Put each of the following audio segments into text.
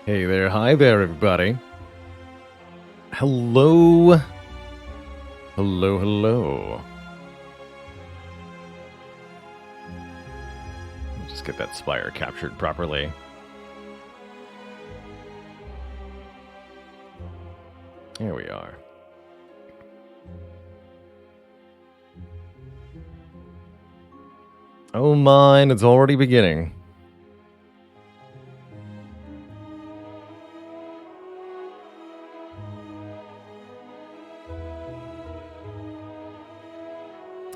Hey there, hi there, everybody. Hello. Hello, hello. Let me just get that Spire captured properly. Here we are. Oh mine, it's already beginning.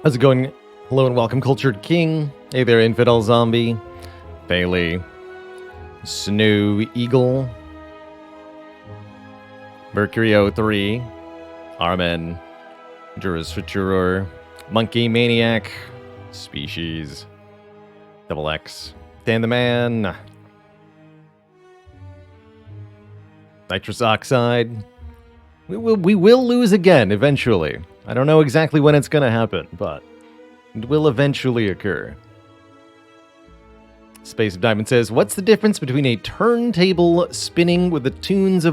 How's it going? Hello and welcome, Cultured King. Hey there, Infidel Zombie. Bailey. Snow Eagle. Mercury 03. Armin. Juris Futuror. Monkey Maniac. Species. Double X. Dan the Man. Nitrous Oxide. We will lose again eventually. I don't know exactly when it's going to happen, but it will eventually occur. Space of Diamond says, what's the difference between a turntable spinning with the tunes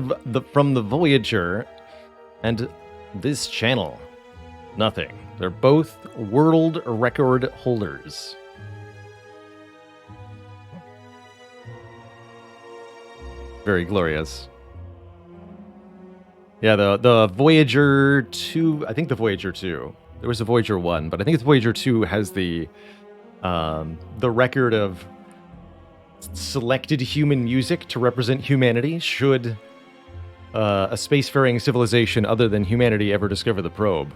from the Voyager and this channel? Nothing. They're both world record holders. Very glorious. Yeah, the Voyager 2, I think the Voyager 2. There was a Voyager 1, but I think the Voyager 2 has the record of selected human music to represent humanity should a spacefaring civilization other than humanity ever discover the probe.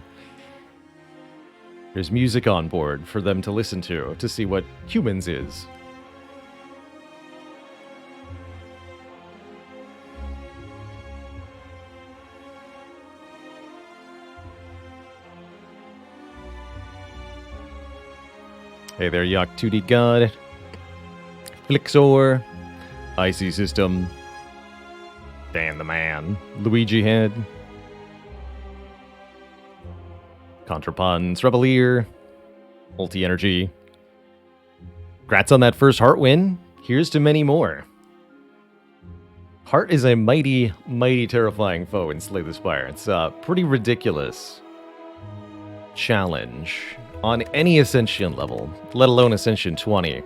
There's music on board for them to listen to see what humans is. Hey there, Yak 2D God. Flixor. Icy System. Dan the Man. Luigi Head. Contrapuns. Rebelier. Multi-Energy. Congrats on that first Heart win. Here's to many more. Heart is a mighty, mighty terrifying foe in Slay the Spire. It's a pretty ridiculous challenge on any Ascension level, let alone Ascension 20,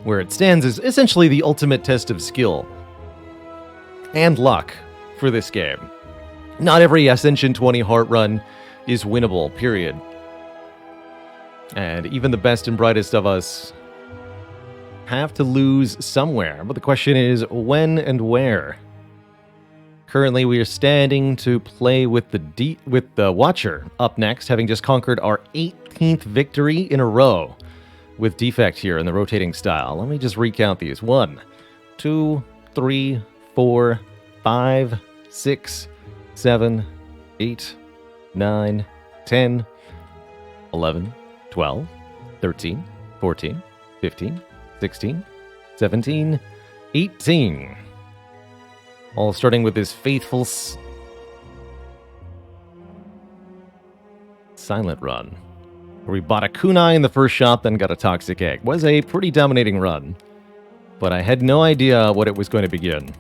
where it stands as essentially the ultimate test of skill and luck for this game. Not every Ascension 20 Heart run is winnable, period. And even the best and brightest of us have to lose somewhere, but the question is when and where. Currently, we are standing to play with the Watcher up next, having just conquered our 18th victory in a row with Defect here in the rotating style. Let me just recount these. 1, 2, 3, 4, 5, 6, 7, 8, 9, 10, 11, 12, 13, 14, 15, 16, 17, 18. All starting with this faithful silent run, where we bought a kunai in the first shop, then got a toxic egg. Was a pretty dominating run, but I had no idea what it was going to begin.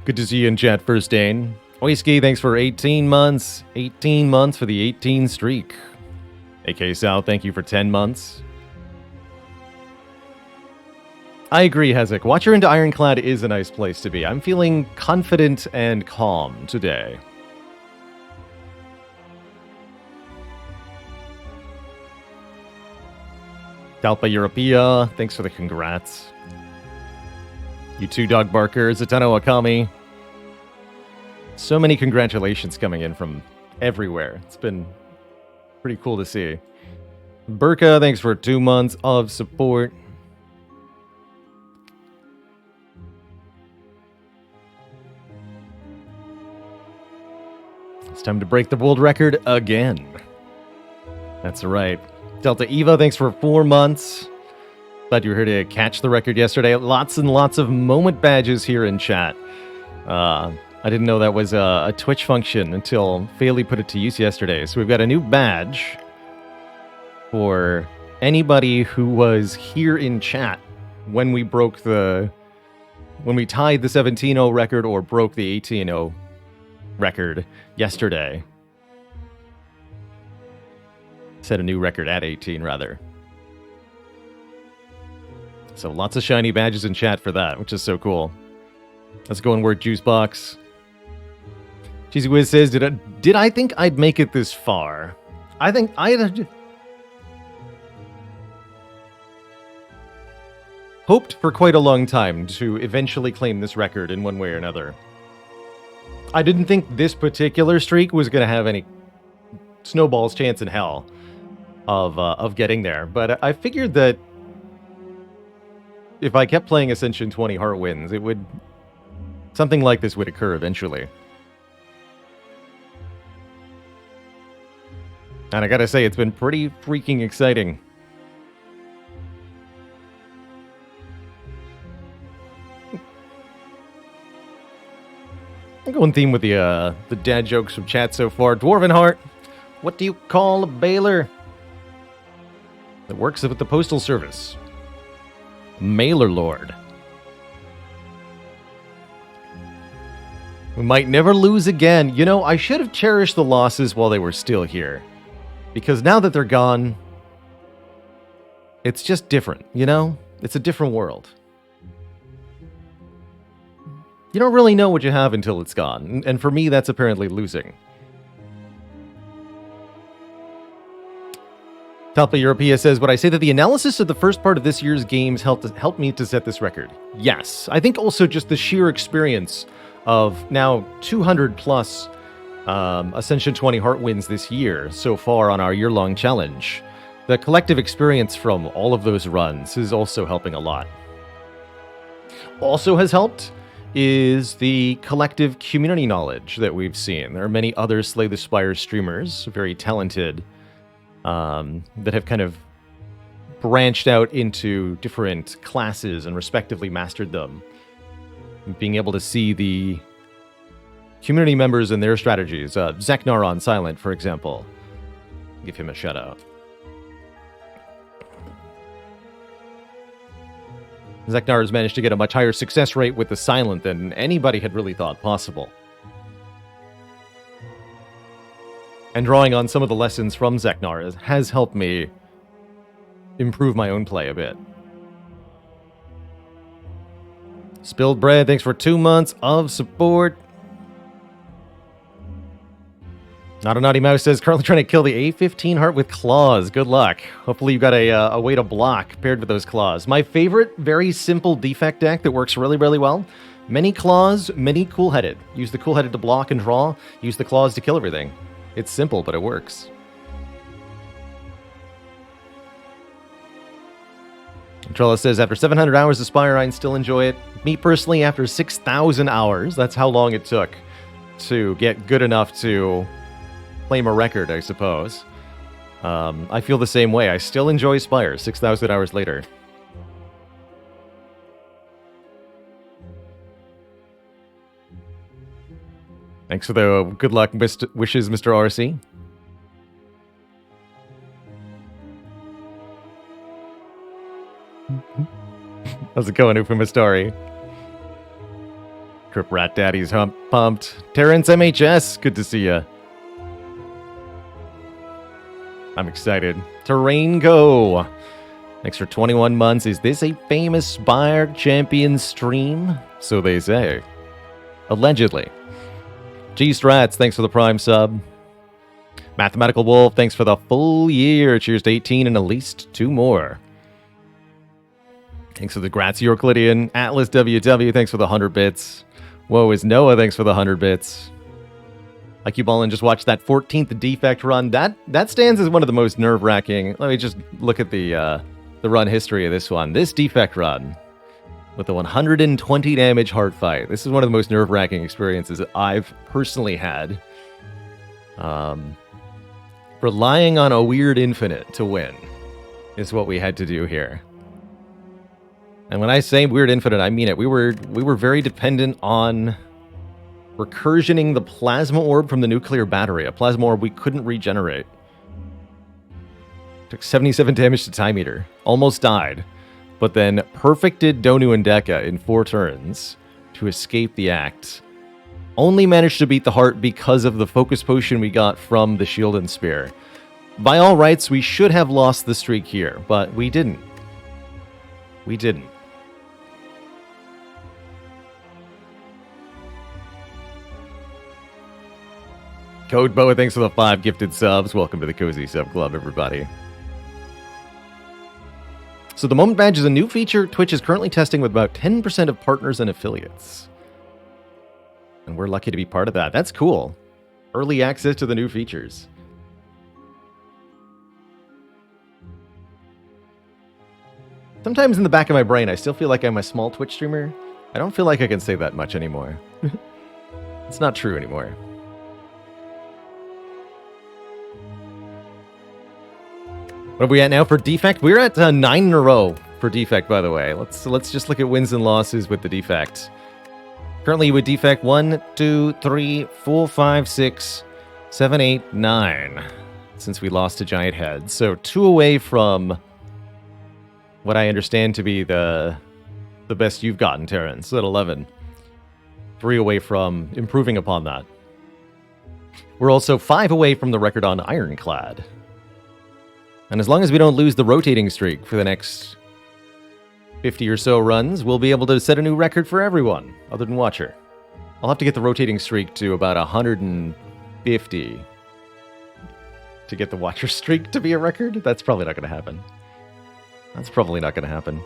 Good to see you in chat, First Dane. Oiski, thanks for 18 months. 18 months for the 18 streak. AK Sal, thank you for 10 months. I agree, Hezek. Watcher into Ironclad is a nice place to be. I'm feeling confident and calm today. Talpa Europea, thanks for the congrats. You too, Dog Barker, Zatano Akami. So many congratulations coming in from everywhere. It's been pretty cool to see. Burka, thanks for 2 months of support. It's time to break the world record again. That's right. Delta Eva, thanks for 4 months. Glad you were here to catch the record yesterday. Lots and lots of moment badges here in chat. I didn't know that was a Twitch function until Fairly put it to use yesterday. So we've got a new badge for anybody who was here in chat when we tied the 17-0 record or broke the 18-0 record yesterday. Set a new record at 18, rather. So lots of shiny badges in chat for that, which is so cool. Let's go and work Juice Box. Cheesy Wiz says, did I think I'd make it this far? I think I'd hoped for quite a long time to eventually claim this record in one way or another. I didn't think this particular streak was going to have any snowball's chance in hell of getting there, but I figured that if I kept playing Ascension 20 Heart Wins, something like this would occur eventually. And I gotta say, it's been pretty freaking exciting. I'm going theme with the dad jokes from chat so far. Dwarven Heart, what do you call a bailer that works with the Postal Service? Mailer Lord. We might never lose again. You know, I should have cherished the losses while they were still here. Because now that they're gone, it's just different, you know? It's a different world. You don't really know what you have until it's gone. And for me, that's apparently losing. Talpa Europea says, would I say that the analysis of the first part of this year's games helped me to set this record? Yes. I think also just the sheer experience of now 200 plus Ascension 20 Heart Wins this year so far on our year-long challenge. The collective experience from all of those runs is also helping a lot. Also has helped is the collective community knowledge that we've seen. There are many other Slay the Spire streamers, very talented, that have kind of branched out into different classes and respectively mastered them. Being able to see the community members and their strategies. Zeknar on Silent, for example. Give him a shout out. Zeknar has managed to get a much higher success rate with the Silent than anybody had really thought possible. And drawing on some of the lessons from Zeknar has helped me improve my own play a bit. Spilled Bread, thanks for 2 months of support. Not a Naughty Mouse says, currently trying to kill the A15 heart with claws. Good luck. Hopefully you've got a way to block paired with those claws. My favorite, very simple defect deck that works really, really well. Many claws, many cool-headed. Use the cool-headed to block and draw. Use the claws to kill everything. It's simple, but it works. Trella says, after 700 hours of Spire, I still enjoy it. Me personally, after 6,000 hours, that's how long it took to get good enough to claim a record, I suppose. I feel the same way. I still enjoy Spire 6,000 hours later. Thanks for the good luck wishes, Mr. RC. How's it going, Ufamistari? Trip Rat Daddy's pumped. Terrence MHS, good to see ya. I'm excited. Terrain Go. Thanks for 21 months. Is this a famous Spire champion stream? So they say. Allegedly. G-Strats, thanks for the Prime sub. Mathematical Wolf, thanks for the full year. Cheers to 18 and at least 2 more. Thanks for the Grazie Euclidean. Atlas WW, thanks for the 100 bits. Whoa, is Noah, thanks for the 100 bits. IQ Ballin just watched that 14th defect run. That stands as one of the most nerve-wracking. Let me just look at the run history of this one. This defect run with the 120 damage hard fight. This is one of the most nerve-wracking experiences that I've personally had Relying on a weird infinite to win is what we had to do here. And when I say weird infinite, I mean it. We were very dependent on recursioning the plasma orb from the nuclear battery, a plasma orb we couldn't regenerate. Took 77 damage to Time Eater. Almost died. But then perfected Donu and Deka in 4 turns to escape the act. Only managed to beat the heart because of the focus potion we got from the shield and spear. By all rights, we should have lost the streak here, but we didn't. We didn't. Code Boa, thanks for the 5 gifted subs. Welcome to the Cozy Sub Club, everybody. So the Moment Badge is a new feature Twitch is currently testing with about 10% of partners and affiliates. And we're lucky to be part of that. That's cool. Early access to the new features. Sometimes in the back of my brain, I still feel like I'm a small Twitch streamer. I don't feel like I can say that much anymore. It's not true anymore. What are we at now for Defect? We're at 9 in a row for Defect, by the way. Let's just look at wins and losses with the Defect. Currently with Defect 1, 2, 3, 4, 5, 6, 7, 8, 9. Since we lost to Giant Head. So 2 away from what I understand to be the best you've gotten, Terrence, at 11. 3 away from improving upon that. We're also 5 away from the record on Ironclad. And as long as we don't lose the rotating streak for the next 50 or so runs, we'll be able to set a new record for everyone, other than Watcher. I'll have to get the rotating streak to about 150 to get the Watcher streak to be a record. That's probably not going to happen. That's probably not going to happen.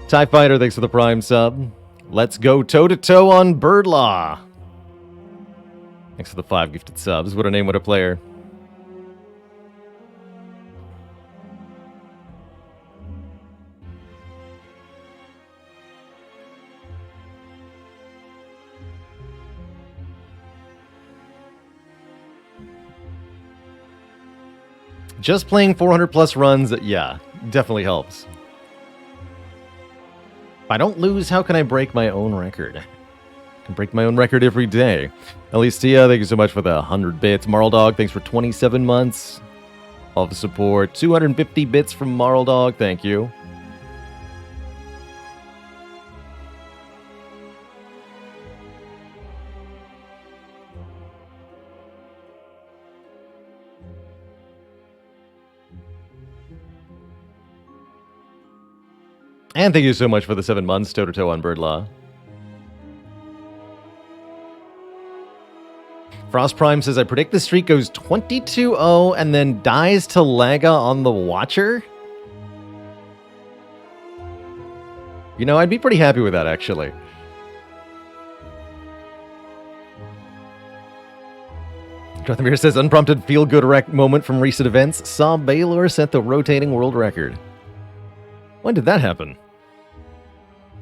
TIE Fighter, thanks for the Prime sub. Let's go toe-to-toe on Birdlaw. Thanks for the 5 gifted subs. What a name, what a player. Just playing 400 plus runs, yeah, definitely helps. If I don't lose, how can I break my own record? I can break my own record every day. Alicia, thank you so much for the 100 bits. Marl Dog, thanks for 27 months. All the support. 250 bits from Marl Dog, thank you. And thank you so much for the 7 months, toe-to-toe on Birdlaw. Frost Prime says, I predict the streak goes 22-0 and then dies to Laga on the Watcher. You know, I'd be pretty happy with that, actually. Drothamir says, unprompted feel-good moment from recent events. Saw Baylor set the rotating world record. When did that happen?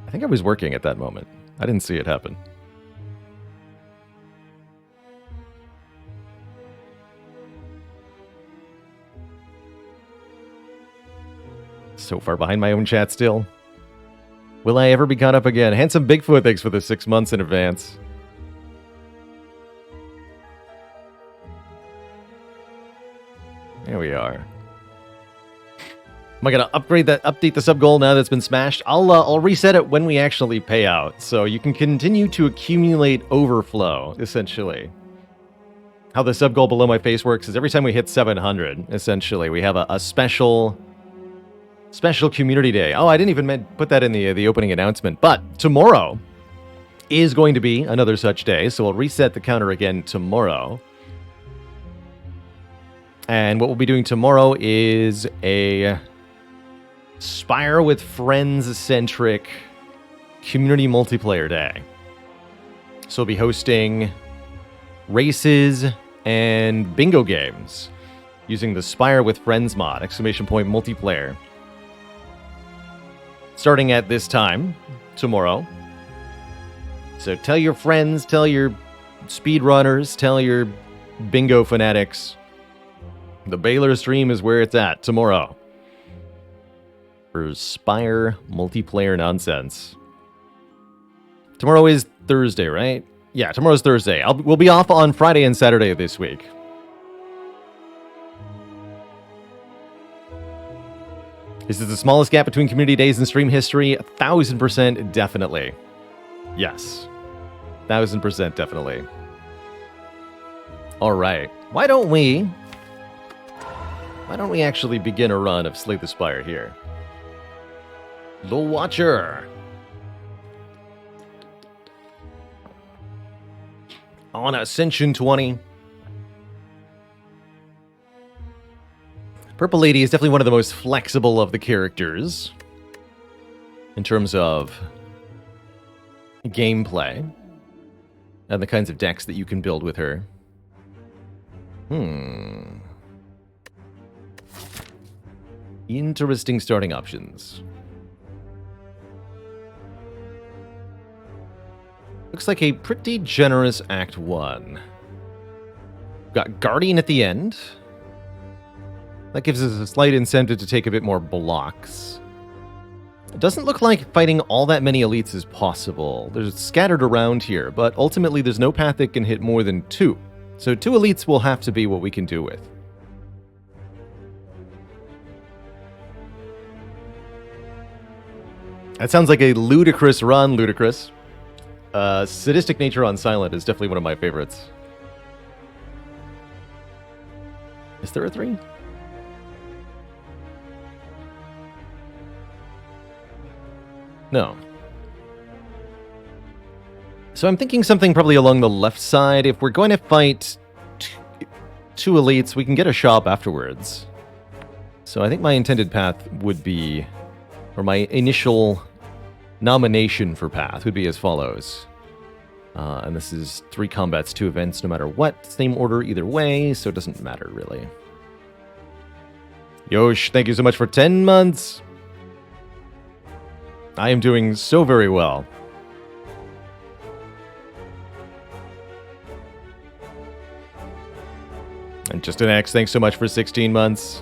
I think I was working at that moment. I didn't see it happen. So far behind my own chat still. Will I ever be caught up again? Handsome Bigfoot, thanks for the 6 months in advance. There we are. Am I gonna update the sub goal now that's been smashed? I'll reset it when we actually pay out, so you can continue to accumulate overflow, essentially. How the sub goal below my face works is every time we hit 700, essentially, we have a special community day. Oh, I didn't even put that in the opening announcement, but tomorrow is going to be another such day, so we'll reset the counter again tomorrow. And what we'll be doing tomorrow is a Spire with Friends-centric community multiplayer day. So we'll be hosting races and bingo games using the Spire with Friends mod, ! Multiplayer. Starting at this time, tomorrow. So tell your friends, tell your speedrunners, tell your bingo fanatics, the Baylor stream is where it's at tomorrow for Spire multiplayer nonsense. Tomorrow is Thursday, right? Yeah, tomorrow's Thursday. We'll be off on Friday and Saturday of this week. Is this the smallest gap between community days and stream history? 1000% definitely. Yes. 1000% definitely. Alright. Why don't we actually begin a run of Slay the Spire here? The Watcher. On Ascension 20. Purple Lady is definitely one of the most flexible of the characters in terms of gameplay and the kinds of decks that you can build with her. Interesting starting options. Looks like a pretty generous Act 1. Got Guardian at the end. That gives us a slight incentive to take a bit more blocks. It doesn't look like fighting all that many elites is possible. They're scattered around here, but ultimately there's no path that can hit more than 2. So 2 elites will have to be what we can do with. That sounds like a ludicrous run, Ludicrous. Sadistic Nature on Silent is definitely one of my favorites. Is there a 3? No. So I'm thinking something probably along the left side. If we're going to fight 2 elites, we can get a shop afterwards. So I think my intended path would be, or my initial nomination for path would be as follows. And this is 3 combats, 2 events, no matter what. Same order either way, so it doesn't matter, really. Yosh, thank you so much for 10 months. I am doing so very well. And Just an X, thanks so much for 16 months.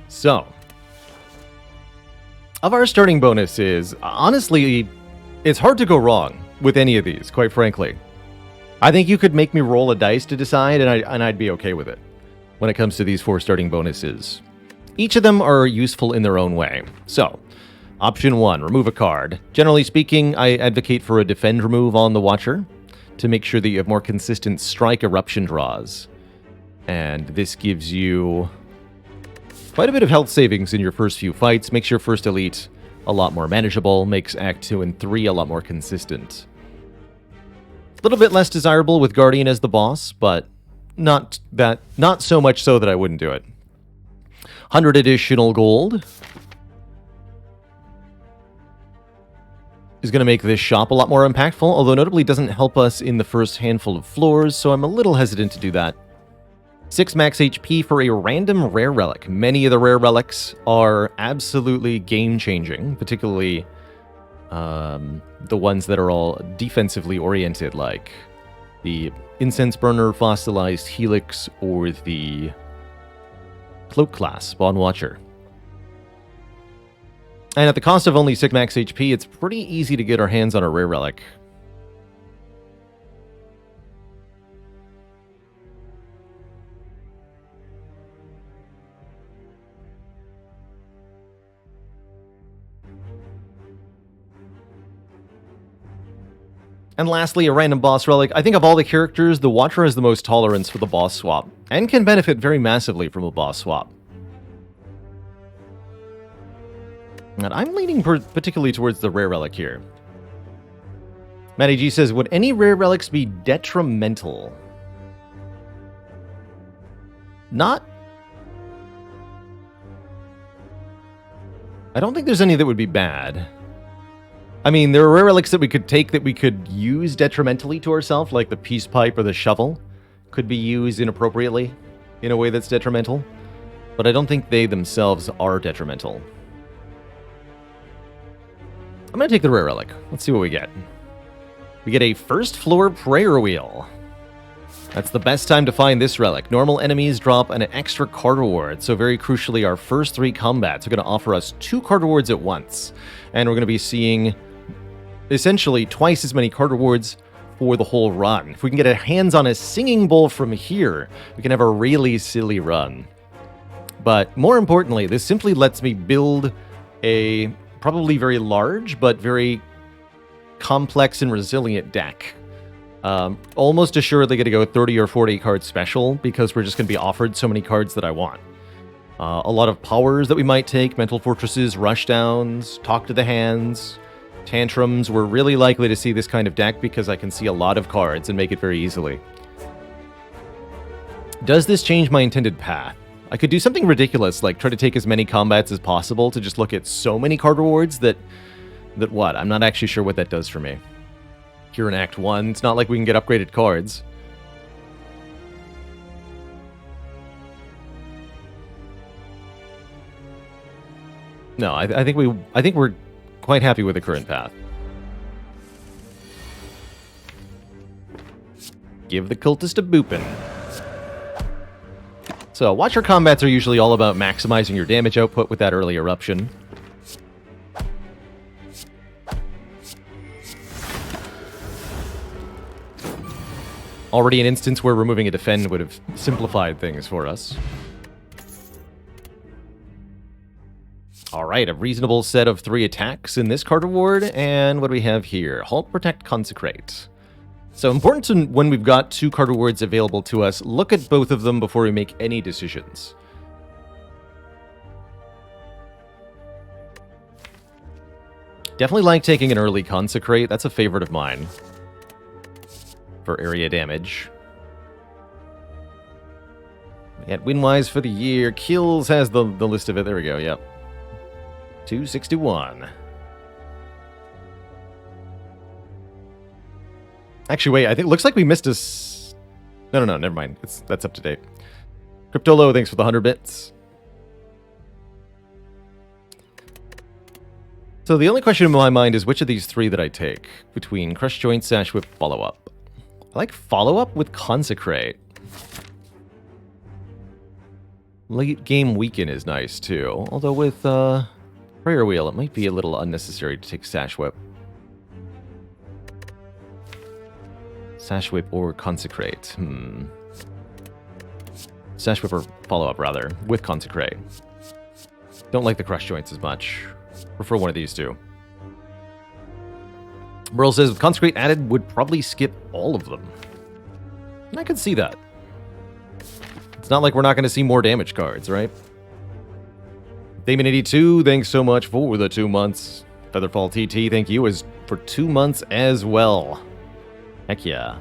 So, of our starting bonuses, honestly, it's hard to go wrong with any of these, quite frankly. I think you could make me roll a dice to decide, and I'd be okay with it when it comes to these 4 starting bonuses. Each of them are useful in their own way. So, option 1, remove a card. Generally speaking, I advocate for a defend remove on the Watcher to make sure that you have more consistent strike eruption draws. And this gives you quite a bit of health savings in your first few fights, makes your first elite a lot more manageable, makes Act 2 and 3 a lot more consistent. A little bit less desirable with Guardian as the boss, but not so much so that I wouldn't do it. 100 additional gold is going to make this shop a lot more impactful, although notably doesn't help us in the first handful of floors, so I'm a little hesitant to do that. 6 max HP for a random rare relic. Many of the rare relics are absolutely game-changing, particularly the ones that are all defensively oriented, like the Incense Burner, Fossilized Helix, or the Cloak class, Spawn Watcher. And at the cost of only 6 max HP, it's pretty easy to get our hands on a rare relic. And lastly, a random boss relic. I think of all the characters, the Watcher has the most tolerance for the boss swap, and can benefit very massively from a boss swap. And I'm leaning particularly towards the rare relic here. Matty G says, would any rare relics be detrimental? Not... I don't think there's any that would be bad. I mean, there are rare relics that we could take that we could use detrimentally to ourselves, like the peace pipe or the shovel could be used inappropriately in a way that's detrimental. But I don't think they themselves are detrimental. I'm going to take the rare relic. Let's see what we get. We get a first floor prayer wheel. That's the best time to find this relic. Normal enemies drop an extra card reward, so very crucially, our first 3 combats are going to offer us 2 card rewards at once. And we're going to be seeing essentially twice as many card rewards for the whole run. If we can get our hands on a singing bowl from here, we can have a really silly run. But more importantly, this simply lets me build a probably very large, but very complex and resilient deck. Almost assuredly going to go 30 or 40 card special because we're just going to be offered so many cards that I want. A lot of powers that we might take, mental fortresses, rushdowns, talk to the hands, tantrums. We're really likely to see this kind of deck because I can see a lot of cards and make it very easily. Does this change my intended path? I could do something ridiculous like try to take as many combats as possible to just look at so many card rewards that what? I'm not actually sure what that does for me. Here in Act 1, it's not like we can get upgraded cards. No, I think we're quite happy with the current path. Give the cultist a boopin'. So, Watcher combats are usually all about maximizing your damage output with that early eruption. Already an instance where removing a defend would have simplified things for us. Alright, a reasonable set of 3 attacks in this card reward, and what do we have here? Halt, Protect, Consecrate. So important to, when we've got 2 card rewards available to us, look at both of them before we make any decisions. Definitely like taking an early Consecrate, that's a favorite of mine. For area damage. And win-wise for the year, kills has the list of it, there we go, yep. 261. Actually, wait, I think it looks like we missed a... No, never mind. That's up to date. Cryptolo, thanks for the 100 bits. So the only question in my mind is which of these 3 that I take between Crush Joint, Sash Whip, Follow-Up. I like Follow-Up with Consecrate. Late Game Weaken is nice, too. Although with Prayer Wheel, it might be a little unnecessary to take Sash Whip. Sash Whip or Consecrate. Sash Whip or Follow-Up, rather, with Consecrate. Don't like the Crush Joints as much. Prefer one of these two. Burl says, with Consecrate added, would probably skip all of them. And I could see that. It's not like we're not going to see more damage cards, right? Damon82, thanks so much for the 2 months. Featherfall TT, thank you for 2 months as well. Heck yeah.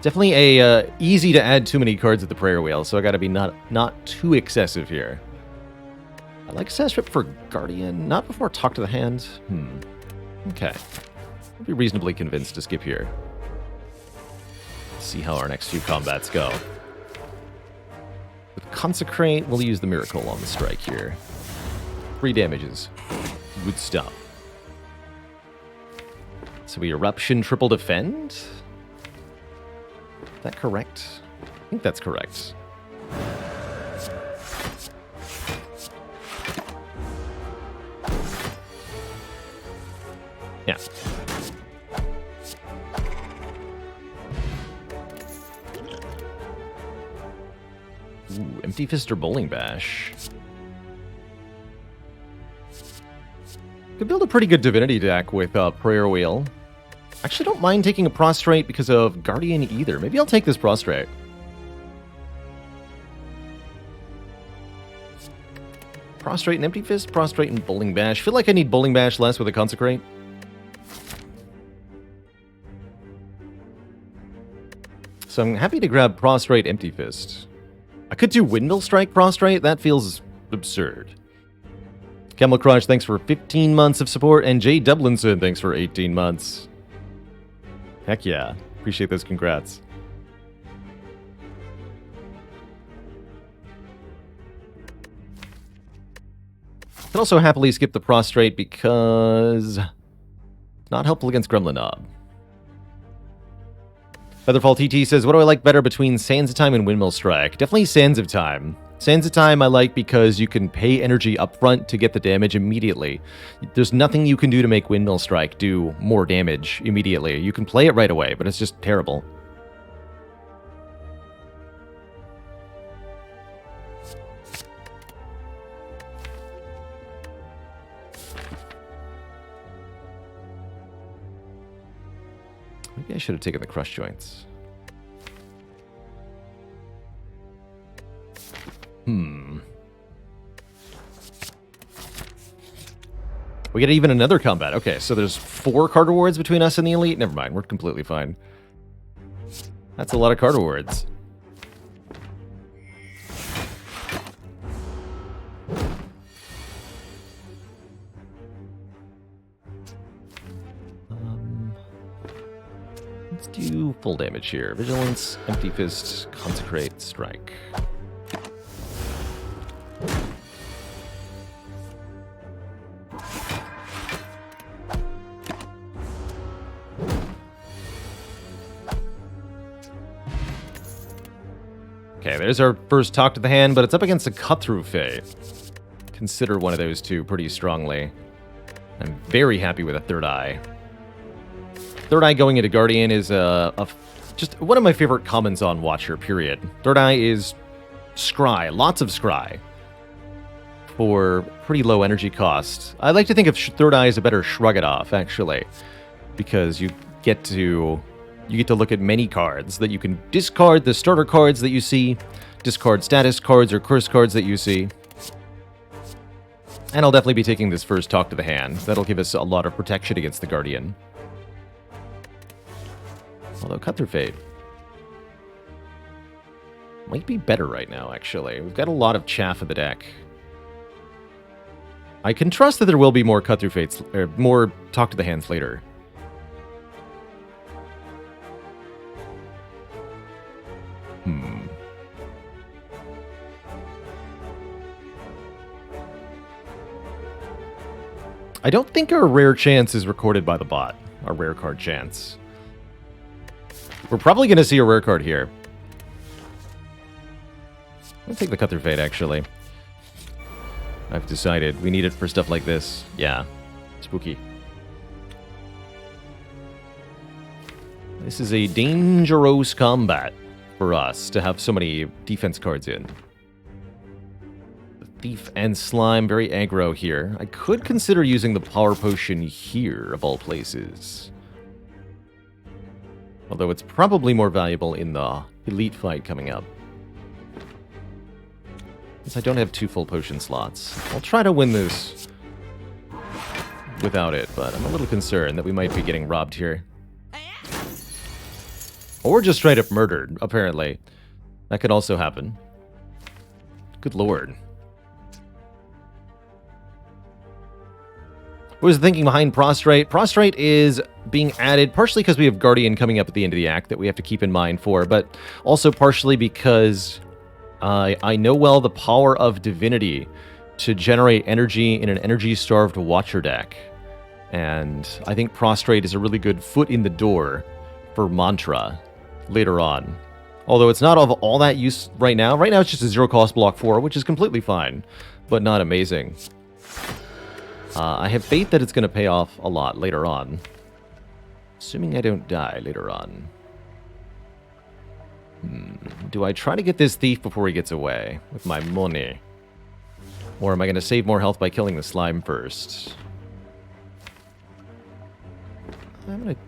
Definitely a easy to add too many cards at the prayer wheel, so I gotta be not too excessive here. I like Sash Whip for Guardian, not before Talk to the Hand. Okay. I'll be reasonably convinced to skip here. See how our next few combats go. With Consecrate, we'll use the Miracle on the strike here. 3 damages. Good stuff. So we Eruption, triple defend? Is that correct? I think that's correct. Yeah. Ooh, Empty Fist or Bowling Bash. Could build a pretty good Divinity deck with Prayer Wheel. Actually, don't mind taking a Prostrate because of Guardian either. Maybe I'll take this Prostrate. Prostrate and Empty Fist, Prostrate and Bowling Bash. Feel like I need Bowling Bash less with a Consecrate. So I'm happy to grab Prostrate, Empty Fist. I could do Windmill Strike Prostrate. That feels absurd. Camel Crush, thanks for 15 months of support. And Jay Dublinson, thanks for 18 months. Heck yeah. Appreciate those congrats. Could also happily skip the Prostrate because not helpful against Gremlin Knob. Featherfall TT says, what do I like better between Sands of Time and Windmill Strike? Definitely Sands of Time. Sands of Time I like because you can pay energy upfront to get the damage immediately. There's nothing you can do to make Windmill Strike do more damage immediately. You can play it right away, but it's just terrible. Maybe I should have taken the crush joints. We get even another combat. Okay, so there's 4 card rewards between us and the elite? Never mind, we're completely fine. That's a lot of card rewards. Let's do full damage here. Vigilance, Empty Fist, Consecrate, Strike. Okay, there's our first Talk to the Hand, but it's up against a Cut-Through Fate. Consider one of those two pretty strongly. I'm very happy with a Third Eye. Third Eye going into Guardian is just one of my favorite commons on Watcher, period. Third Eye is Scry, lots of Scry, for pretty low energy cost. I like to think of Third Eye as a better Shrug It Off, actually, because you get to look at many cards that you can discard the starter cards that you see, discard status cards or curse cards that you see. And I'll definitely be taking this first Talk to the Hand. That'll give us a lot of protection against the Guardian. Although Cut Through Fate might be better right now, actually. We've got a lot of chaff in the deck. I can trust that there will be more Cut Through Fates, or more Talk to the Hands later. I don't think our rare chance is recorded by the bot. Our rare card chance. We're probably going to see a rare card here. I'll take the Cut Through Fate, actually. I've decided we need it for stuff like this. Yeah. Spooky. This is a dangerous combat for us to have so many defense cards in. The Thief and Slime, very aggro here. I could consider using the Power Potion here, of all places. Although it's probably more valuable in the elite fight coming up. Since I don't have 2 full potion slots. I'll try to win this without it, but I'm a little concerned that we might be getting robbed here. Or just straight up murdered, apparently. That could also happen. Good lord. What was the thinking behind Prostrate? Prostrate is being added partially because we have Guardian coming up at the end of the act that we have to keep in mind for, but also partially because I know well the power of Divinity to generate energy in an energy-starved Watcher deck. And I think Prostrate is a really good foot in the door for Mantra later on. Although it's not of all that use right now. Right now it's just a 0-cost block 4, which is completely fine, but not amazing. I have faith that it's going to pay off a lot later on. Assuming I don't die later on. Do I try to get this thief before he gets away with my money? Or am I going to save more health by killing the slime first? I'm going to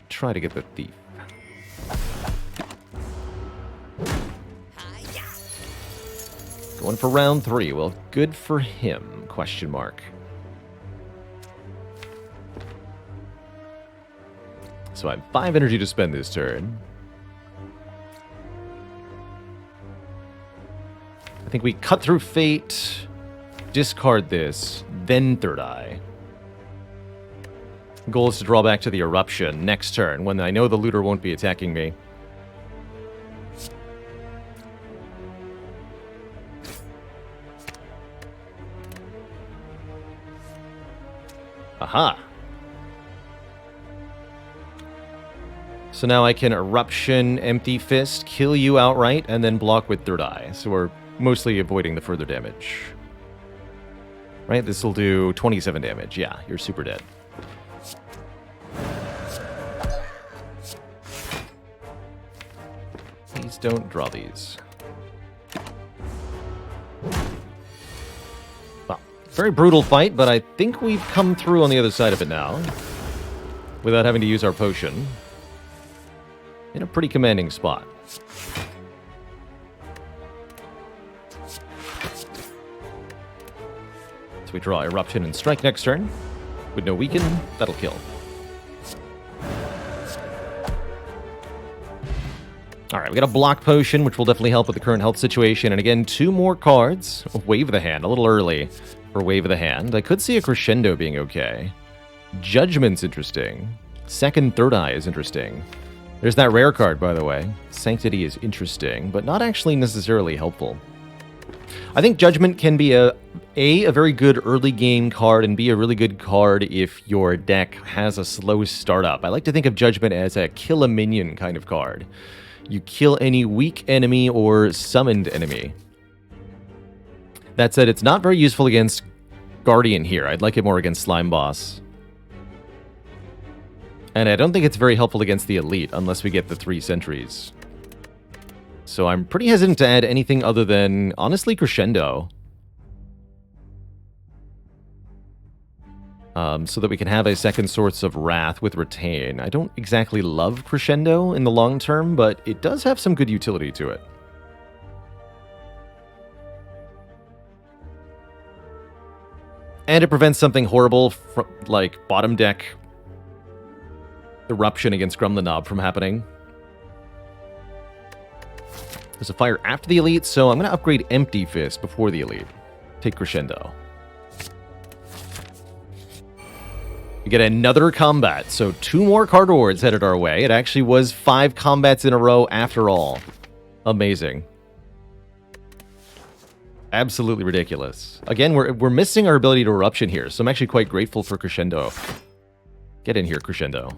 try to get the thief. Going for round 3. Well, good for him, question mark. So I have 5 energy to spend this turn. I think we Cut Through Fate, discard this, then Third Eye. Goal is to draw back to the Eruption next turn, when I know the looter won't be attacking me. Aha! So now I can Eruption, Empty Fist, kill you outright, and then block with Third Eye. So we're mostly avoiding the further damage. Right? This will do 27 damage. Yeah, you're super dead. Please don't draw these. Well, very brutal fight, but I think we've come through on the other side of it now. Without having to use our potion. In a pretty commanding spot. So we draw Eruption and Strike next turn. With no weaken, that'll kill. Alright, we got a block potion, which will definitely help with the current health situation. And again, 2 more cards. Wave of the Hand, a little early for Wave of the Hand. I could see a Crescendo being okay. Judgment's interesting. Second Third Eye is interesting. There's that rare card, by the way. Sanctity is interesting, but not actually necessarily helpful. I think Judgment can be a very good early game card and be a really good card if your deck has a slow startup. I like to think of Judgment as a kill a minion kind of card. You kill any weak enemy or summoned enemy. That said, it's not very useful against Guardian here. I'd like it more against Slime Boss. And I don't think it's very helpful against the Elite unless we get the 3 sentries. So I'm pretty hesitant to add anything other than, honestly, Crescendo. So that we can have a second Source of Wrath with Retain. I don't exactly love Crescendo in the long term, but it does have some good utility to it. And it prevents something horrible, from, like bottom deck Eruption against Grum the Knob from happening. There's a fire after the Elite, so I'm going to upgrade Empty Fist before the Elite. Take Crescendo. We get another combat, so 2 more card rewards headed our way. It actually was 5 combats in a row after all. Amazing. Absolutely ridiculous. Again, we're missing our ability to Eruption here, so I'm actually quite grateful for Crescendo. Get in here, Crescendo.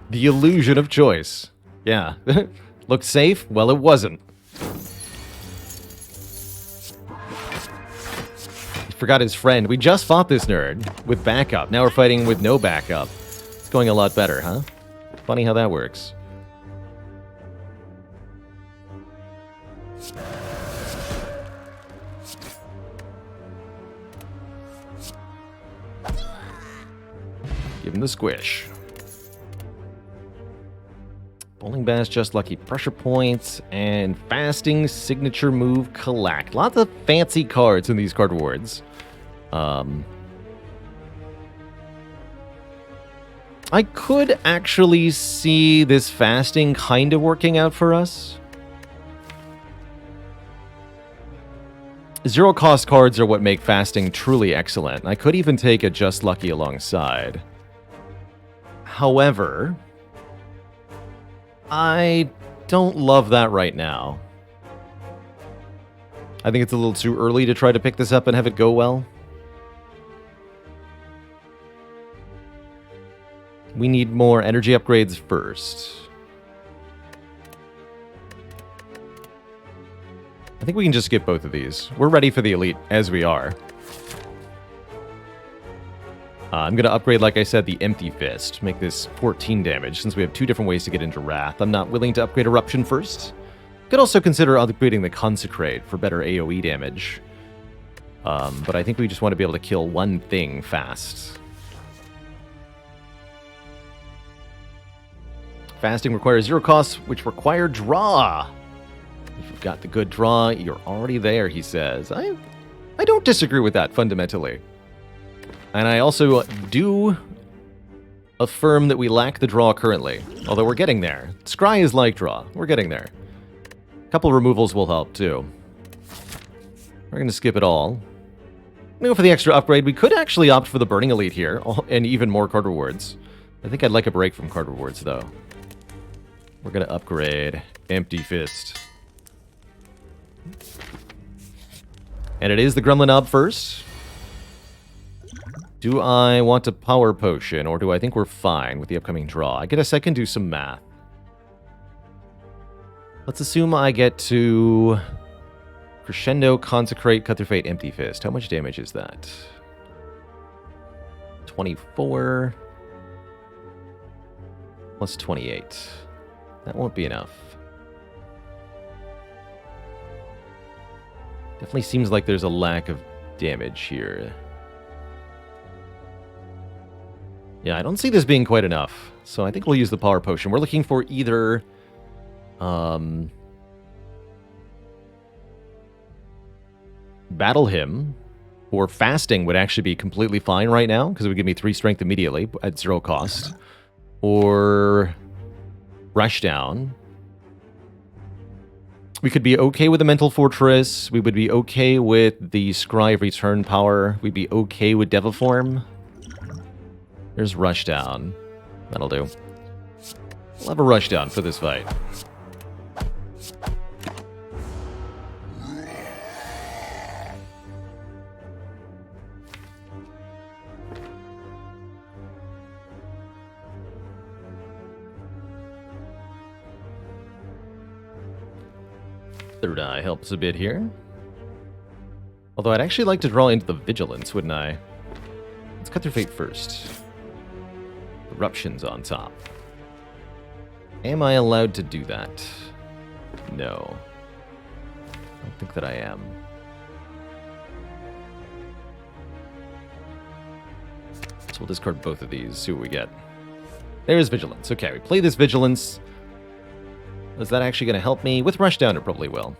The illusion of choice. Yeah. Looked safe? Well, it wasn't. He forgot his friend. We just fought this nerd with backup. Now we're fighting with no backup. It's going a lot better, huh? Funny how that works. Give him the squish. Bowling Bash, Just Lucky, Pressure Points, and Fasting, Signature Move, Collect. Lots of fancy cards in these card rewards. I could actually see this Fasting kind of working out for us. 0-cost cards are what make Fasting truly excellent. I could even take a Just Lucky alongside. However, I don't love that right now. I think it's a little too early to try to pick this up and have it go well. We need more energy upgrades first. I think we can just skip both of these. We're ready for the Elite, as we are. I'm going to upgrade, like I said, the Empty Fist. Make this 14 damage, since we have 2 different ways to get into Wrath. I'm not willing to upgrade Eruption first. Could also consider upgrading the Consecrate for better AoE damage. But I think we just want to be able to kill one thing fast. Fasting requires 0 costs, which require draw. If you've got the good draw, you're already there, he says. I don't disagree with that, fundamentally. And I also do affirm that we lack the draw currently, although we're getting there. Scry is like draw. We're getting there. A couple removals will help, too. We're going to skip it all. Go for the extra upgrade. We could actually opt for the Burning Elite here, and even more card rewards. I think I'd like a break from card rewards, though. We're going to upgrade Empty Fist. And it is the Gremlin Knob first. Do I want a power potion, or do I think we're fine with the upcoming draw? I guess I can do some math. Let's assume I get to Crescendo, Consecrate, Cut Through Fate, Empty Fist. How much damage is that? 24 plus 28. That won't be enough. Definitely seems like there's a lack of damage here. Yeah, I don't see this being quite enough. So I think we'll use the power potion. We're looking for either Battle Hymn, or Fasting would actually be completely fine right now, because it would give me 3 strength immediately at 0 cost. Or Rushdown. We could be okay with the Mental Fortress. We would be okay with the Scry of Return power. We'd be okay with Deviform. There's Rushdown. That'll do. We'll have a Rushdown for this fight. Third Eye helps a bit here. Although I'd actually like to draw into the Vigilance, wouldn't I? Let's Cut Through Fate first. Eruption's on top. Am I allowed to do that? No. I don't think that I am. So we'll discard both of these, see what we get. There's Vigilance. Okay, we play this Vigilance. Is that actually going to help me? With Rushdown, it probably will.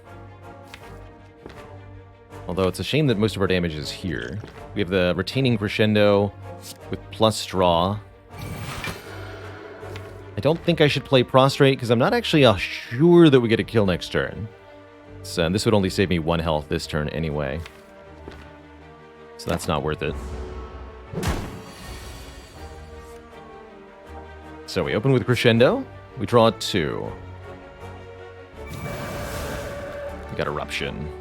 Although it's a shame that most of our damage is here. We have the Retaining Crescendo with plus Draw. I don't think I should play Prostrate, because I'm not actually sure that we get a kill next turn. So, and this would only save me 1 health this turn anyway. So that's not worth it. So we open with Crescendo. We draw 2. We got Eruption.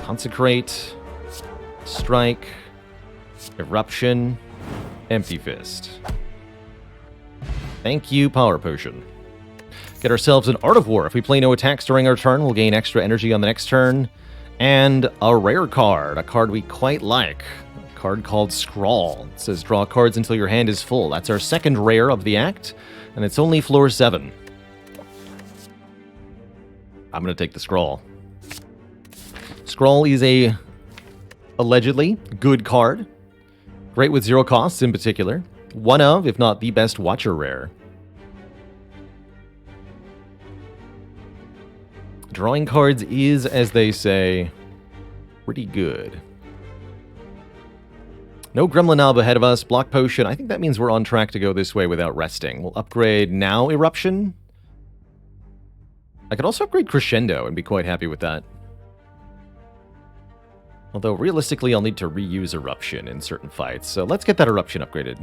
Consecrate. Strike. Eruption. Empty Fist. Thank you, Power Potion. Get ourselves an Art of War. If we play no attacks during our turn, we'll gain extra energy on the next turn. And a rare card, a card we quite like. A card called Scrawl. It says draw cards until your hand is full. That's our second rare of the act, and it's only floor 7. I'm going to take the Scrawl. Scrawl is a allegedly good card. Great with 0 costs in particular. One of, if not the best, Watcher rare. Drawing cards is, as they say, pretty good. No Gremlin Knob ahead of us. Block Potion. I think that means we're on track to go this way without resting. We'll upgrade now Eruption. I could also upgrade Crescendo and be quite happy with that. Although, realistically, I'll need to reuse Eruption in certain fights. So let's get that Eruption upgraded.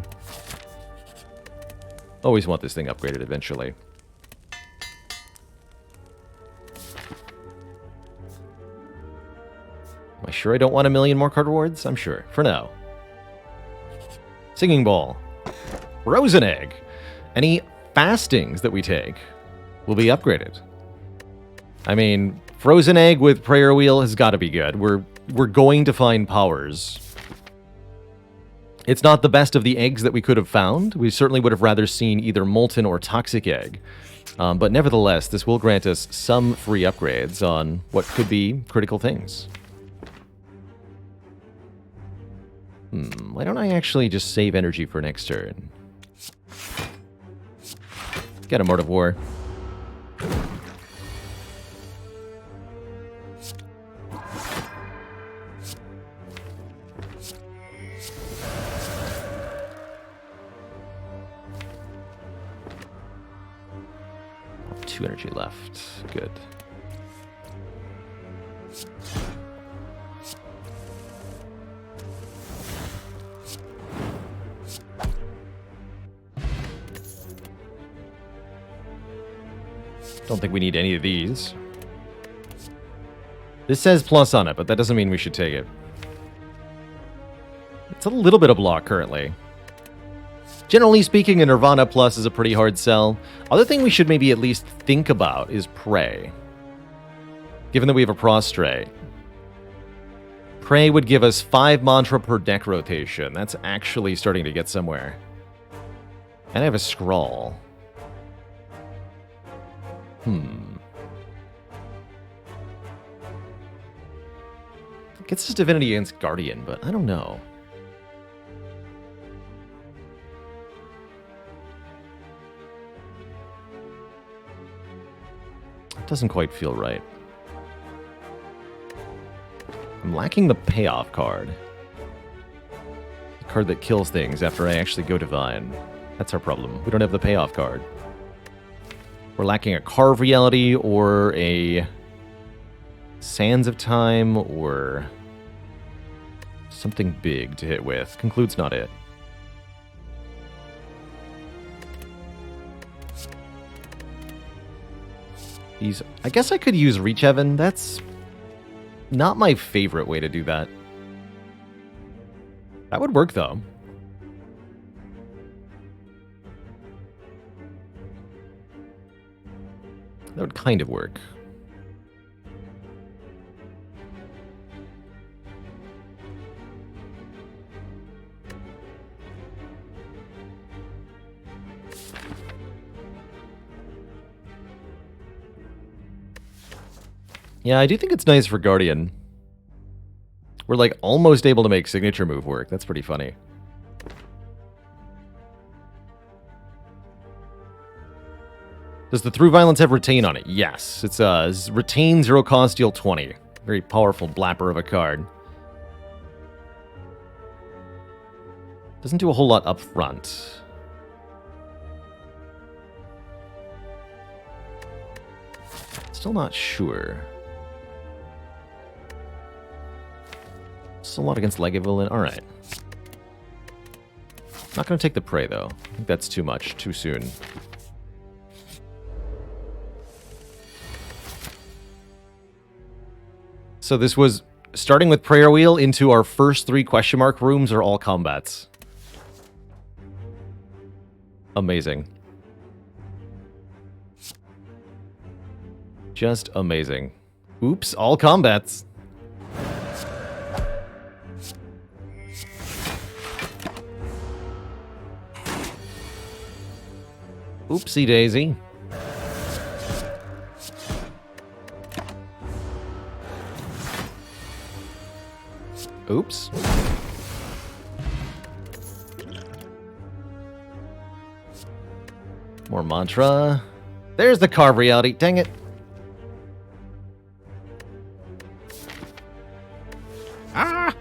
Always want this thing upgraded eventually. Am I sure I don't want 1,000,000 more card rewards? I'm sure. For now. Singing Ball. Frozen Egg. Any fastings that we take will be upgraded. I mean, Frozen Egg with Prayer Wheel has got to be good. We're going to find powers. It's not the best of the eggs that we could have found. We certainly would have rather seen either Molten or Toxic Egg. But nevertheless, this will grant us some free upgrades on what could be critical things. Why don't I actually just save energy for next turn? Get a Art of War. Two energy left. Good. Don't think we need any of these. This says plus on it, but that doesn't mean we should take it. It's a little bit of block currently. Generally speaking, a Nirvana Plus is a pretty hard sell. Other thing we should maybe at least think about is Prey. Given that we have a Prostrate. Prey would give us 5 mantra per deck rotation. That's actually starting to get somewhere. And I have a Scrawl. Gets us Divinity against Guardian, but I don't know. It doesn't quite feel right. I'm lacking the payoff card. The card that kills things after I actually go Divine. That's our problem. We don't have the payoff card. We're lacking a Carve Reality or a Sands of Time or something big to hit with. Conclude's not it. I guess I could use Reach Heaven. That's not my favorite way to do that. That would work, though. That would kind of work. Yeah, I do think it's nice for Guardian. We're like almost able to make signature move work. That's pretty funny. Does the Through Violence have Retain on it? Yes. It's Retain 0 cost, deal 20. Very powerful blapper of a card. Doesn't do a whole lot up front. Still not sure. Still a lot against Legavulin. Alright. Not going to take the Prey, though. I think that's too much, too soon. So this was starting with Prayer Wheel into our first 3 question mark rooms are all combats. Amazing. Just amazing. Oops, all combats. Oopsie daisy. Oops. More mantra. There's the Carve Reality. Dang it. Ah!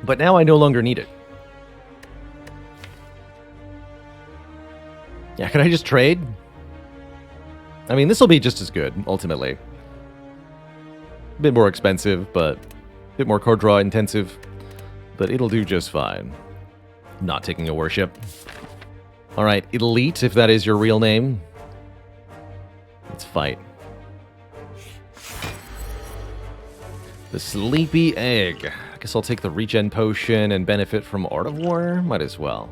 But now I no longer need it. Yeah, can I just trade? I mean, this will be just as good, ultimately. A bit more expensive, but a bit more card draw intensive. But it'll do just fine. Not taking a worship. Alright, Elite, if that is your real name. Let's fight. The Sleepy Egg. I guess I'll take the Regen Potion and benefit from Art of War. Might as well.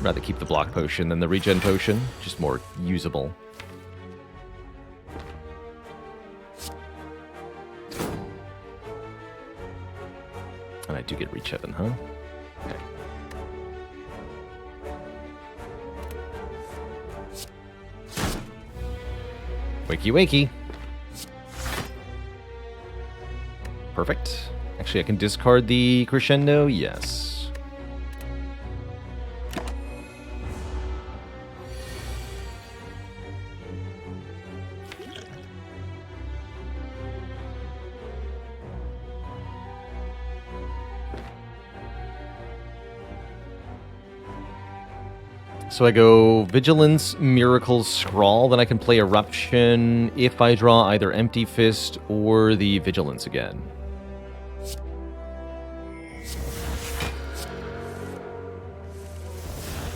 Rather keep the Block Potion than the Regen Potion. Just more usable. And I do get Reach Heaven, huh? Okay. Wakey wakey. Perfect. Actually, I can discard the Crescendo. Yes. So I go Vigilance, Miracle, Scrawl, then I can play Eruption if I draw either Empty Fist or the Vigilance again.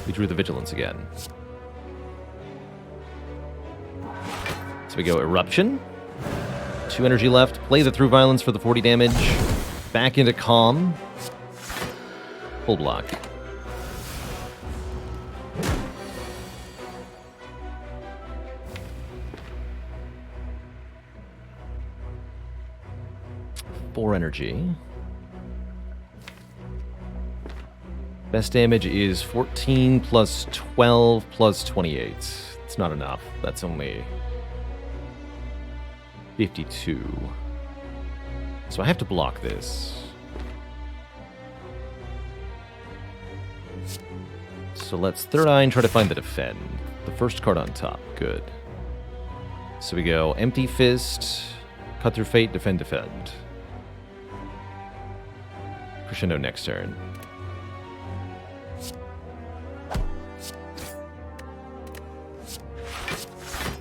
We drew the Vigilance again. So we go Eruption. 2 energy left. Play the Through Violence for the 40 damage. Back into Calm. Full block. Four energy. Best damage is 14 plus 12 plus 28. It's not enough. That's only 52. So I have to block this. So let's Third Eye and try to find the defend. The first card on top. Good. So we go Empty Fist, Cut Through Fate, Defend, Defend. Crescendo next turn.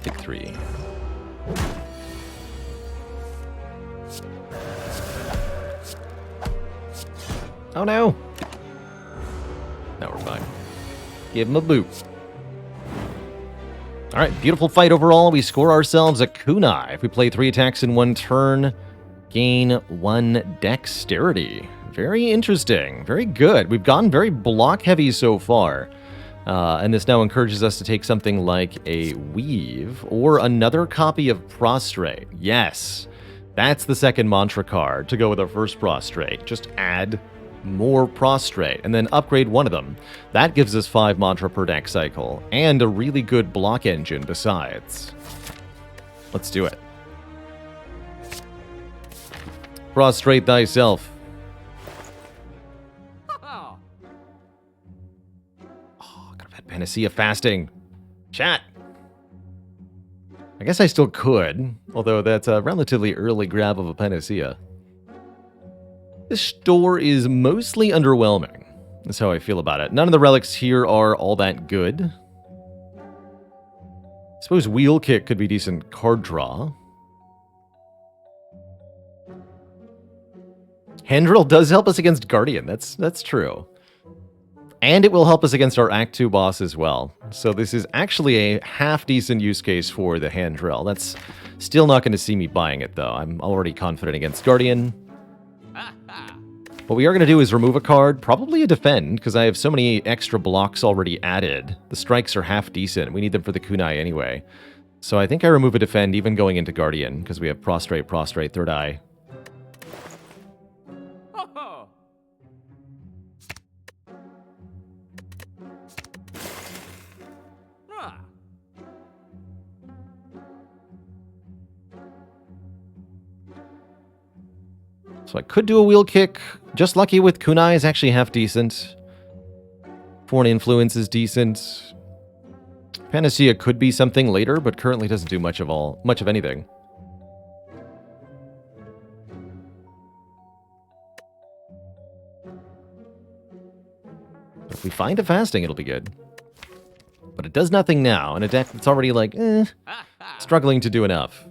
Take 3. Oh no! Now we're fine. Give him a boot. Alright, beautiful fight overall. We score ourselves a kunai. If we play 3 attacks in 1 turn, gain 1 dexterity. Very interesting. Very good. We've gone very block heavy so far. And this now encourages us to take something like a Weave or another copy of Prostrate. Yes, that's the second mantra card to go with our first Prostrate. Just add more Prostrate and then upgrade one of them. That gives us 5 mantra per deck cycle and a really good block engine besides. Let's do it. Prostrate thyself. Panacea fasting. Chat. I guess I still could, although that's a relatively early grab of a Panacea. This store is mostly underwhelming. That's how I feel about it. None of the relics here are all that good. I suppose Wheel Kick could be decent card draw. Handrill does help us against Guardian. That's true. And it will help us against our Act 2 boss as well. So this is actually a half-decent use case for the hand drill. That's still not going to see me buying it, though. I'm already confident against Guardian. What we are going to do is remove a card, probably a defend, because I have so many extra blocks already added. The strikes are half-decent. We need them for the kunai anyway. So I think I remove a defend, even going into Guardian, because we have Prostrate, Prostrate, Third Eye. So I could do a Wheel Kick. Just Lucky with kunai is actually half decent. Foreign Influence is decent. Panacea could be something later, but currently doesn't do much of anything. If we find a fasting, it'll be good. But it does nothing now, and a deck that's already like, struggling to do enough.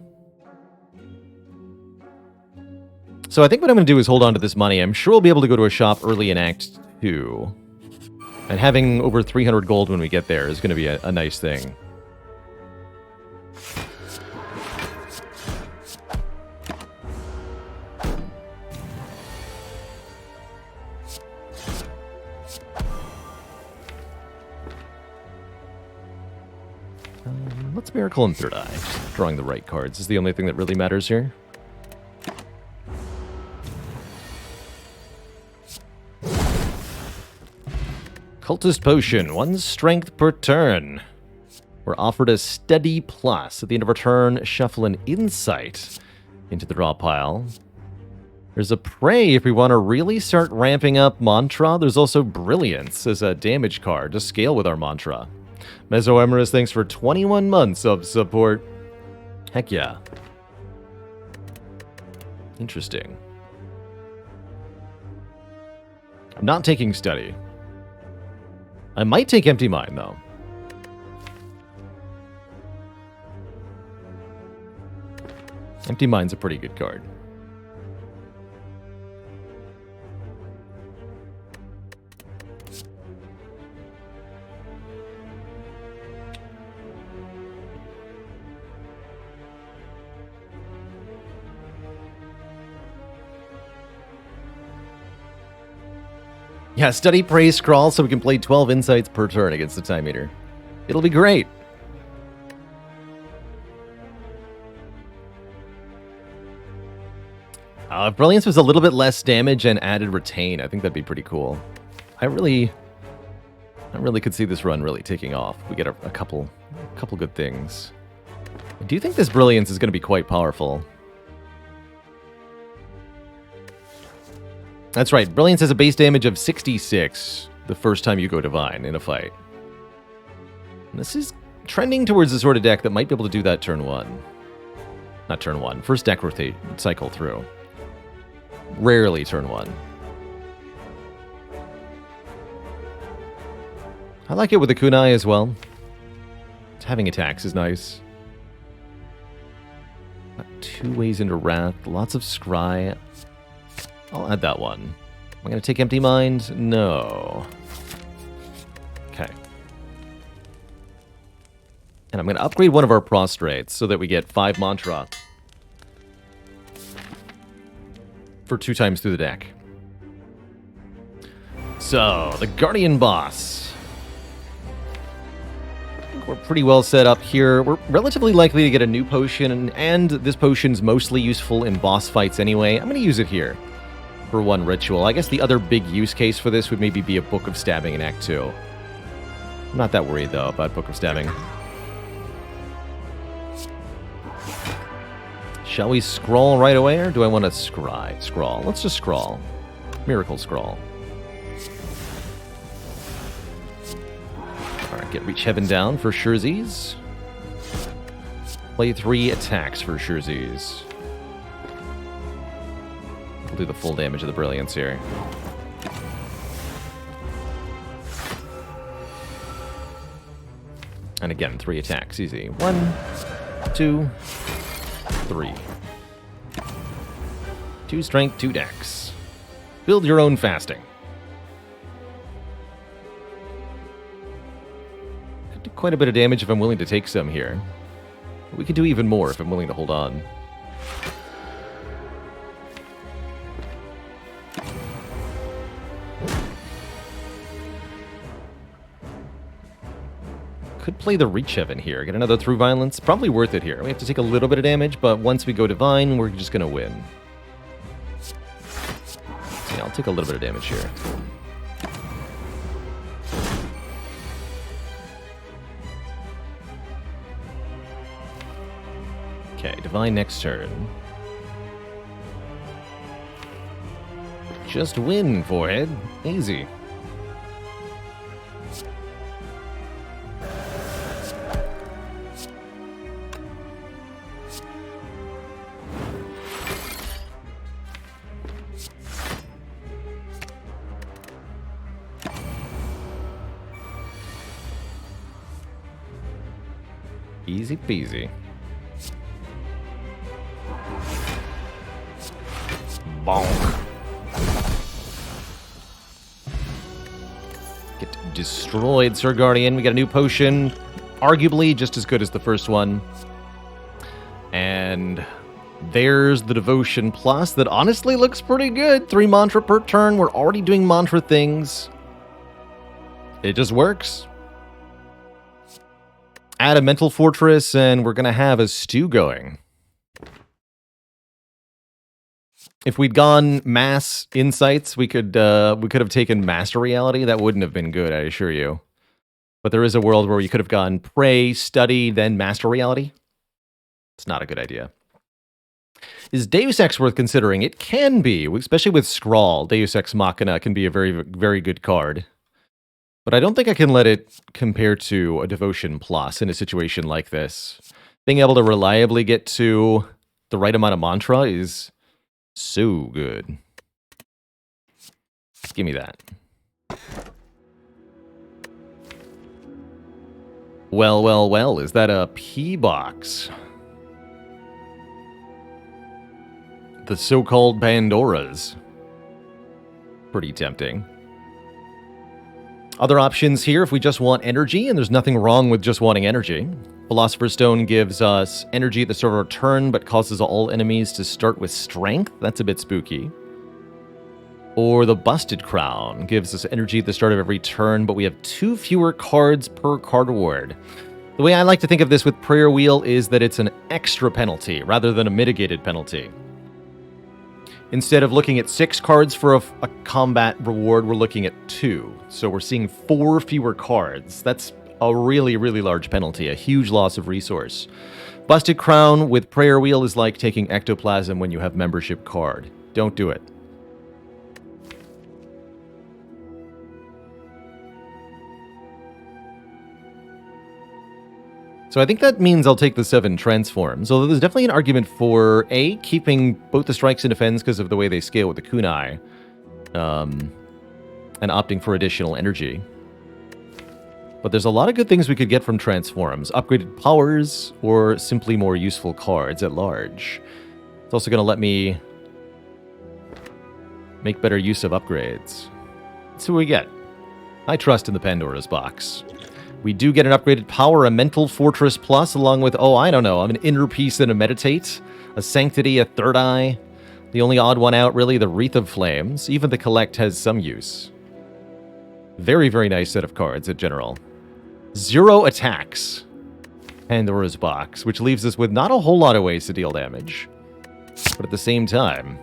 So I think what I'm going to do is hold on to this money. I'm sure we'll be able to go to a shop early in Act 2. And having over 300 gold when we get there is going to be a nice thing. Let's Miracle and Third Eye. Just drawing the right cards is the only thing that really matters here. Cultist Potion, 1 strength per turn. We're offered a Steady Plus. At the end of our turn, shuffle an Insight into the draw pile. There's a Prey if we want to really start ramping up Mantra. There's also Brilliance as a damage card to scale with our Mantra. Mesoemerus, thanks for 21 months of support. Heck yeah. Interesting. I'm not taking Steady. I might take Empty Mind, though. Empty Mind's a pretty good card. Yeah, study, pray, scrawl, so we can play 12 insights per turn against the Time Eater. It'll be great. If Brilliance was a little bit less damage and added Retain, I think that'd be pretty cool. I really could see this run really taking off. We get a couple good things. I do think this Brilliance is going to be quite powerful. That's right, Brilliance has a base damage of 66 the first time you go Divine in a fight. And this is trending towards the sort of deck that might be able to do that turn 1. Not turn 1, first deck rotate cycle through. Rarely turn 1. I like it with the Kunai as well. Having attacks is nice. Got 2 ways into Wrath, lots of Scry. I'll add that one. Am I going to take Empty Mind? No. Okay. And I'm going to upgrade one of our Prostrates so that we get 5 Mantra for 2 times through the deck. So, the Guardian Boss. I think we're pretty well set up here. We're relatively likely to get a new potion, and this potion's mostly useful in boss fights anyway. I'm going to use it here for 1 ritual. I guess the other big use case for this would maybe be a Book of Stabbing in Act 2. I'm not that worried, though, about Book of Stabbing. Shall we scroll right away, or do I want to scry? Scrawl. Let's just scrawl. Miracle Scrawl. Alright, get Reach Heaven down for Scherzies. Play 3 attacks for Scherzies. We'll do the full damage of the Brilliance here. And again, 3 attacks. Easy. 1, 2, 3. 2 strength, 2 dex. Build your own fasting. Could do quite a bit of damage if I'm willing to take some here. We could do even more if I'm willing to hold on. Could play the Reach Heaven here. Get another Through Violence. Probably worth it here. We have to take a little bit of damage, but once we go Divine, we're just going to win. So yeah, I'll take a little bit of damage here. Okay, Divine next turn. Just win, forehead. Easy. Easy peasy. Bonk. Get destroyed, Sir Guardian. We got a new potion. Arguably just as good as the first one. And there's the Devotion Plus that honestly looks pretty good. 3 mantra per turn. We're already doing mantra things. It just works. Add a Mental Fortress, and we're going to have a stew going. If we'd gone Mass Insights, we could have taken Master Reality. That wouldn't have been good, I assure you. But there is a world where you could have gone Pray, Study, then Master Reality. It's not a good idea. Is Deus Ex worth considering? It can be, especially with Scrawl. Deus Ex Machina can be a very, very good card. But I don't think I can let it compare to a Devotion Plus in a situation like this. Being able to reliably get to the right amount of mantra is so good. Give me that. Well, well, well, is that a P-Box? The so-called Pandoras. Pretty tempting. Other options here if we just want energy, and there's nothing wrong with just wanting energy. Philosopher's Stone gives us energy at the start of our turn, but causes all enemies to start with strength. That's a bit spooky. Or the Busted Crown gives us energy at the start of every turn, but we have 2 fewer cards per card award. The way I like to think of this with Prayer Wheel is that it's an extra penalty rather than a mitigated penalty. Instead of looking at 6 cards for a combat reward, we're looking at 2. So we're seeing 4 fewer cards. That's a really, really large penalty, a huge loss of resource. Busted Crown with Prayer Wheel is like taking Ectoplasm when you have membership card. Don't do it. So I think that means I'll take the 7 transforms, although there's definitely an argument for, A, keeping both the strikes and defense because of the way they scale with the kunai, and opting for additional energy. But there's a lot of good things we could get from transforms, upgraded powers, or simply more useful cards at large. It's also going to let me make better use of upgrades. That's what we get. I trust in the Pandora's box. We do get an upgraded power, a Mental Fortress Plus, along with, I don't know, an Inner Peace and a Meditate, a Sanctity, a Third Eye. The only odd one out, really, the Wreath of Flames. Even the Collect has some use. Very, very nice set of cards in general. 0 attacks. Pandora's box, which leaves us with not a whole lot of ways to deal damage. But at the same time,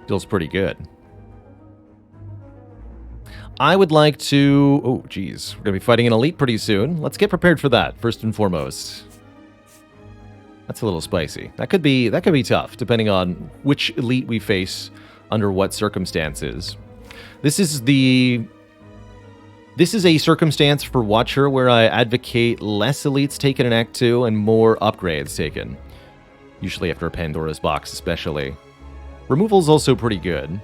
feels pretty good. I would like to... Oh, geez. We're going to be fighting an elite pretty soon. Let's get prepared for that, first and foremost. That's a little spicy. That could be tough, depending on which elite we face under what circumstances. This is a circumstance for Watcher where I advocate less elites taken in Act 2 and more upgrades taken. Usually after a Pandora's box, especially. Removal's also pretty good.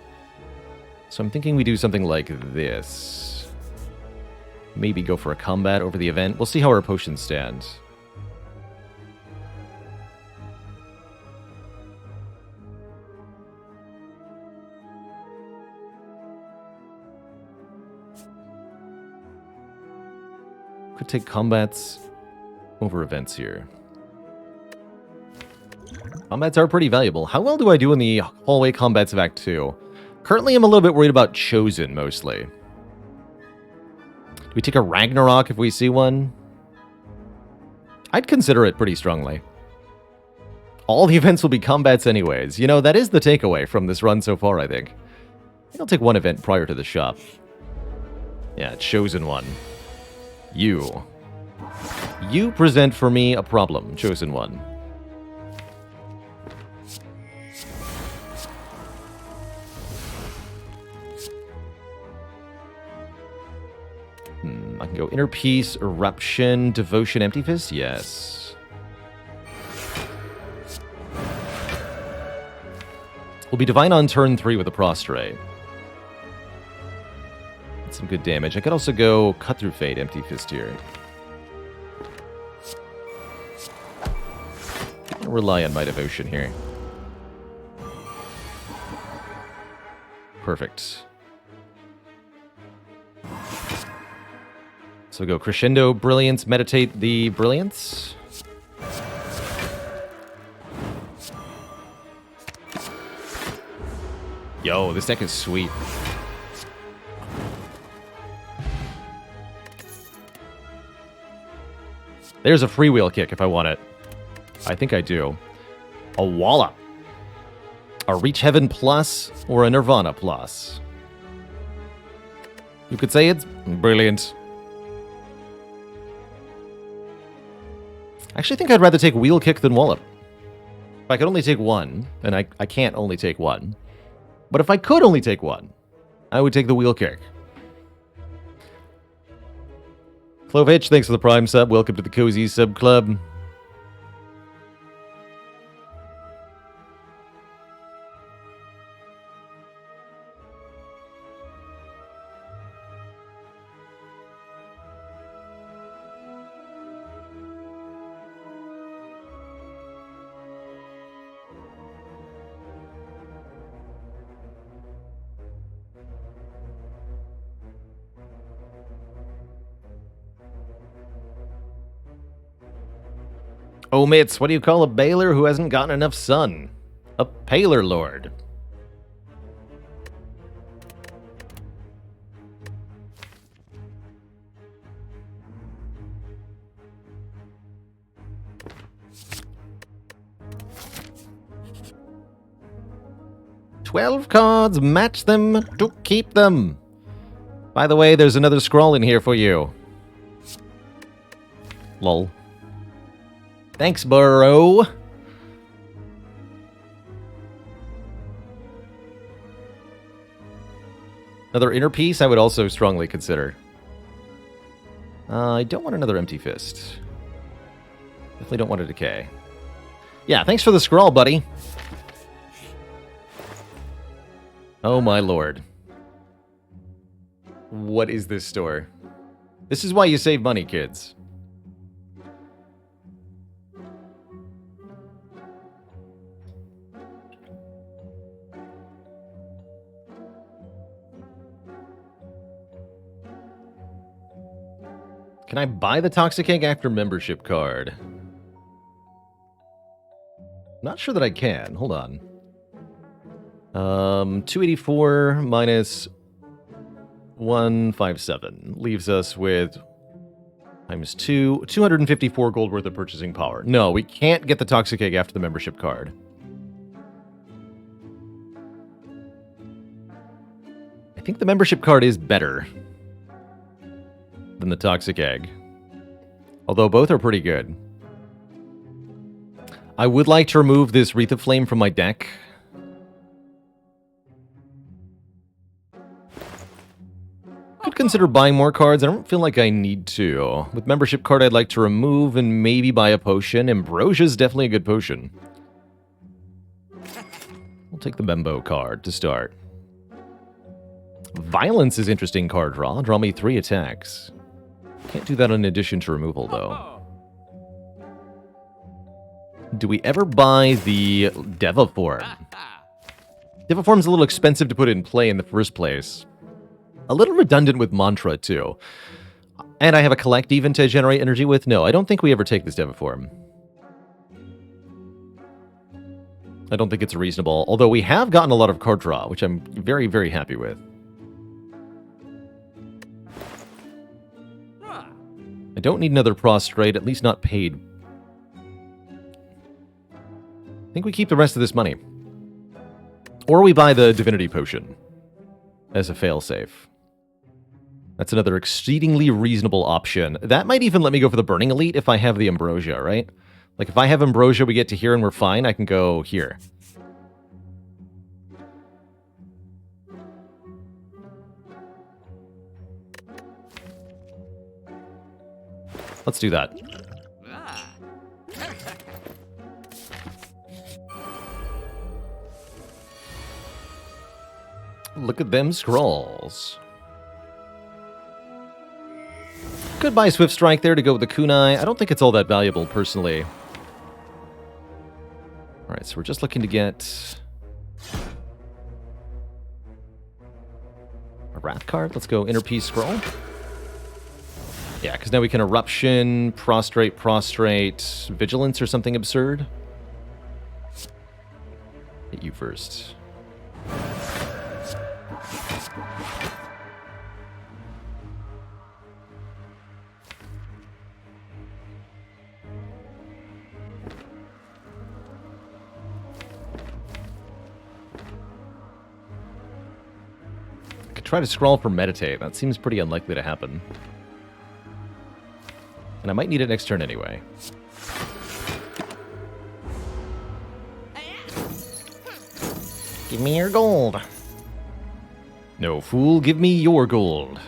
So I'm thinking we do something like this. Maybe go for a combat over the event. We'll see how our potions stand. Could take combats over events here. Combats are pretty valuable. How well do I do in the hallway combats of Act 2? Currently, I'm a little bit worried about Chosen, mostly. Do we take a Ragnarok if we see one? I'd consider it pretty strongly. All the events will be combats anyways. You know, that is the takeaway from this run so far, I think. I think I'll take one event prior to the shop. Yeah, Chosen one. You. You present for me a problem, Chosen one. I can go Inner Peace, Eruption, Devotion, Empty Fist? Yes. We'll be Divine on turn 3 with a Prostrate. That's some good damage. I could also go Cut Through Fate, Empty Fist here. I'm gonna rely on my Devotion here. Perfect. So go Crescendo, Brilliance, Meditate the Brilliance. Yo, this deck is sweet. There's a freewheel kick if I want it. I think I do. A Wallop. A Reach Heaven Plus or a Nirvana Plus. You could say it's brilliant. I actually think I'd rather take Wheel Kick than Wallop. If I could only take one, and I can't only take one, but if I could only take one, I would take the Wheel Kick. Clovitch, thanks for the Prime sub. Welcome to the Cozy Sub Club. Oh, mates, what do you call a Baylor who hasn't gotten enough sun? A Paler Lord. 12 cards, match them to keep them. By the way, there's another scroll in here for you. Lol. Thanks, bro. Another inner piece I would also strongly consider. I don't want another empty fist. Definitely don't want a decay. Yeah, thanks for the scroll, buddy. Oh my lord. What is this store? This is why you save money, kids. Can I buy the Toxic Egg after membership card? Not sure that I can. Hold on. 284 minus 157 leaves us with times 2, 254 gold worth of purchasing power. No, we can't get the Toxic Egg after the membership card. I think the membership card is better than the Toxic Egg. Although both are pretty good. I would like to remove this Wreath of Flame from my deck. Could consider buying more cards. I don't feel like I need to. With membership card, I'd like to remove and maybe buy a potion. Ambrosia's definitely a good potion. We'll take the Membo card to start. Violence is interesting card draw. Draw me 3 attacks. Can't do that in addition to removal, though. Do we ever buy the Devaform? Devaform's a little expensive to put in play in the first place. A little redundant with Mantra, too. And I have a Collect even to generate energy with? No, I don't think we ever take this Devaform. I don't think it's reasonable. Although we have gotten a lot of card draw, which I'm very, very happy with. I don't need another Prostrate, at least not paid. I think we keep the rest of this money. Or we buy the Divinity Potion as a failsafe. That's another exceedingly reasonable option. That might even let me go for the Burning Elite if I have the Ambrosia, right? Like, if I have Ambrosia, we get to here and we're fine, I can go here. Let's do that. Look at them scrolls. Could buy Swift Strike there to go with the Kunai. I don't think it's all that valuable, personally. Alright, so we're just looking to get a Wrath card. Let's go Inner Peace Scroll. Yeah, because now we can Eruption, Prostrate, Vigilance or something absurd. Hit you first. I could try to scroll for Meditate. That seems pretty unlikely to happen. And I might need it next turn anyway. Give me your gold. No, fool, give me your gold.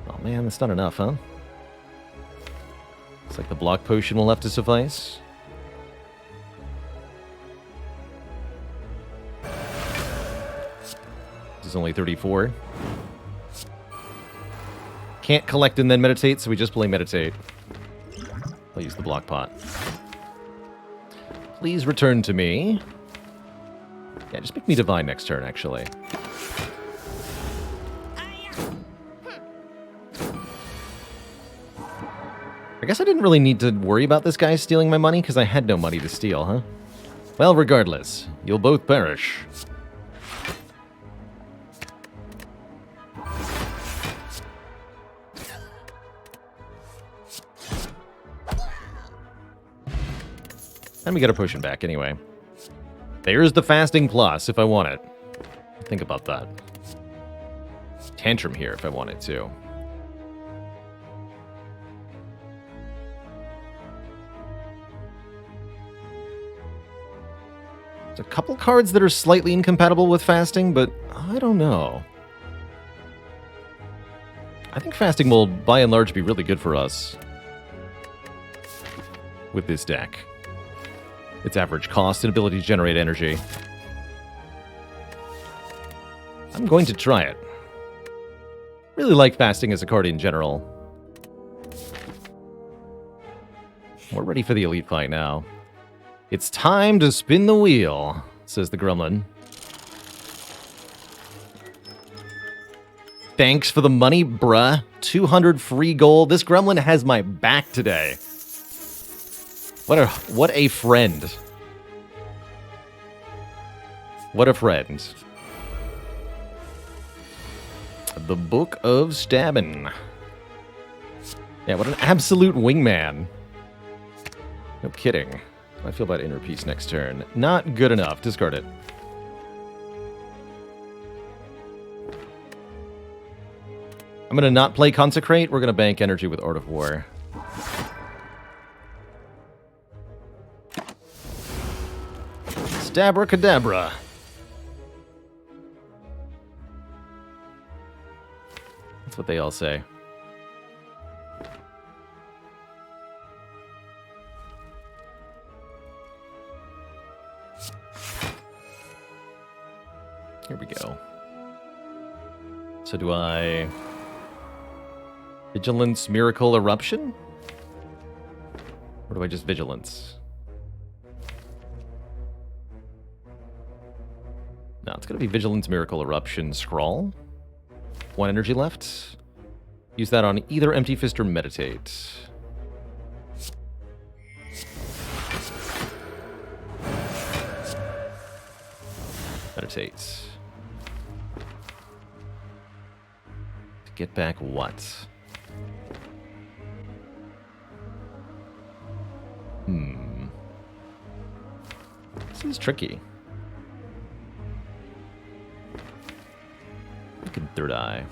Oh man, that's not enough, huh? Looks like the block potion will have to suffice. This is only 34. Can't collect and then meditate, so we just play meditate. I'll use the block pot. Please return to me. Yeah, just make me divine next turn, actually. I guess I didn't really need to worry about this guy stealing my money, because I had no money to steal, huh? Well, regardless, you'll both perish. And we get a potion back anyway. There's the fasting plus if I want it. Think about that. Tantrum here if I wanted to. There's a couple cards that are slightly incompatible with fasting, but I don't know. I think fasting will, by and large, be really good for us with this deck. Its average cost and ability to generate energy. I'm going to try it. Really like fasting as a card in general. We're ready for the elite fight now. It's time to spin the wheel, says the gremlin. Thanks for the money, bruh. 200 free gold. This gremlin has my back today. What a friend. What a friend. The Book of Stabbing. Yeah, what an absolute wingman. No kidding. How do I feel about Inner Peace next turn? Not good enough. Discard it. I'm going to not play Consecrate. We're going to bank energy with Art of War. Stabracadabra. That's what they all say. Here we go. So do I... Vigilance, Miracle, Eruption? Or do I just Vigilance? No, it's going to be Vigilance, Miracle, Eruption, Scrawl. 1 energy left. Use that on either Empty Fist or Meditate. Meditate. To get back what? This is tricky. I can third eye.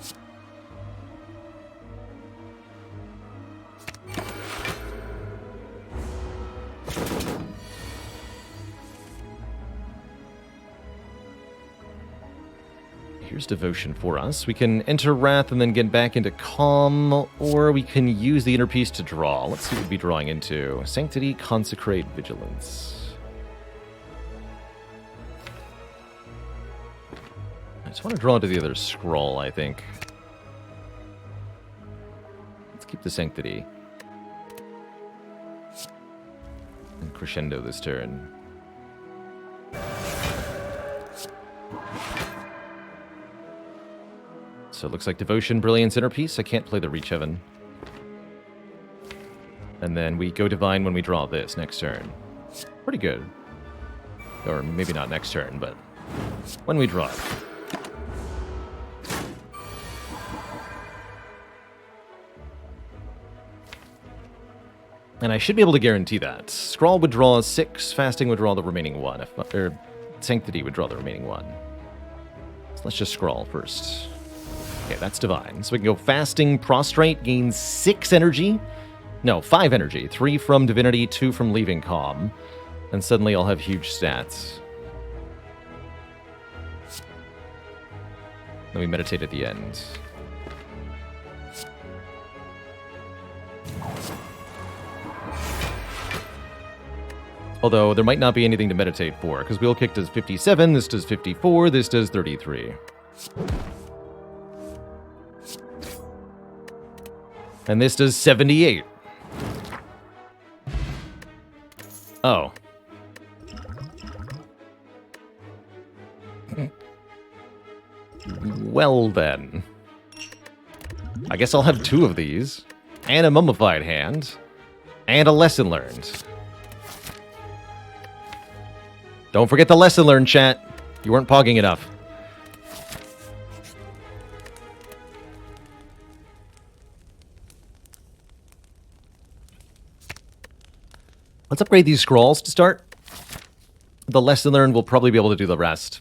Here's Devotion for us. We can enter Wrath and then get back into Calm, or we can use the Inner Peace to draw. Let's see what we'd be drawing into. Sanctity, Consecrate, Vigilance. I just want to draw into the other scroll, I think. Let's keep the Sanctity. And Crescendo this turn. So it looks like Devotion, Brilliance, Inner Peace. I can't play the Reach Heaven. And then we go Divine when we draw this next turn. Pretty good. Or maybe not next turn, but when we draw it. And I should be able to guarantee that. Scrawl would draw 6, Fasting would draw the remaining 1, or Sanctity would draw the remaining 1. So let's just Scrawl first. Okay, that's Divine. So we can go Fasting, Prostrate, gains 6 energy. No, 5 energy. 3 from Divinity, 2 from Leaving Calm. And suddenly I'll have huge stats. Then we Meditate at the end. Although there might not be anything to meditate for, because Wheel Kick does 57, this does 54, this does 33. And this does 78. Oh. Well then. I guess I'll have 2 of these. And a Mummified Hand. And a Lesson Learned. Don't forget the lesson learned, chat. You weren't pogging enough. Let's upgrade these scrolls to start. the lesson learned will probably be able to do the rest.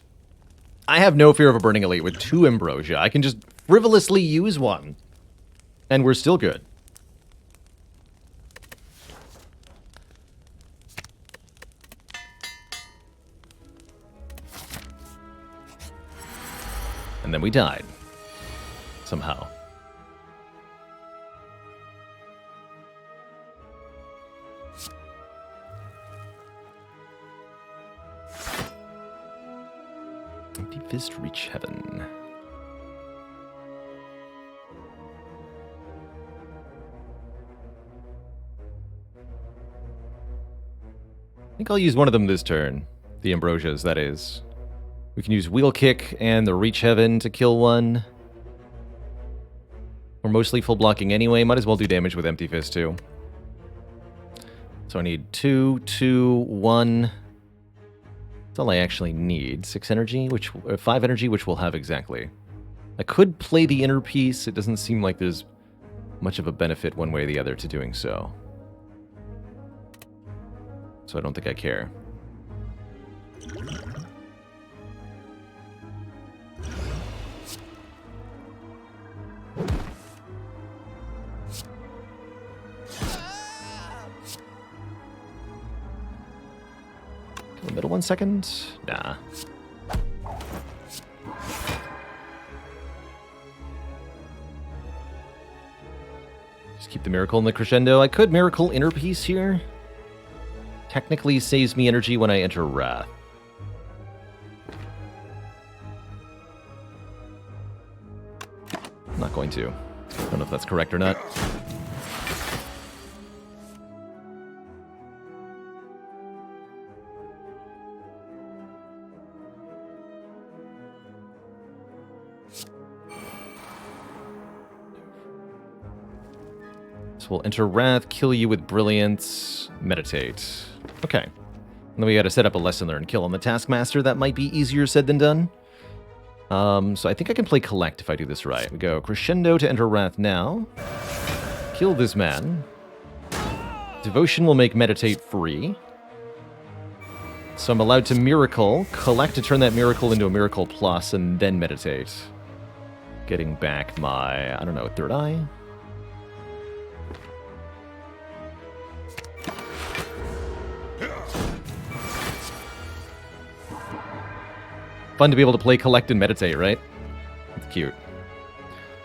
I have no fear of a Burning Elite with 2 Ambrosia. I can just frivolously use one. And we're still good. And then we died. Somehow. Empty Fist, reach heaven. I think I'll use one of them this turn. The Ambrosias, that is. We can use Wheel Kick and the Reach Heaven to kill one. We're mostly full blocking anyway. Might as well do damage with Empty Fist too. So I need 2, 2, 1. That's all I actually need. 6 energy, 5 energy, which we'll have exactly. I could play the inner piece. It doesn't seem like there's much of a benefit one way or the other to doing so. So I don't think I care. Kill the middle 1 second? Nah. Just keep the Miracle in the Crescendo. I could Miracle Inner Piece here. Technically saves me energy when I enter Wrath. I'm not going to. I don't know if that's correct or not. So we'll enter Wrath, kill you with Brilliance, meditate. Okay. And then we gotta set up a lesson learned kill on the Taskmaster. That might be easier said than done. So I think I can play Collect if I do this right. We go Crescendo to enter Wrath now. Kill this man. Devotion will make Meditate free. So I'm allowed to Miracle, Collect to turn that Miracle into a Miracle Plus, and then Meditate. Getting back my, I don't know, third eye? Fun to be able to play Collect and Meditate, right? It's cute.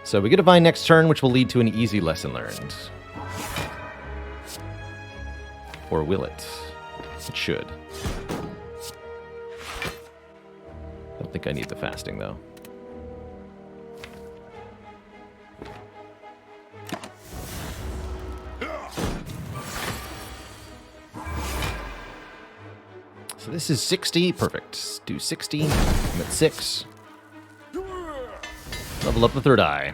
So we get a Divine next turn, which will lead to an easy lesson learned. Or will it? It should. I don't think I need the fasting, though. So this is 60. Perfect. Let's do 60. I'm at 6. Level up the third eye.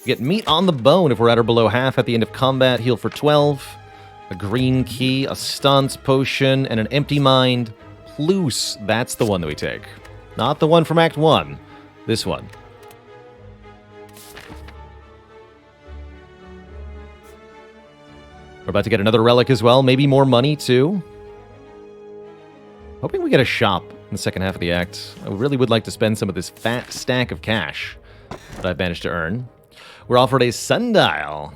Get meat on the bone if we're at or below half at the end of combat. Heal for 12. A green key, a stance potion, and an empty mind. Plus, that's the one that we take. Not the one from Act 1. This one. We're about to get another relic as well. Maybe more money, too. Hoping we get a shop in the second half of the act. I really would like to spend some of this fat stack of cash that I've managed to earn. We're offered a sundial.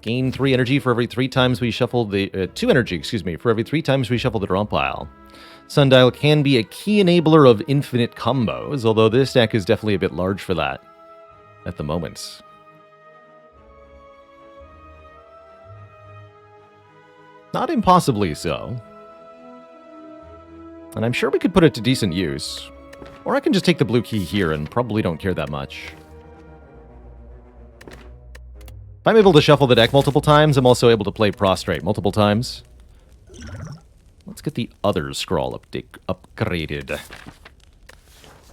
Gain 3 energy for every 3 times we shuffle the... 2 energy, excuse me, for every 3 times we shuffle the draw pile. Sundial can be a key enabler of infinite combos, although this deck is definitely a bit large for that at the moment. Not impossibly so. And I'm sure we could put it to decent use. Or I can just take the blue key here and probably don't care that much. If I'm able to shuffle the deck multiple times, I'm also able to play Prostrate multiple times. Let's get the other scroll upgraded. I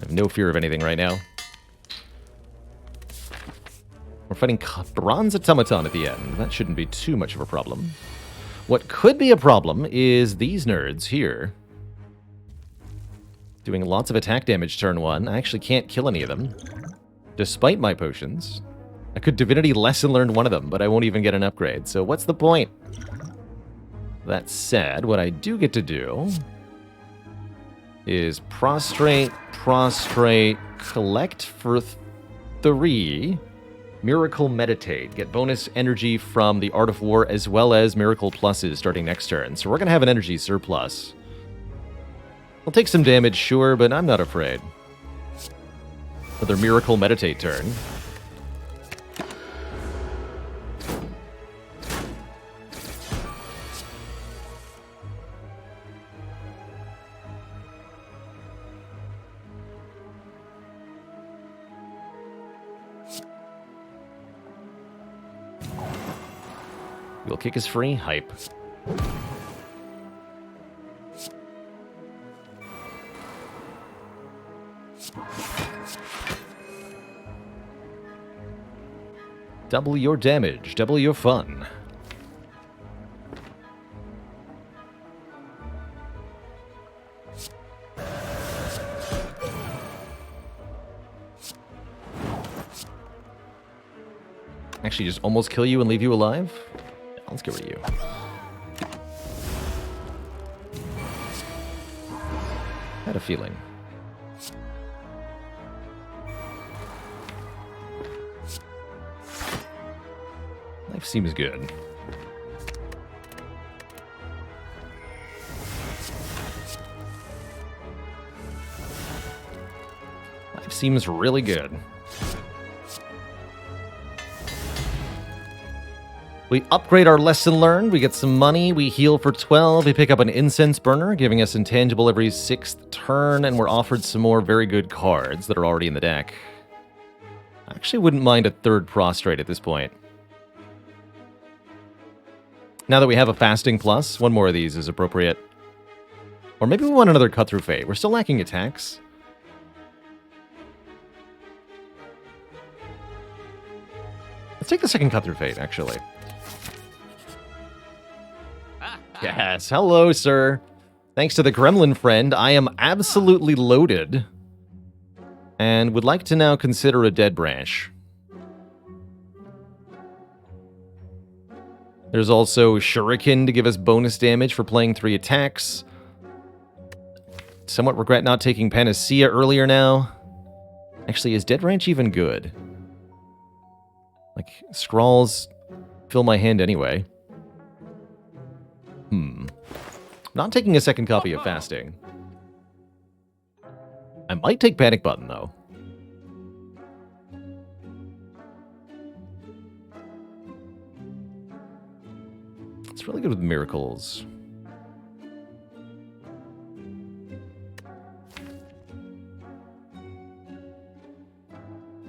have no fear of anything right now. We're fighting Bronze Automaton at the end. That shouldn't be too much of a problem. What could be a problem is these nerds here. Doing lots of attack damage turn 1. I actually can't kill any of them. Despite my potions. I could Divinity Lesson Learn one of them, but I won't even get an upgrade. So what's the point? That said, what I do get to do is prostrate, collect for 3, miracle meditate. Get bonus energy from the Art of War as well as miracle pluses starting next turn. So we're going to have an energy surplus. I'll take some damage, sure, but I'm not afraid. Another miracle meditate turn. Wheel kick is free. Hype. Double your damage, double your fun. Actually, just almost kill you and leave you alive? Yeah, let's get rid of you. Had a feeling. Life seems good. Life seems really good. We upgrade our lesson learned, we get some money, we heal for 12, we pick up an incense burner, giving us intangible every 6th turn, and we're offered some more very good cards that are already in the deck. I actually wouldn't mind a 3rd prostrate at this point. Now that we have a fasting plus, one more of these is appropriate. Or maybe we want another cut through fate. We're still lacking attacks. Let's take the second cut through fate, actually. Yes, hello, sir. Thanks to the gremlin friend, I am absolutely loaded. And would like to now consider a dead branch. There's also Shuriken to give us bonus damage for playing 3 attacks. Somewhat regret not taking Panacea earlier now. Actually, is Dead Branch even good? Like, Scrawls fill my hand anyway. Not taking a second copy of Fasting. I might take Panic Button, though. It's really good with miracles.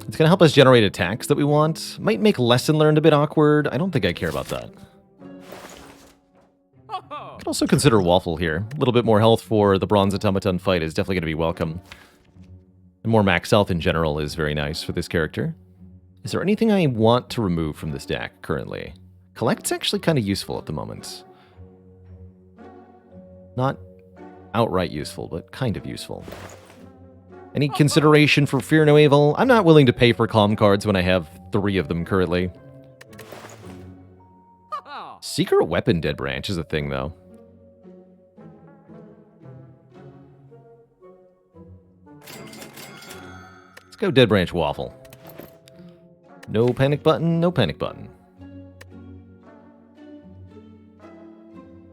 It's going to help us generate attacks that we want. Might make Lesson Learned a bit awkward. I don't think I care about that. Could also consider Waffle here. A little bit more health for the Bronze Automaton fight is definitely going to be welcome. And more max health in general is very nice for this character. Is there anything I want to remove from this deck currently? Collect's actually kind of useful at the moment. Not outright useful, but kind of useful. Any consideration for Fear No Evil? I'm not willing to pay for calm cards when I have 3 of them currently. Secret Weapon Dead Branch is a thing, though. Let's go Dead Branch Waffle. No Panic Button, no Panic Button. Am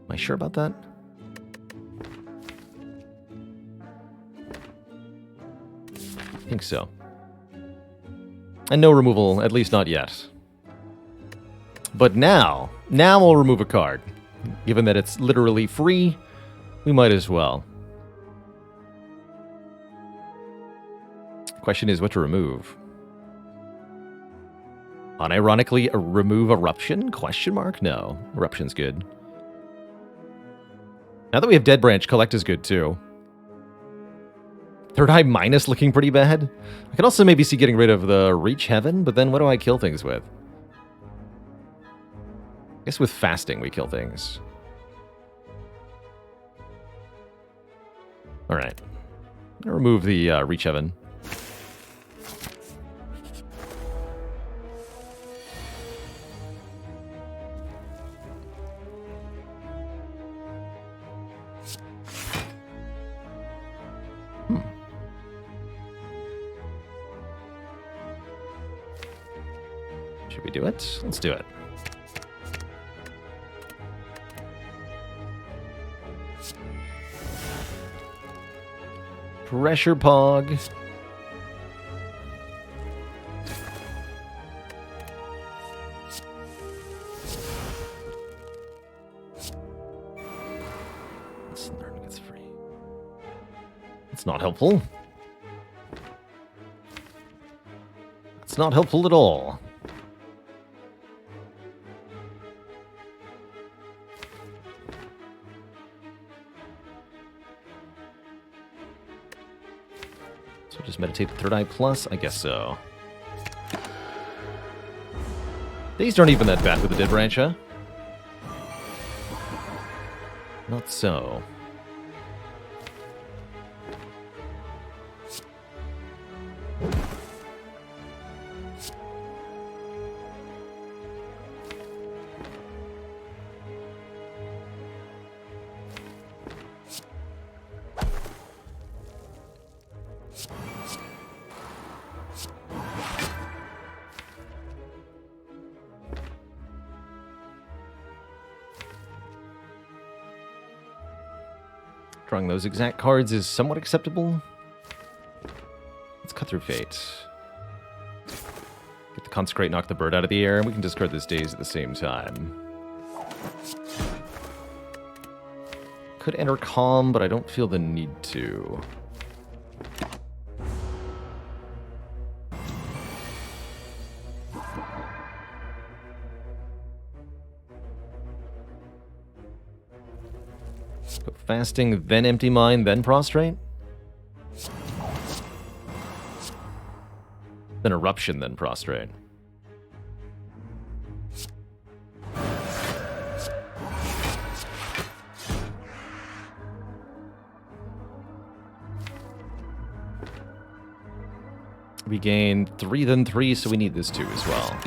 I sure about that? I think so. And no removal, at least not yet. But now I'll remove a card. Given that it's literally free, we might as well. Question is what to remove. Unironically, remove Eruption? Question mark? No. Eruption's good. Now that we have Dead Branch, Collect is good too. Third Eye Minus looking pretty bad. I could also maybe see getting rid of the Reach Heaven, but then what do I kill things with? I guess with Fasting we kill things. Alright. I'm gonna remove the Reach Heaven. Should we do it? Let's do it. Pressure Pog. Snarn gets free. That's not helpful. It's not helpful at all. So just meditate the third eye plus? I guess so. These aren't even that bad with the dead branch, huh? Not so. Drawing those exact cards is somewhat acceptable. Let's cut through fate. Get the consecrate, knock the bird out of the air, and we can discard this daze at the same time. Could enter calm, but I don't feel the need to. Fasting, then empty mind, then prostrate? Then eruption, then prostrate. We gain 3 then 3, so we need this too as well.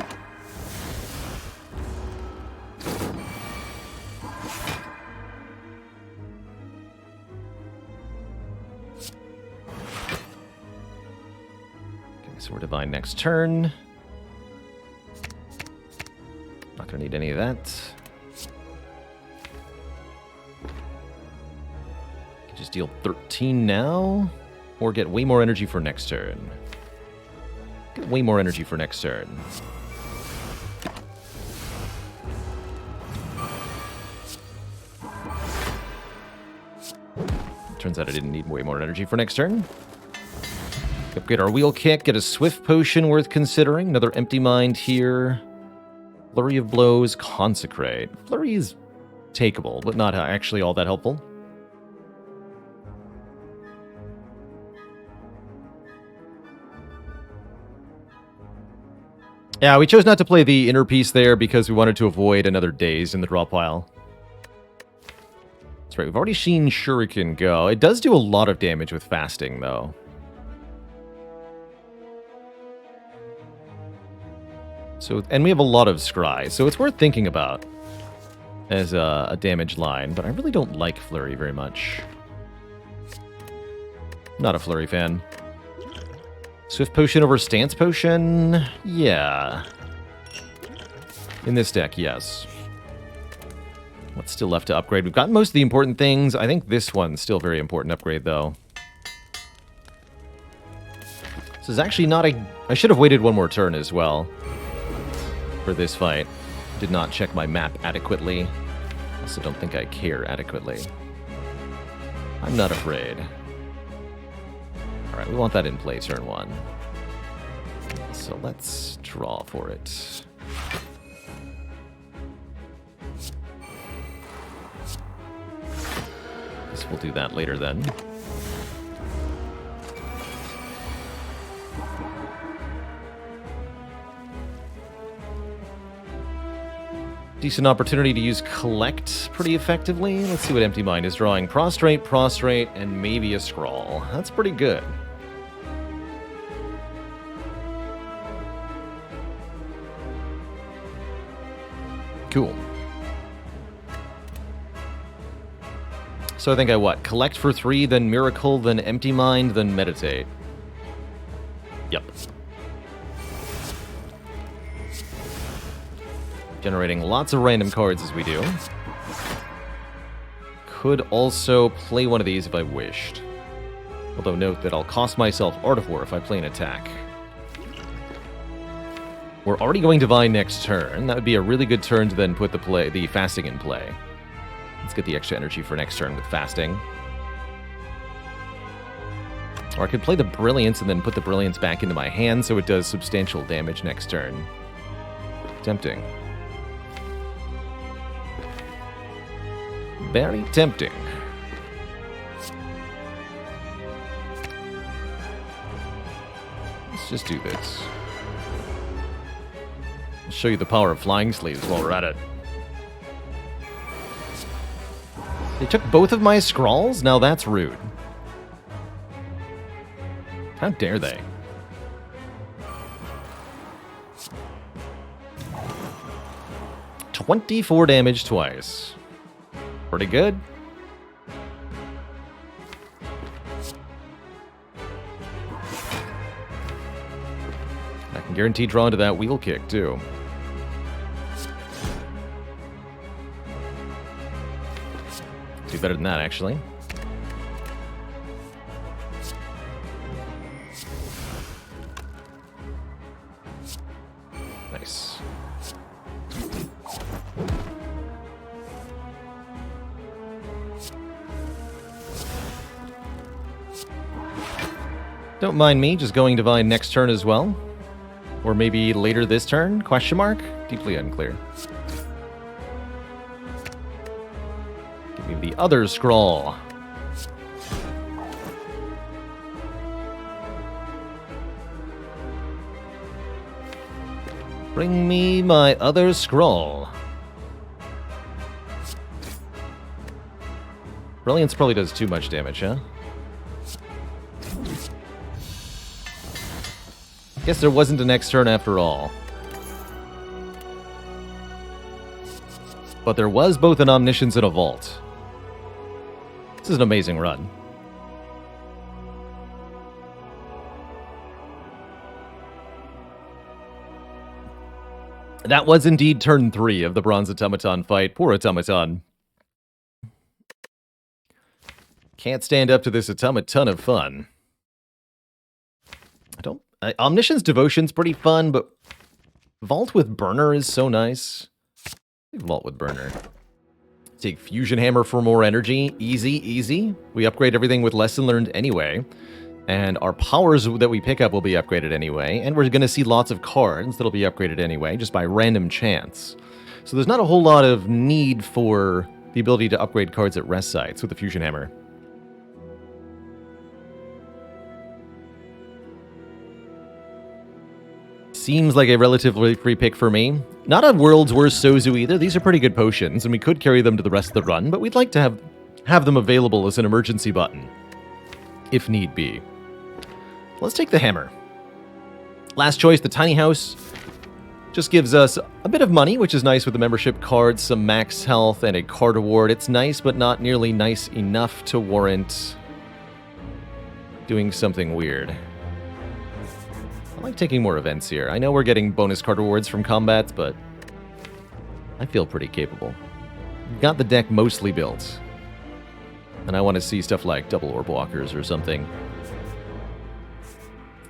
So we're divine next turn. Not gonna need any of that. Can just deal 13 now, or get way more energy for next turn. Get way more energy for next turn. Turns out I didn't need way more energy for next turn. Upgrade our wheel kick, get a swift potion worth considering. Another empty mind here. Flurry of blows, consecrate. Flurry is takeable, but not actually all that helpful. Yeah, we chose not to play the inner piece there because we wanted to avoid another daze in the draw pile. That's right, we've already seen Shuriken go. It does do a lot of damage with fasting, though. So, and we have a lot of scry, so it's worth thinking about as a damage line, but I really don't like Flurry very much. Not a Flurry fan. Swift Potion over Stance Potion? Yeah. In this deck, yes. What's still left to upgrade? We've gotten most of the important things. I think this one's still very important upgrade, though. This is actually not a... I should have waited one more turn as well for this fight. Did not check my map adequately. Also don't think I care adequately. I'm not afraid. Alright, we want that in play turn 1. So let's draw for it. Guess we'll do that later then. Decent opportunity to use Collect pretty effectively. Let's see what Empty Mind is drawing. Prostrate, Prostrate, and maybe a Scrawl. That's pretty good. Cool. So I think I what? Collect for 3, then Miracle, then Empty Mind, then Meditate. Yep. Generating lots of random cards as we do. Could also play one of these if I wished. Although note that I'll cost myself Art of War if I play an attack. We're already going Divine next turn. That would be a really good turn to then put the Fasting in play. Let's get the extra energy for next turn with Fasting. Or I could play the Brilliance and then put the Brilliance back into my hand so it does substantial damage next turn. Tempting. Very tempting. Let's just do this. I'll show you the power of Flying Sleeves while we're at it. They took both of my scrawls? Now that's rude. How dare they? $24 damage twice. Pretty good. I can guarantee draw into that wheel kick, too. Do better than that, actually. Nice. Don't mind me just going Divine next turn as well. Or maybe later this turn? Question mark? Deeply unclear. Give me the other scroll. Bring me my other scroll. Brilliance probably does too much damage, huh? Guess there wasn't a next turn after all. But there was both an Omniscience and a Vault. This is an amazing run. That was indeed turn 3 of the Bronze Automaton fight. Poor Automaton. Can't stand up to this Automaton of fun. Omniscience Devotion's pretty fun, but Vault with Burner is so nice. Vault with Burner. Take Fusion Hammer for more energy. Easy, easy. We upgrade everything with Lesson Learned anyway. And our powers that we pick up will be upgraded anyway. And we're going to see lots of cards that'll be upgraded anyway, just by random chance. So there's not a whole lot of need for the ability to upgrade cards at rest sites with the Fusion Hammer. Seems like a relatively free pick for me. Not a world's worst Sozu either. These are pretty good potions, and we could carry them to the rest of the run, but we'd like to have them available as an emergency button, if need be. Let's take the hammer. Last choice, the tiny house. Just gives us a bit of money, which is nice with the membership cards, some max health, and a card award. It's nice, but not nearly nice enough to warrant doing something weird. I like taking more events here. I know we're getting bonus card rewards from combats, but I feel pretty capable. Got the deck mostly built. And I want to see stuff like double orb walkers or something.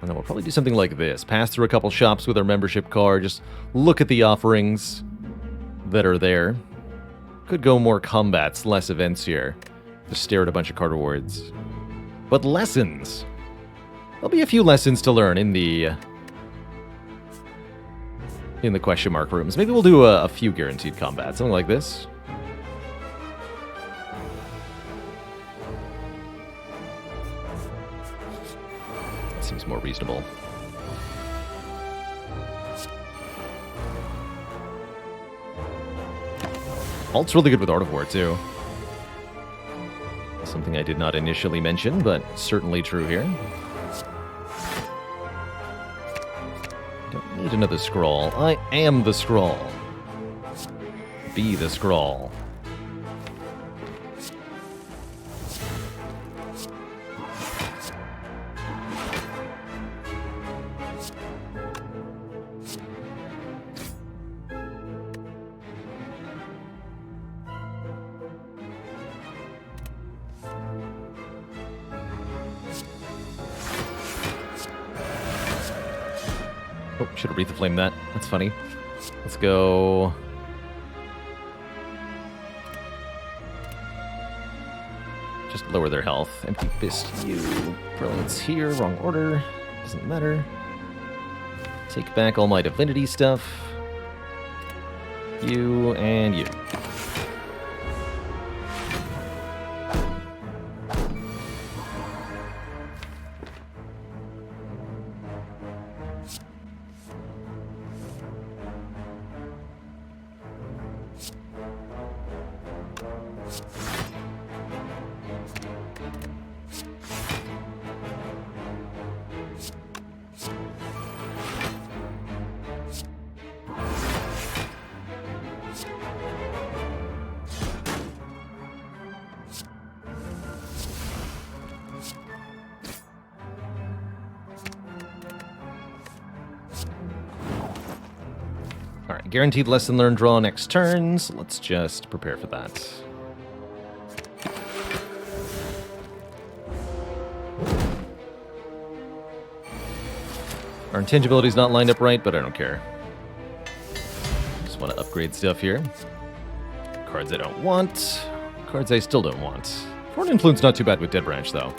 And then we'll probably do something like this. Pass through a couple shops with our membership card. Just look at the offerings that are there. Could go more combats, less events here. Just stare at a bunch of card rewards. But lessons! There'll be a few lessons to learn in the question mark rooms. Maybe we'll do a few guaranteed combats, something like this. That seems more reasonable. Alt's really good with Art of War, too. Something I did not initially mention, but certainly true here. Don't need another scroll. I am the scroll. Be the scroll. Oh, should have Wreath of Flame that. That's funny. Let's go... Just lower their health. Empty Fist you. Brilliance here. Wrong order. Doesn't matter. Take back all my divinity stuff. You and you. Alright, guaranteed lesson learned draw next turn, so let's just prepare for that. Our intangibility's not lined up right, but I don't care. Just want to upgrade stuff here. Cards I don't want. Cards I still don't want. Foreign Influence not too bad with Dead Branch, though.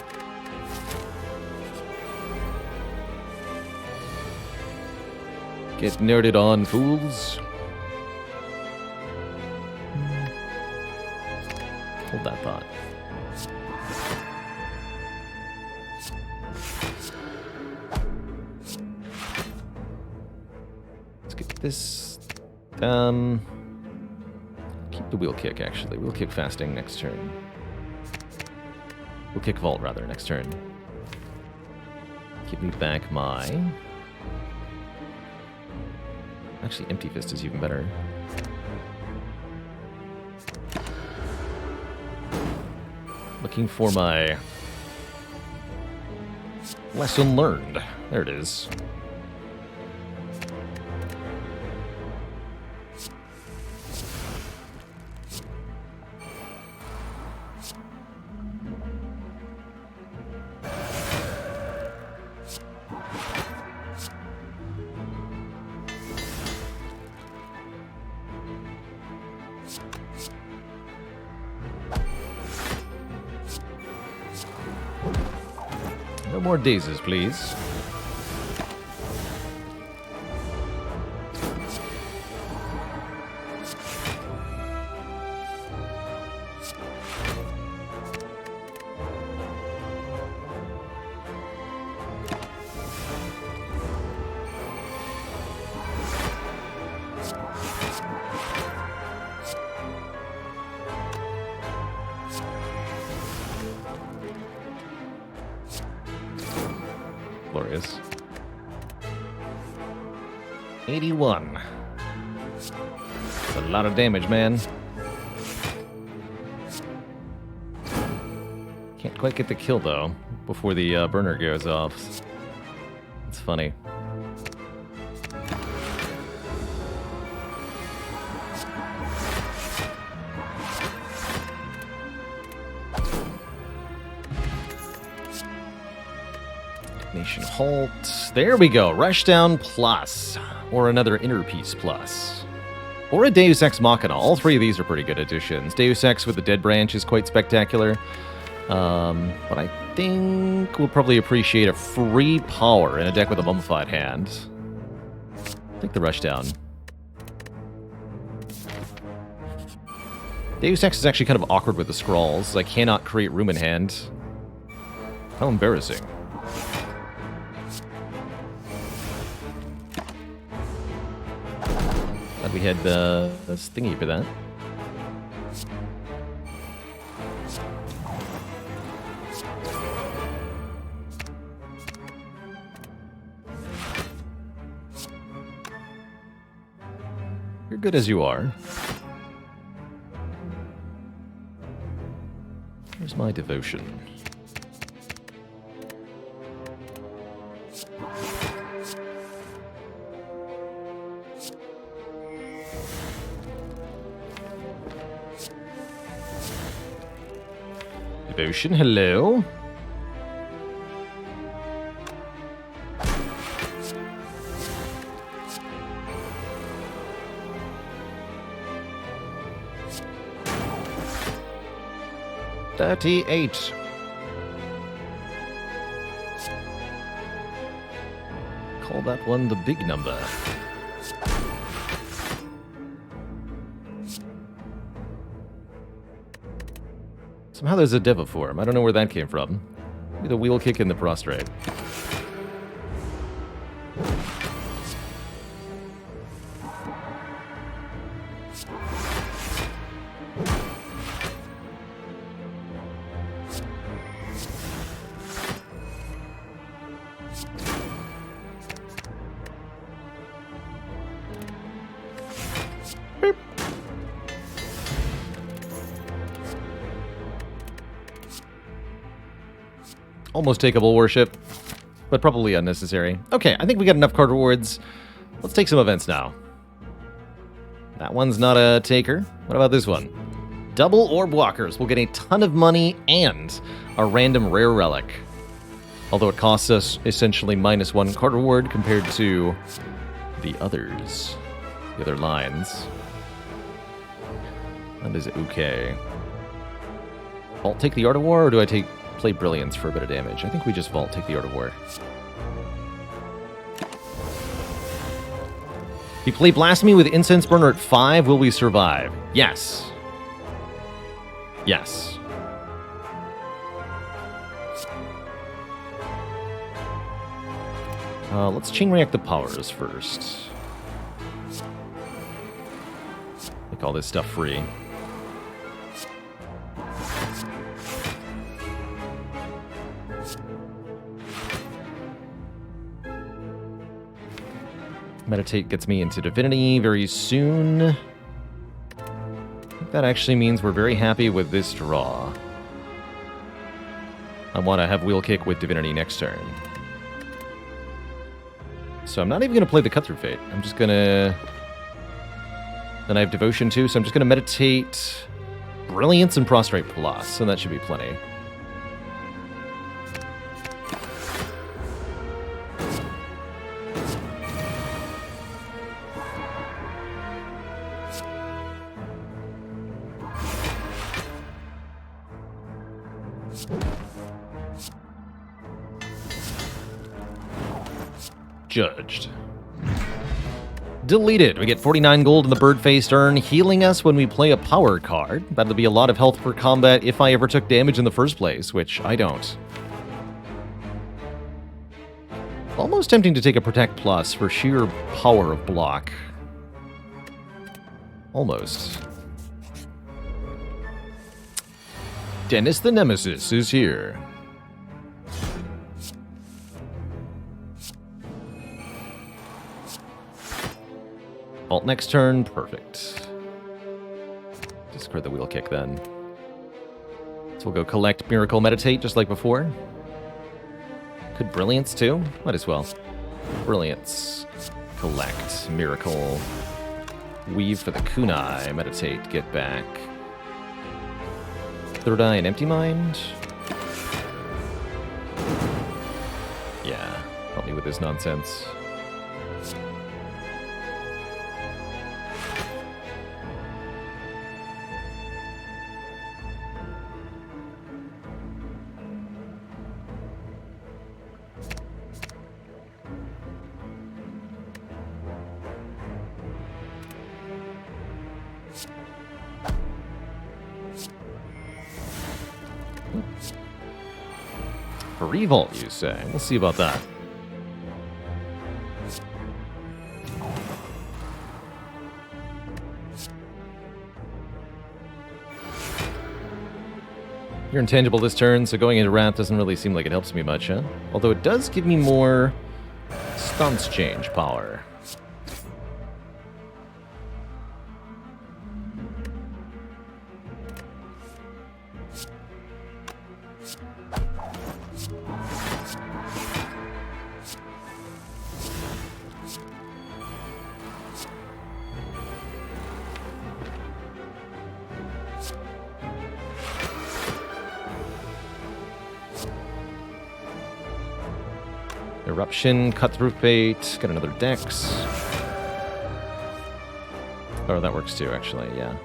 Get nerded on, fools. Hold that thought. Let's get this. Keep the wheel kick, actually. Wheel kick fasting next turn. Wheel kick vault, rather, next turn. Give me back my... Actually, Empty Fist is even better. Looking for my lesson learned. There it is. No more dazes, please. Glorious. 81. That's a lot of damage, man. Can't quite get the kill, though, before the burner goes off. It's funny. Nation Halt. There we go. Rushdown Plus. Or another Inner Peace Plus. Or a Deus Ex Machina. All three of these are pretty good additions. Deus Ex with the Dead Branch is quite spectacular. But I think we'll probably appreciate a free power in a deck with a Mummified hand. Take the Rushdown. Deus Ex is actually kind of awkward with the scrawls. I cannot create room in hand. How embarrassing. We had this thingy for that. You're good as you are. Here's my devotion. Devotion, hello. 38. Call that one the big number. Somehow there's a Deva form. I don't know where that came from. Maybe the wheel kick and the prostrate. Almost takeable worship, but probably unnecessary. Okay, I think we got enough card rewards. Let's take some events now. That one's not a taker. What about this one? Double orb walkers will get a ton of money and a random rare relic. Although it costs us essentially -1 card reward compared to the others. The other lines. That is okay. I'll take the Art of War, or do I play Brilliance for a bit of damage? I think we just vault, take the Art of War. If you play Blasphemy with Incense Burner at 5, will we survive? Yes. Yes. Let's chain react the powers first. Make all this stuff free. Meditate gets me into Divinity very soon. I think that actually means we're very happy with this draw. I want to have Wheel Kick with Divinity next turn. So I'm not even going to play the Cut Through Fate. I'm just going to... Then I have Devotion too, so I'm just going to meditate Brilliance and Prostrate Plus, and that should be plenty. Judged. Deleted. We get 49 gold in the bird-faced urn, healing us when we play a power card. That'll be a lot of health for combat if I ever took damage in the first place, which I don't. Almost tempting to take a Protect Plus for sheer power of block. Almost. Dennis the Nemesis is here. Vault next turn, perfect. Discard the Wheel Kick then. So we'll go collect, Miracle, Meditate, just like before. Could Brilliance too? Might as well. Brilliance, collect, Miracle, Weave for the Kunai, Meditate, get back. Third Eye and Empty Mind. Yeah, help me with this nonsense. Revolt, you say? We'll see about that. You're intangible this turn, so going into Wrath doesn't really seem like it helps me much, huh? Although it does give me more stance change power. Eruption, Cut Through Fate, got another Dex. Oh, that works too, actually, yeah.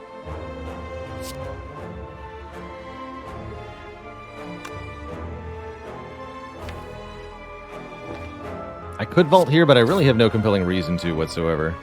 I could vault here, but I really have no compelling reason to whatsoever.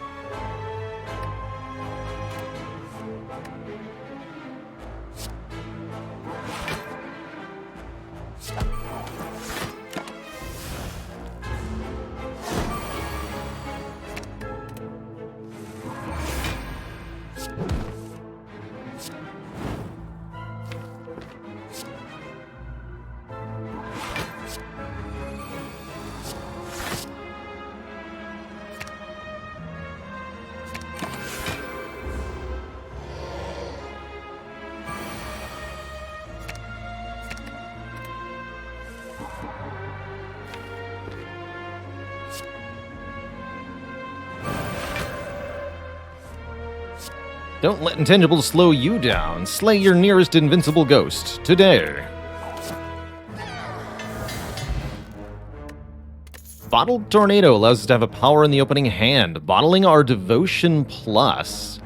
Don't let intangibles slow you down. Slay your nearest invincible ghost today. Bottled Tornado allows us to have a power in the opening hand. Bottling our Devotion Plus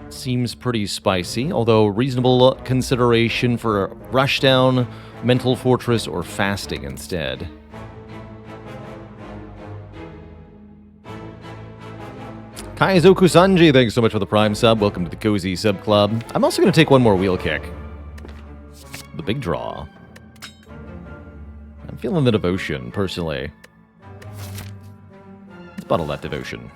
seems pretty spicy, although reasonable consideration for Rushdown, Mental Fortress, or Fasting instead. Kaizoku Sanji, thanks so much for the Prime sub. Welcome to the Cozy Sub Club. I'm also going to take one more wheel kick. The big draw. I'm feeling the devotion, personally. Let's bottle that devotion.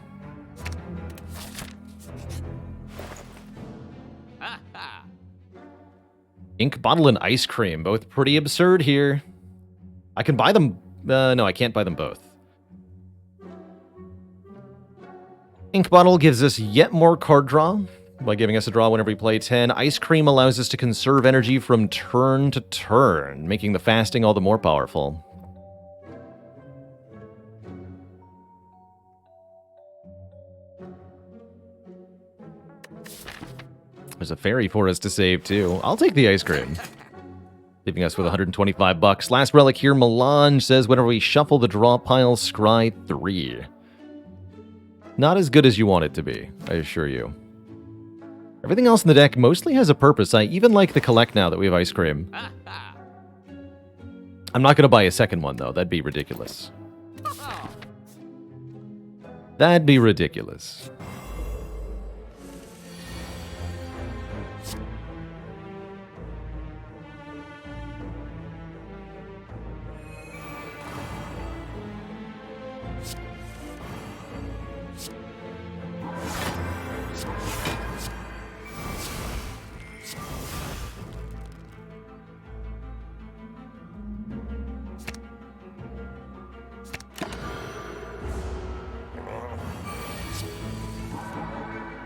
Ink bottle and ice cream, both pretty absurd here. I can buy them. No, I can't buy them both. Ink Bottle gives us yet more card draw by giving us a draw whenever we play 10. Ice Cream allows us to conserve energy from turn to turn, making the fasting all the more powerful. There's a fairy for us to save, too. I'll take the ice cream. Leaving us with 125 bucks. Last relic here, Melange says, whenever we shuffle the draw pile, scry 3. Not as good as you want it to be, I assure you. Everything else in the deck mostly has a purpose. I even like the collect now that we have ice cream. I'm not going to buy a second one, though. That'd be ridiculous. That'd be ridiculous.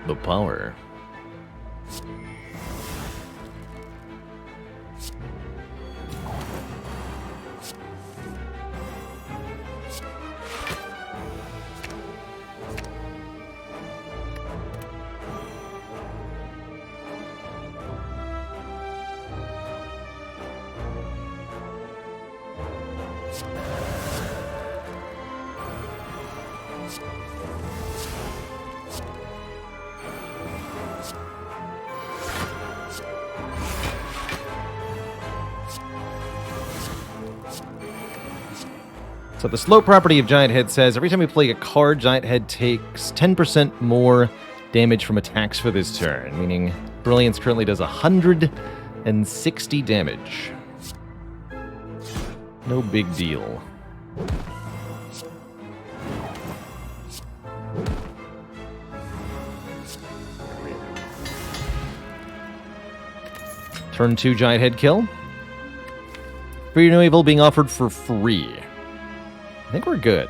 The power. So the slow property of Giant Head says, every time we play a card, Giant Head takes 10% more damage from attacks for this turn, meaning Brilliance currently does 160 damage. No big deal. Turn 2 Giant Head kill. Fear No Evil being offered for free. I think we're good.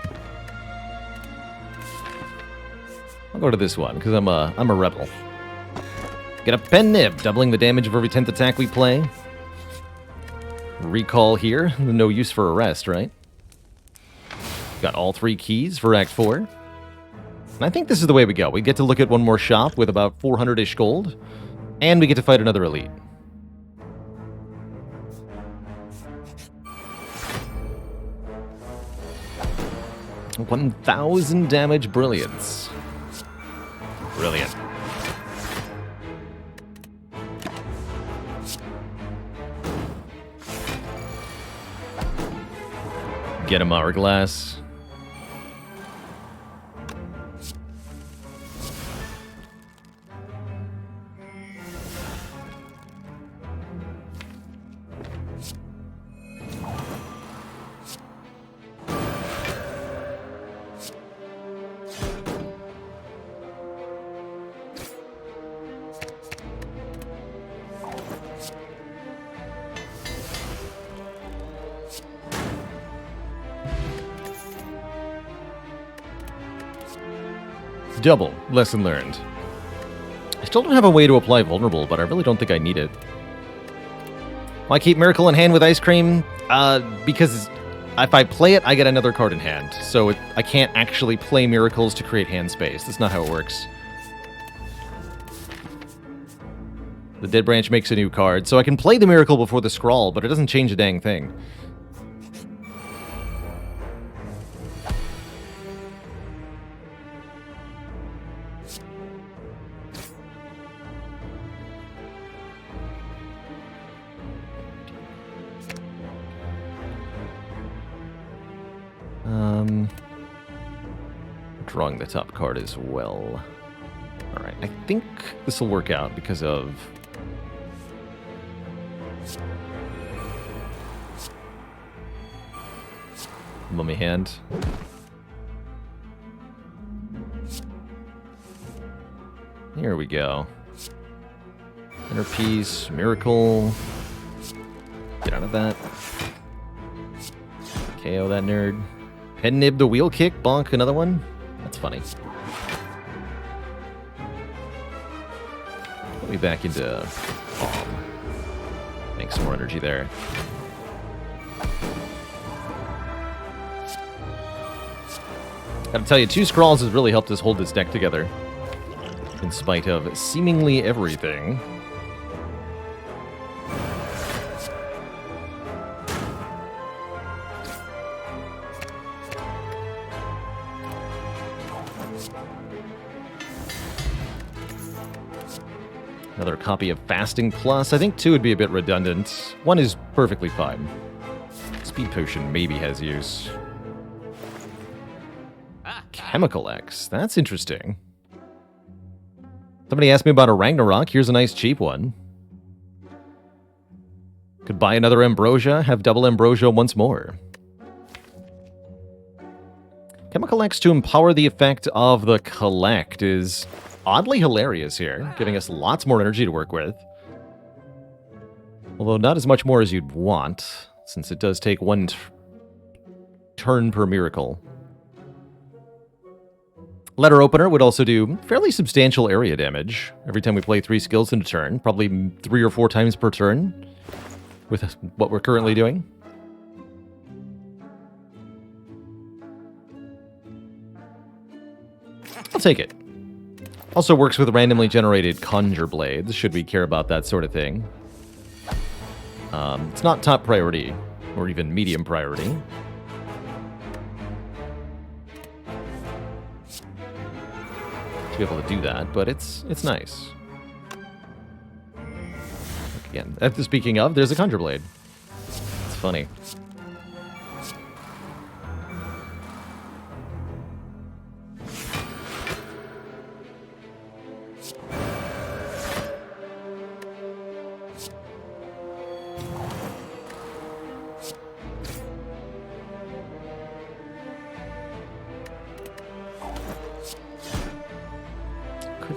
I'll go to this one, because I'm a rebel. Get a Pen Nib, doubling the damage of every 10th attack we play. Recall here. No use for arrest, right? Got all 3 keys for Act 4. And I think this is the way we go. We get to look at one more shop with about 400-ish gold. And we get to fight another elite. $1,000 damage Brilliance. Brilliant. Get him, Hourglass. Double lesson learned. I still don't have a way to apply vulnerable, but I really don't think I need it. Why keep Miracle in hand with Ice Cream? Because if I play it, I get another card in hand. So I can't actually play Miracles to create hand space. That's not how it works. The Dead Branch makes a new card, so I can play the Miracle before the Scrawl, but it doesn't change a dang thing. Drawing the top card as well. Alright, I think this will work out because of... Mummy hand. Here we go. Inner Peace, Miracle. Get out of that. KO that nerd. Head nib the wheel kick, bonk another one. That's funny. Put me back into bomb. Make some more energy there. Gotta tell you, 2 Scrawls has really helped us hold this deck together. In spite of seemingly everything. Another copy of Fasting Plus. I think 2 would be a bit redundant. 1 is perfectly fine. Speed Potion maybe has use. Chemical X. That's interesting. Somebody asked me about a Ragnarok. Here's a nice cheap one. Could buy another Ambrosia, have double Ambrosia once more. Chemical X to empower the effect of the Collect is oddly hilarious here, giving us lots more energy to work with. Although not as much more as you'd want, since it does take 1 turn per Miracle. Letter Opener would also do fairly substantial area damage every time we play 3 skills in a turn, probably 3 or 4 times per turn with what we're currently doing. I'll take it. Also works with randomly generated Conjure Blades, should we care about that sort of thing. It's not top priority, or even medium priority. To be able to do that, but it's nice. Again, speaking of, there's a Conjure Blade. It's funny.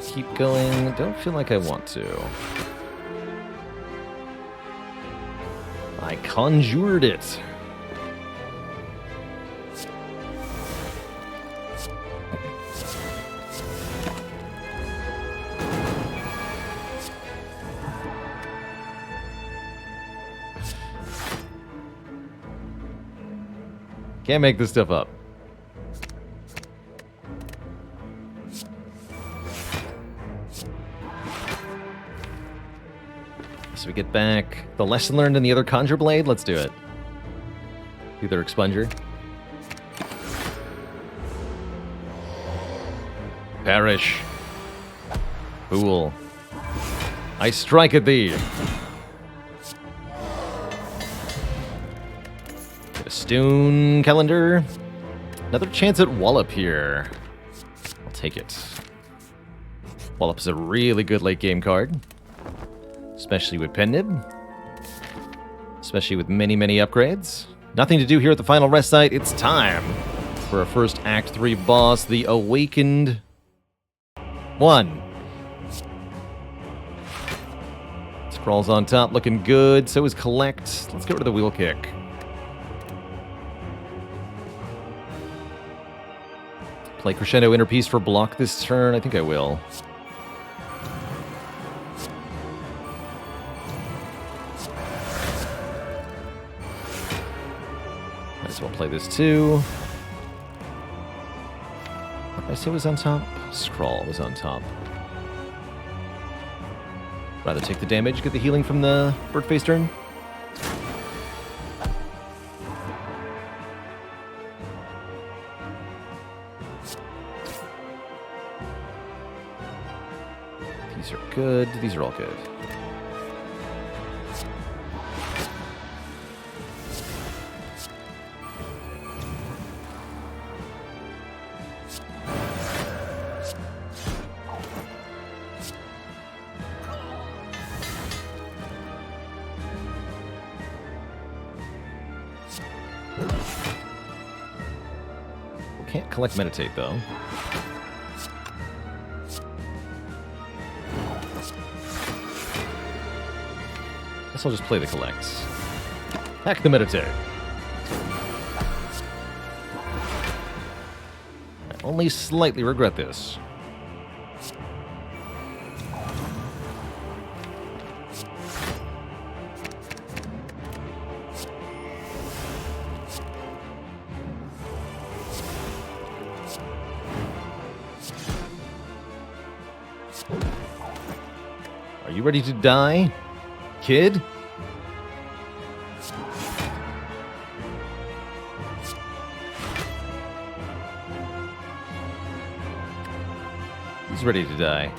Keep going. Don't feel like I want to. I conjured it. Can't make this stuff up. So we get back the lesson learned in the other Conjure Blade. Let's do it. Either Expunger. Perish. Fool. I strike at thee. Get a Stone Calendar. Another chance at Wallop here. I'll take it. Wallop is a really good late game card. Especially with Pen Nib. Especially with many, many upgrades. Nothing to do here at the final rest site. It's time for our first Act 3 boss, the Awakened One. Scrawls on top, looking good. So is Collect. Let's get rid of the Wheel Kick. Play Crescendo Inner Peace for block this turn. I think I will. Might as well play this too. What did I say was on top? Scrawl was on top. Rather take the damage, get the healing from the bird face turn. These are good. These are all good. Can't collect meditate though. Guess I'll just play the collects. Hack the meditate. I only slightly regret this. Are you ready to die, kid? He's ready to die.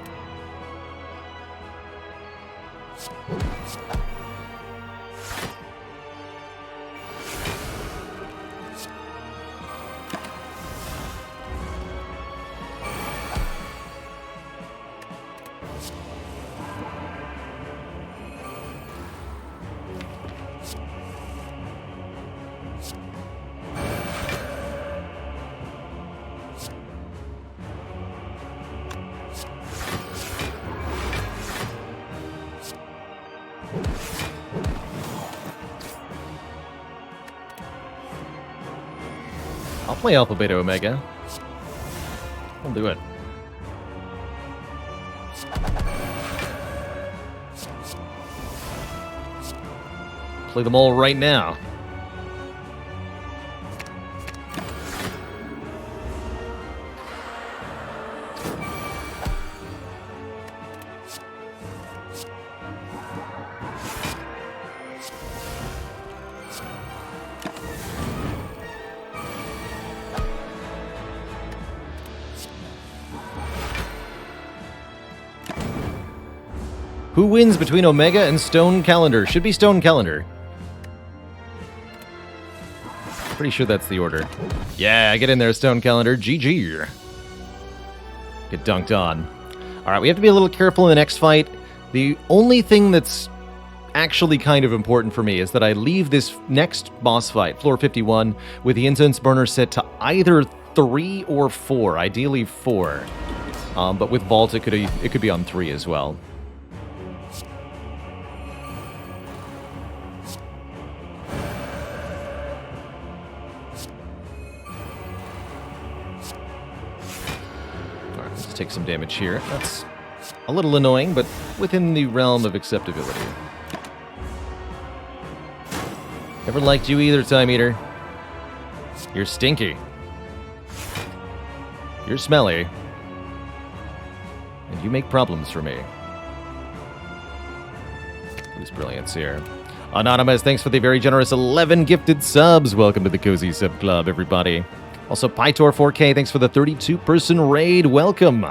I'll play Alpha, Beta, Omega. I'll do it. Play them all right now. Who wins between Omega and Stone Calendar? Should be Stone Calendar. Pretty sure that's the order. Yeah, get in there, Stone Calendar. GG. Get dunked on. Alright, we have to be a little careful in the next fight. The only thing that's actually kind of important for me is that I leave this next boss fight, floor 51, with the incense burner set to either 3 or 4. Ideally 4. But with Vault, it could be on 3 as well. Take some damage here. That's a little annoying, but within the realm of acceptability. Never liked you either, Time Eater. You're stinky. You're smelly. And you make problems for me. Who's brilliance here? Anonymous, thanks for the very generous 11 gifted subs. Welcome to the Cozy Sub Club, everybody. Also, Pytor4K, thanks for the 32-person raid. Welcome.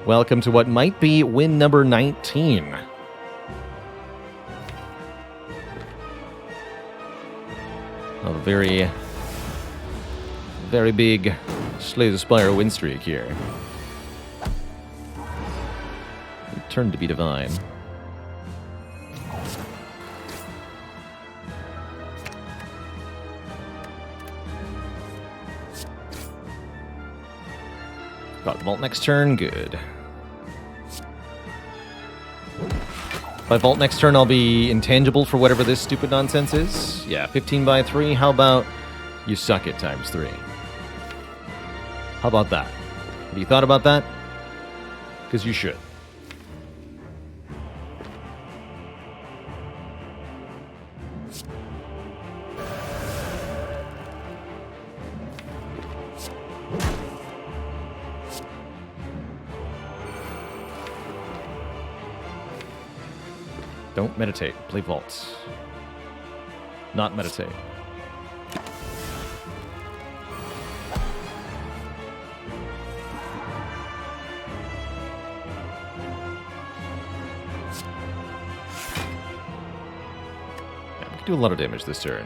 Welcome to what might be win number 19. A very, very big Slay the Spire win streak here. Turn to be divine. Got Vault next turn, good. By Vault next turn, I'll be intangible for whatever this stupid nonsense is. Yeah, 15 by 3. How about you suck it times 3? How about that? Have you thought about that? Because you should. Don't meditate. Play vaults. Not meditate. Yeah, we can do a lot of damage this turn.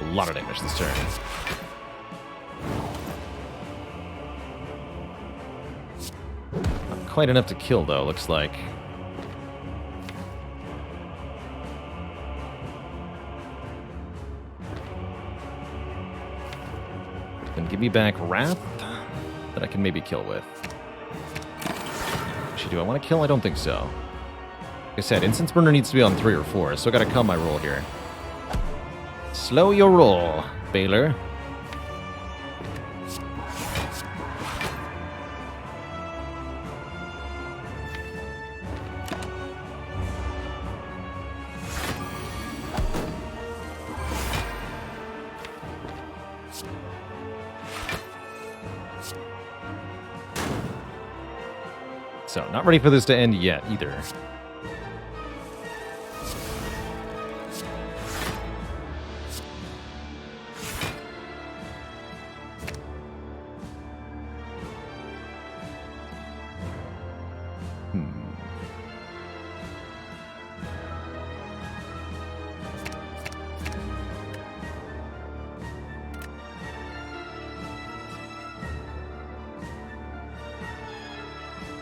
A lot of damage this turn. Not quite enough to kill, though, looks like. Then give me back Wrath that I can maybe kill with. Actually, do I want to kill? I don't think so. Like I said, Incense Burner needs to be on 3 or 4, so I gotta calm my roll here. Slow your roll, Baylor. So, not ready for this to end yet, either.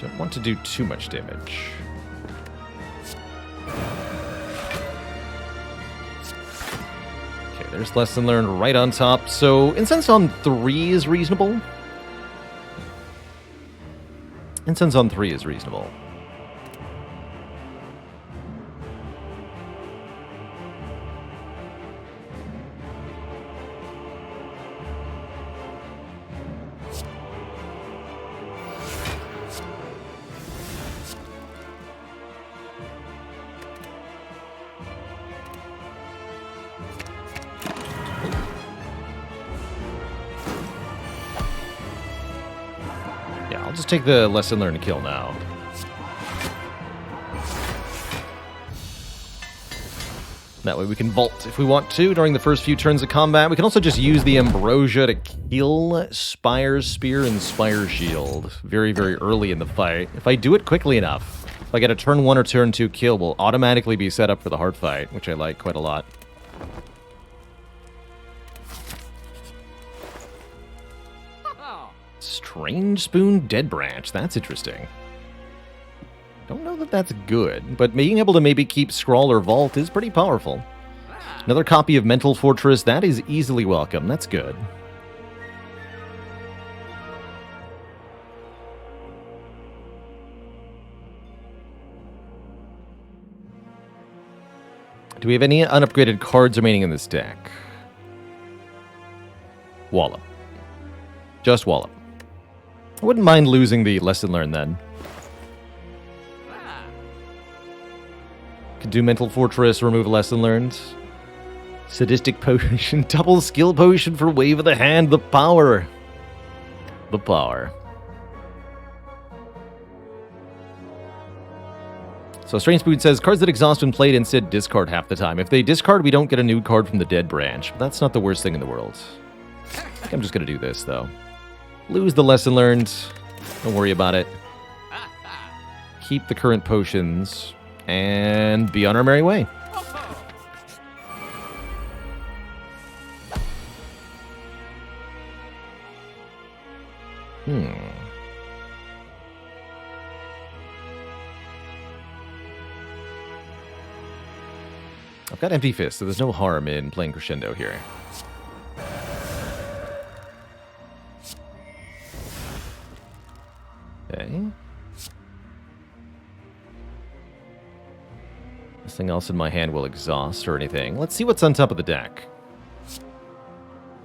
Don't want to do too much damage. Okay, there's Lesson Learned right on top. So, Incense on 3 is reasonable. Incense on 3 is reasonable. Yeah, I'll just take the Lesson Learned kill now. That way we can vault if we want to during the first few turns of combat. We can also just use the Ambrosia to kill Spire's Spear and Spire's Shield very, very early in the fight. If I do it quickly enough, if I get a turn 1 or turn 2 kill, we'll automatically be set up for the hard fight, which I like quite a lot. Strange Spoon Dead Branch. That's interesting. Don't know that that's good, but being able to maybe keep Scrawl or Vault is pretty powerful. Another copy of Mental Fortress. That is easily welcome. That's good. Do we have any unupgraded cards remaining in this deck? Wallop. Just Wallop. I wouldn't mind losing the Lesson Learned then. Could do Mental Fortress, remove Lesson Learned. Sadistic Potion, double skill potion for Wave of the Hand, the power. The power. So Strange Spoon says, cards that exhaust when played instead discard half the time. If they discard, we don't get a new card from the Dead Branch. But that's not the worst thing in the world. I think I'm just going to do this, though. Lose the Lesson Learned. Don't worry about it. Keep the current potions. And be on our merry way. I've got Empty Fist, so there's no harm in playing Crescendo here. Okay. Nothing else in my hand will exhaust or anything. Let's see what's on top of the deck.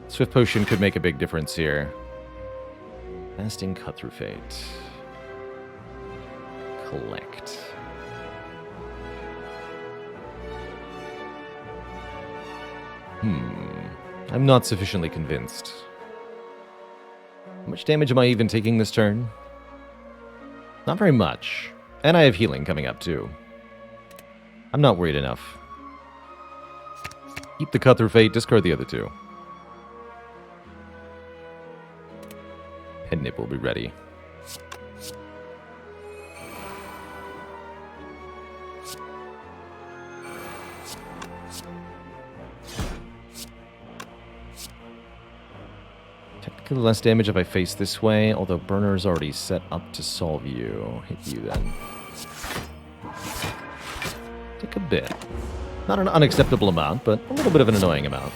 Swift Potion could make a big difference here. Fasting Cut Through Fate. Collect. I'm not sufficiently convinced. How much damage am I even taking this turn? Not very much. And I have healing coming up too. I'm not worried enough. Keep the Cut Through Fate, discard the other two. Head Nip will be ready. Technically less damage if I face this way, although Burner's already set up to solve you. Hit you then. Take a bit. Not an unacceptable amount, but a little bit of an annoying amount.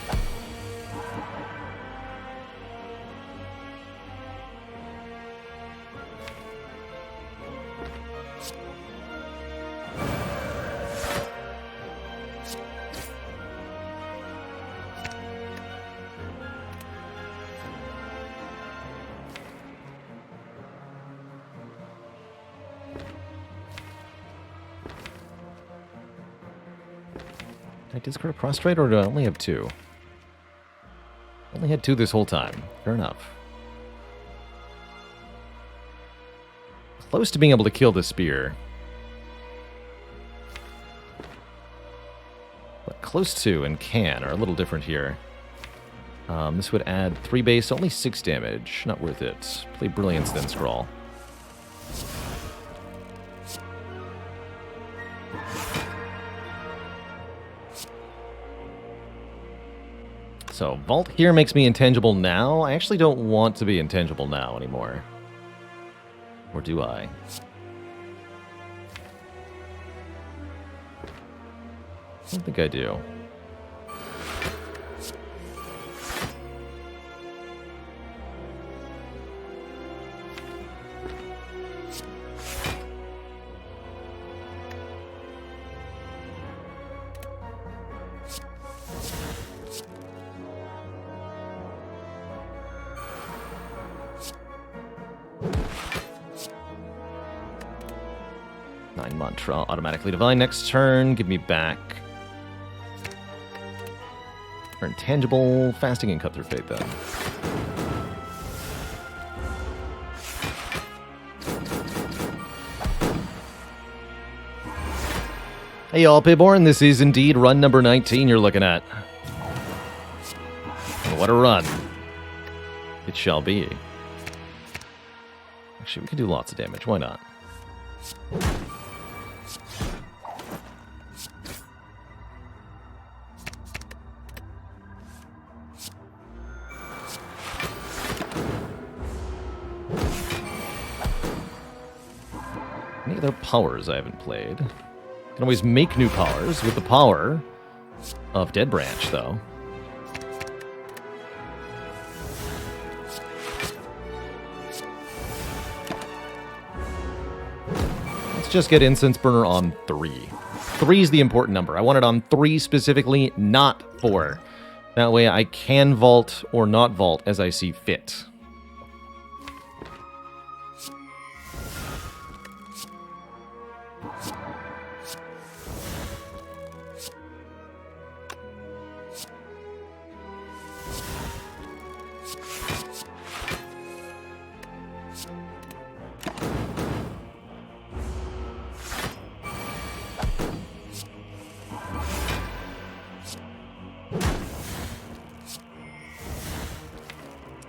Did I discard a Prostrate, or do I only have two? I only had two this whole time. Fair enough. Close to being able to kill the Spear. But close to and can are a little different here. This would add 3 base, only 6 damage. Not worth it. Play Brilliance, then Scrawl. So, Vault here makes me intangible now. I actually don't want to be intangible now anymore. Or do I? I don't think I do. Mantra, automatically divine next turn. Give me back. Or intangible, fasting, and Cut Through Fate then. Hey y'all, Payborn, this is indeed run number 19 you're looking at. What a run. It shall be. Actually, we can do lots of damage, why not? Any other powers I haven't played? Can always make new powers with the power of Dead Branch, though. Let's just get Incense Burner on 3. 3 is the important number. I want it on 3 specifically, not 4. That way I can vault or not vault as I see fit.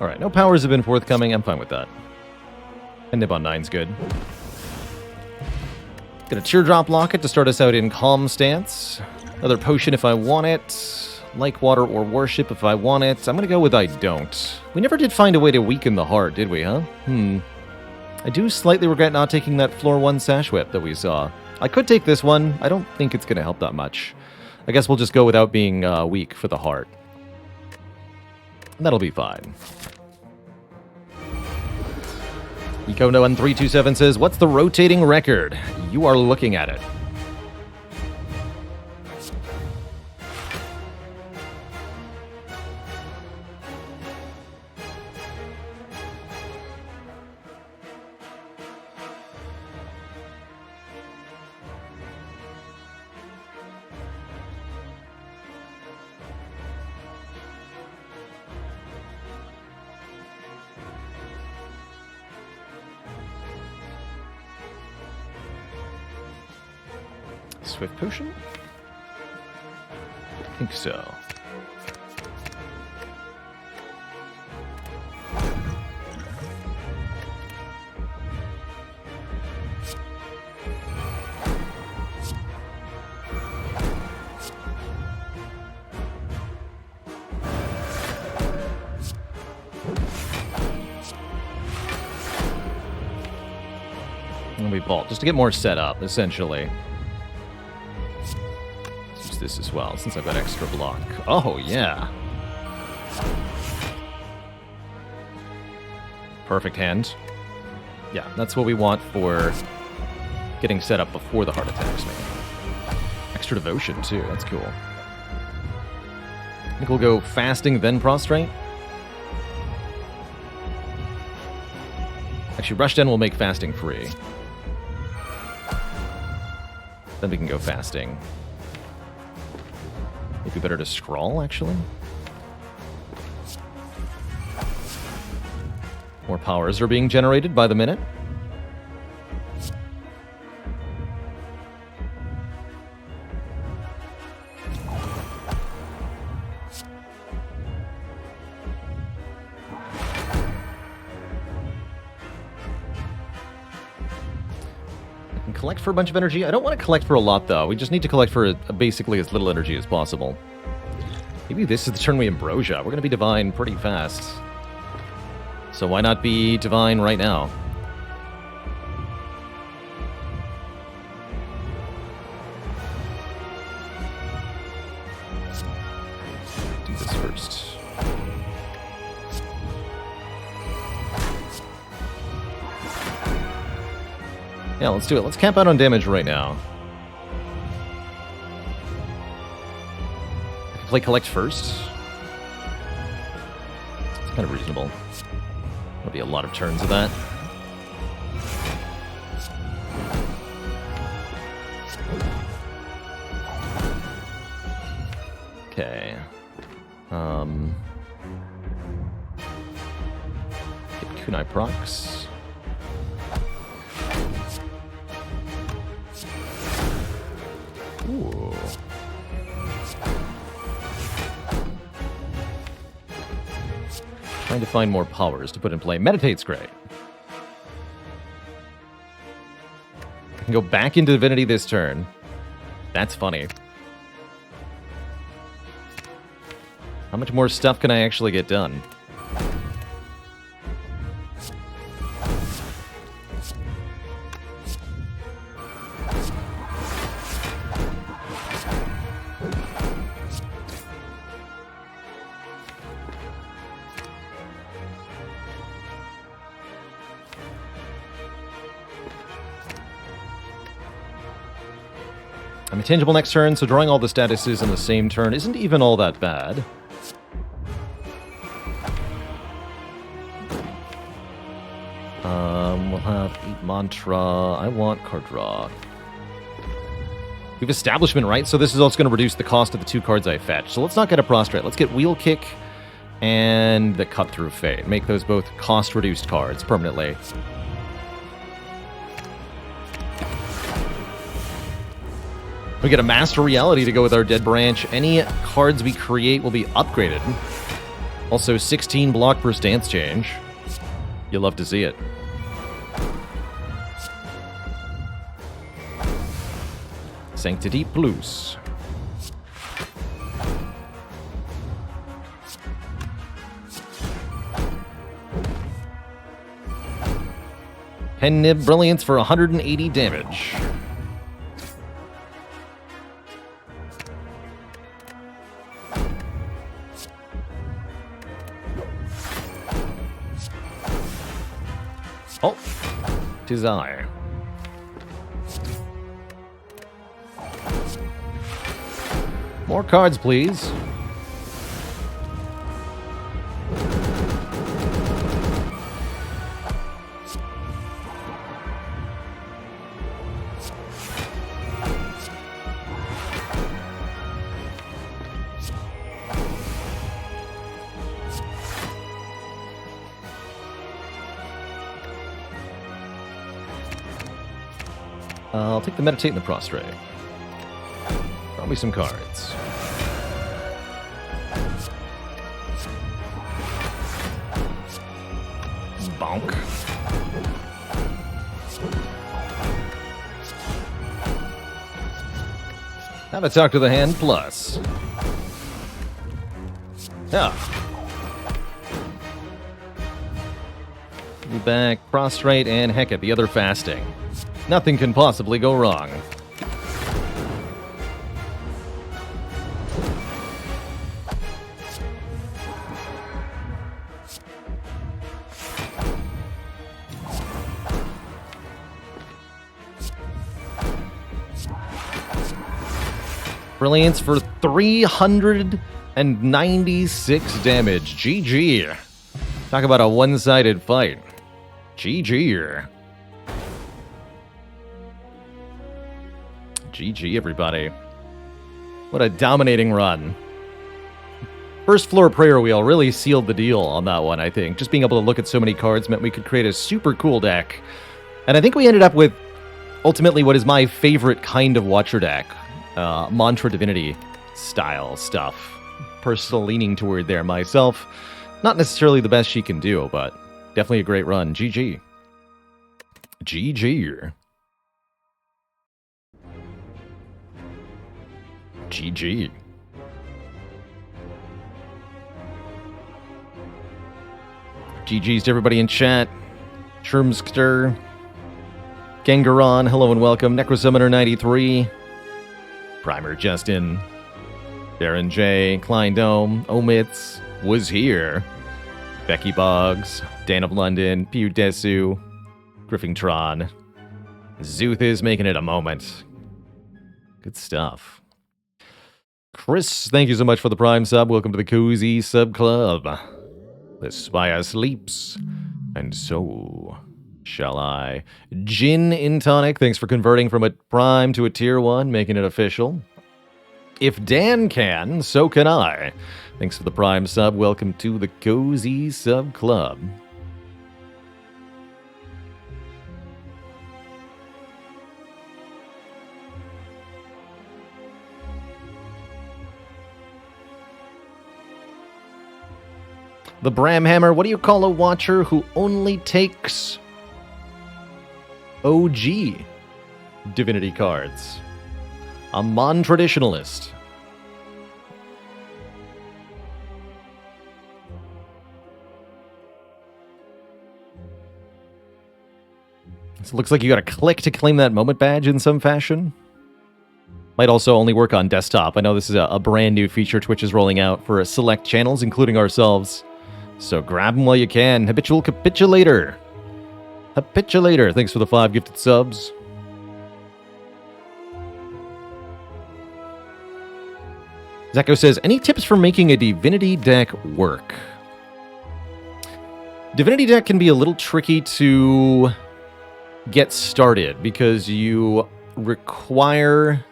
Alright, no powers have been forthcoming. I'm fine with that. And Nib on 9's good. Get a Teardrop Locket to start us out in Calm Stance. Another Potion if I want it. Like Water or Worship if I want it. I'm going to go with I don't. We never did find a way to weaken the heart, did we, huh? I do slightly regret not taking that Floor 1 Sash Whip that we saw. I could take this one. I don't think it's going to help that much. I guess we'll just go without being weak for the heart. That'll be fine. Eco11327 says, what's the rotating record? You are looking at it. Swift potion? I think so. And we vault, just to get more set up, essentially. Use this as well, since I've got extra block. Oh, yeah. Perfect hand. Yeah, that's what we want for getting set up before the heart attacks me. Extra devotion, too. That's cool. I think we'll go fasting, then prostrate. Actually, Rush Den will make fasting free. Then we can go fasting. Maybe better to scroll, actually. More powers are being generated by the minute. Collect for a bunch of energy. I don't want to collect for a lot, though. We just need to collect for basically as little energy as possible. Maybe this is the turn we Ambrosia. We're going to be Divine pretty fast. So why not be Divine right now? Do this first. Yeah, let's do it. Let's camp out on damage right now. I can play collect first. It's kind of reasonable. There'll be a lot of turns of that. Okay. Get kunai procs. Ooh. Trying to find more powers to put in play. Meditate's great. I can go back into Divinity this turn. That's funny. How much more stuff can I actually get done? I'm intangible next turn, so drawing all the statuses in the same turn isn't even all that bad. We'll have 8 mantra. I want card draw. We have establishment, right? So this is also going to reduce the cost of the 2 cards I fetch. So let's not get a prostrate. Let's get wheel kick and the cut through fate. Make those both cost reduced cards permanently. We get a Master Reality to go with our Dead Branch. Any cards we create will be upgraded. Also, 16 block per stance change. You'll love to see it. Sanctity Plus. Pen Nib Brilliance for 180 damage. Oh, 'tis I. More cards, please. I'll take the Meditate and the Prostrate. Draw me some cards. Bonk. How to talk to the hand plus. Yeah. Back, prostrate, and Hecate, the other fasting. Nothing can possibly go wrong. Brilliance for 396 damage. GG. Talk about a one-sided fight. GG. GG, everybody. What a dominating run. First floor prayer wheel really sealed the deal on that one, I think. Just being able to look at so many cards meant we could create a super cool deck. And I think we ended up with, ultimately, what is my favorite kind of Watcher deck. Mantra Divinity style stuff. Personal leaning toward there myself. Not necessarily the best she can do, but definitely a great run. GG. GG. GG. GG's to everybody in chat. Shermster. Gangaron, hello and welcome. Necrosummoner93. Primer Justin. Darren J. Klein Dome. Omits. Was here. Becky Boggs. Dan of London. Pew Desu. Griffingtron. Zuth is making it a moment. Good stuff. Chris, thank you so much for the Prime sub. Welcome to the Cozy Sub Club. The Spire sleeps, and so shall I. Gin in Tonic, thanks for converting from a Prime to a Tier 1, making it official. If Dan can, so can I. Thanks for the Prime sub. Welcome to the Cozy Sub Club. The Bramhammer, what do you call a Watcher who only takes OG Divinity cards? A Mon-Traditionalist. So it looks like you got to click to claim that moment badge in some fashion. Might also only work on desktop. I know this is a brand new feature Twitch is rolling out for select channels, including ourselves. So grab them while you can. Habitual Capitulator. Capitulator. Thanks for the 5 gifted subs. Zeko says, any tips for making a Divinity deck work? Divinity deck can be a little tricky to get started because you require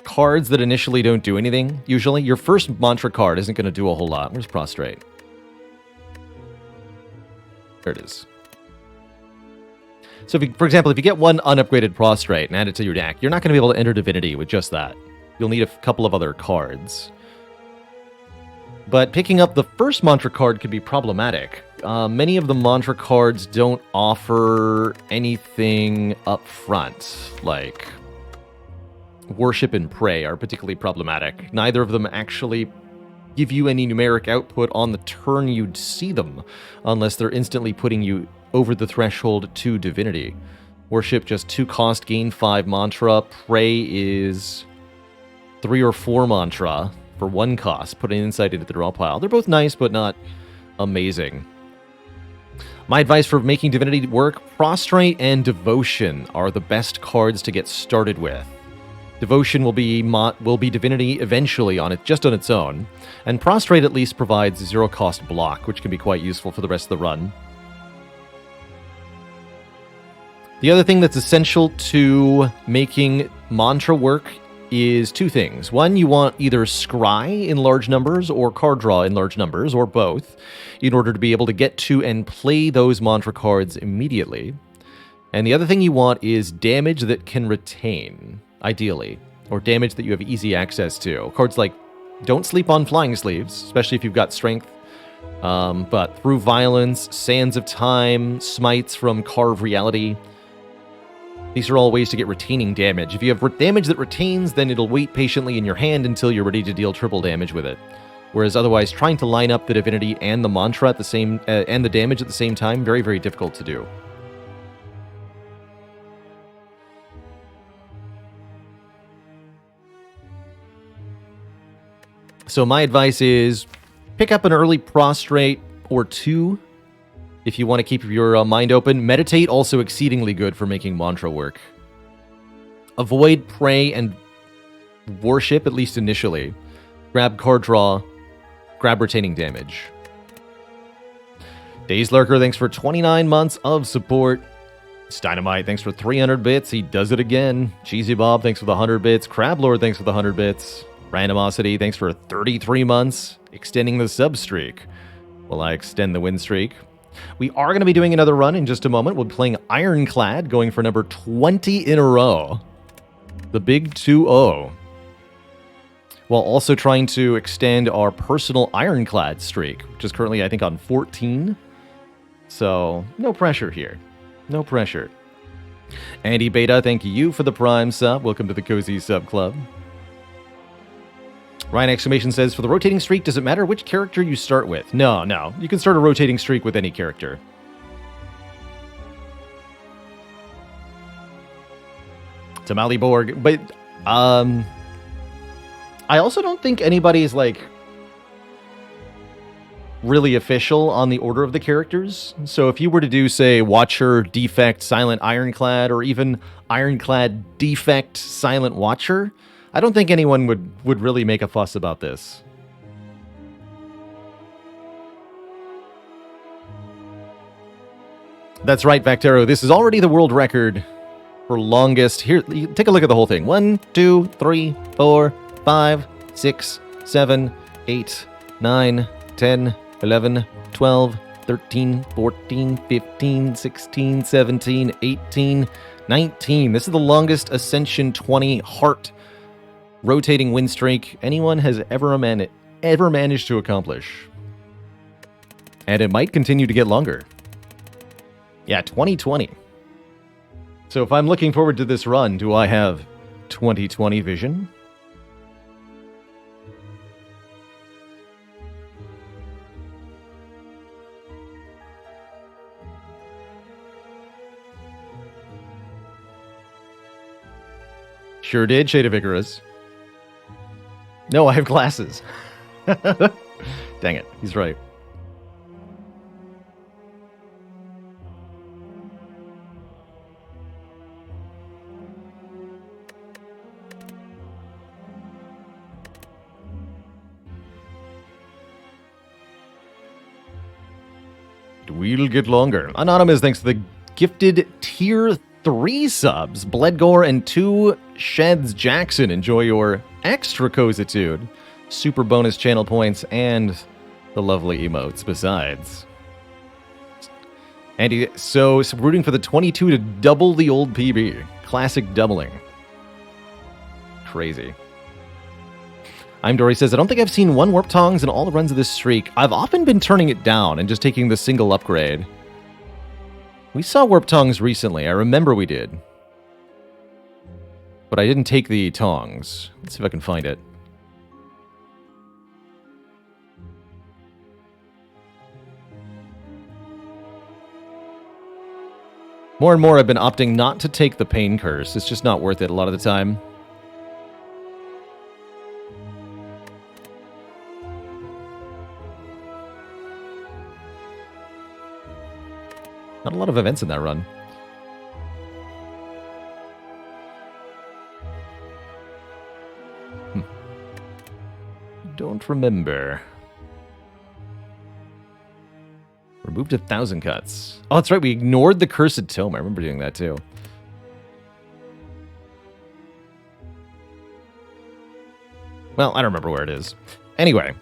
cards that initially don't do anything, usually. Your first mantra card isn't going to do a whole lot. Where's Prostrate? There it is. So, for example, if you get one unupgraded Prostrate and add it to your deck, you're not going to be able to enter Divinity with just that. You'll need a couple of other cards. But picking up the first mantra card could be problematic. Many of the mantra cards don't offer anything up front, like Worship and Pray are particularly problematic. Neither of them actually give you any numeric output on the turn you'd see them, unless they're instantly putting you over the threshold to Divinity. Worship just 2 cost, gain 5 mantra. Pray is 3 or 4 mantra for 1 cost, put an insight into the draw pile. They're both nice, but not amazing. My advice for making Divinity work, Prostrate and Devotion are the best cards to get started with. Devotion will be Divinity eventually just on its own, and Prostrate at least provides 0-cost block, which can be quite useful for the rest of the run. The other thing that's essential to making mantra work is 2 things. One, you want either scry in large numbers or card draw in large numbers, or both, in order to be able to get to and play those mantra cards immediately. And the other thing you want is damage that can retain, ideally, or damage that you have easy access to. Cards like Don't Sleep on Flying Sleeves, especially if you've got strength, but Through Violence, Sands of Time, Smites from Carve Reality. These are all ways to get retaining damage. If you have damage that retains, then it'll wait patiently in your hand until you're ready to deal triple damage with it. Whereas otherwise, trying to line up the divinity and the mantra at the same and the damage at the same time, very, very difficult to do. So my advice is pick up an early prostrate or two if you want to keep your mind open. Meditate, also exceedingly good for making mantra work. Avoid pray and worship, at least initially. Grab card draw, grab retaining damage. Dazed Lurker, thanks for 29 months of support. Steinamite, thanks for 300 bits. He does it again. Cheesy Bob, thanks for the 100 bits. Crablord, thanks for the 100 bits. Randomosity, thanks for 33 months, extending the sub streak. Will I extend the win streak? We are going to be doing another run in just a moment. We'll be playing Ironclad, going for number 20 in a row. The big 2-0. While also trying to extend our personal Ironclad streak, which is currently, I think, on 14. So, no pressure here. No pressure. Andy Beta, thank you for the Prime sub. Welcome to the Cozy Sub Club. Ryan Exclamation says, for the rotating streak, does it matter which character you start with? No. You can start a rotating streak with any character. Tamale Borg. But, I also don't think anybody's, like, really official on the order of the characters. So if you were to do, say, Watcher, Defect, Silent Ironclad, or even Ironclad, Defect, Silent Watcher, I don't think anyone would really make a fuss about this. That's right, Vactero. This is already the world record for longest. Here, take a look at the whole thing. 1, 2, 3, 4, 5, 6, 7, 8, 9, 10, 11, 12, 13, 14, 15, 16, 17, 18, 19. This is the longest Ascension 20 heart rotating win streak anyone has ever managed to accomplish. And it might continue to get longer. Yeah, 2020. So if I'm looking forward to this run, do I have 2020 vision? Sure did, Shade of Icarus. No, I have glasses. Dang it, he's right. We'll get longer. Anonymous, thanks to the gifted tier 3 subs. Bledgore and 2 Sheds Jackson. Enjoy your extra cositude, super bonus channel points, and the lovely emotes besides. And so rooting for the 22 to double the old PB. Classic doubling. Crazy. I'm Dory says, I don't think I've seen one Warp Tongs in all the runs of this streak. I've often been turning it down and just taking the single upgrade. We saw Warp Tongs recently. I remember we did. But I didn't take the tongs. Let's see if I can find it. More and more I've been opting not to take the Pain Curse. It's just not worth it a lot of the time. Not a lot of events in that run. Don't remember. Removed 1,000 cuts. Oh, that's right. We ignored the Cursed Tome. I remember doing that too. Well, I don't remember where it is. Anyway,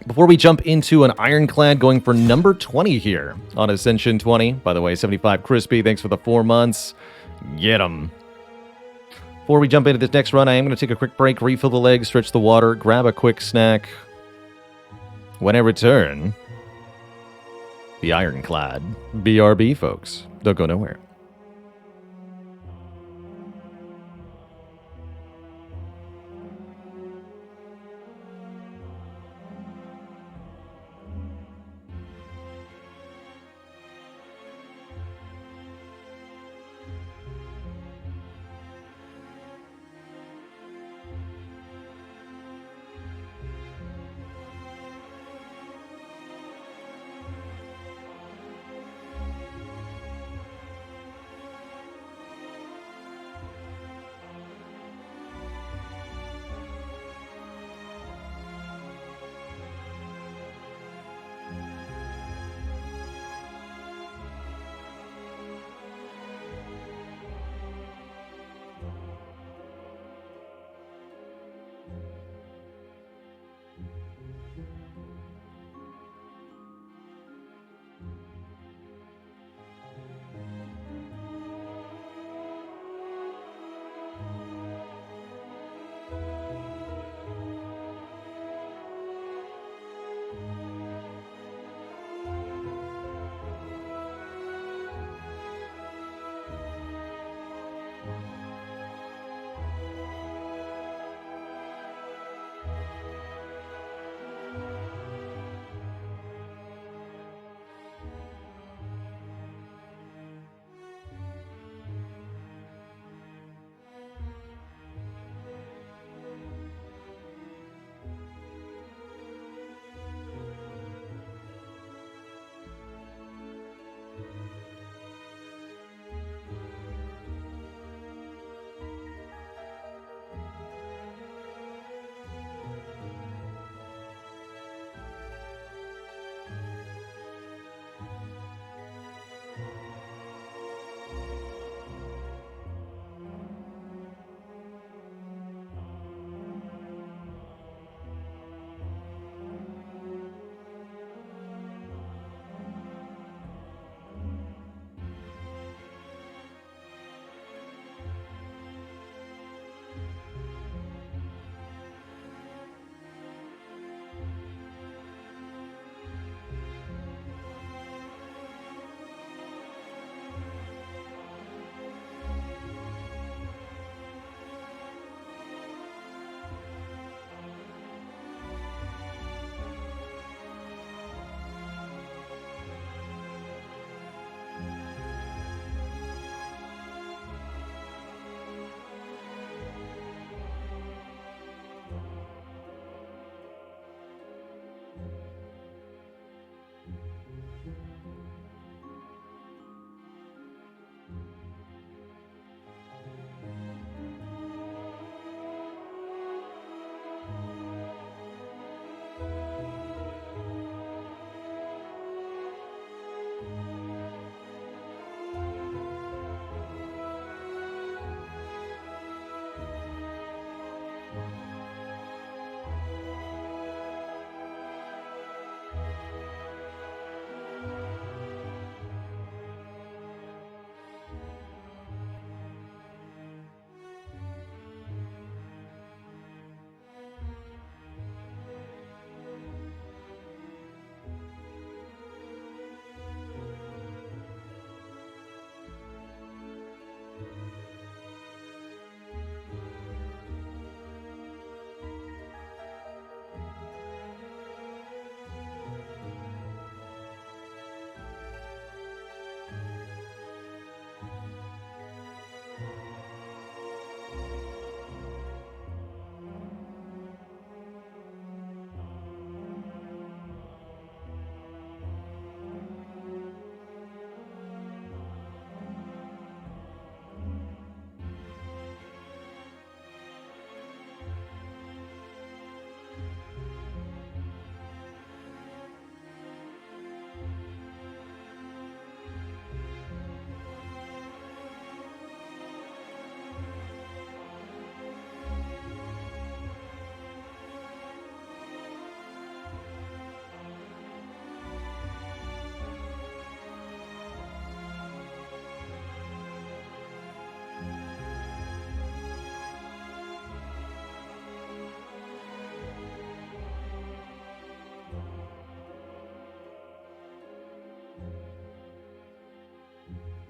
Before we jump into an Ironclad going for number 20 here on Ascension 20. By the way, 75 Crispy, thanks for the 4 months. Get 'em. Before we jump into this next run, I am going to take a quick break, refill the legs, stretch the water, grab a quick snack. When I return, the Ironclad. BRB, folks. Don't go nowhere.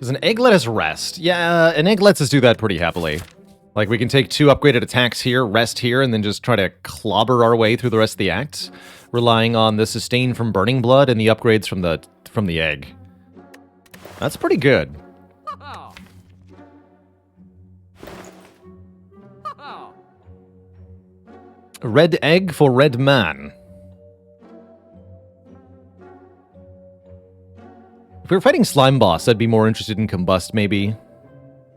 Does an egg let us rest? Yeah, an egg lets us do that pretty happily. Like, we can take 2 upgraded attacks here, rest here, and then just try to clobber our way through the rest of the act, relying on the sustain from Burning Blood and the upgrades from the egg. That's pretty good. Red egg for red man. If we were fighting Slime Boss, I'd be more interested in Combust, maybe.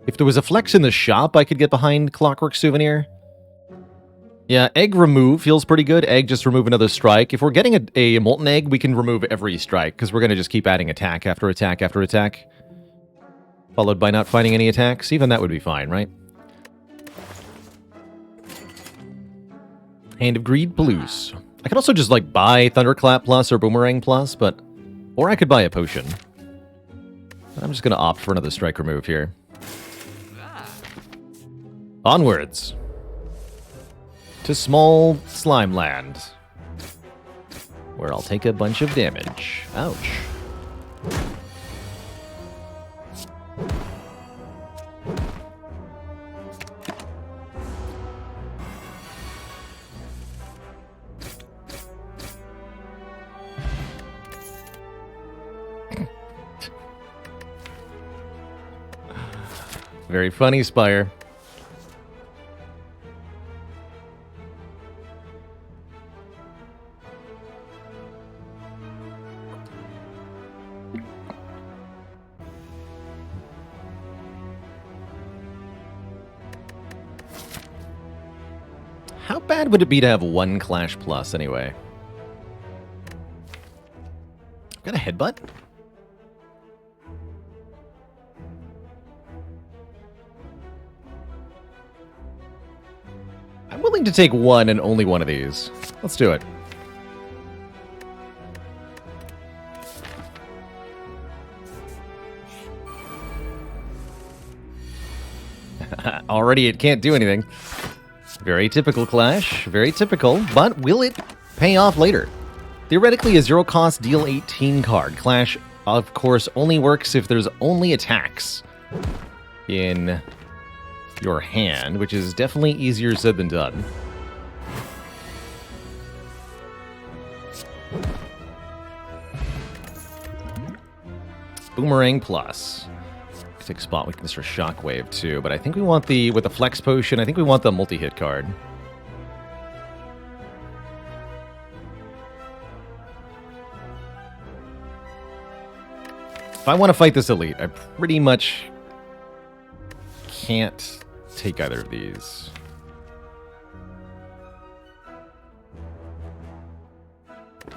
If there was a flex in the shop, I could get behind Clockwork Souvenir. Yeah, egg remove feels pretty good. Egg, just remove another strike. If we're getting a molten egg, we can remove every strike, because we're going to just keep adding attack after attack after attack. Followed by not finding any attacks. Even that would be fine, right? Hand of Greed Plus. I could also just, like, buy Thunderclap Plus or Boomerang Plus, but... Or I could buy a potion. But I'm just going to opt for another strike remove here. Onwards. To Small Slime Land. Where I'll take a bunch of damage. Ouch. Very funny, Spire. How bad would it be to have 1 Clash Plus, anyway? I've got a headbutt? I'm willing to take 1 and only 1 of these. Let's do it. Already it can't do anything. Very typical Clash, very typical, but will it pay off later? Theoretically, a 0-cost deal 18 card. Clash, of course, only works if there's only attacks in your hand, which is definitely easier said than done. Boomerang Plus. Take spot weakness for Shockwave too, but I think we want with the Flex Potion, I think we want the multi-hit card. If I want to fight this elite, I pretty much can't take either of these.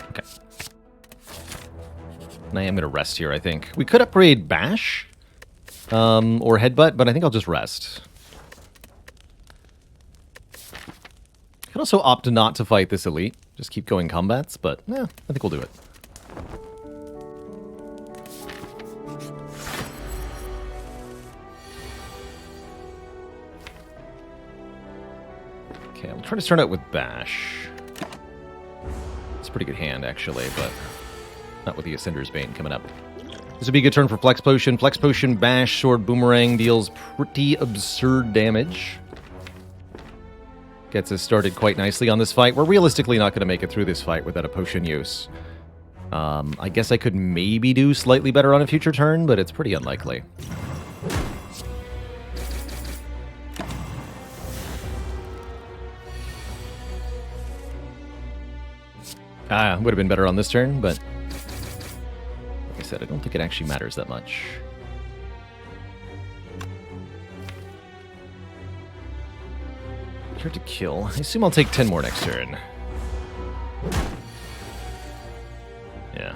Okay. And I am going to rest here, I think. We could upgrade Bash. Or Headbutt, but I think I'll just rest. I can also opt not to fight this elite. Just keep going combats, but I think we'll do it. Okay, I'm trying to start out with Bash. It's a pretty good hand, actually, but not with the Ascender's Bane coming up. This would be a good turn for Flex Potion. Flex Potion, Bash, Sword, Boomerang deals pretty absurd damage. Gets us started quite nicely on this fight. We're realistically not going to make it through this fight without a potion use. I guess I could maybe do slightly better on a future turn, but it's pretty unlikely. Would have been better on this turn, but... I said, I don't think it actually matters that much. Turn to kill. I assume I'll take 10 more next turn. Yeah.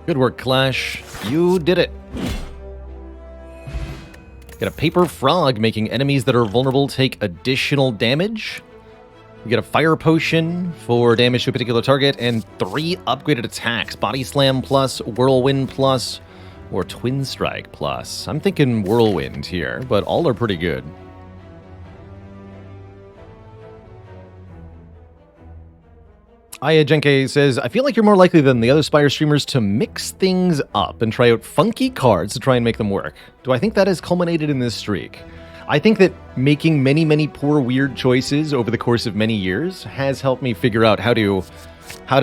Good work, Clash. You did it. Get a Paper Frog, making enemies that are vulnerable take additional damage. You get a Fire Potion for damage to a particular target, and 3 upgraded attacks. Body Slam Plus, Whirlwind Plus, or Twin Strike Plus. I'm thinking Whirlwind here, but all are pretty good. Aya Genke says, I feel like you're more likely than the other Spire streamers to mix things up and try out funky cards to try and make them work. Do I think that has culminated in this streak? I think that making many, many poor, weird choices over the course of many years has helped me figure out how to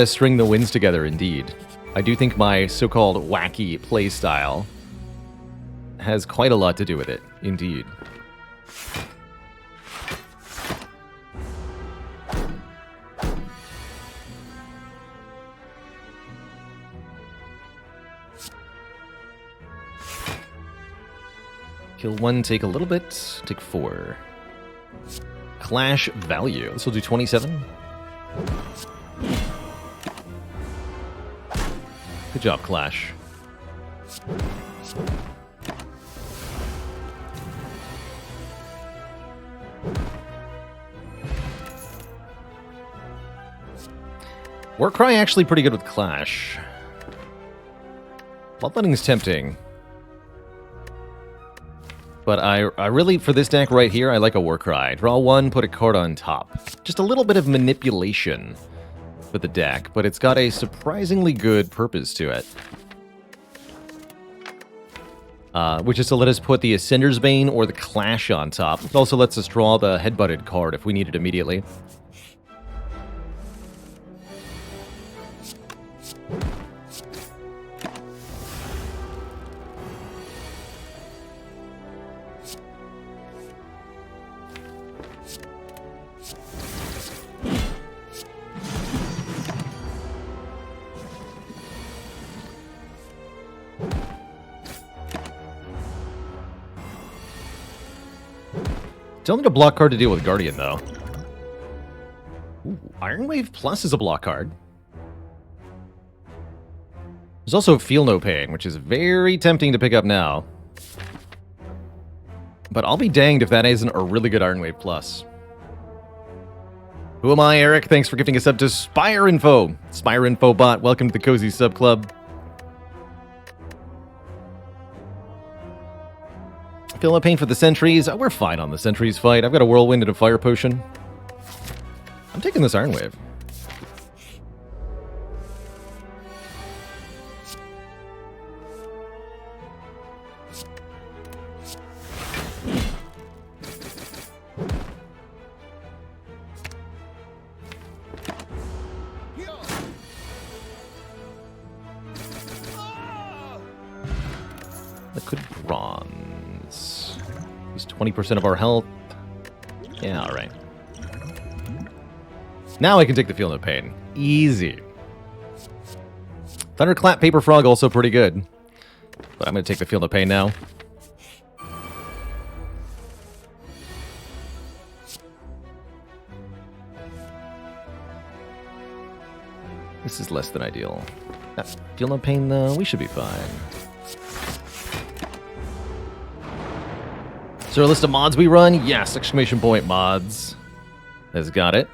string the wins together, indeed. I do think my so-called wacky playstyle has quite a lot to do with it, indeed. Kill 1, take a little bit, take 4. Clash value. This will do 27. Good job, Clash. Warcry actually pretty good with Clash. Bloodletting's tempting. But I really, for this deck right here, I like a Warcry. Draw 1, put a card on top. Just a little bit of manipulation for the deck, but it's got a surprisingly good purpose to it. Which is to let us put the Ascender's Bane or the Clash on top. It also lets us draw the Headbutted card if we need it immediately. Still need a block card to deal with Guardian, though. Ooh, Iron Wave Plus is a block card. There's also Feel No Pain, which is very tempting to pick up now. But I'll be danged if that isn't a really good Iron Wave Plus. Who am I, Eric? Thanks for gifting us up to Spire Info. Spire Info bot, welcome to the Cozy Sub Club. Feel no pain for the sentries. Oh, we're fine on the sentries fight. I've got a whirlwind and a fire potion. I'm taking this Iron Wave. Liquid bronze. It's 20% of our health. Yeah, alright. Now I can take the Feel No Pain. Easy. Thunderclap Paper Frog also pretty good. But I'm going to take the Feel No Pain now. This is less than ideal. Feel No Pain though, we should be fine. Is there a list of mods we run? Yes, exclamation point mods. Has got it.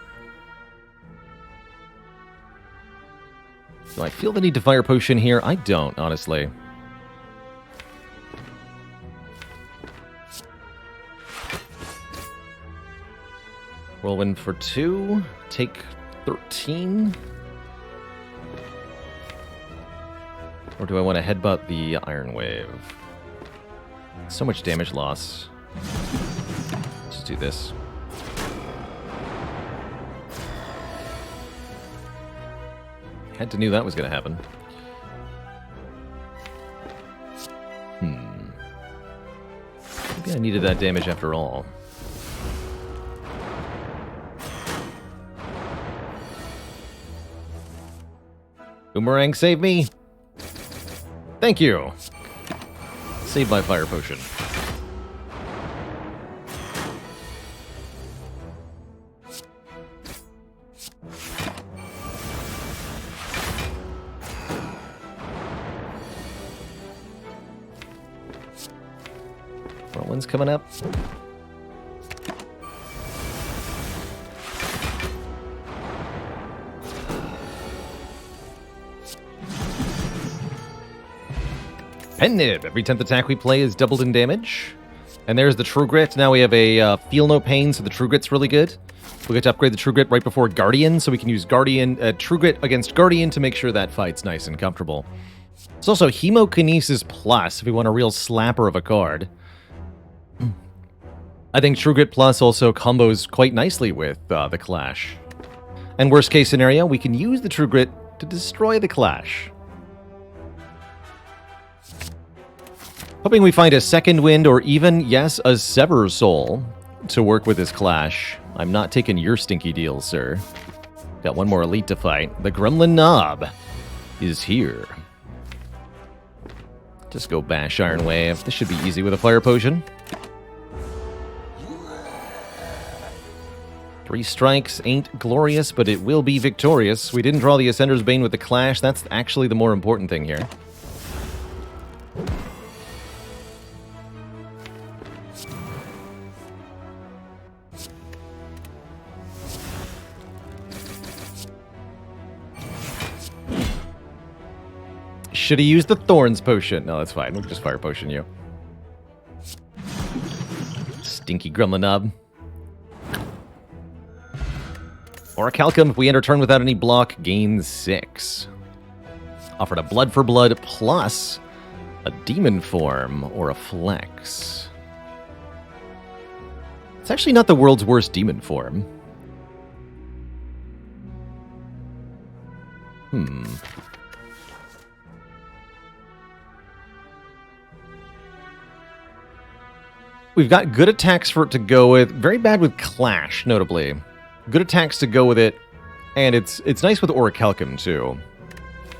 Do I feel the need to fire potion here? I don't, honestly. Whirlwind for 2. Take 13. Or do I want to headbutt the Iron Wave? So much damage loss. Let's do this. Had to knew that was going to happen. Maybe I needed that damage after all. Boomerang, save me! Thank you! Save my fire potion. Whirlwind's coming up. Pen Nib. Every 10th attack we play is doubled in damage. And there's the True Grit. Now we have a Feel No Pain, so the True Grit's really good. We get to upgrade the True Grit right before Guardian, so we can use True Grit against Guardian to make sure that fight's nice and comfortable. It's also Hemokinesis Plus if we want a real slapper of a card. I think True Grit Plus also combos quite nicely with the Clash. And worst case scenario, we can use the True Grit to destroy the Clash. Hoping we find a Second Wind or even, yes, a Sever Soul to work with this Clash. I'm not taking your stinky deals, sir. Got one more elite to fight. The Gremlin Knob is here. Just go bash Iron Wave. This should be easy with a Fire Potion. 3 strikes ain't glorious, but it will be victorious. We didn't draw the Ascender's Bane with the Clash. That's actually the more important thing here. Should have used the Thorns Potion. No, that's fine. We'll just Fire Potion you. Stinky Gremlin Knob. Orichalcum, if we enter turn without any block, gains 6. Offered a Blood for Blood plus a Demon Form or a Flex. It's actually not the world's worst Demon Form. We've got good attacks for it to go with. Very bad with Clash, notably. Good attacks to go with it, and it's nice with Orichalcum, too.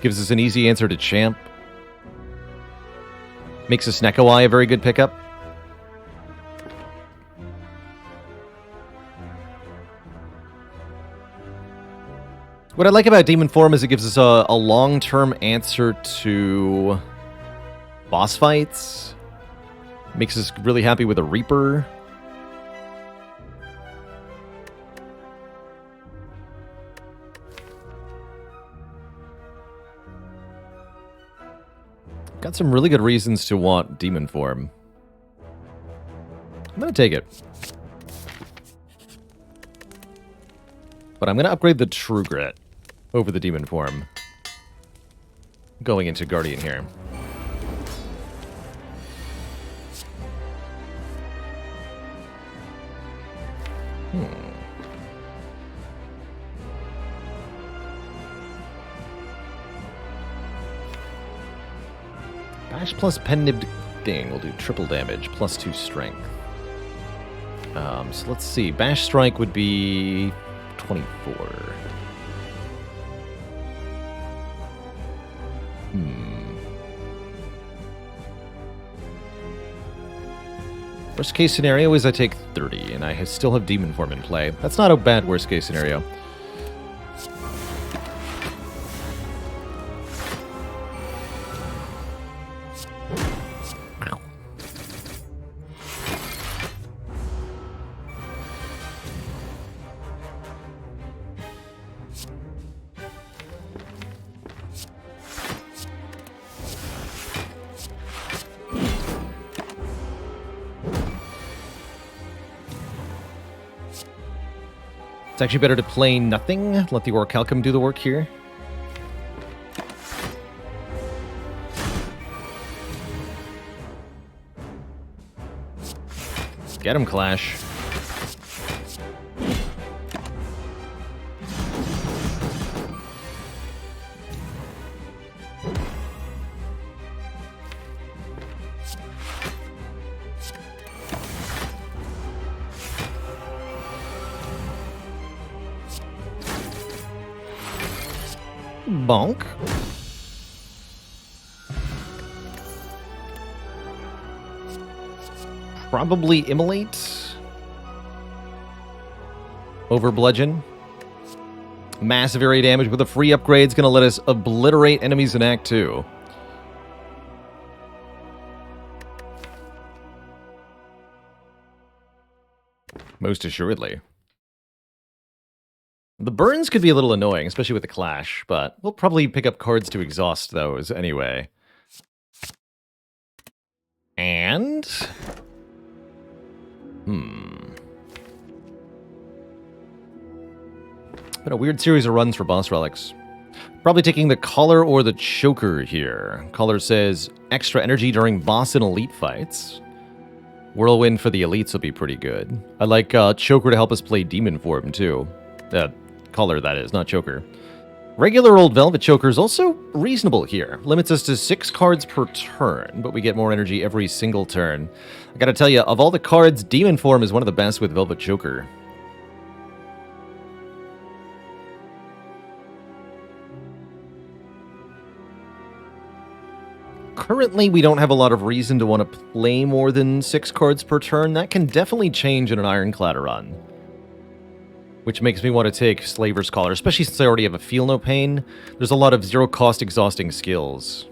Gives us an easy answer to Champ. Makes a Snecko a very good pickup. What I like about Demon Form is it gives us a long-term answer to boss fights. Makes us really happy with a Reaper. Got some really good reasons to want Demon Form. I'm going to take it. But I'm going to upgrade the True Grit over the Demon Form. Going into Guardian here. Bash plus Pen-Nibbed Thing will do triple damage, plus 2 strength. So let's see. Bash Strike would be 24. Worst case scenario is I take 30, and I still have Demon Form in play. That's not a bad worst case scenario. It's actually better to play nothing. Let the Orichalcum do the work here. Get him, Clash. Bonk. Probably Immolate. Over Bludgeon. Massive area damage with a free upgrade is going to let us obliterate enemies in Act 2. Most assuredly. The burns could be a little annoying, especially with the Clash, but we'll probably pick up cards to exhaust those anyway. And... Been a weird series of runs for boss relics. Probably taking the Collar or the Choker here. Collar says extra energy during boss and elite fights. Whirlwind for the elites will be pretty good. I like Choker to help us play Demon Form too. Collar, that is, not Choker. Regular old Velvet Choker is also reasonable here. Limits us to 6 cards per turn, but we get more energy every single turn. I gotta tell you, of all the cards, Demon Form is one of the best with Velvet Choker. Currently, we don't have a lot of reason to want to play more than 6 cards per turn. That can definitely change in an Ironclad run. Which makes me want to take Slaver's Collar, especially since I already have a Feel No Pain. There's a lot of zero-cost exhausting skills.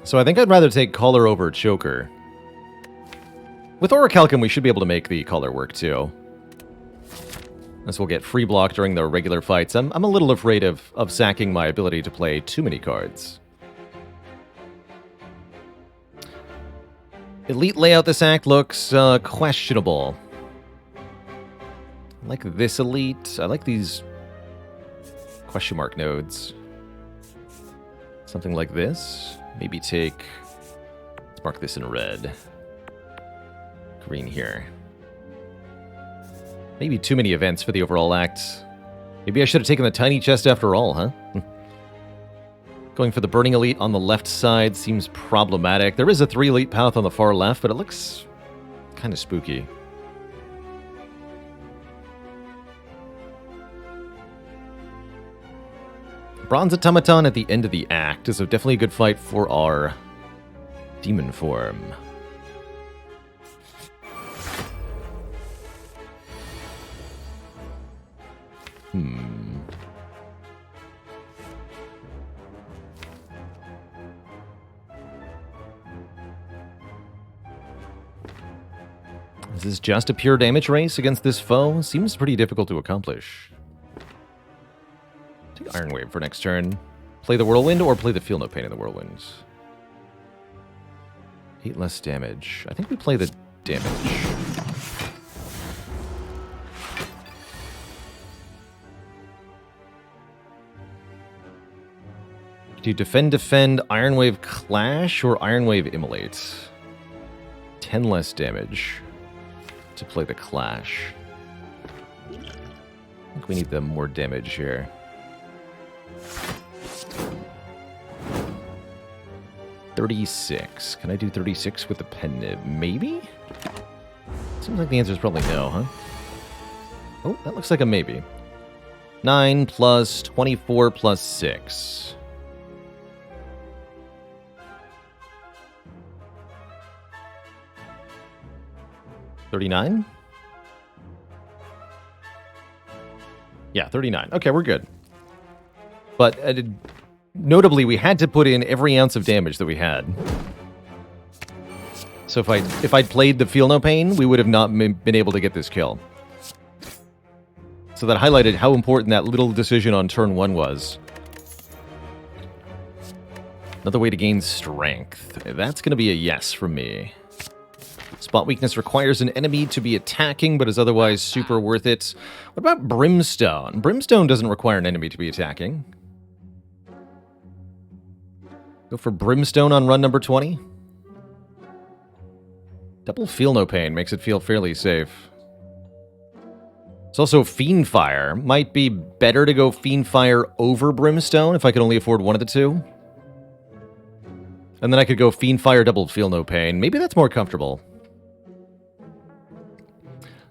So I think I'd rather take Collar over Choker. With Orichalcum, we should be able to make the Collar work too. As we'll get free block during the regular fights. I'm a little afraid of sacking my ability to play too many cards. Elite layout this act looks questionable. I like this elite. I like these question mark nodes. Something like this. Maybe take... Let's mark this in red. Green here. Maybe too many events for the overall act. Maybe I should have taken the tiny chest after all, huh? Going for the Burning Elite on the left side seems problematic. There is a 3 elite path on the far left, but it looks kind of spooky. Bronze Automaton at the end of the act is definitely a good fight for our Demon Form. Is this just a pure damage race against this foe? Seems pretty difficult to accomplish. Take Iron Wave for next turn. Play the Whirlwind or play the Feel No Pain in the Whirlwind. 8 less damage. I think we play the damage. Do you defend, Iron Wave Clash, or Iron Wave Immolate? 10 less damage to play the Clash. I think we need the more damage here. $36. Can I do 36 with the pen nib? Maybe? Seems like the answer is probably no, huh? Oh, that looks like a maybe. 9 plus 24 plus 6. $39? Yeah, 39. Okay, we're good. But notably, we had to put in every ounce of damage that we had. So if I'd played the Feel No Pain, we would have not been able to get this kill. So that highlighted how important that little decision on turn 1 was. Another way to gain strength. That's going to be a yes from me. Spot weakness requires an enemy to be attacking, but is otherwise super worth it. What about Brimstone? Brimstone doesn't require an enemy to be attacking. Go for Brimstone on run number 20. Double Feel No Pain makes it feel fairly safe. It's also Fiendfire. Might be better to go Fiendfire over Brimstone if I could only afford one of the two. And then I could go Fiendfire double Feel No Pain. Maybe that's more comfortable.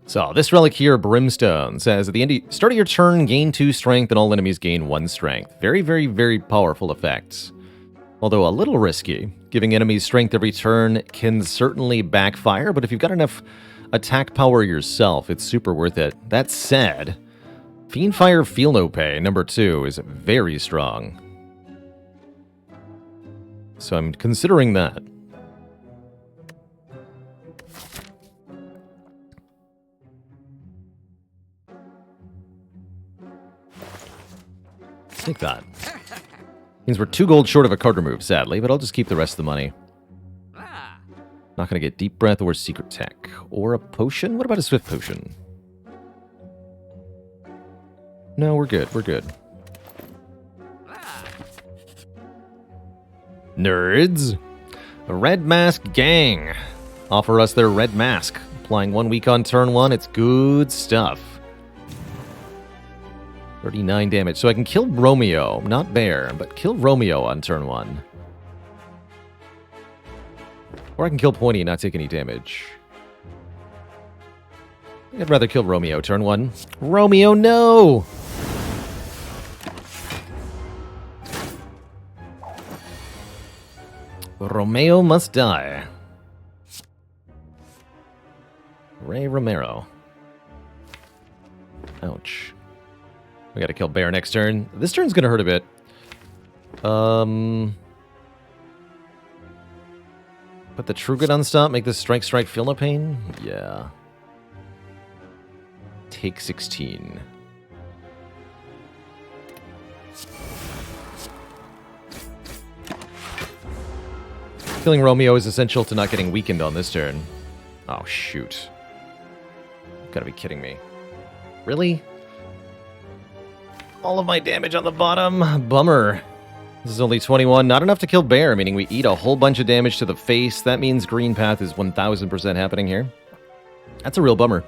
So, this relic here, Brimstone, says at the start of your turn, gain 2 strength and all enemies gain 1 strength. Very, very, very powerful effects. Although a little risky. Giving enemies strength every turn can certainly backfire, but if you've got enough attack power yourself, it's super worth it. That said, Fiendfire Feel No Pain, number 2, is very strong. So I'm considering that. Take that. Means we're 2 gold short of a card remove, sadly, but I'll just keep the rest of the money. Not going to get Deep Breath or Secret Tech. Or a potion? What about a Swift Potion? No, we're good. We're good. Nerds! The Red Mask Gang offer us their Red Mask. Applying 1 week on turn 1. It's good stuff. 39 damage. So I can kill Romeo. Not Bear, but kill Romeo on turn 1. Or I can kill Pointy and not take any damage. I'd rather kill Romeo turn 1. Romeo, no! Romeo must die. Ray Romero. Ouch. We gotta kill Bear next turn. This turn's gonna hurt a bit. Put the True Good on stop, make this Strike feel no pain? Yeah. Take 16. Killing Romeo is essential to not getting weakened on this turn. Oh, shoot. You've gotta be kidding me. Really? All of my damage on the bottom? Bummer. This is only 21. Not enough to kill Bear, meaning we eat a whole bunch of damage to the face. That means Green Path is 1000% happening here. That's a real bummer.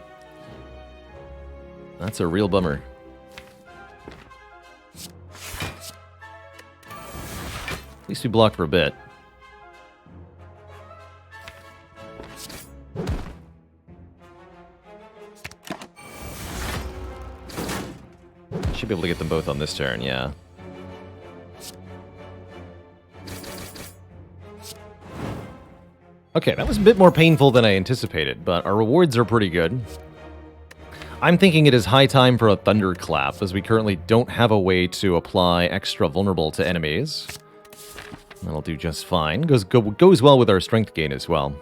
That's a real bummer. At least we blocked for a bit. Should be able to get them both on this turn, yeah. Okay, that was a bit more painful than I anticipated, but our rewards are pretty good. I'm thinking it is high time for a Thunderclap, as we currently don't have a way to apply extra vulnerable to enemies. That'll do just fine. Goes well with our strength gain as well.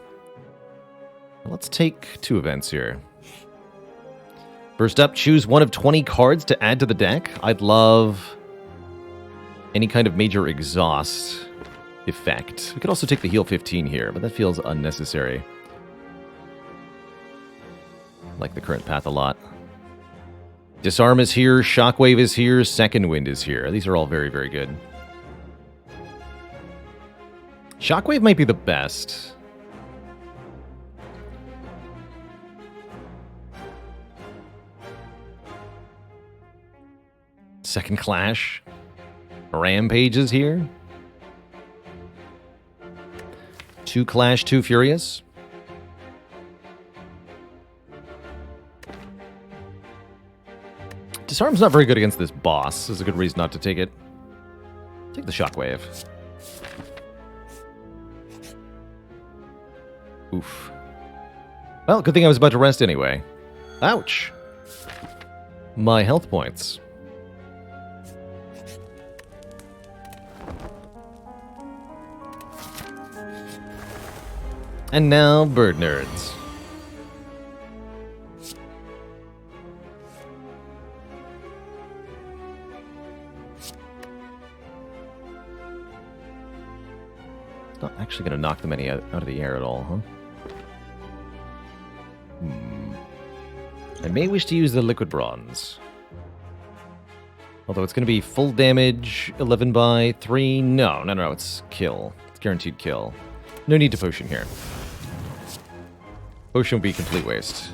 Let's take 2 events here. First up, choose one of 20 cards to add to the deck. I'd love any kind of major exhaust effect. We could also take the heal 15 here, but that feels unnecessary. I like the current path a lot. Disarm is here, Shockwave is here, Second Wind is here. These are all very, very good. Shockwave might be the best. Second Clash. Rampage is here. 2 Clash, 2 Furious. Disarm's not very good against this boss. There's a good reason not to take it. Take the Shockwave. Oof. Well, good thing I was about to rest anyway. Ouch. My health points. And now, Bird Nerds. It's not actually going to knock them any out of the air at all, huh? I may wish to use the Liquid Bronze. Although it's going to be full damage, 11 by 3. No, it's kill. It's guaranteed kill. No need to potion here. Potion would be complete waste.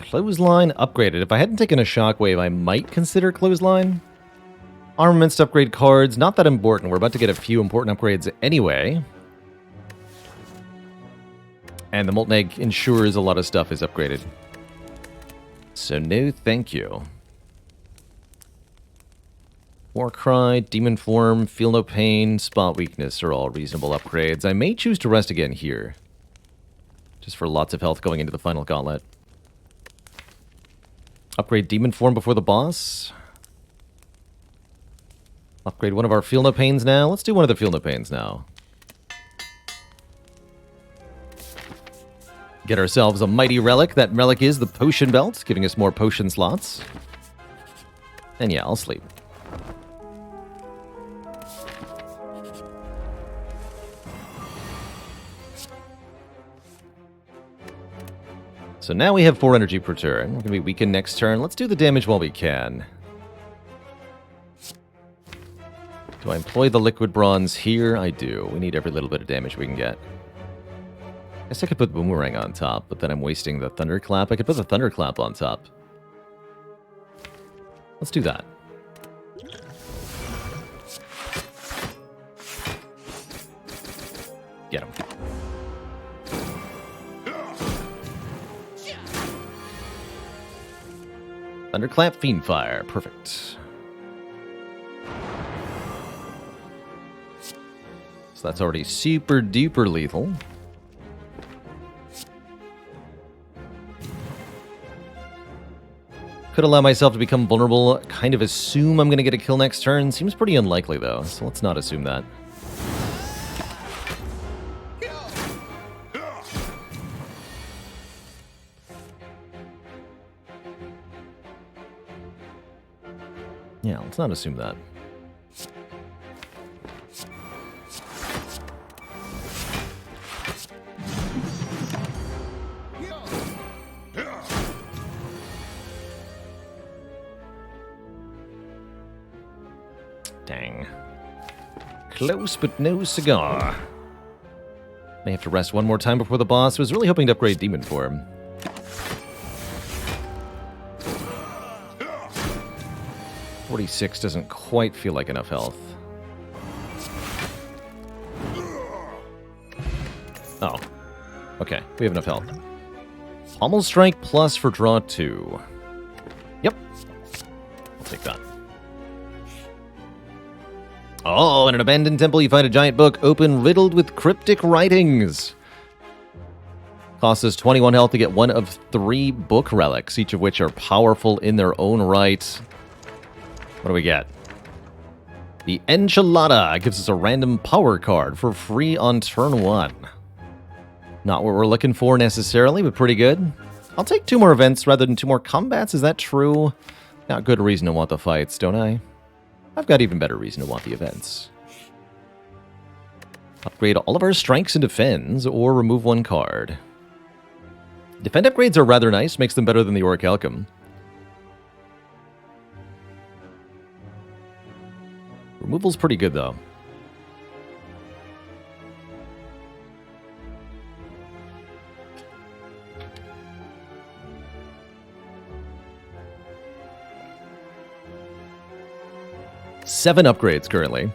Clothesline upgraded. If I hadn't taken a Shockwave, I might consider Clothesline. Armaments to upgrade cards, not that important. We're about to get a few important upgrades anyway. And the Molten Egg ensures a lot of stuff is upgraded. So no thank you. Warcry, Demon Form, Feel No Pain, Spot Weakness are all reasonable upgrades. I may choose to rest again here. Just for lots of health going into the final gauntlet. Upgrade Demon Form before the boss. Upgrade one of our Feel No Pains now. Let's do one of the Feel No Pains now. Get ourselves a mighty relic. That relic is the potion belt, giving us more potion slots. And yeah, I'll sleep. So now we have 4 energy per turn. We're going to be weakened next turn. Let's do the damage while we can. Do I employ the liquid bronze here? I do. We need every little bit of damage we can get. I guess I could put Boomerang on top, but then I'm wasting the Thunderclap. I could put the Thunderclap on top. Let's do that. Get him. Thunderclap, Fiendfire. Perfect. So that's already super duper lethal. Could allow myself to become vulnerable. Kind of assume I'm going to get a kill next turn. Seems pretty unlikely though, so let's not assume that. Yeah, let's not assume that. Dang. Close but no cigar. May have to rest one more time before the boss. Was really hoping to upgrade Demon Form. .46 doesn't quite feel like enough health. Oh. Okay, we have enough health. Pommel Strike plus for draw 2. Yep. I'll take that. Oh, in an abandoned temple you find a giant book open riddled with cryptic writings. Costs us 21 health to get one of 3 book relics, each of which are powerful in their own right. What do we get? The Enchilada gives us a random power card for free on turn 1. Not what we're looking for necessarily, but pretty good. I'll take 2 more events rather than 2 more combats, is that true? Got good reason to want the fights, don't I? I've got even better reason to want the events. Upgrade all of our strengths and defends, or remove 1 card. Defend upgrades are rather nice, makes them better than the Orichalcum. Removal's pretty good, though. Seven upgrades currently.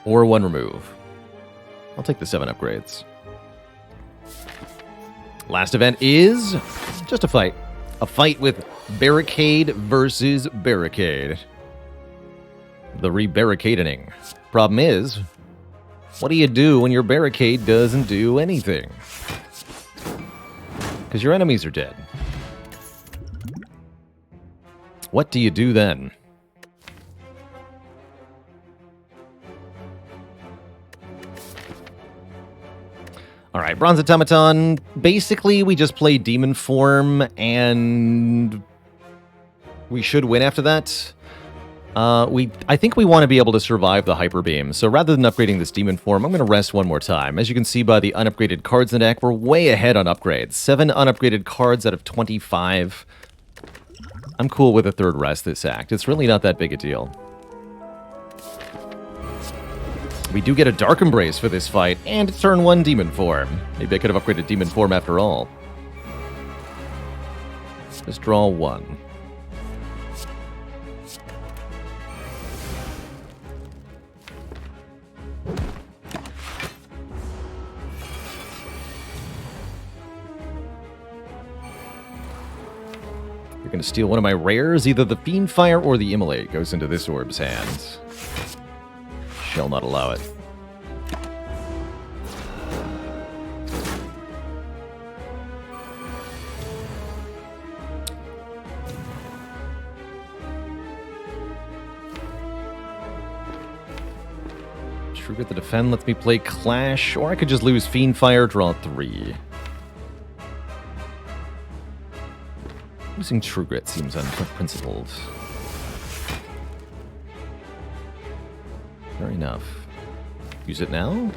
Or 1 remove. I'll take the 7 upgrades. Last event is just a fight. A fight with Barricade versus Barricade. The rebarricading. Problem is, what do you do when your barricade doesn't do anything? Because your enemies are dead. What do you do then? Alright, Bronze Automaton. Basically, we just play Demon Form, and we should win after that. I think we want to be able to survive the Hyper Beam, so rather than upgrading this Demon Form, I'm going to rest one more time. As you can see by the unupgraded cards in the deck, we're way ahead on upgrades. 7 unupgraded cards out of 25. I'm cool with a 3rd rest this act. It's really not that big a deal. We do get a Dark Embrace for this fight, and turn 1 Demon Form. Maybe I could have upgraded Demon Form after all. Just draw 1. You're going to steal one of my rares. Either the Fiendfire or the Immolate goes into this orb's hands. Shall not allow it. Trigger the defend lets me play Clash, or I could just lose Fiendfire, draw 3. Using True Grit seems unprincipled. Fair enough. Use it now?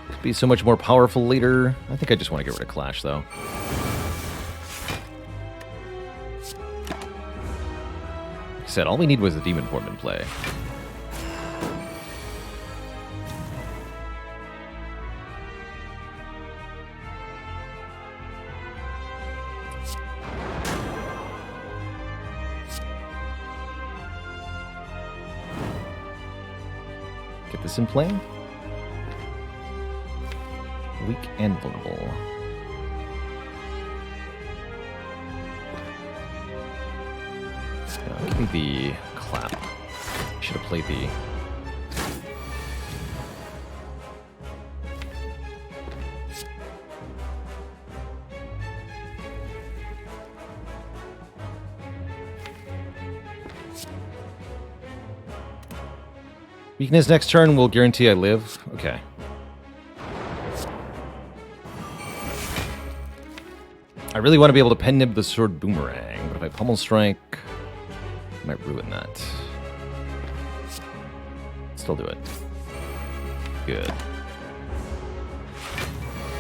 Could be so much more powerful later. I think I just want to get rid of Clash, though. Like I said, all we need was a Demon Form in play. Get this in play. Weak and vulnerable. Give me the clap. Should have played the... Weakness next turn will guarantee I live. Okay. I really want to be able to pen nib the sword boomerang, but if I pummel strike, I might ruin that. Still do it. Good.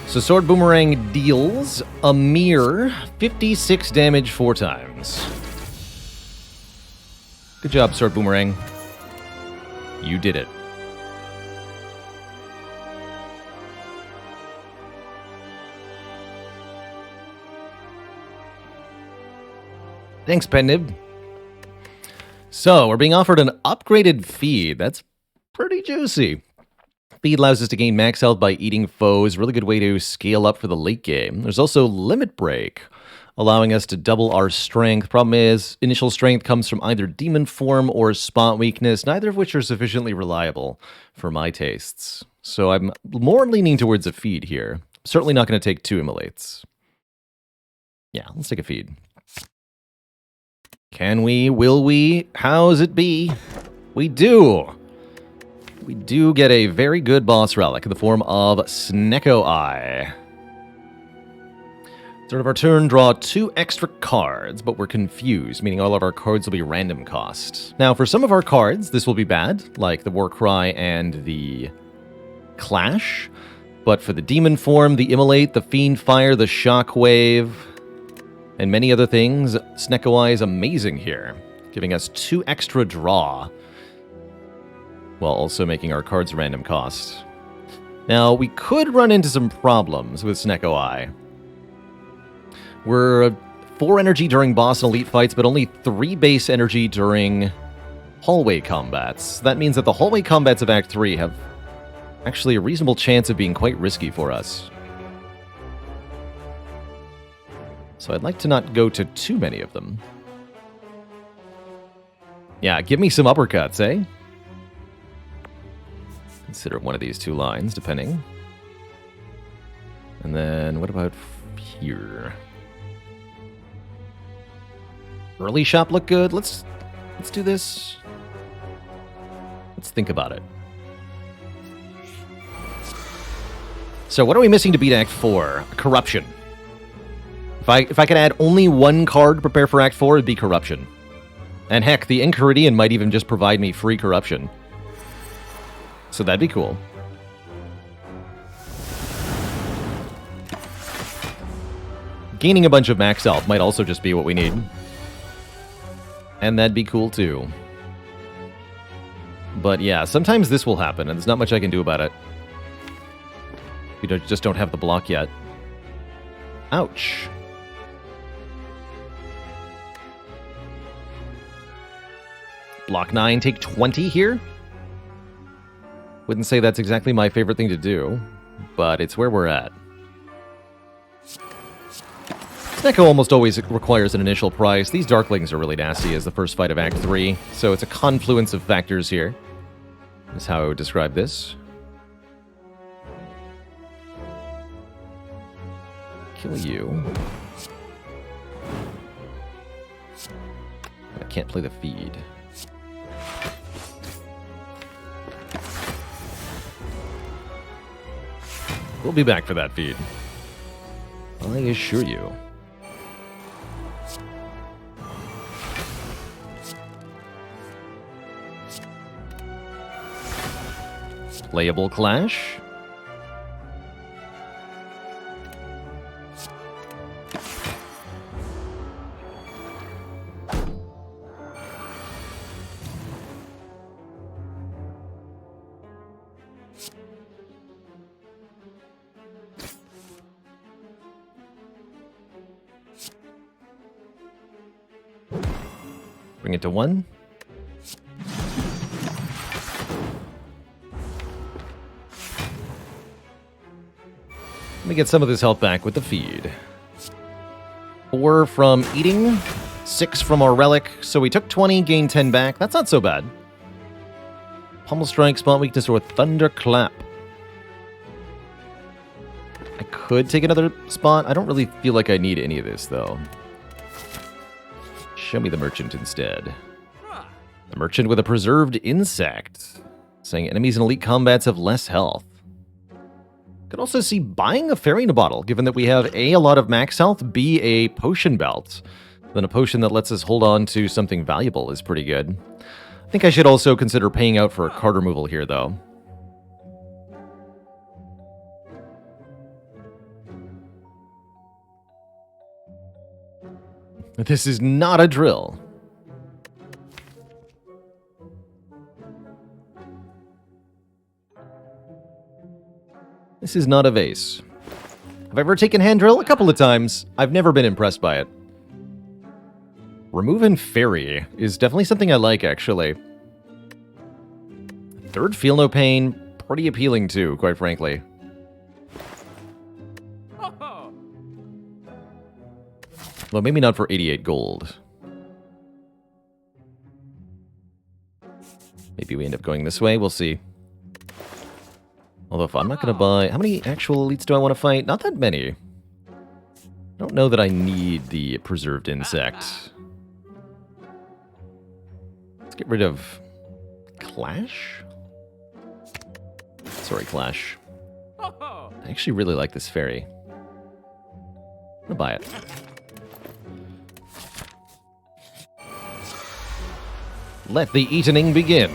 So sword boomerang deals a mere 56 damage 4 times. Good job, sword boomerang. You did it. Thanks, Pennib. So, we're being offered an upgraded feed. That's pretty juicy. Feed allows us to gain max health by eating foes. Really good way to scale up for the late game. There's also Limit Break, allowing us to double our strength. Problem is, initial strength comes from either Demon Form or Spot Weakness, neither of which are sufficiently reliable for my tastes. So I'm more leaning towards a feed here. Certainly not going to take 2 Immolates. Yeah, let's take a feed. Can we? Will we? How's it be? We do! We do get a very good boss relic in the form of Snecko Eye. Start of our turn, draw 2 extra cards, but we're confused, meaning all of our cards will be random cost. Now, for some of our cards, this will be bad, like the Warcry and the Clash. But for the Demon Form, the Immolate, the Fiend Fire, the Shockwave, and many other things, Snecko Eye is amazing here, giving us 2 extra draw, while also making our cards random cost. Now, we could run into some problems with Snecko Eye. We're 4 energy during boss and elite fights, but only 3 base energy during hallway combats. That means that the hallway combats of Act 3 have actually a reasonable chance of being quite risky for us. So I'd like to not go to too many of them. Yeah, give me some uppercuts, eh? Consider one of these 2 lines, depending. And then, what about here? Early shop look good. Let's do this. Let's think about it. So what are we missing to beat Act 4? Corruption. If I could add only 1 card to prepare for Act 4, it'd be Corruption. And heck, the Enchiridion might even just provide me free Corruption. So that'd be cool. Gaining a bunch of max health might also just be what we need. And that'd be cool too. But yeah, sometimes this will happen, and there's not much I can do about it. We just don't have the block yet. Ouch. Block 9, take 20 here? Wouldn't say that's exactly my favorite thing to do, but it's where we're at. Snecko almost always requires an initial price. These Darklings are really nasty as the first fight of Act 3, so it's a confluence of factors here. Is how I would describe this. Kill you. I can't play the feed. We'll be back for that feed. I assure you. Playable Clash. Bring it to 1. Let me get some of this health back with the feed. 4 from eating, 6 from our relic, so we took 20, gained 10 back. That's not so bad. Pummel Strike, Spot Weakness, or Thunderclap. I could take another spot. I don't really feel like I need any of this, though. Show me the merchant instead. The merchant with a preserved insect. Saying enemies in elite combats have less health. Could also see buying a fairy in a bottle, given that we have A, a lot of max health, B, a potion belt. Then a potion that lets us hold on to something valuable is pretty good. I think I should also consider paying out for a card removal here, though. This is not a drill. This is not a vase. Have I ever taken hand drill? A couple of times. I've never been impressed by it. Remove and Fairy is definitely something I like, actually. Third, Feel No Pain. Pretty appealing, too, quite frankly. Well, maybe not for 88 gold. Maybe we end up going this way. We'll see. Although if I'm not going to buy... How many actual elites do I want to fight? Not that many. I don't know that I need the preserved insect. Let's get rid of... Clash? Sorry, Clash. I actually really like this fairy. I'm going to buy it. Let the eating begin.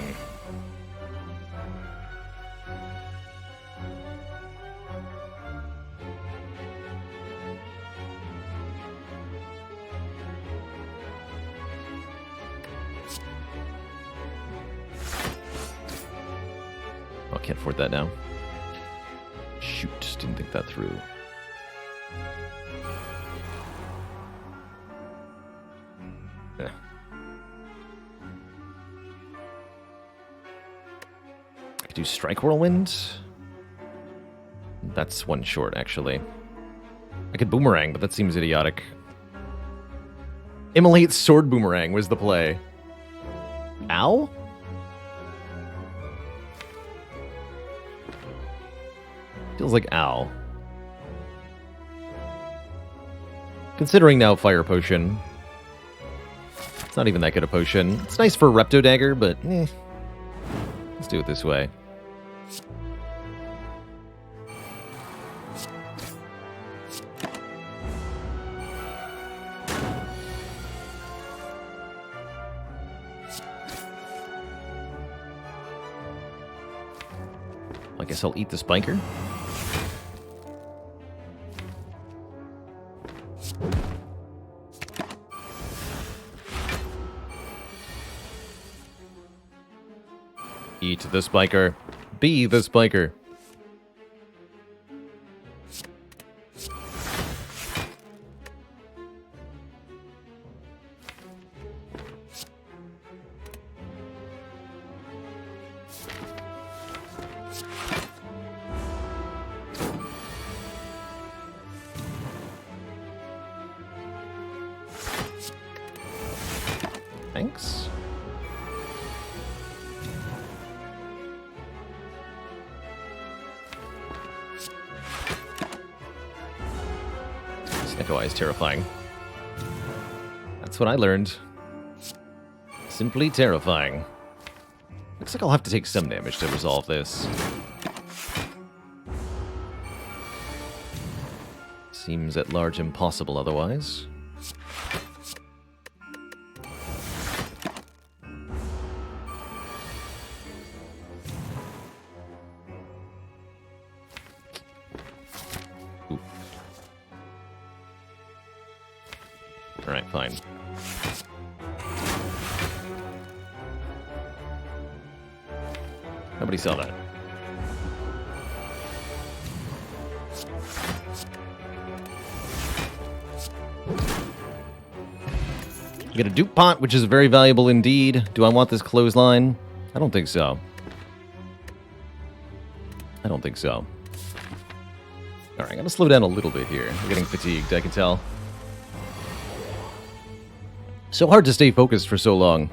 Oh, I can't afford that now. Shoot, didn't think that through. Yeah. I could do Strike Whirlwind. That's one short, actually. I could Boomerang, but that seems idiotic. Immolate Sword Boomerang was the play. Ow? Feels like ow. Considering now Fire Potion. It's not even that good a potion. It's nice for Repto Dagger, but eh. Let's do it this way. I guess I'll eat the Spiker. Eat the Spiker. Be the Spiker. Thanks. Echo Eye is terrifying. That's what I learned. Simply terrifying. Looks like I'll have to take some damage to resolve this. Seems at large impossible otherwise. Alright, fine. Nobody saw that. You get a dupe pot, which is very valuable indeed. Do I want this clothesline? I don't think so. I don't think so. Alright, I'm gonna slow down a little bit here. I'm getting fatigued, I can tell. So hard to stay focused for so long.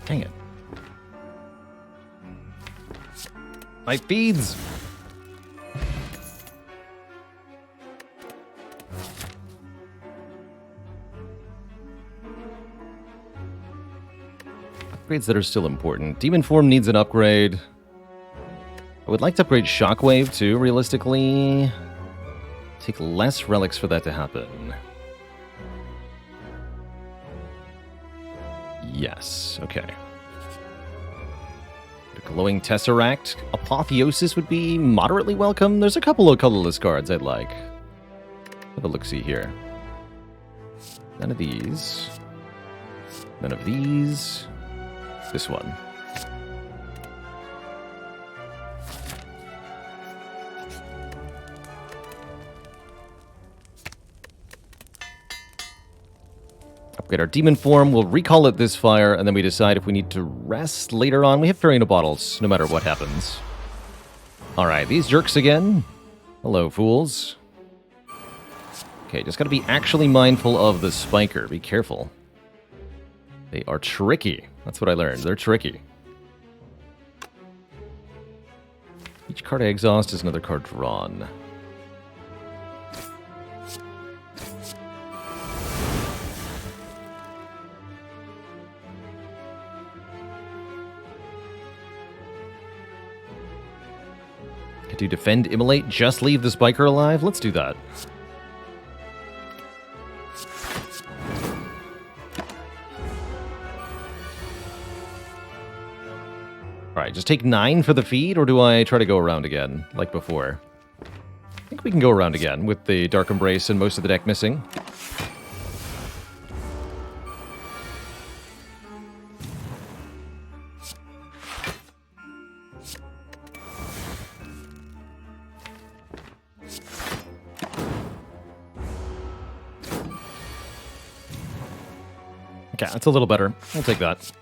Dang it. My feeds! Upgrades that are still important. Demon Form needs an upgrade. I would like to upgrade Shockwave too, realistically. Take less relics for that to happen. Yes, okay. The Glowing Tesseract. Apotheosis would be moderately welcome. There's a couple of colorless cards I'd like. Have a look-see here. None of these. None of these. This one. Upgrade our demon form, we'll recall it this fire, and then we decide if we need to rest later on. We have Farina bottles, no matter what happens. Alright, these jerks again. Hello, fools. Okay, just gotta be actually mindful of the spiker. Be careful. They are tricky. That's what I learned. They're tricky. Each card I exhaust is another card drawn. To defend, immolate, just leave the spiker alive? Let's do that. Alright, just take 9 for the feed, or do I try to go around again, like before? I think we can go around again, with the Dark Embrace and most of the deck missing. Okay, that's a little better. We'll take that.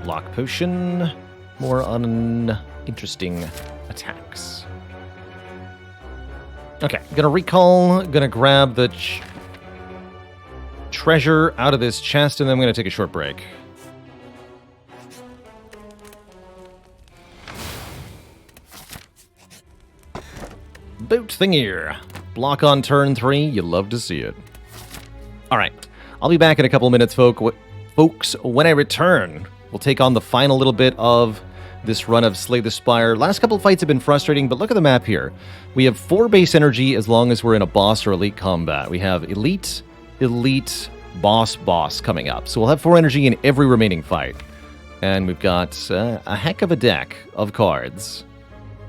Lock potion. More uninteresting attacks. Okay, gonna recall. Gonna grab the treasure out of this chest, and then I'm gonna take a short break. Boot thingier. Block on turn 3. You love to see it. Alright, I'll be back in a couple of minutes, folks. When I return, we'll take on the final little bit of this run of Slay the Spire. Last couple of fights have been frustrating, but look at the map here. We have 4 base energy as long as we're in a boss or elite combat. We have elite, boss coming up. So we'll have 4 energy in every remaining fight. And we've got a heck of a deck of cards.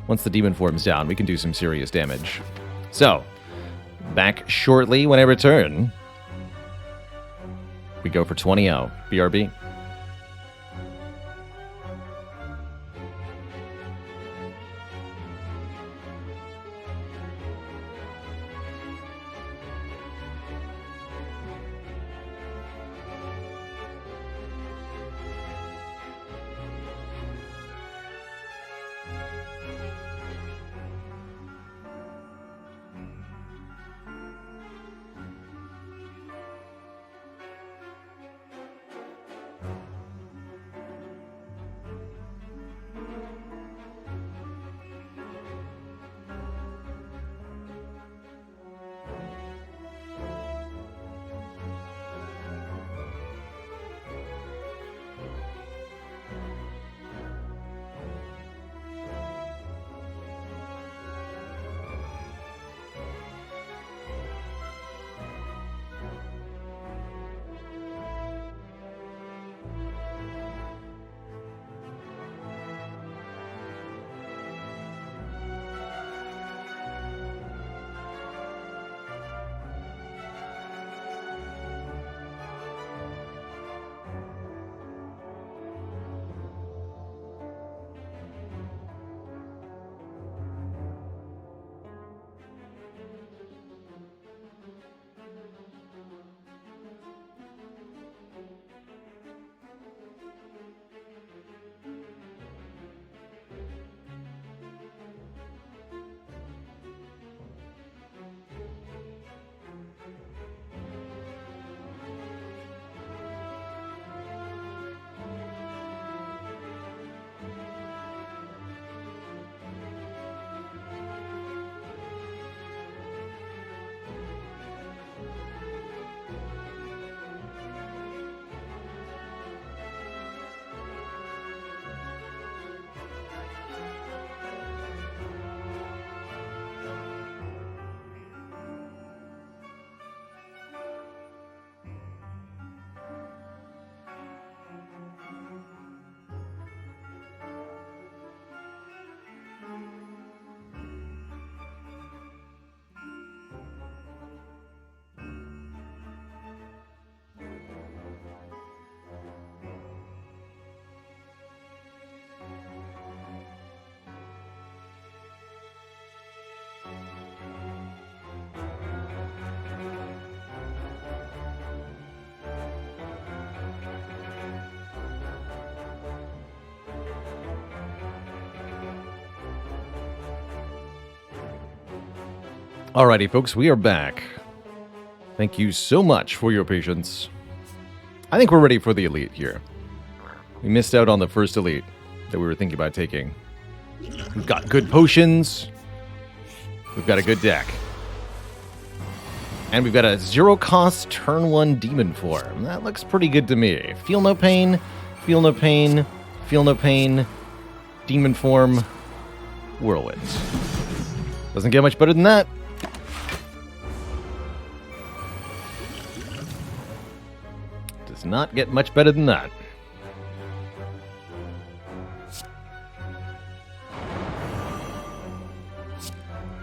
Once the demon form's down, we can do some serious damage. So, back shortly when I return. We go for 20-0. BRB. Alrighty, folks, we are back. Thank you so much for your patience. I think we're ready for the elite here. We missed out on the first elite that we were thinking about taking. We've got good potions. We've got a good deck. And we've got a zero-cost turn 1 demon form. That looks pretty good to me. Feel no pain, feel no pain, feel no pain. Demon form, whirlwind. Doesn't get much better than that. Does not get much better than that.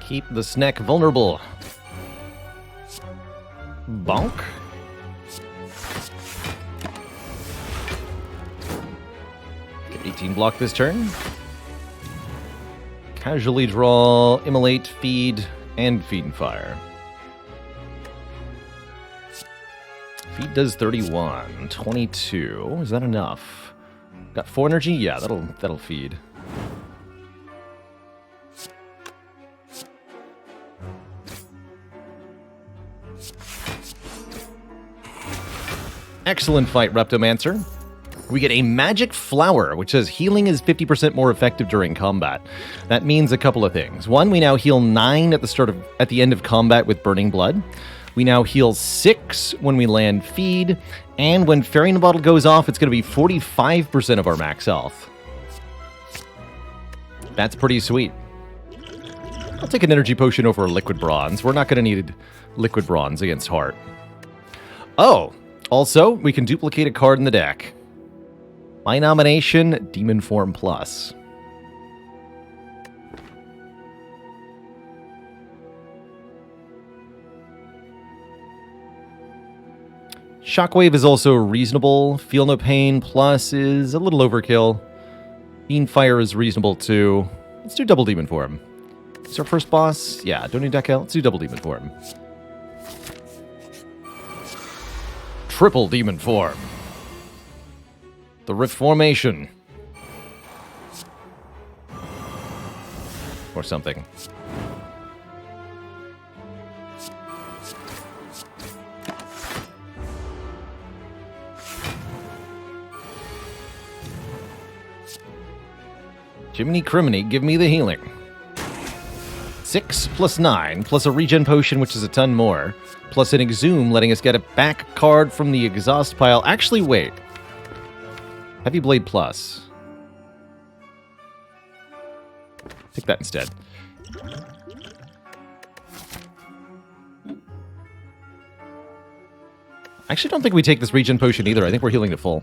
Keep the snack vulnerable. Bonk. Get 18 block this turn. Casually draw, immolate, feed, and feed and fire. Feed does 31. 22. Is that enough? Got 4 energy? Yeah, that'll feed. Excellent fight, Reptomancer. We get a magic flower, which says healing is 50% more effective during combat. That means a couple of things. One, we now heal 9 at the end of combat with Burning Blood. We now heal 6 when we land feed, and when Fairying Bottle goes off, it's going to be 45% of our max health. That's pretty sweet. I'll take an energy potion over liquid bronze. We're not going to need liquid bronze against Heart. Oh! Also, we can duplicate a card in the deck. My nomination, Demon Form Plus. Shockwave is also reasonable. Feel No Pain Plus is a little overkill. Beanfire is reasonable too. Let's do Double Demon Form. It's our first boss. Yeah, don't need deck out. Let's do Double Demon Form. Triple Demon Form. The Rift Formation. Or something. Jiminy Criminy, give me the healing. 6 plus 9, plus a regen potion, which is a ton more, plus an Exhume, letting us get a back card from the exhaust pile. Actually, wait. Heavy Blade Plus. Take that instead. I actually don't think we take this regen potion either. I think we're healing to full.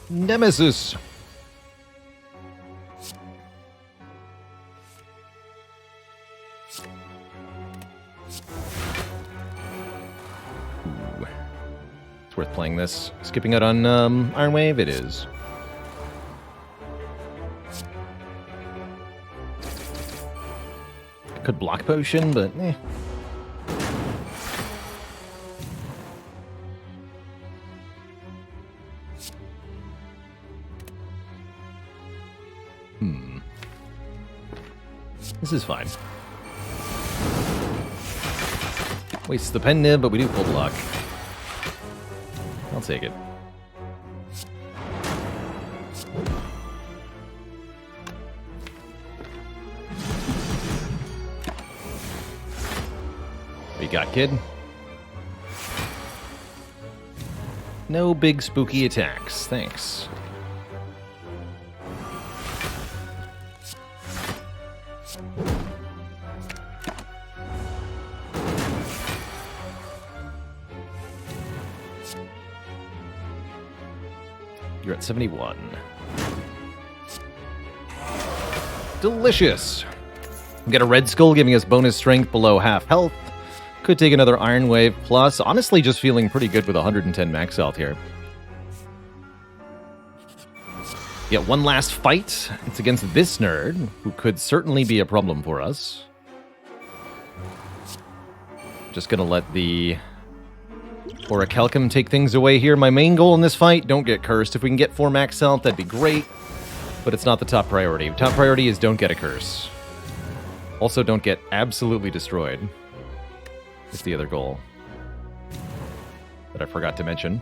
Nemesis. Ooh. It's worth playing this. Skipping out on Iron Wave? It is. Could block potion, but eh. This is fine. Wastes the pen nib, but we do full block. I'll take it. What you got, kid? No big spooky attacks, thanks. You're at 71. Delicious! We get a Red Skull giving us bonus strength below half health. Could take another Iron Wave plus. Honestly, just feeling pretty good with 110 max health here. Get one last fight. It's against this nerd, who could certainly be a problem for us. Just gonna let the Or a Calcum take things away here. My main goal in this fight, don't get cursed. If we can get 4 max health, that'd be great. But it's not the top priority. Top priority is don't get a curse. Also, don't get absolutely destroyed. Is the other goal that I forgot to mention.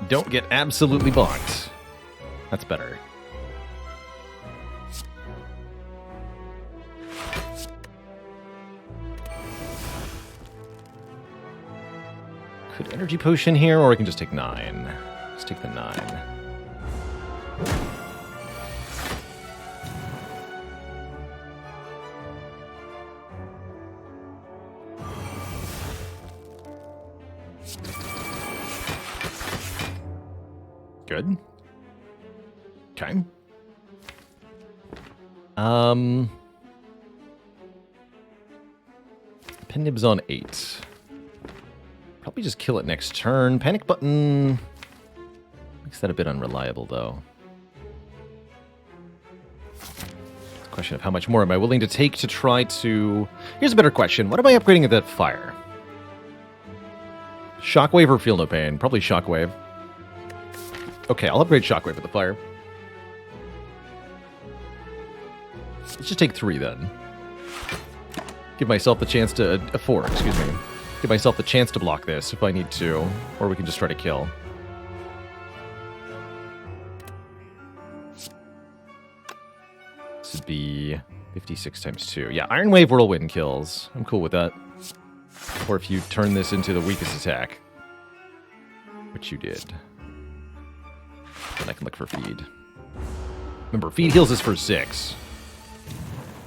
Don't get absolutely bonked. That's better. Could energy potion here, or I can just take 9. Let's take the 9. Good. Okay. Pin nibs on 8. Probably just kill it next turn. Panic button makes that a bit unreliable, though. It's a question of how much more am I willing to take to try to... Here's a better question. What am I upgrading at that fire? Shockwave or Feel No Pain? Probably Shockwave. Okay, I'll upgrade Shockwave at the fire. Let's just take 3, then. Give myself the chance to... 4, excuse me. Give myself the chance to block this if I need to. Or we can just try to kill. This would be 56 times 2. Yeah, Iron Wave Whirlwind kills. I'm cool with that. Or if you turn this into the weakest attack. Which you did. Then I can look for feed. Remember, feed heals us for 6.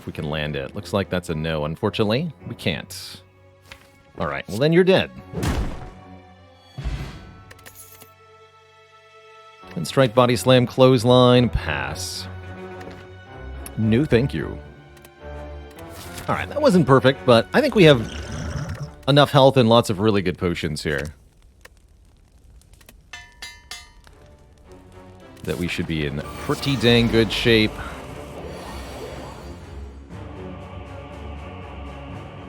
If we can land it. Looks like that's a no. Unfortunately, we can't. Alright, well then you're dead. And strike, body slam, clothesline, pass. No, thank you. Alright, that wasn't perfect, but I think we have enough health and lots of really good potions here that we should be in pretty dang good shape.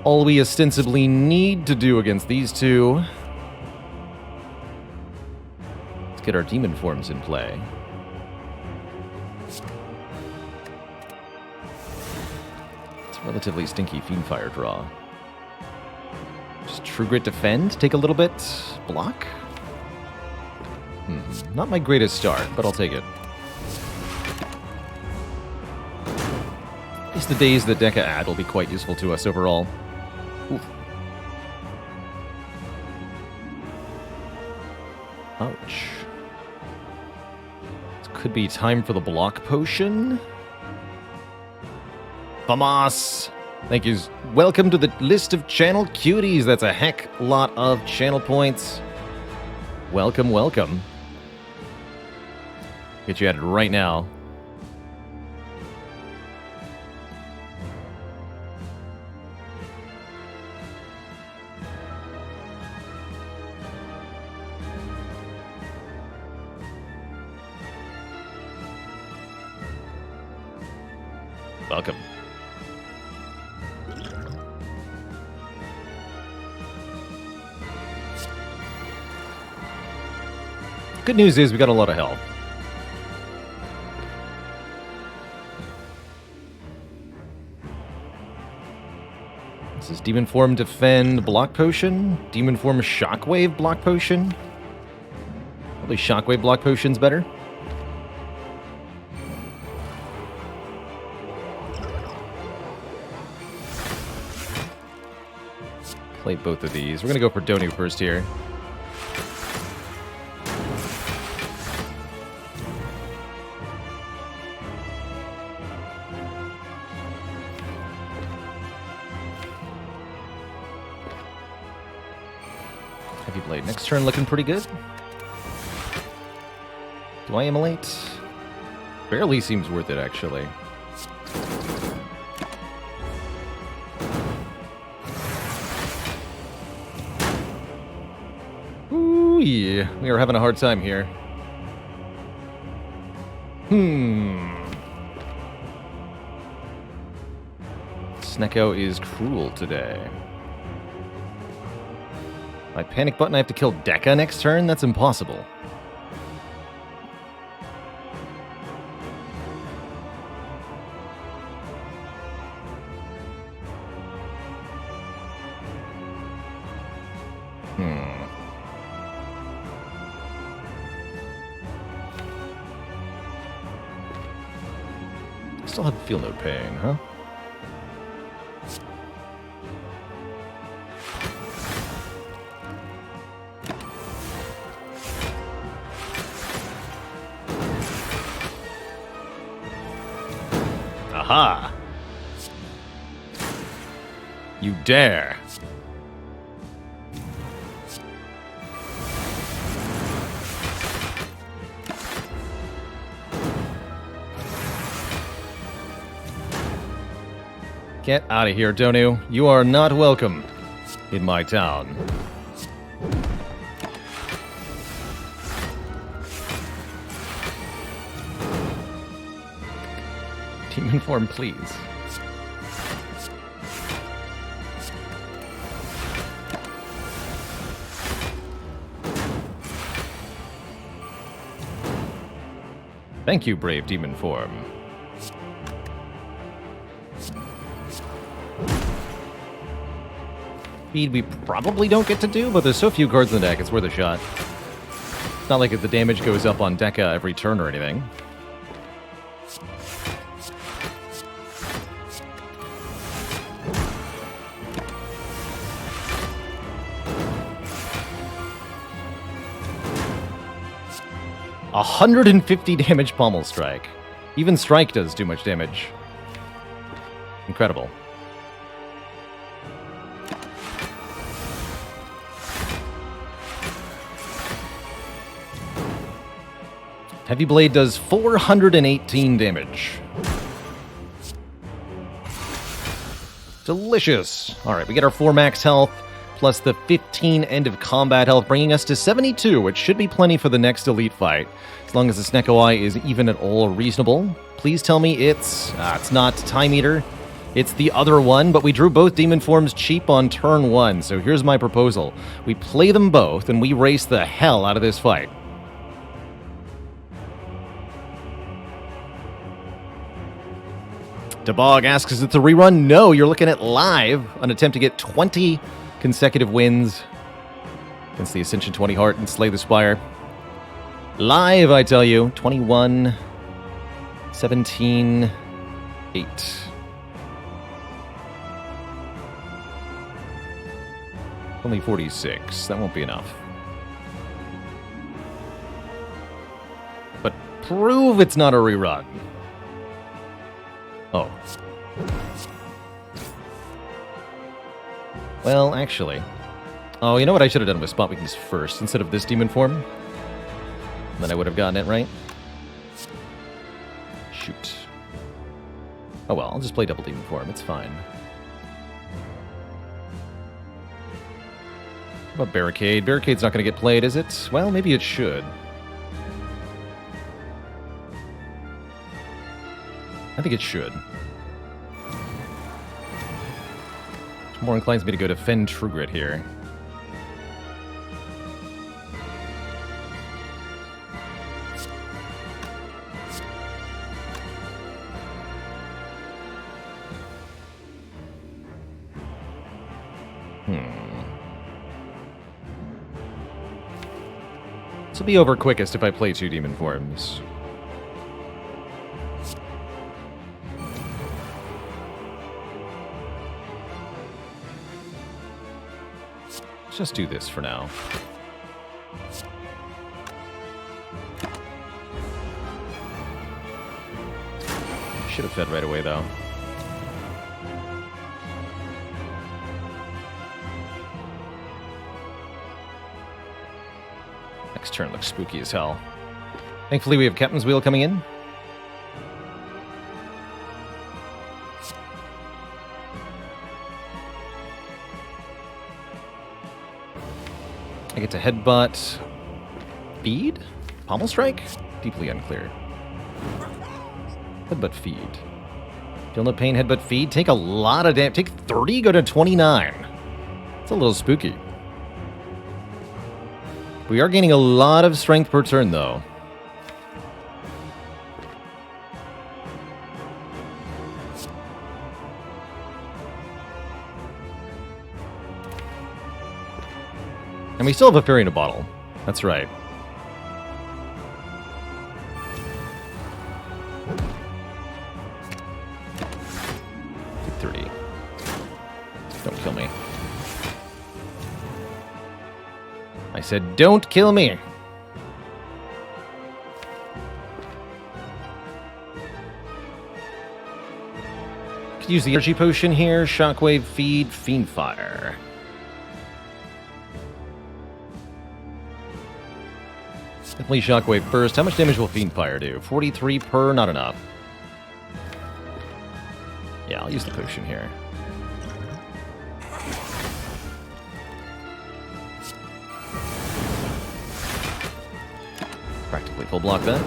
All we ostensibly need to do against these two is get our demon forms in play. It's a relatively stinky Fiendfire draw. Just True Grit defend, take a little bit, block. Not my greatest start, but I'll take it. At least the days that Deca add will be quite useful to us overall. Oof. Ouch. This could be time for the block potion. Famas! Thank you. Welcome to the list of channel cuties. That's a heck lot of channel points. Welcome, welcome. Get you added right now. Welcome. Good news is we got a lot of health. This is Demon Form Defend Block Potion. Demon Form Shockwave Block Potion. Probably Shockwave Block Potion's better. Play both of these. We're going to go for Donu first here. Heavy Blade. Next turn looking pretty good. Do I immolate? Barely seems worth it, actually. Ooh, yeah. We are having a hard time here. Snecko is cruel today. My panic button, I have to kill Dekka next turn? That's impossible. Still have feel no pain, huh? Aha! You dare! Get out of here, Donu. You are not welcome in my town. Demon form, please. Thank you, brave demon form. Speed we probably don't get to do, but there's so few cards in the deck, it's worth a shot. It's not like if the damage goes up on Dekka every turn or anything. A 150 damage pommel strike. Even strike does too much damage. Incredible. Heavy Blade does 418 damage. Delicious. Alright, we get our 4 max health, plus the 15 end of combat health, bringing us to 72, which should be plenty for the next elite fight, as long as the Snecko is even at all reasonable. Please tell me it's not Time Eater. It's the other one, but we drew both demon forms cheap on turn 1, so here's my proposal. We play them both, and we race the hell out of this fight. Debog asks, is it a rerun? No, you're looking at live, an attempt to get 20 consecutive wins against the Ascension 20 Heart and slay the Spire. Live, I tell you. 21, 17, 8. Only 46. That won't be enough. But prove it's not a rerun. Oh. Well, actually. Oh, you know what I should have done with Spot Weakness first, instead of this demon form? Then I would have gotten it right. Shoot. Oh well, I'll just play double demon form, it's fine. What about Barricade? Barricade's not going to get played, is it? Well, maybe it should. I think it should. Which more inclines me to go to Fen Trugrit here. This will be over quickest if I play 2 demon forms. Just do this for now. Should have fed right away, though. Next turn looks spooky as hell. Thankfully, we have Captain's Wheel coming in. I get to headbutt, feed? Pommel strike? Deeply unclear. Headbutt feed. Feel no pain, headbutt feed. Take a lot of damage. Take 30, go to 29. It's a little spooky. We are gaining a lot of strength per turn, though. And we still have a fairy in a bottle. That's right. Take 30. Don't kill me. I said, don't kill me. Could use the energy potion here. Shockwave, feed, fiend fire. Definitely Shockwave first. How much damage will Fiend Fire do? 43 per, not enough. Yeah, I'll use the potion here. Practically full block that.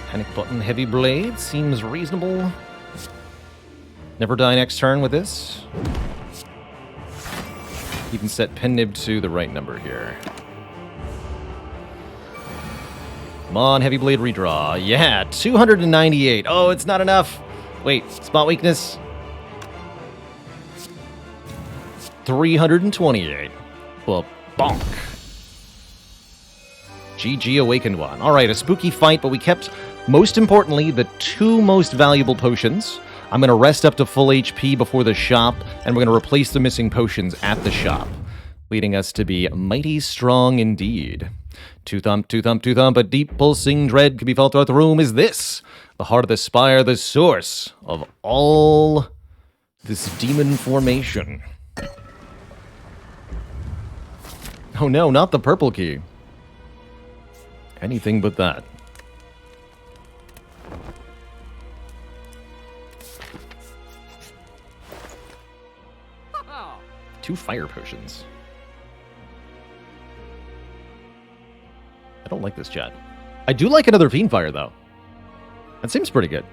Panic Button Heavy Blade seems reasonable. Never die next turn with this. Even set Pen Nib to the right number here. Come on, Heavy Blade redraw. Yeah, 298. Oh, it's not enough. Wait, spot weakness. 328. Well, bonk. GG Awakened One. All right, a spooky fight, but we kept, most importantly, the two most valuable potions. I'm going to rest up to full HP before the shop, and we're going to replace the missing potions at the shop, leading us to be mighty strong indeed. Two thump, a deep pulsing dread can be felt throughout the room. Is this the heart of the Spire, the source of all this demon formation? Oh no, not the purple key. Anything but that. Two fire potions. I don't like this chat. I do like another Fiend Fire, though. That seems pretty good.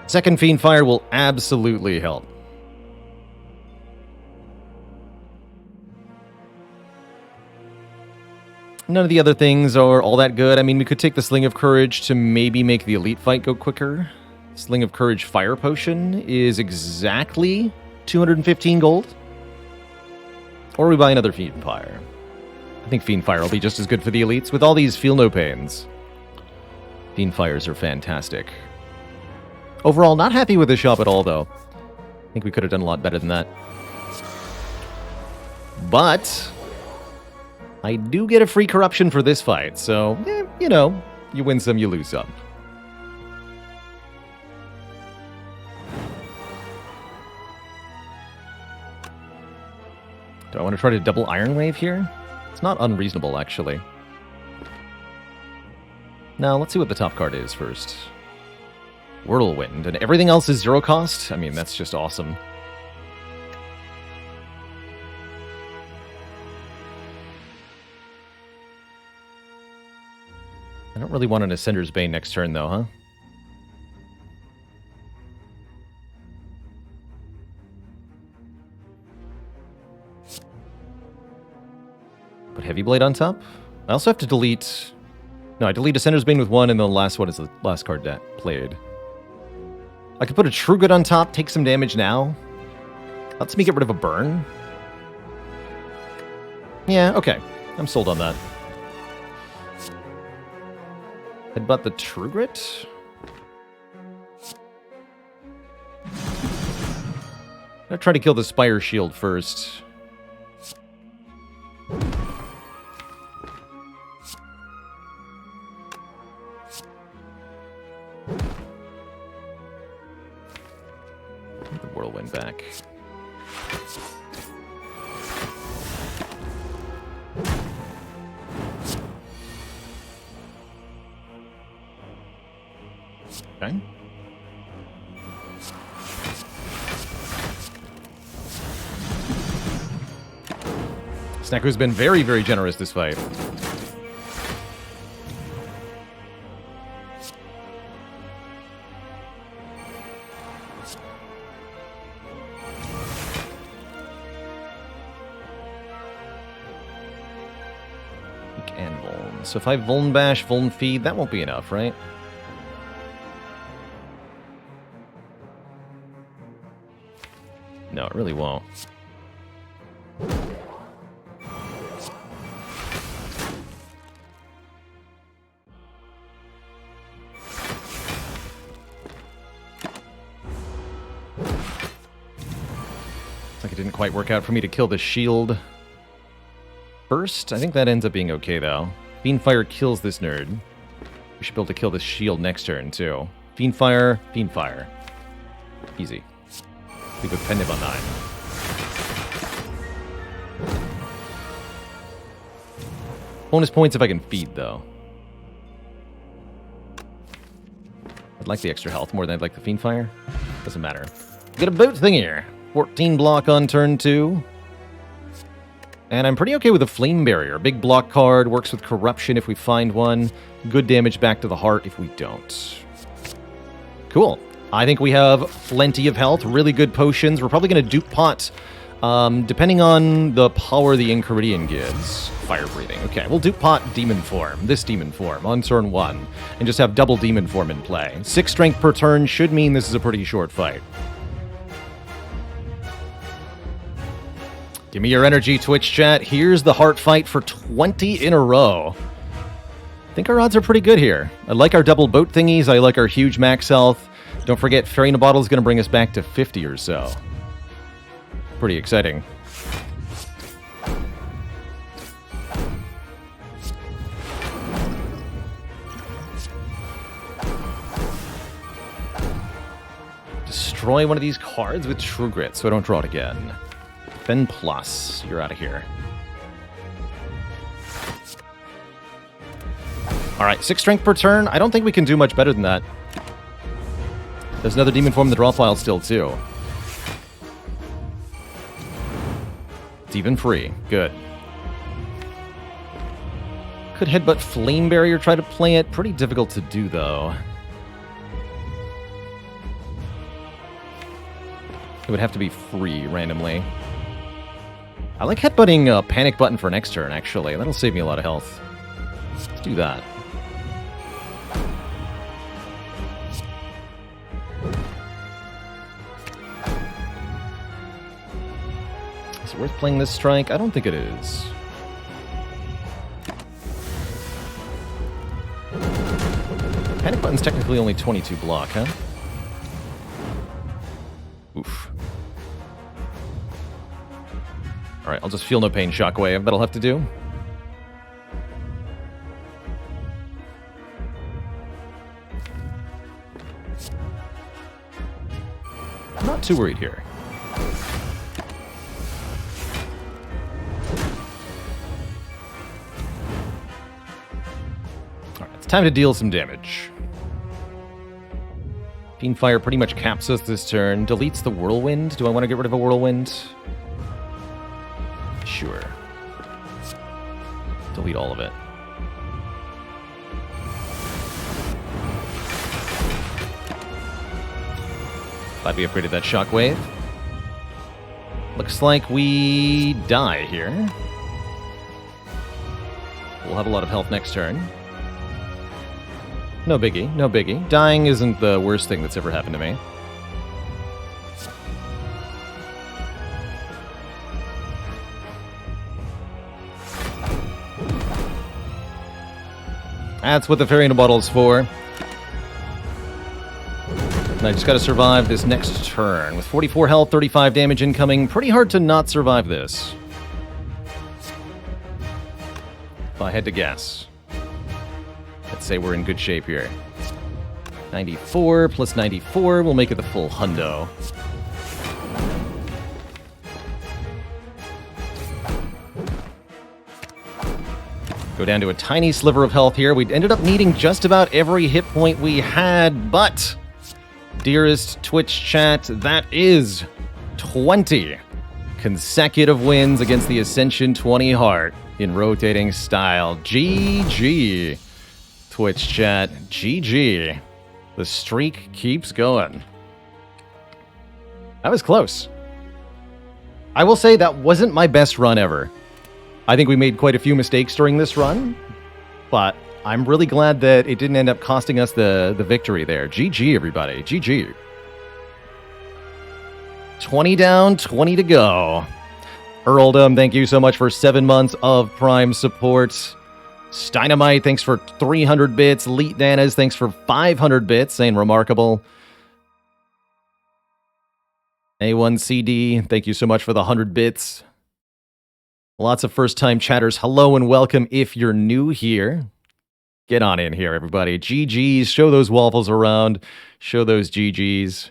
Second Fiend Fire will absolutely help. None of the other things are all that good. I mean, we could take the Sling of Courage to maybe make the elite fight go quicker. Sling of Courage Fire Potion is exactly 215 gold. Or we buy another Fiend Fire. I think Fiend Fire will be just as good for the elites. With all these Feel No Pains, Fiend Fires are fantastic. Overall, not happy with this shop at all, though. I think we could have done a lot better than that. But I do get a free corruption for this fight, so, you know, you win some, you lose some. Do I want to try to double Iron Wave here? It's not unreasonable, actually. Now, let's see what the top card is first. Whirlwind, and everything else is 0 cost? I mean, that's just awesome. I don't really want an Ascender's Bane next turn, though, huh? Put Heavy Blade on top. I also have to delete... No, I delete Ascender's Bane with 1, and the last one is the last card played. I could put a True Good on top, take some damage now. Lets me get rid of a burn. Yeah, okay. I'm sold on that. Headbutt the True Grit? I'm gonna try to kill the Spire Shield first. The Whirlwind back. Okay. Snacko's been very, very generous this fight. And Vuln. So if I Vuln Bash, Vuln Feed, that won't be enough, right? No, it really won't. Like it didn't quite work out for me to kill the shield first. I think that ends up being okay, though. Fiendfire kills this nerd. We should be able to kill this shield next turn, too. Fiendfire, Fiendfire. Easy. Leave with Pendant on 9. Bonus points if I can feed, though. I'd like the extra health more than I'd like the Fiendfire. Doesn't matter. Get a boot thing here. 14 block on turn 2. And I'm pretty okay with a Flame Barrier. Big block card, works with Corruption if we find one. Good damage back to the heart if we don't. Cool. I think we have plenty of health, really good potions. We're probably going to dupe pot, depending on the power the Enchiridion gives. Fire breathing. Okay, we'll dupe pot Demon Form, this Demon Form, on turn 1, and just have double Demon Form in play. 6 strength per turn should mean this is a pretty short fight. Give me your energy, Twitch chat. Here's the heart fight for 20 in a row. I think our odds are pretty good here. I like our double boat thingies. I like our huge max health. Don't forget, Fairy in a Bottle is going to bring us back to 50 or so. Pretty exciting. Destroy one of these cards with True Grit so I don't draw it again. Then plus, you're out of here. Alright, 6 strength per turn. I don't think we can do much better than that. There's another Demon Form in the draw pile still, too. It's even free. Good. Could Headbutt Flame Barrier try to play it. Pretty difficult to do, though. It would have to be free randomly. I like headbutting Panic Button for next turn, actually. That'll save me a lot of health. Let's do that. Is it worth playing this strike? I don't think it is. Panic Button's technically only 22 block, huh? Oof. Alright, I'll just Feel No Pain Shockwave. That'll have to do. I'm not too worried here. Alright, it's time to deal some damage. Fiendfire pretty much caps us this turn. Deletes the Whirlwind. Do I want to get rid of a Whirlwind? Sure. Delete all of it. Glad we upgraded that Shockwave. Looks like we die here. We'll have a lot of health next turn. No biggie, no biggie. Dying isn't the worst thing that's ever happened to me. That's what the Fairy in a Bottle is for. And I just gotta survive this next turn. With 44 health, 35 damage incoming, pretty hard to not survive this. If I had to guess. Let's say we're in good shape here. 94 plus 94 will make it the full hundo. Go down to a tiny sliver of health here. We ended up needing just about every hit point we had, but, dearest Twitch chat, that is 20 consecutive wins against the Ascension 20 Heart in rotating style. GG, Twitch chat. GG. The streak keeps going. That was close. I will say that wasn't my best run ever. I think we made quite a few mistakes during this run, but I'm really glad that it didn't end up costing us the victory there. GG, everybody. GG. 20 down, 20 to go. Earldom, thank you so much for 7 months of Prime support. Steinamite, thanks for 300 bits. Leet Danas, thanks for 500 bits. Saying remarkable. A1CD, thank you so much for the 100 bits. Lots of first-time chatters. Hello and welcome if you're new here. Get on in here, everybody. GGs, show those waffles around. Show those GGs.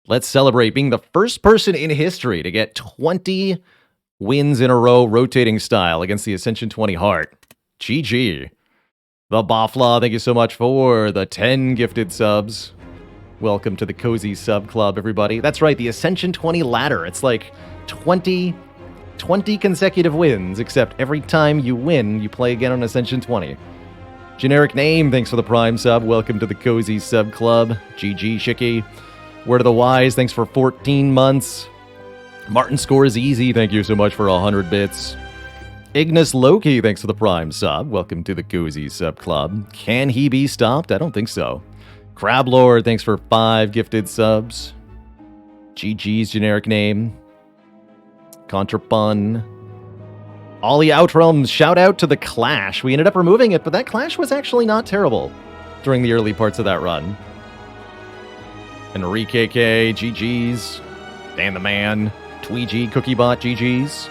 Let's celebrate being the first person in history to get 20 wins in a row, rotating style, against the Ascension 20 Heart. GG. The Bafla, thank you so much for the 10 gifted subs. Welcome to the Cozy Sub Club, everybody. That's right, the Ascension 20 ladder. It's like 20 consecutive wins, except every time you win, you play again on Ascension 20. Generic name, thanks for the Prime sub. Welcome to the Cozy Sub Club. GG, Shiki. Word of the Wise, thanks for 14 months. Martin Scores Easy, thank you so much for 100 bits. Ignis Loki, thanks for the Prime sub. Welcome to the Cozy Sub Club. Can he be stopped? I don't think so. Crablord, thanks for 5 gifted subs. GG's generic name. Contrapun. Ollie Outrealms, shout out to the Clash. We ended up removing it, but that Clash was actually not terrible during the early parts of that run. Enrique K, GG's. Dan the Man, Tweegy, Cookiebot, GG's.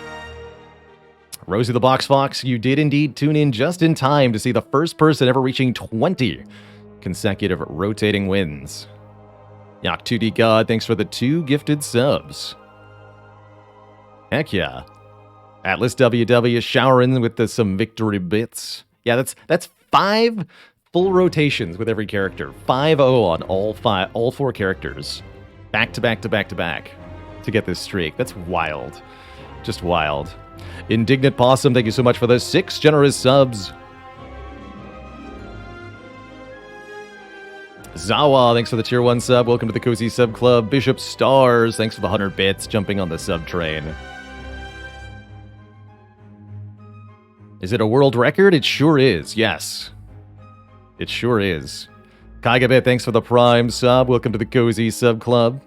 Rosie the Box Fox, you did indeed tune in just in time to see the first person ever reaching 20 consecutive rotating wins. Yak2D God, thanks for the 2 gifted subs. Heck yeah. Atlas WW showering with some victory bits. Yeah, that's 5 full rotations with every character. 5-0 on all 4 characters. Back to back to back to back to get this streak. That's wild. Just wild. Indignant Possum, thank you so much for the 6 generous subs. Zawa, thanks for the tier 1 sub. Welcome to the Cozy Sub Club. Bishop Stars, thanks for the 100 bits. Jumping on the sub train. Is it a world record? It sure is, yes. It sure is. Kaigabit, thanks for the Prime sub. Welcome to the Cozy Sub Club.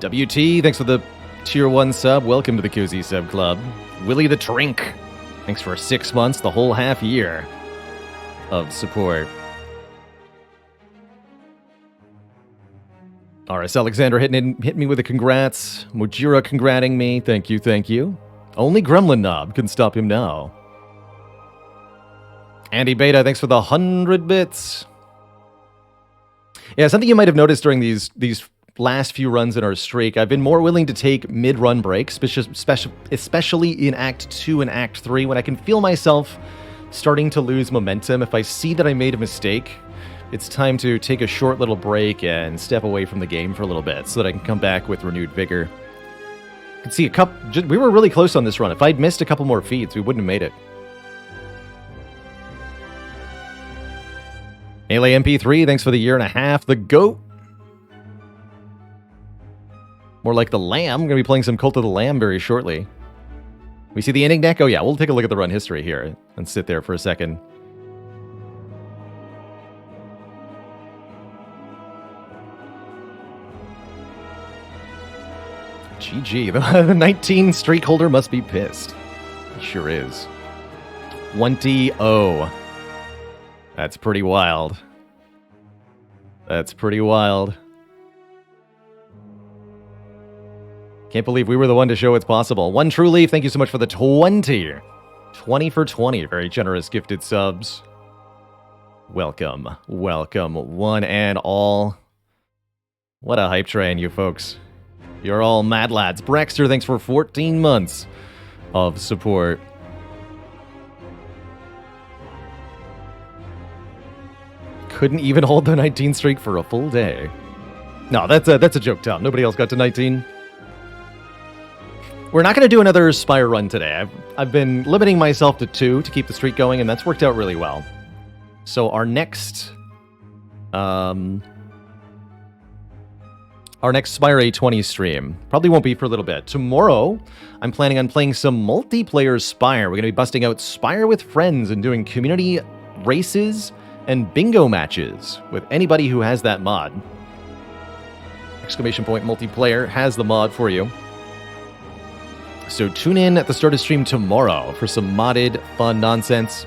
WT, thanks for the tier 1 sub. Welcome to the Cozy Sub Club. Willie the Trink, thanks for 6 months, the whole half year of support. RS Alexander hit me with a congrats. Mojira congrating me. Thank you, thank you. Only Gremlin Knob can stop him now. Andy Beta, thanks for the 100 bits. Yeah, something you might have noticed during these last few runs in our streak, I've been more willing to take mid-run breaks, especially in Act 2 and Act 3, when I can feel myself starting to lose momentum. If I see that I made a mistake, it's time to take a short little break and step away from the game for a little bit so that I can come back with renewed vigor. You can see we were really close on this run. If I'd missed a couple more feeds, we wouldn't have made it. Melee MP3, thanks for the 1.5 years. The GOAT. More like the Lamb. I'm going to be playing some Cult of the Lamb very shortly. We see the ending deck? Oh yeah, we'll take a look at the run history here and sit there for a second. GG, the 19 streak holder must be pissed. He sure is. 20-0. That's pretty wild. That's pretty wild. Can't believe we were the one to show it's possible. One True Leaf, thank you so much for the 20. 20 for 20. Very generous gifted subs. Welcome. Welcome, one and all. What a hype train, you folks. You're all mad lads. Brexter, thanks for 14 months of support. Couldn't even hold the 19 streak for a full day. No, that's a joke, Tom. Nobody else got to 19. We're not going to do another Spire run today. I've been limiting myself to 2 to keep the streak going, and that's worked out really well. So our next our next Spire A20 stream. Probably won't be for a little bit. Tomorrow, I'm planning on playing some multiplayer Spire. We're going to be busting out Spire with friends and doing community races and bingo matches with anybody who has that mod. Exclamation point multiplayer has the mod for you. So tune in at the start of stream tomorrow for some modded fun nonsense.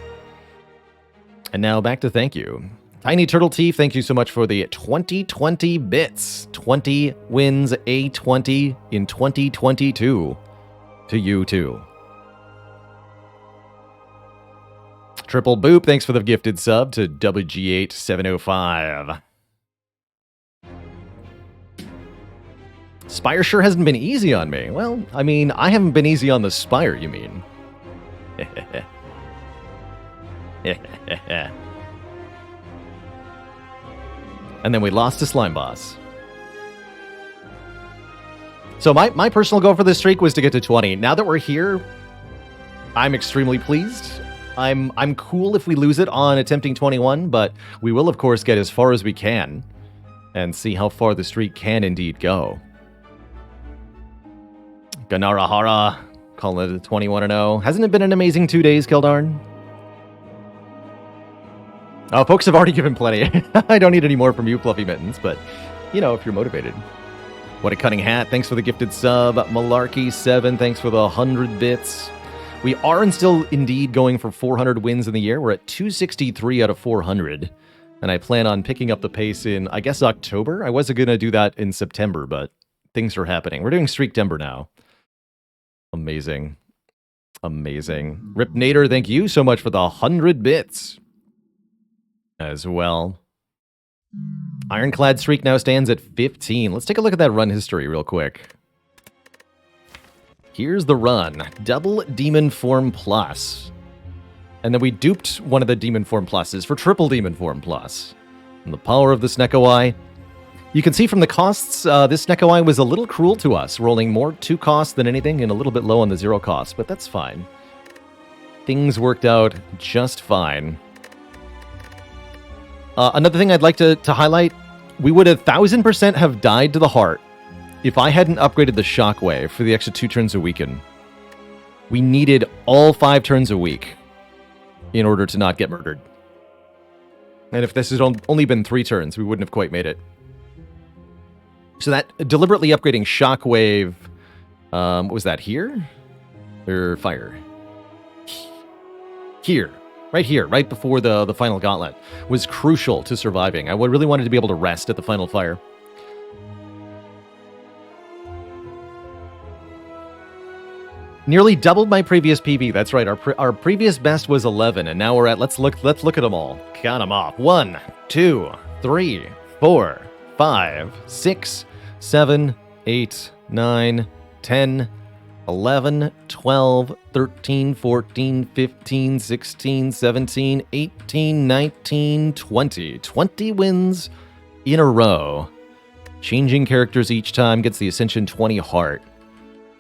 And now back to thank you. Tiny Turtle Teeth, thank you so much for the 2020 bits. 20 wins A20 in 2022. To you too. Triple Boop, thanks for the gifted sub to WG8705. Spire sure hasn't been easy on me. Well, I mean, I haven't been easy on the Spire, you mean. And then we lost to Slime Boss. So my personal goal for this streak was to get to 20. Now that we're here, I'm extremely pleased. I'm cool if we lose it on attempting 21, but we will, of course, get as far as we can and see how far the streak can indeed go. Ganarahara, calling it a 21-0. Hasn't it been an amazing 2 days, Keldarn? Oh, folks have already given plenty. I don't need any more from you, Fluffy Mittens, but, you know, if you're motivated. What a Cunning Hat, thanks for the gifted sub. Malarkey7, thanks for the 100 bits. We are still indeed going for 400 wins in the year. We're at 263 out of 400. And I plan on picking up the pace in, I guess, October. I wasn't going to do that in September, but things are happening. We're doing Streaktember now. Amazing. Amazing. Rip Nader, thank you so much for the 100 bits as well. Ironclad streak now stands at 15. Let's take a look at that run history real quick. Here's the run. Double Demon Form Plus. And then we duped one of the Demon Form Pluses for Triple Demon Form Plus. And the power of the Snecko-Eye. You can see from the costs, this Snecko-Eye was a little cruel to us, rolling more 2 costs than anything and a little bit low on the 0 cost, but that's fine. Things worked out just fine. Another thing I'd like to highlight, we would 1,000% have died to the heart if I hadn't upgraded the Shockwave for the extra 2 turns a weekend. We needed all 5 turns a week in order to not get murdered. And if this had only been 3 turns, we wouldn't have quite made it. So that deliberately upgrading Shockwave, what was that, here? Or fire? Here. Right here, right before the final gauntlet, was crucial to surviving. I really wanted to be able to rest at the final fire. Nearly doubled my previous PB. That's right. Our previous best was 11, and now we're at. Let's look at them all. Count them off. 1, 2, 3, 4, 5, 6, 7, 8, 9, 10. 11, 12, 13, 14, 15, 16, 17, 18, 19, 20. 20 wins in a row. Changing characters each time gets the Ascension 20 heart.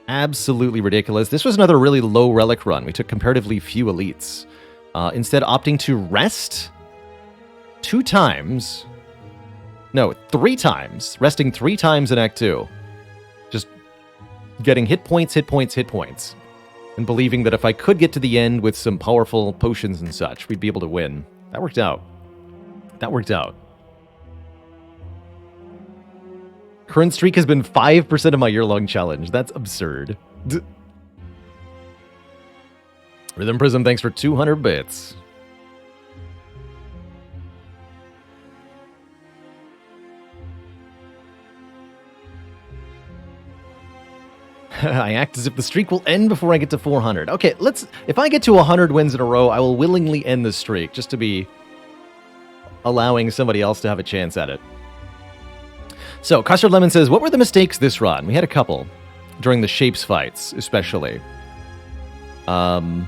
Absolutely ridiculous. This was another really low relic run. We took comparatively few elites. Instead opting to rest 2 times. No, 3 times. Resting 3 times in Act 2. Just getting hit points, hit points, hit points. And believing that if I could get to the end with some powerful potions and such, we'd be able to win. That worked out. That worked out. Current streak has been 5% of my year-long challenge. That's absurd. Rhythm Prism, thanks for 200 bits. I act as if the streak will end before I get to 400. Okay, if I get to 100 wins in a row, I will willingly end the streak, just to be allowing somebody else to have a chance at it. So, Custard Lemon says, what were the mistakes this run? We had a couple, during the Shapes fights, especially. Was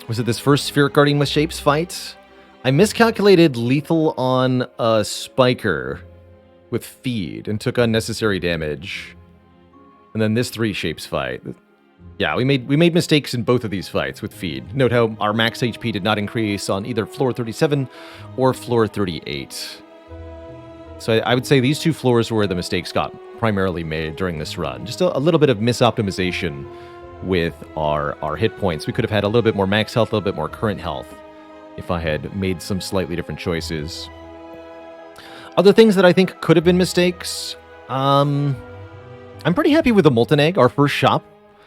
it this first Spirit Guardian with Shapes fight? I miscalculated lethal on a Spiker with feed and took unnecessary damage. And then this 3 Shapes fight. Yeah, we made mistakes in both of these fights with feed. Note how our max HP did not increase on either floor 37 or floor 38. So I would say these two floors were where the mistakes got primarily made during this run. Just a little bit of misoptimization with our hit points. We could have had a little bit more max health, a little bit more current health if I had made some slightly different choices. Other things that I think could have been mistakes. I'm pretty happy with the Molten Egg, our first shop.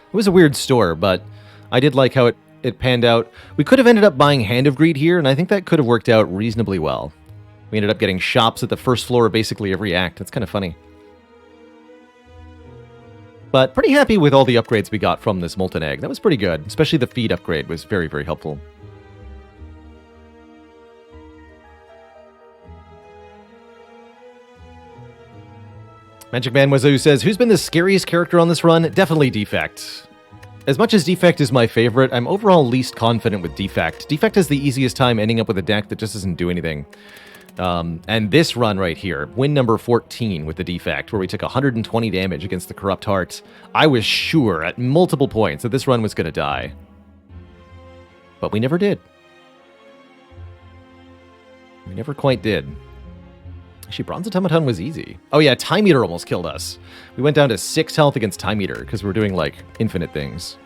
It was a weird store, but I did like how it panned out. We could have ended up buying Hand of Greed here, and I think that could have worked out reasonably well. We ended up getting shops at the first floor of basically every act. That's kind of funny. But pretty happy with all the upgrades we got from this Molten Egg. That was pretty good. Especially the feed upgrade was very, very helpful. Magic Man Wazoo says, who's been the scariest character on this run? Definitely Defect. As much as Defect is my favorite, I'm overall least confident with Defect. Defect has the easiest time ending up with a deck that just doesn't do anything. And this run right here, win number 14 with the Defect, where we took 120 damage against the Corrupt Heart, I was sure at multiple points that this run was going to die. But we never did. We never quite did. Actually, Bronze Automaton was easy. Oh yeah, Time Eater almost killed us. We went down to 6 health against Time Eater, because we were doing, like, infinite things.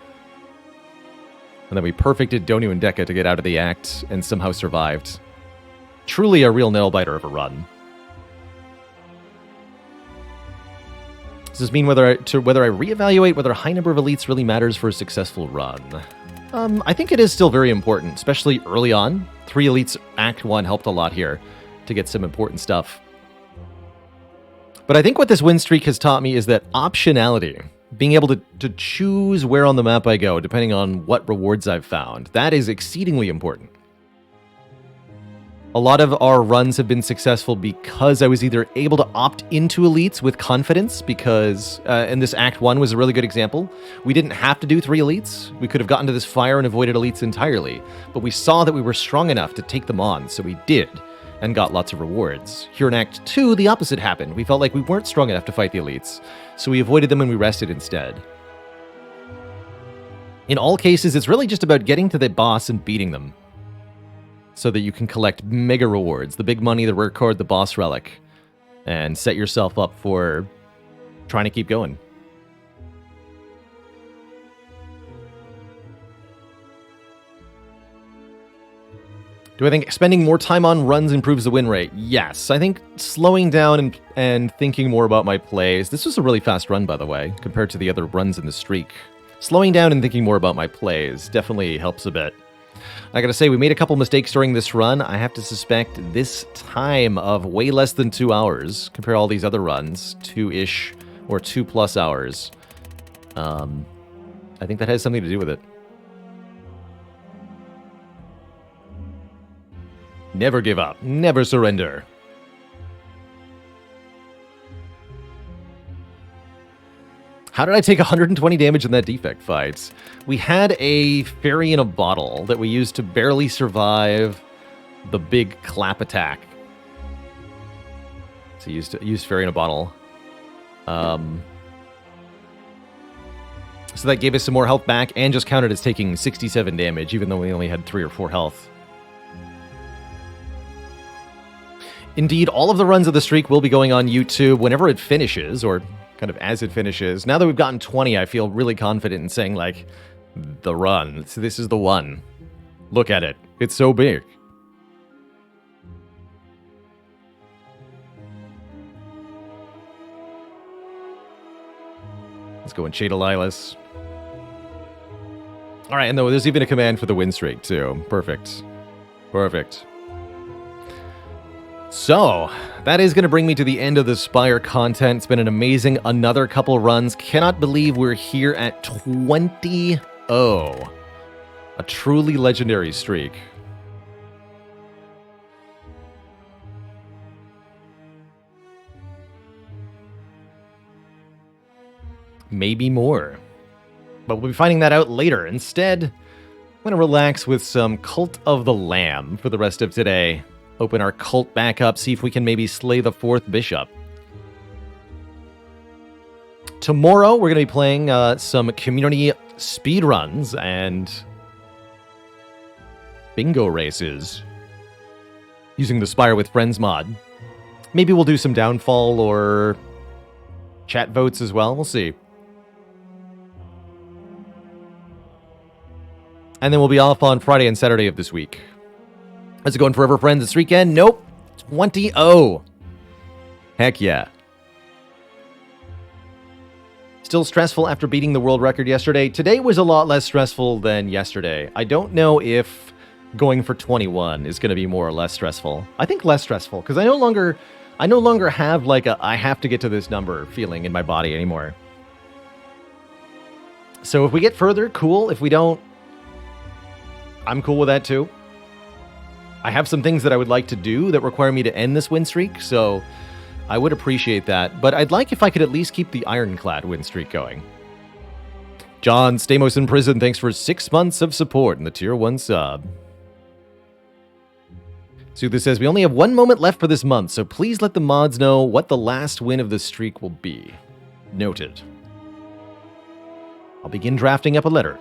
And then we perfected Donu and Deka to get out of the act, and somehow survived. Truly a real nail-biter of a run. Does this mean whether I reevaluate whether a high number of elites really matters for a successful run? I think it is still very important, especially early on. 3 elites Act 1 helped a lot here to get some important stuff. But I think what this win streak has taught me is that optionality, being able to choose where on the map I go, depending on what rewards I've found, that is exceedingly important. A lot of our runs have been successful because I was either able to opt into elites with confidence, because, and this Act 1 was a really good example. We didn't have to do 3 elites. We could have gotten to this fire and avoided elites entirely, but we saw that we were strong enough to take them on, so we did, and got lots of rewards. Here in Act 2, the opposite happened. We felt like we weren't strong enough to fight the elites, so we avoided them and we rested instead. In all cases, it's really just about getting to the boss and beating them, so that you can collect mega rewards, the big money, the rare card, the boss relic, and set yourself up for trying to keep going. Do I think spending more time on runs improves the win rate? Yes. I think slowing down and thinking more about my plays. This was a really fast run, by the way, compared to the other runs in the streak. Slowing down and thinking more about my plays definitely helps a bit. I gotta say, we made a couple mistakes during this run. I have to suspect this time of way less than 2 hours, compare all these other runs, 2-ish or 2+ hours. I think that has something to do with it. Never give up. Never surrender. How did I take 120 damage in that Defect fight? We had a fairy in a bottle that we used to barely survive the big clap attack. So used fairy in a bottle. So that gave us some more health back and just counted as taking 67 damage, even though we only had 3 or 4 health. Indeed, all of the runs of the streak will be going on YouTube whenever it finishes, or kind of as it finishes. Now that we've gotten 20, I feel really confident in saying, like, the run. So this is the one. Look at it. It's so big. Let's go and Shade Lilas. Alright, and there's even a command for the win streak, too. Perfect. Perfect. So, that is going to bring me to the end of the Spire content. It's been an amazing another couple runs. Cannot believe we're here at 20-0. A truly legendary streak. Maybe more. But we'll be finding that out later. Instead, I'm going to relax with some Cult of the Lamb for the rest of today. Open our cult back up, see if we can maybe slay the 4th bishop. Tomorrow, we're going to be playing some community speedruns and bingo races using the Spire with Friends mod. Maybe we'll do some downfall or chat votes as well. We'll see. And then we'll be off on Friday and Saturday of this week. How's it going, Forever Friends, this weekend? Nope. 20-0. Heck yeah. Still stressful after beating the world record yesterday. Today was a lot less stressful than yesterday. I don't know if going for 21 is going to be more or less stressful. I think less stressful, because I no longer have like a I have to get to this number feeling in my body anymore. So if we get further, cool. If we don't, I'm cool with that too. I have some things that I would like to do that require me to end this win streak, so I would appreciate that. But I'd like if I could at least keep the ironclad win streak going. John Stamos in prison, thanks for 6 months of support in the Tier 1 sub. Sutha says, we only have 1 moment left for this month, so please let the mods know what the last win of the streak will be. Noted. I'll begin drafting up a letter.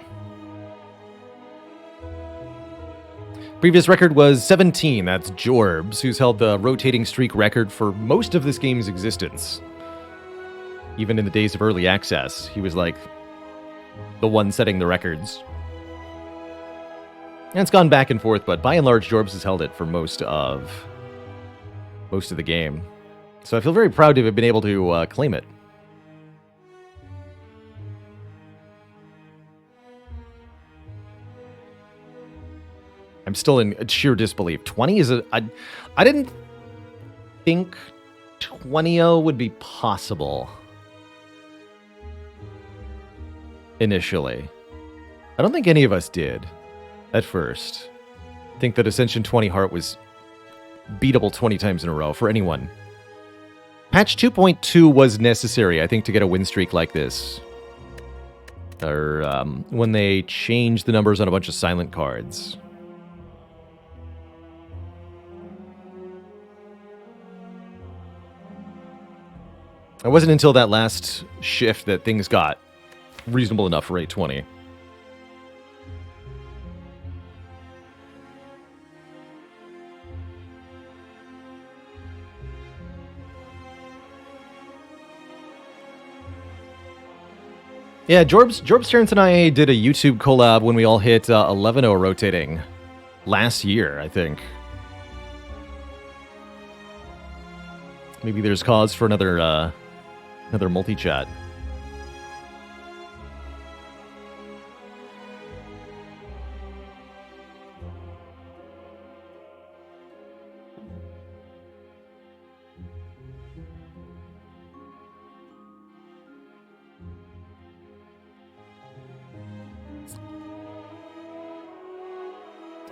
Previous record was 17. That's Jorbs, who's held the rotating streak record for most of this game's existence. Even in the days of early access, he was like the one setting the records. And it's gone back and forth, but by and large, Jorbs has held it for most of the game. So I feel very proud to have been able to claim it. I'm still in sheer disbelief. 20 is a... I didn't think 20-0 would be possible initially. I don't think any of us did at first. I think that Ascension 20 Heart was beatable 20 times in a row for anyone. Patch 2.2 was necessary, I think, to get a win streak like this. Or when they changed the numbers on a bunch of silent cards. It wasn't until that last shift that things got reasonable enough for 820. Yeah, Jorbs Terrence and I did a YouTube collab when we all hit 11-0 rotating last year, I think. Maybe there's cause for another multi-chat.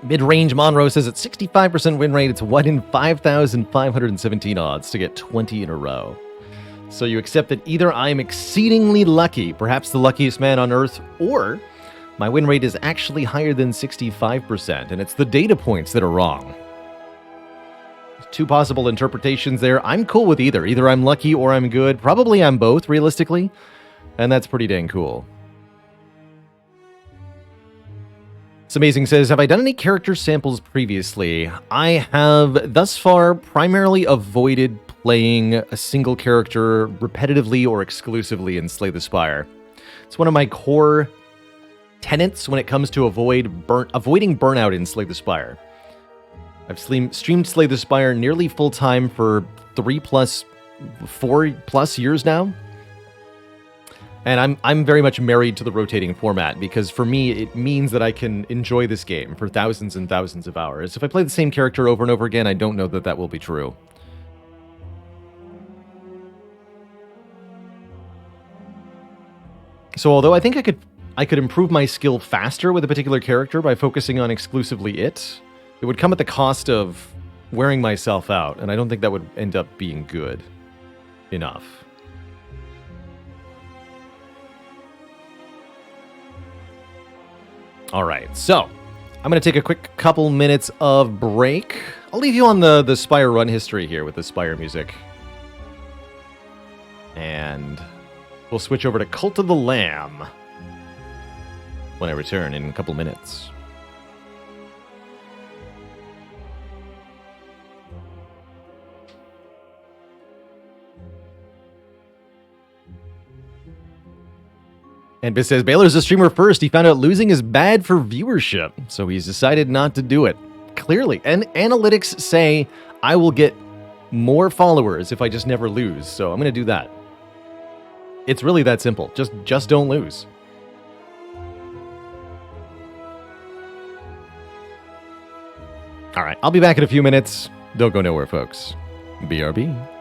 Mid-range Monroe says at 65% win rate, it's 1 in 5,517 odds to get 20 in a row. So you accept that either I am exceedingly lucky, perhaps the luckiest man on Earth, or my win rate is actually higher than 65%, and it's the data points that are wrong. Two possible interpretations there. I'm cool with either. Either I'm lucky or I'm good. Probably I'm both, realistically, and that's pretty dang cool. It's Amazing says, have I done any character samples previously? I have thus far primarily avoided playing a single character repetitively or exclusively in Slay the Spire. It's one of my core tenets when it comes to avoiding burnout in Slay the Spire. I've streamed Slay the Spire nearly full-time for 4+ years now. And I'm very much married to the rotating format, because for me, it means that I can enjoy this game for thousands and thousands of hours. If I play the same character over and over again, I don't know that that will be true. So although I think I could improve my skill faster with a particular character by focusing on exclusively it would come at the cost of wearing myself out, and I don't think that would end up being good enough. All right, so I'm going to take a quick couple minutes of break. I'll leave you on the Spire run history here with the Spire music. And we'll switch over to Cult of the Lamb when I return in a couple minutes. And Biz says, Baylor's a streamer first. He found out losing is bad for viewership, so he's decided not to do it. Clearly. And analytics say I will get more followers if I just never lose, so I'm going to do that. It's really that simple. Just don't lose. All right, I'll be back in a few minutes. Don't go nowhere, folks. BRB.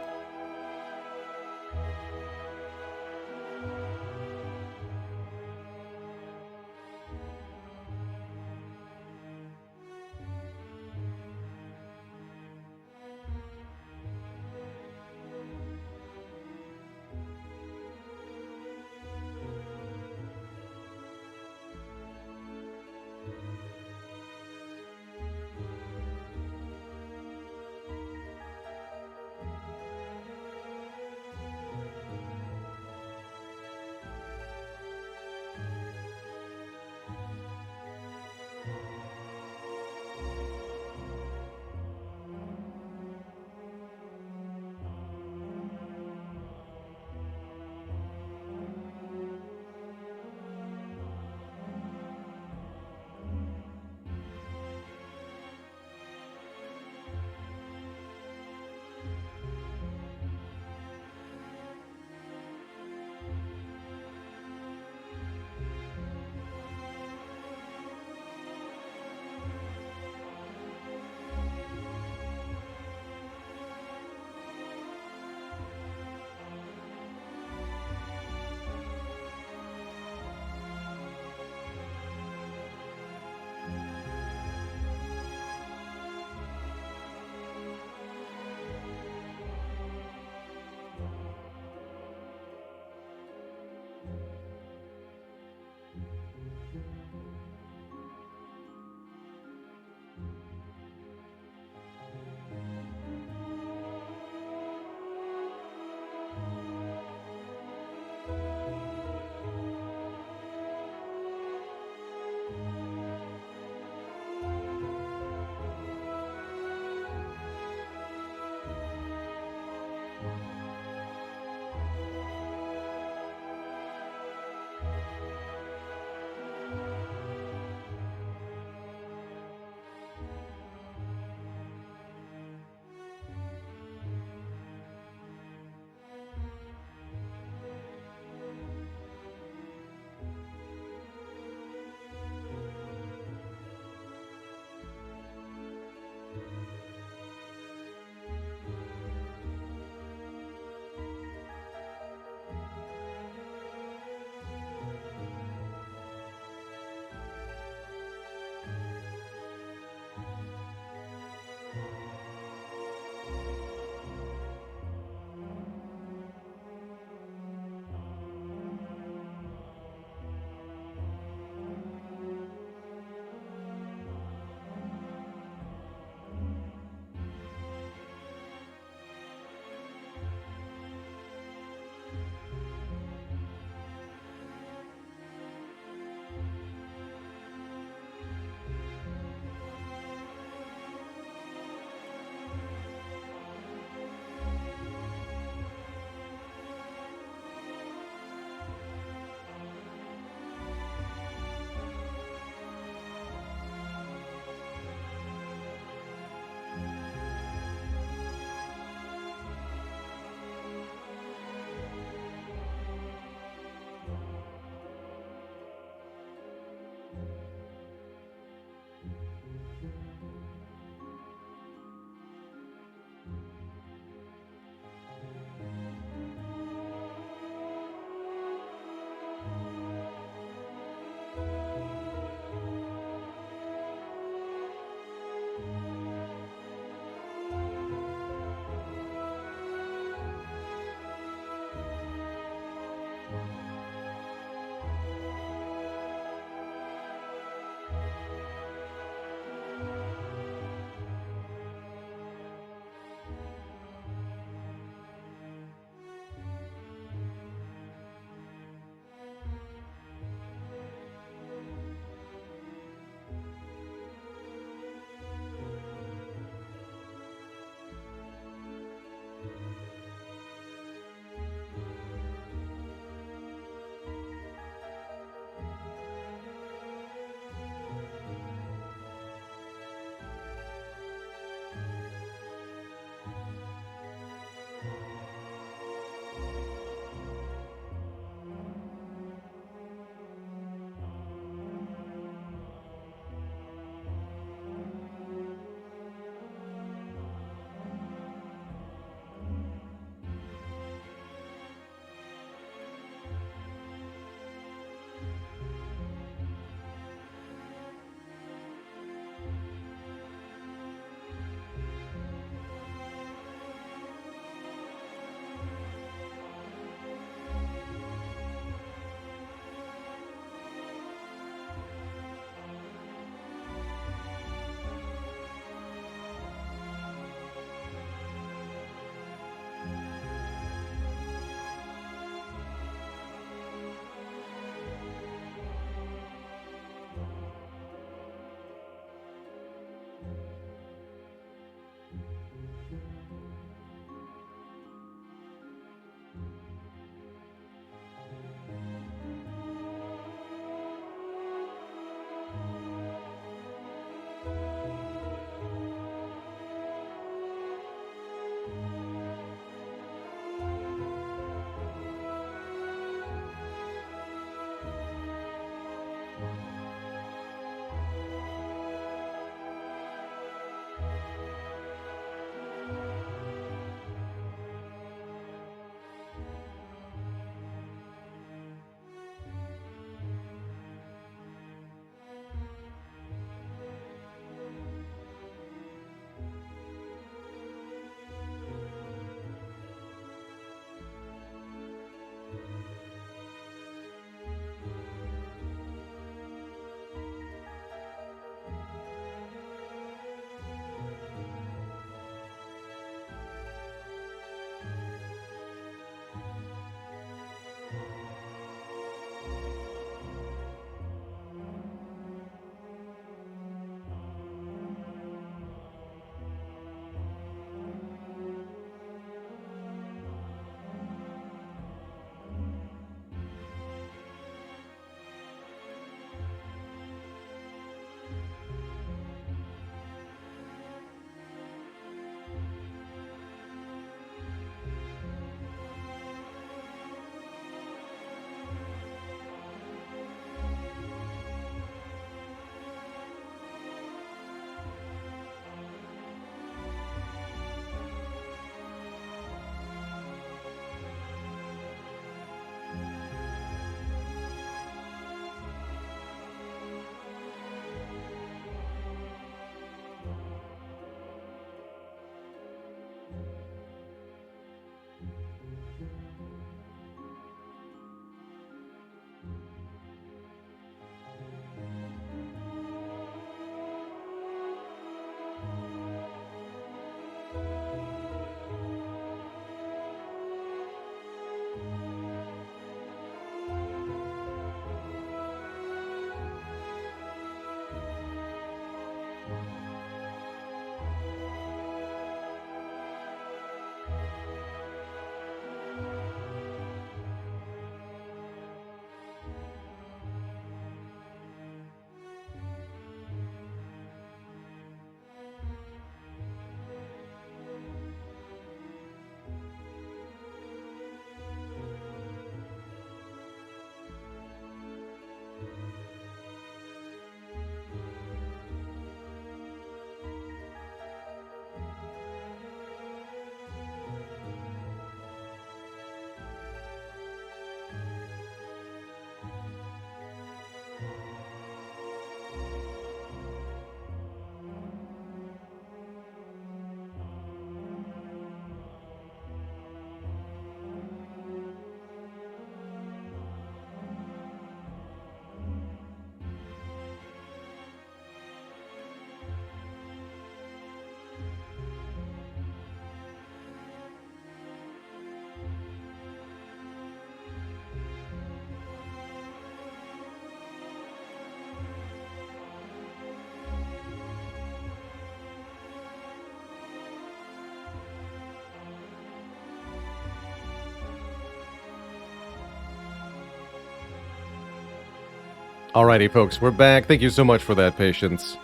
Alrighty, folks, we're back. Thank you so much for that patience.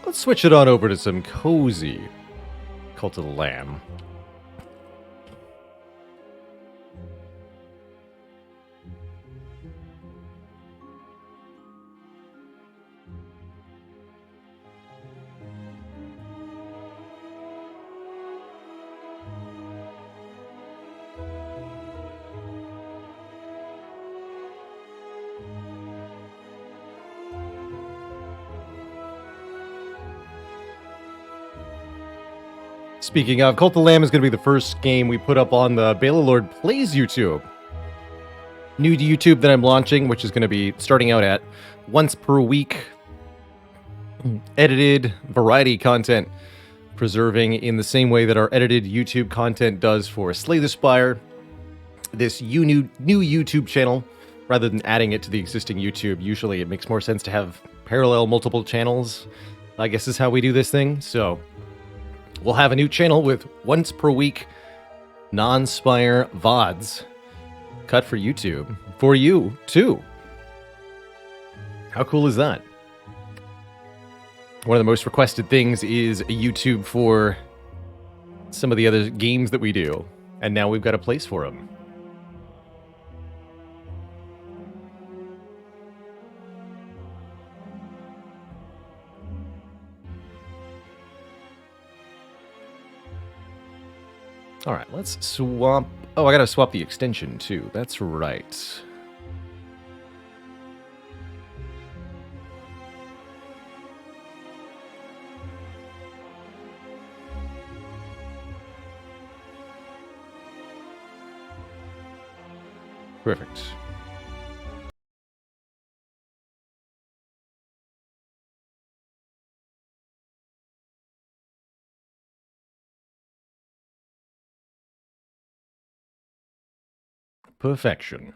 Let's switch it on over to some cozy Cult of the Lamb. Speaking of, Cult of the Lamb is going to be the first game we put up on the Baylord Plays YouTube. New to YouTube that I'm launching, which is going to be starting out at once per week. Edited variety content, preserving in the same way that our edited YouTube content does for Slay the Spire. This new YouTube channel, rather than adding it to the existing YouTube, usually it makes more sense to have parallel multiple channels, I guess is how we do this thing. So we'll have a new channel with once per week non-Spire VODs cut for YouTube. For you, too. How cool is that? One of the most requested things is a YouTube for some of the other games that we do. And now we've got a place for them. All right, let's swap. Oh, I gotta swap the extension too. That's right. Perfect. Perfection.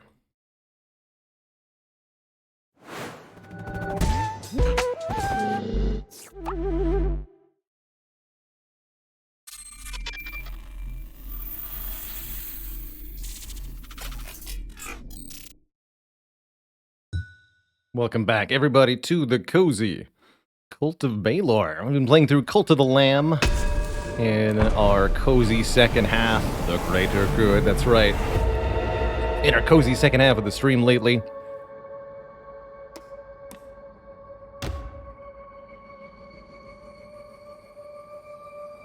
Welcome back, everybody, to the cozy Cult of Baylor. We've been playing through Cult of the Lamb in our cozy second half. The greater good, that's right. In our cozy second half of the stream lately.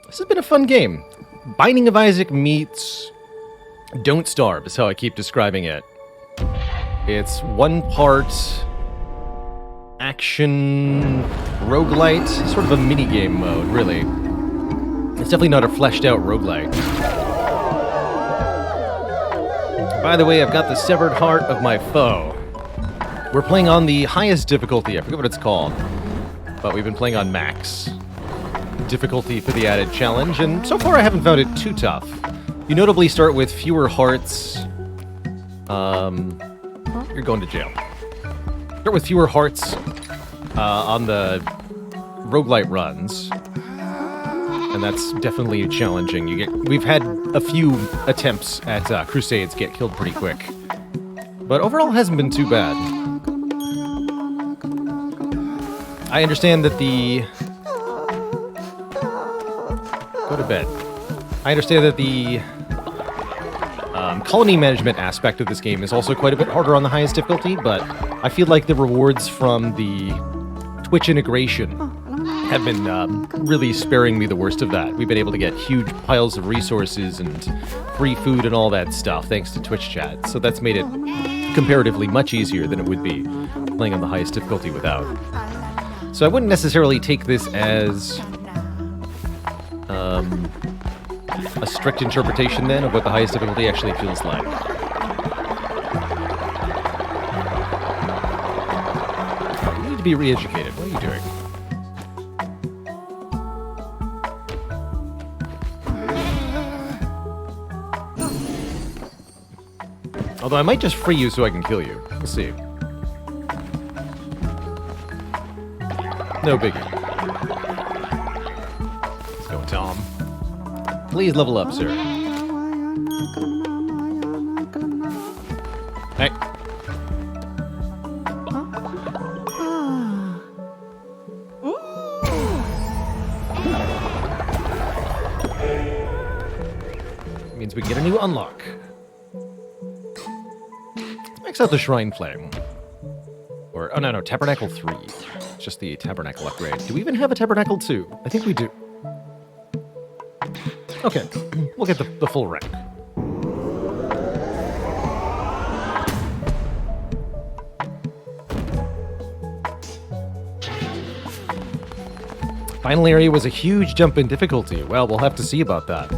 This has been a fun game. Binding of Isaac meets Don't Starve is how I keep describing it. It's one part action roguelite, sort of a mini-game mode, really. It's definitely not a fleshed out roguelite. By the way, I've got the severed heart of my foe. We're playing on the highest difficulty, I forget what it's called, but we've been playing on max difficulty for the added challenge, and so far I haven't found it too tough. You notably start with fewer hearts. You're going to jail. Start with fewer hearts on the roguelite runs, and that's definitely challenging. We've had a few attempts at Crusades get killed pretty quick, but overall hasn't been too bad. I understand that the... Go to bed. I understand that the colony management aspect of this game is also quite a bit harder on the highest difficulty, but I feel like the rewards from the Twitch integration have been really sparing me the worst of that. We've been able to get huge piles of resources and free food and all that stuff thanks to Twitch chat, so that's made it comparatively much easier than it would be playing on the highest difficulty without. So I wouldn't necessarily take this as a strict interpretation then of what the highest difficulty actually feels like. You need to be re-educated. What are you doing? Although I might just free you so I can kill you. We'll see. No biggie. Let's go, Tom. Please level up, sir. Hey. Means we get a new unlock. Let's max out the Shrine Flame. Or, oh no, Tabernacle 3. It's just the Tabernacle upgrade. Do we even have a Tabernacle 2? I think we do. Okay, we'll get the full rank. Final area was a huge jump in difficulty. Well, we'll have to see about that.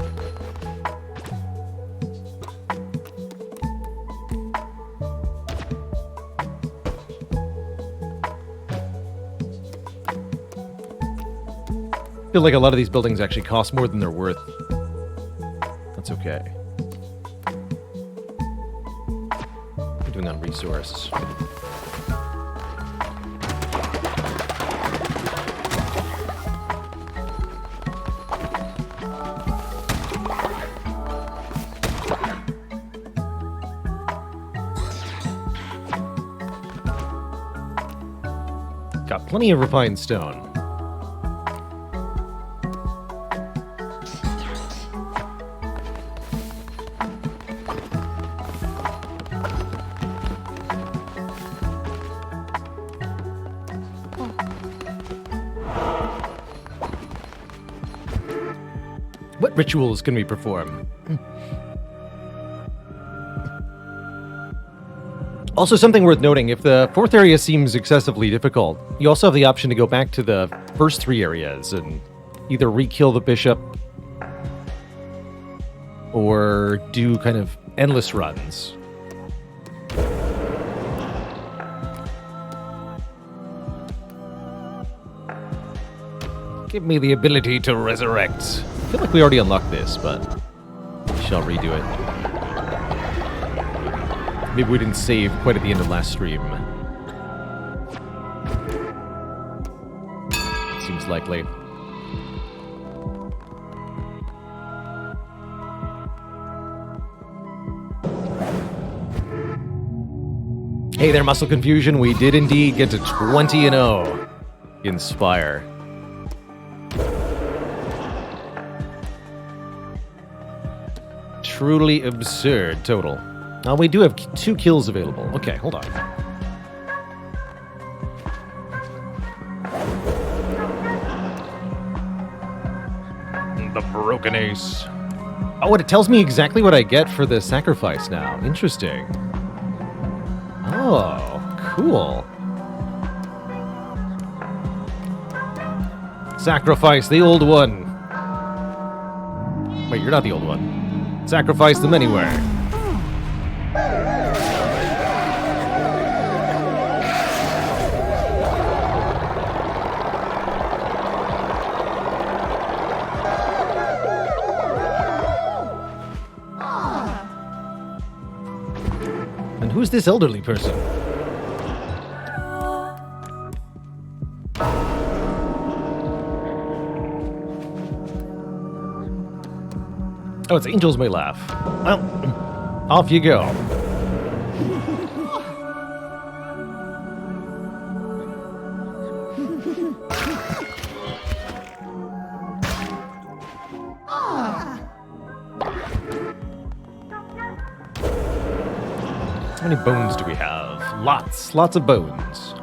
I feel like a lot of these buildings actually cost more than they're worth. That's okay. What are we doing on resource? Got plenty of refined stone. What rituals can we perform? Also, something worth noting, if the fourth area seems excessively difficult, you also have the option to go back to the first three areas and either re-kill the bishop or do kind of endless runs. Give me the ability to resurrect. I feel like we already unlocked this, but we shall redo it. Maybe we didn't save quite at the end of last stream. Seems likely. Hey there, Muscle Confusion. We did indeed get to 20-0 in Spire. Truly absurd total. Now, we do have 2 kills available. Okay, hold on. The broken ace. Oh, and it tells me exactly what I get for the sacrifice now. Interesting. Oh, cool. Sacrifice the old one. Wait, you're not the old one. Sacrifice them anywhere. And who's this elderly person? Oh, it's Angels May Laugh. Well, off you go. How many bones do we have? Lots of bones.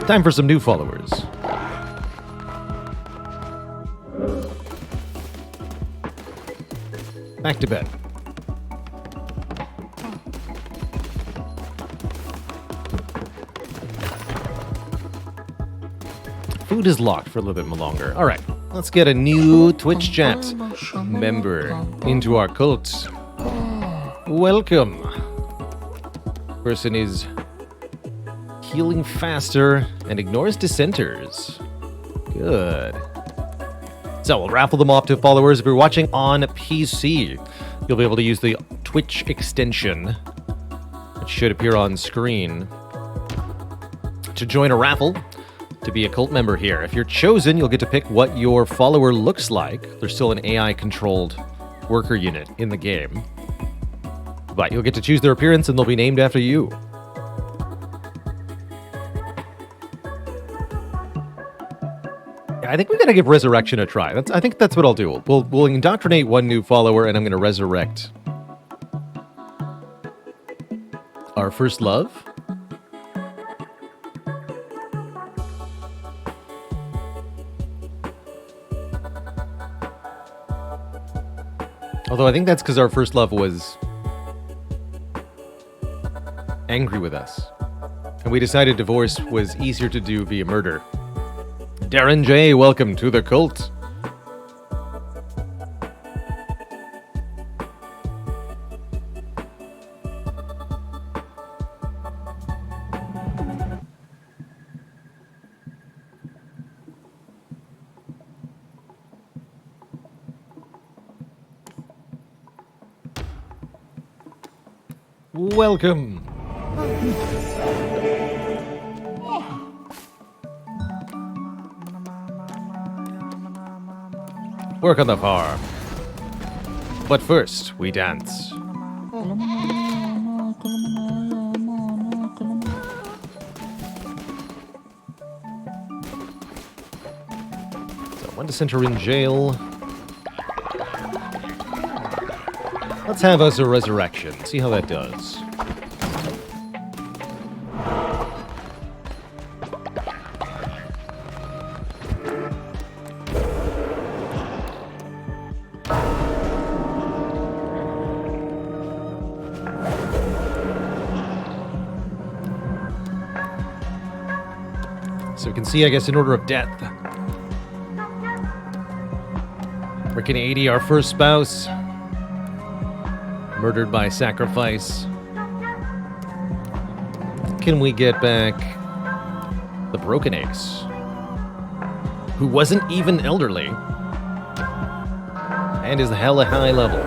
Time for some new followers. Back to bed. Food is locked for a little bit longer. All right, let's get a new Twitch chat member into our cult. Welcome. Person is healing faster and ignores dissenters. Good. So we'll raffle them off to followers. If you're watching on PC, you'll be able to use the Twitch extension, which should appear on screen, to join a raffle to be a cult member here. If you're chosen, you'll get to pick what your follower looks like. There's still an AI-controlled worker unit in the game, but you'll get to choose their appearance and they'll be named after you. I think we gotta give resurrection a try. I think that's what I'll do. We'll indoctrinate one new follower, and I'm gonna resurrect our first love. Although I think that's because our first love was angry with us. And we decided divorce was easier to do via murder. Darren J., welcome to the cult. Welcome. Work on the farm. But first, we dance. So, 1 dissenter in jail. Let's have us a resurrection. See how that does. So we can see, I guess, in order of death. Rick 80, our first spouse. Murdered by sacrifice. Can we get back the Broken Ace, who wasn't even elderly and is hella high level?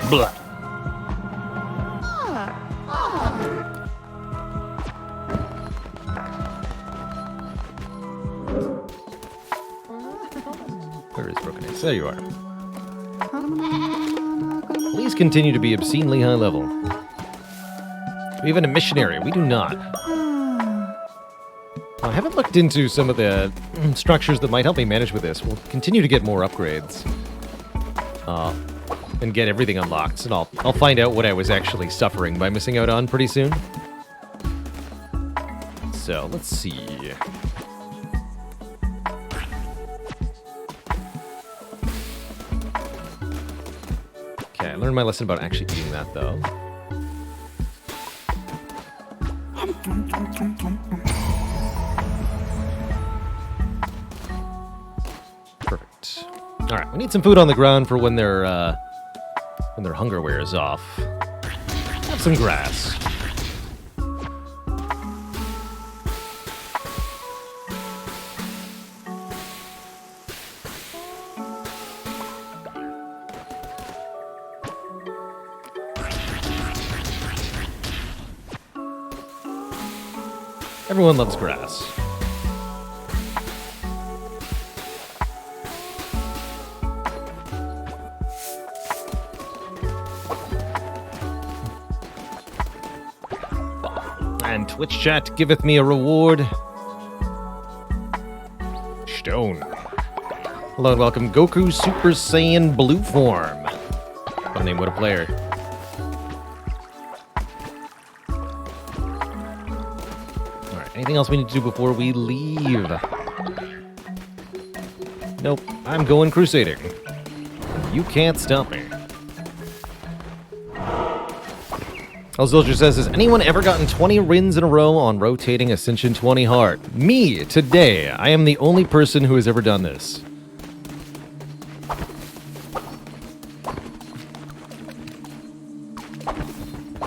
Blah. Where is Broken Ace? There you are. Please continue to be obscenely high level. Do we have a missionary? We do not. I haven't looked into some of the structures that might help me manage with this. We'll continue to get more upgrades. And get everything unlocked. And I'll find out what I was actually suffering by missing out on pretty soon. So, let's see. Okay, I learned my lesson about actually eating that, though. Perfect. All right, we need some food on the ground for when their hunger wears off. Have some grass. Everyone loves grass. And Twitch chat giveth me a reward. Stone. Hello and welcome, Goku Super Saiyan Blue Form. What a name, what a player. Anything else we need to do before we leave? Nope, I'm going crusading. You can't stop me. Zilcher says, has anyone ever gotten 20 wins in a row on rotating Ascension 20 hard? Me, today. I am the only person who has ever done this.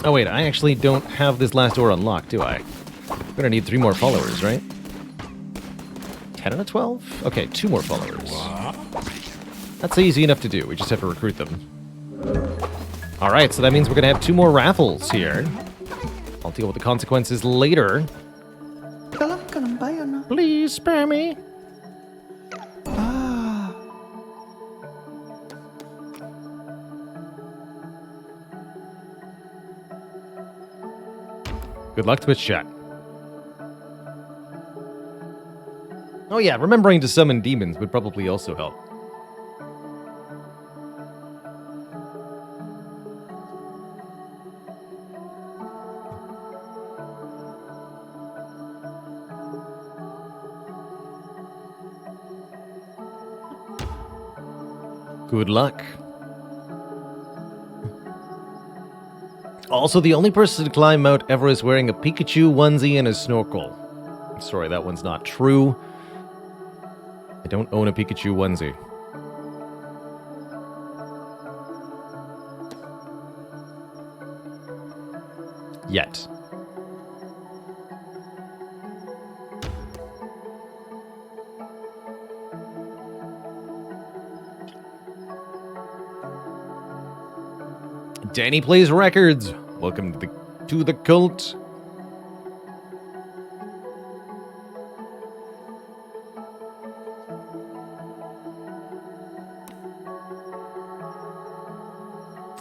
Oh wait, I actually don't have this last door unlocked, do I? I'm gonna need 3 more followers, right? 10 out of 12? Okay, 2 more followers. That's easy enough to do. We just have to recruit them. Alright, so that means we're gonna have 2 more raffles here. I'll deal with the consequences later. Please spare me. Good luck, Twitch chat. Oh yeah, remembering to summon demons would probably also help. Good luck. Also, the only person to climb Mount Everest wearing a Pikachu onesie and a snorkel. Sorry, that one's not true. I don't own a Pikachu onesie. Yet. Danny Plays Records. Welcome to the cult.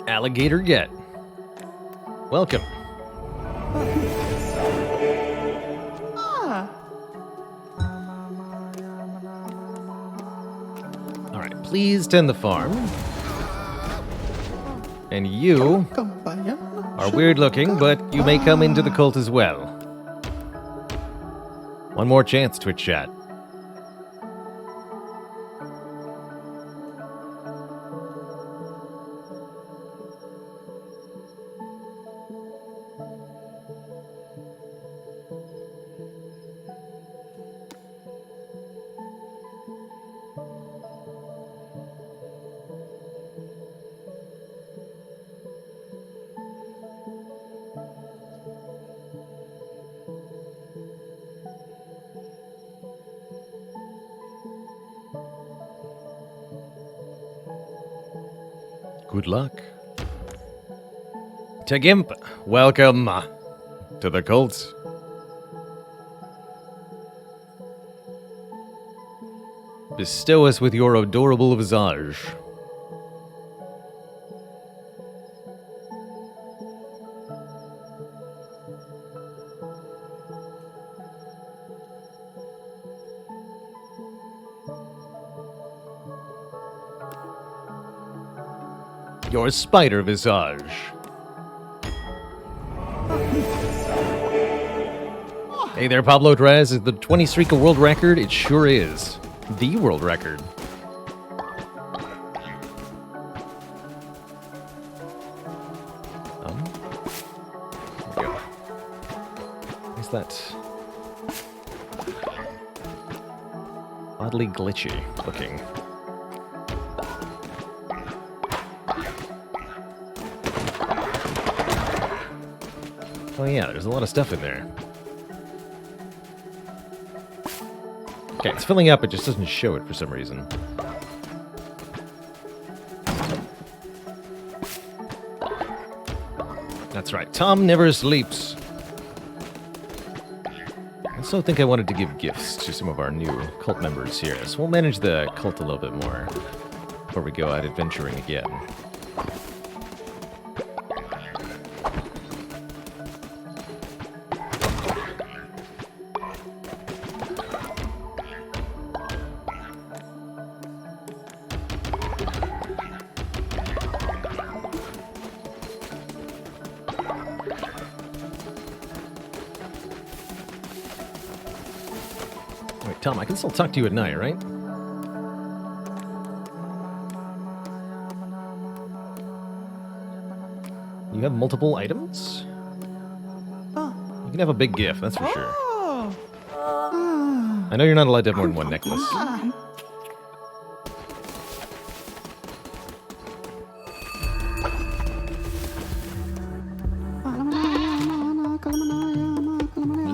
Alligator Get. Welcome. Alright, please tend the farm. And you are weird looking, but you may come into the cult as well. One more chance, Twitch chat. Good luck. Tegimp, welcome to the cult. Bestow us with your adorable visage. Your spider visage. Hey there, Pablo Drez. Is the 20 streak a world record? It sure is. The world record. There we go. Is that oddly glitchy looking? Oh yeah, there's a lot of stuff in there. Okay, it's filling up, it just doesn't show it for some reason. That's right, Tom never sleeps. I also think I wanted to give gifts to some of our new cult members here, so we'll manage the cult a little bit more before we go out adventuring again. Tom, I can still talk to you at night, right? You have multiple items? You can have a big gift, that's for sure. I know you're not allowed to have more than one necklace.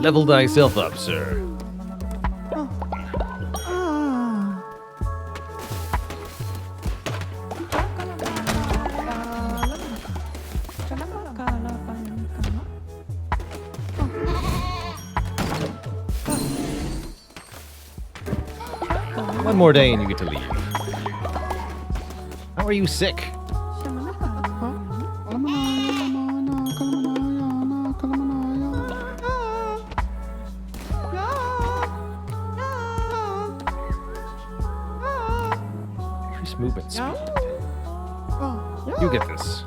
Level thyself up, sir. One more day and you get to leave. How are you sick? Speed. You get this.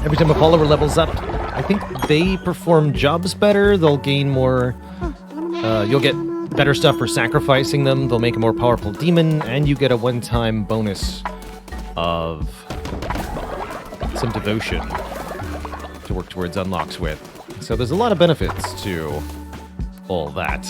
Every time a follower levels up, I think they perform jobs better. They'll gain more. You'll get better stuff for sacrificing them. They'll make a more powerful demon, and you get a one-time bonus of some devotion to work towards unlocks with. So there's a lot of benefits to all that.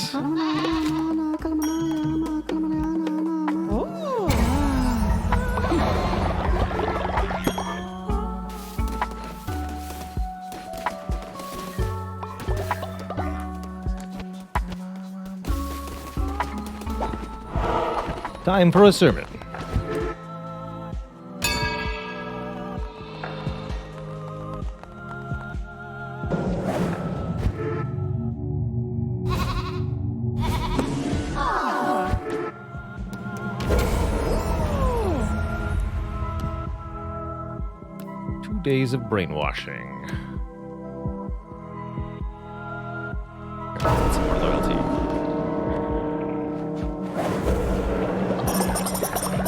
Time for a sermon. Days of brainwashing. Some more loyalty.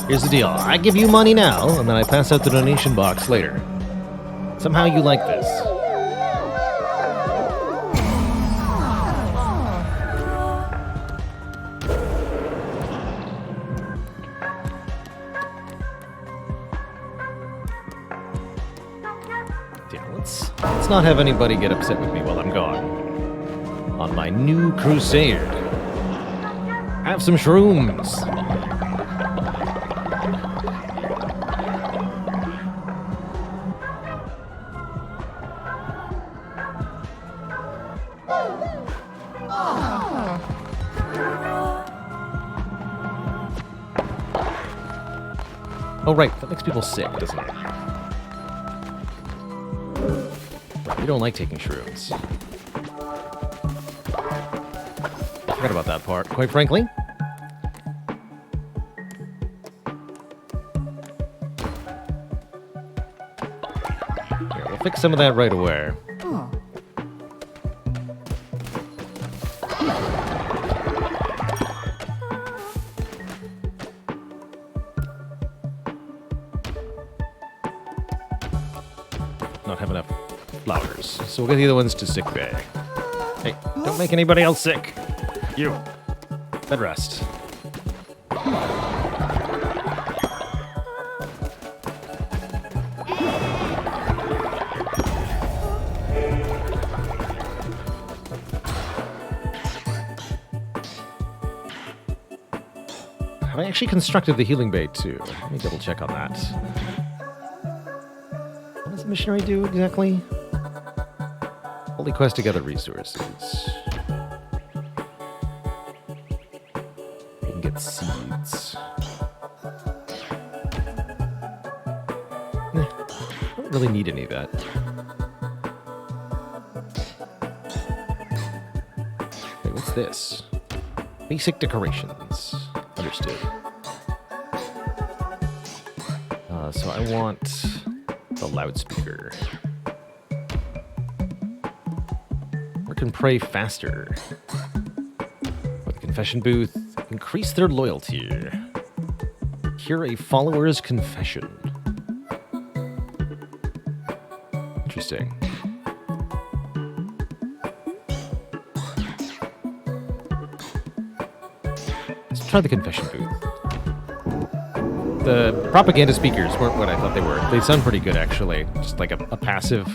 Here's the deal. I give you money now, and then I pass out the donation box later. Somehow you like this. Let's not have anybody get upset with me while I'm gone. On my new crusade. Have some shrooms. Oh right, that makes people sick, doesn't it? You don't like taking shrooms. Forgot about that part, quite frankly. Here, we'll fix some of that right away. Not have enough flowers, so we'll get the other ones to sick bay. Hey, don't make anybody else sick. You. Bed rest. I actually constructed the healing bay too. Let me double check on that. What does the missionary do exactly? Holy quest to gather resources. You can get seeds. Don't really need any of that. Wait, what's this? Basic decorations. Understood. So I want the loudspeaker. Work and pray faster. Or the confession booth. Increase their loyalty. Hear a follower's confession. Interesting. Let's try the confession booth. The propaganda speakers weren't what I thought they were. They sound pretty good, actually. Just like a passive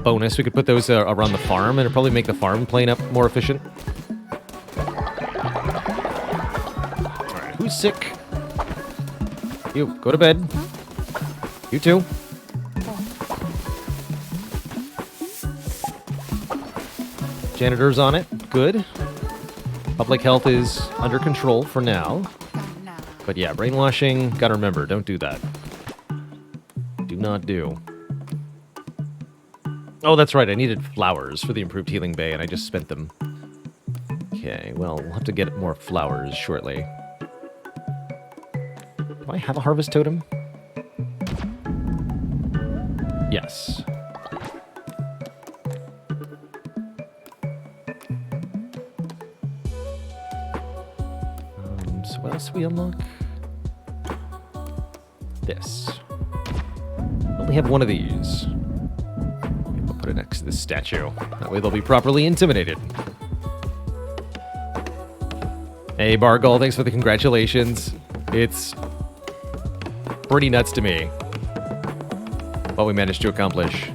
bonus. We could put those around the farm, and it'd probably make the farm playing up more efficient. Alright, who's sick? You, go to bed. You too. Janitor's on it. Good. Public health is under control for now. But yeah, brainwashing, gotta remember, don't do that. Do not do. Oh, that's right, I needed flowers for the improved healing bay, and I just spent them. Okay, well, we'll have to get more flowers shortly. Do I have a harvest totem? Yes. So what else we unlock? This. I only have one of these. I'll put it next to this statue. That way they'll be properly intimidated. Hey, Bargol, thanks for the congratulations. It's pretty nuts to me what we managed to accomplish.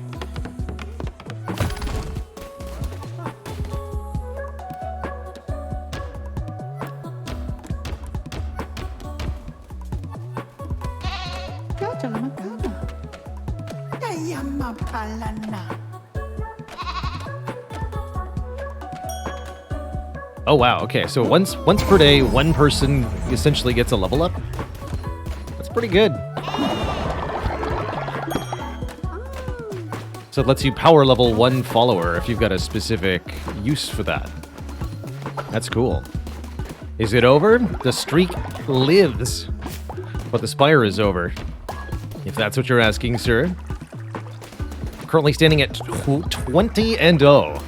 Oh wow, okay, so once per day, one person essentially gets a level up? That's pretty good. So it lets you power level one follower if you've got a specific use for that. That's cool. Is it over? The streak lives, but the Spire is over. If that's what you're asking, sir. Currently standing at 20-0.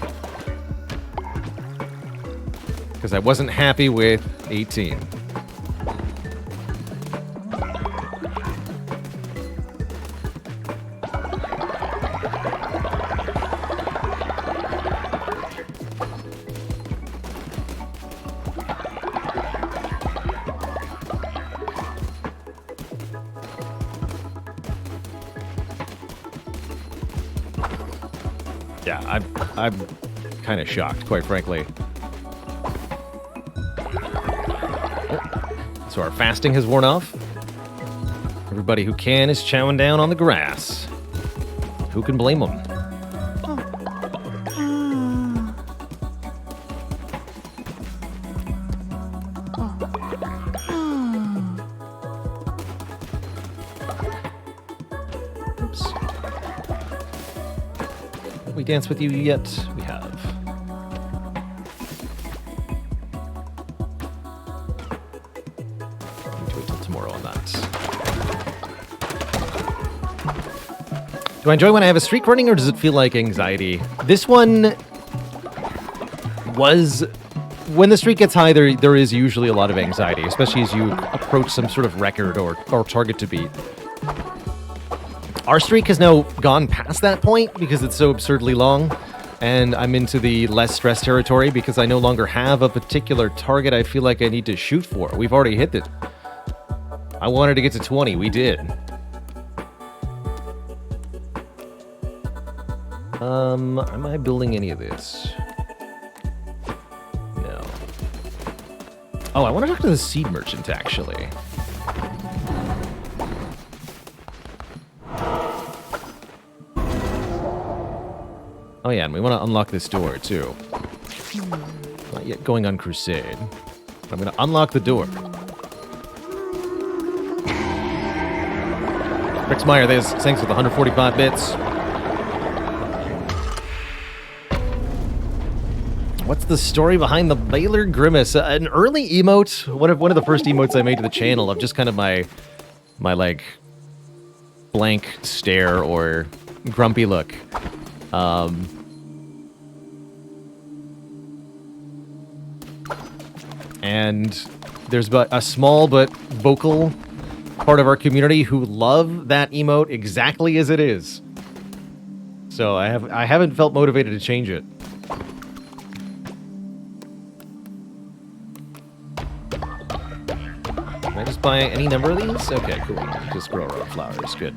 Because I wasn't happy with 18. Yeah, I'm kind of shocked, quite frankly. So our fasting has worn off. Everybody who can is chowing down on the grass. Who can blame them? Oops. Have we danced with you yet? We have. Do I enjoy when I have a streak running, or does it feel like anxiety? This one was... When the streak gets high, there is usually a lot of anxiety, especially as you approach some sort of record or target to beat. Our streak has now gone past that point because it's so absurdly long, and I'm into the less stress territory because I no longer have a particular target I feel like I need to shoot for. We've already hit it. I wanted to get to 20. We did. Am I building any of this? No. Oh, I want to talk to the seed merchant, actually. Oh yeah, and we want to unlock this door, too. Not yet going on crusade. But I'm going to unlock the door. Rex Meyer, thanks for the 145 bits. What's the story behind the Baylor Grimace? An early emote, one of the first emotes I made to the channel of just kind of my like blank stare or grumpy look. And there's a small but vocal part of our community who love that emote exactly as it is. So I haven't felt motivated to change it. Can I just buy any number of these? Okay, cool. Just grow our own flowers. Good.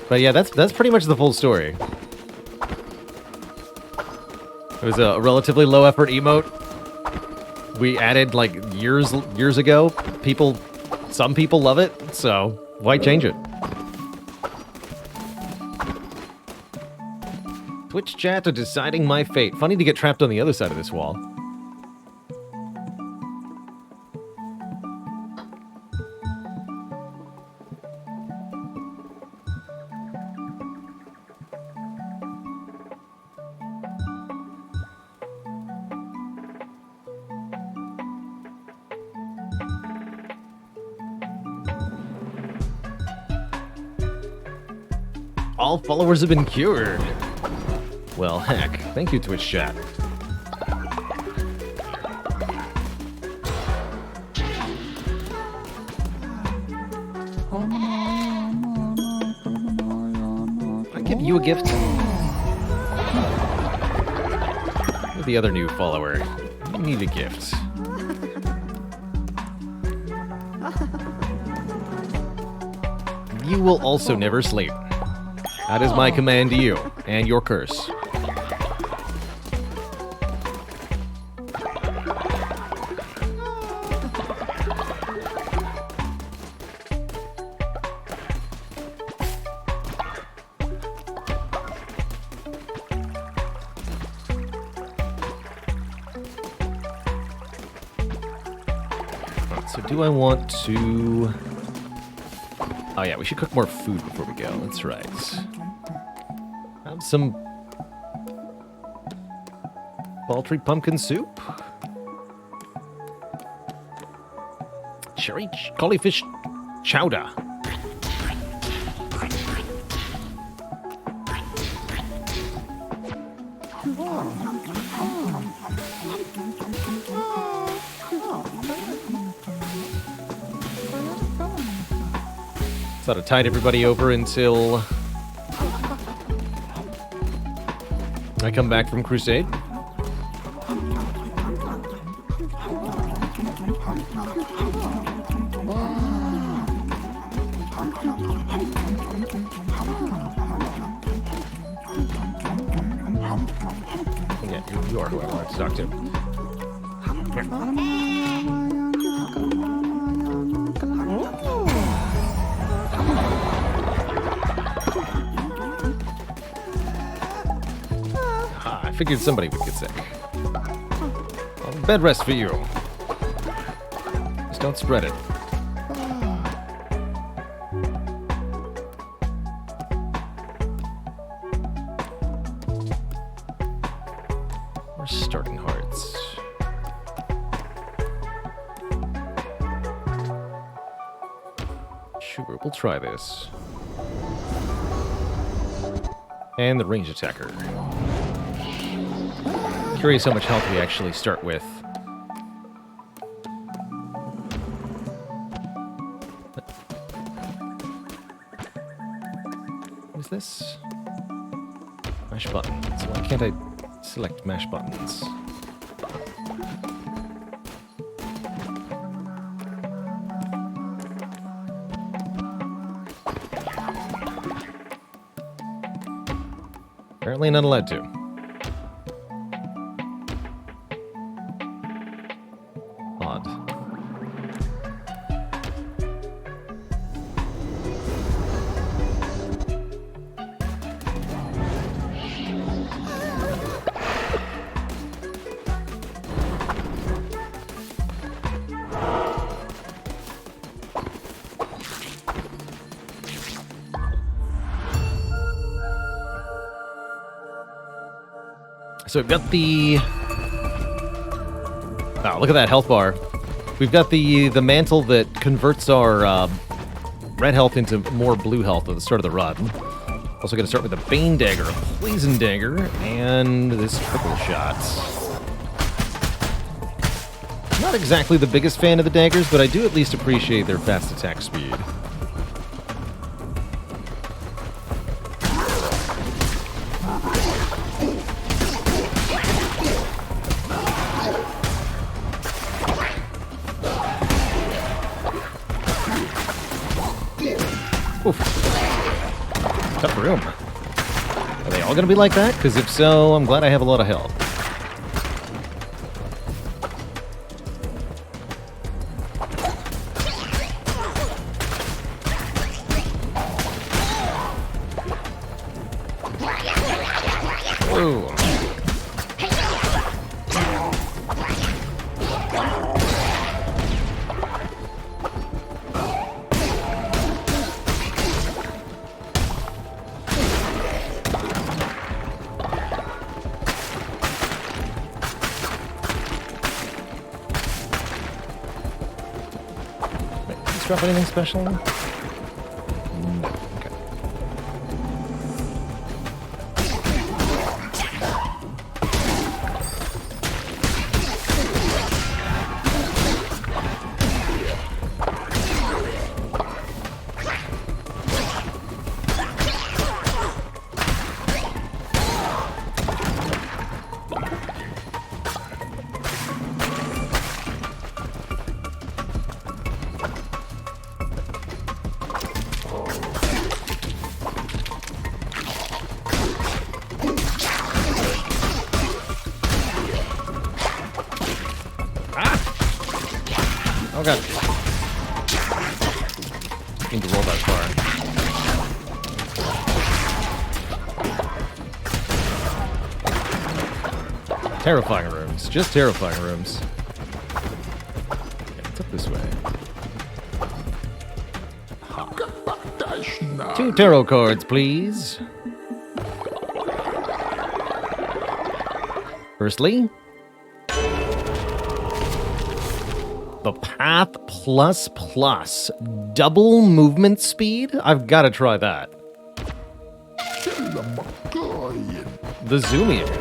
But yeah, that's pretty much the full story. It was a relatively low effort emote. We added like years ago. Some people love it, so why change it? Twitch chat are deciding my fate. Funny to get trapped on the other side of this wall. All followers have been cured. Well, heck. Thank you, Twitch chat. I give you a gift. You're the other new follower. You need a gift. You will also never sleep. That is my command to you, and your curse. So do I want to... Oh yeah, we should cook more food before we go. That's right. Have some poultry pumpkin soup. Cherry cauliflower chowder. Thought I'd tide everybody over until I come back from Crusade. Yeah, you are who I wanted to talk to. I figured somebody would get sick. Well, bed rest for you. Just don't spread it. We're starting hearts. Sure, we'll try this. And the range attacker. Curious how much health we actually start with. What is this? Mash buttons. Why can't I select mash buttons? Apparently not allowed to. So we've got the... Oh, look at that health bar. We've got the mantle that converts our red health into more blue health at the start of the run. Also going to start with a Bane Dagger, a Poison Dagger, and this Triple Shot. Not exactly the biggest fan of the daggers, but I do at least appreciate their fast attack speed. Oof. Tough room. Are they all going to be like that? Because if so, I'm glad I have a lot of health. Boom. Drop anything special? No. Okay. Oh god. Need to roll that far. Terrifying rooms. Just terrifying rooms. Okay, it's up this way. Ha. 2 tarot cards, please. Firstly, the Path Plus Plus. Double movement speed? I've got to try that. The Zoomier.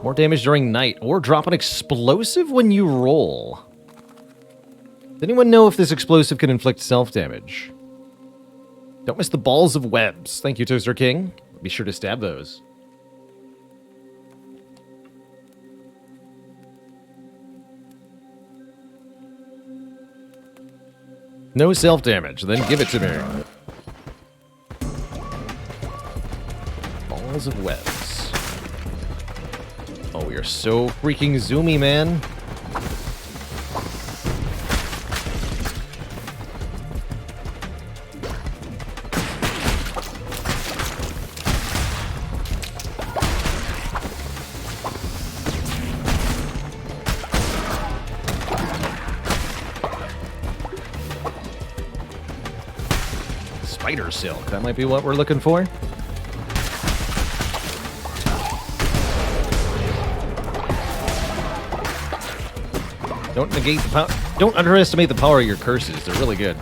More damage during night, or drop an explosive when you roll. Does anyone know if this explosive can inflict self-damage? Don't miss the balls of webs. Thank you, Toaster King. Be sure to stab those. No self-damage, then give it to me. Balls of webs. Oh, we are so freaking zoomy, man. Spider silk, that might be what we're looking for. Don't negate the power. Don't underestimate the power of your curses. They're really good.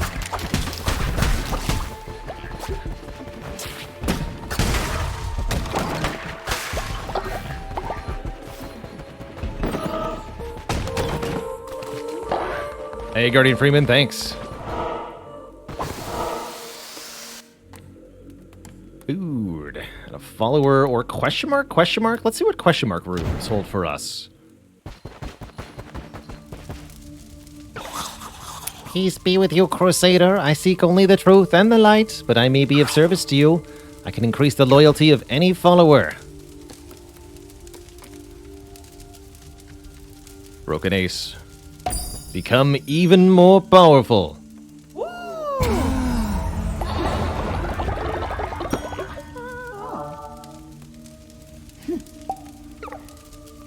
Hey, Guardian Freeman, thanks. Food. A follower or question mark? Question mark? Let's see what question mark rooms hold for us. Peace be with you, Crusader. I seek only the truth and the light, but I may be of service to you. I can increase the loyalty of any follower. Broken Ace. Become even more powerful.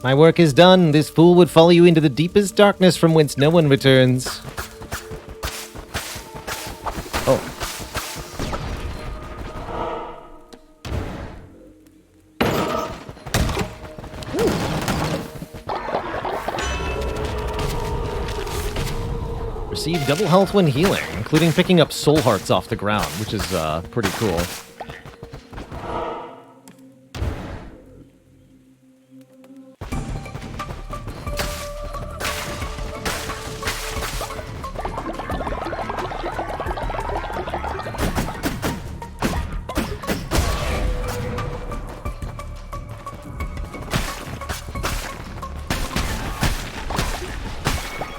My work is done. This fool would follow you into the deepest darkness from whence no one returns. Oh. Receive double health when healing, including picking up soul hearts off the ground, which is pretty cool.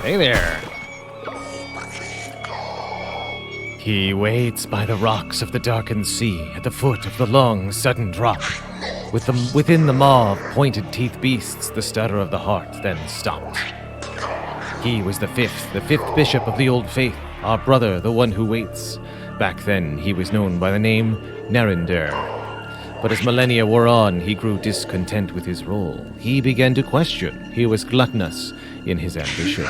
Hey there. He waits by the rocks of the darkened sea at the foot of the long, sudden drop. Within the maw of pointed-teeth beasts, the stutter of the heart then stopped. He was the fifth bishop of the old faith, our brother, the one who waits. Back then, he was known by the name Narinder. But as millennia wore on, he grew discontent with his role. He began to question. He was gluttonous in his ambition.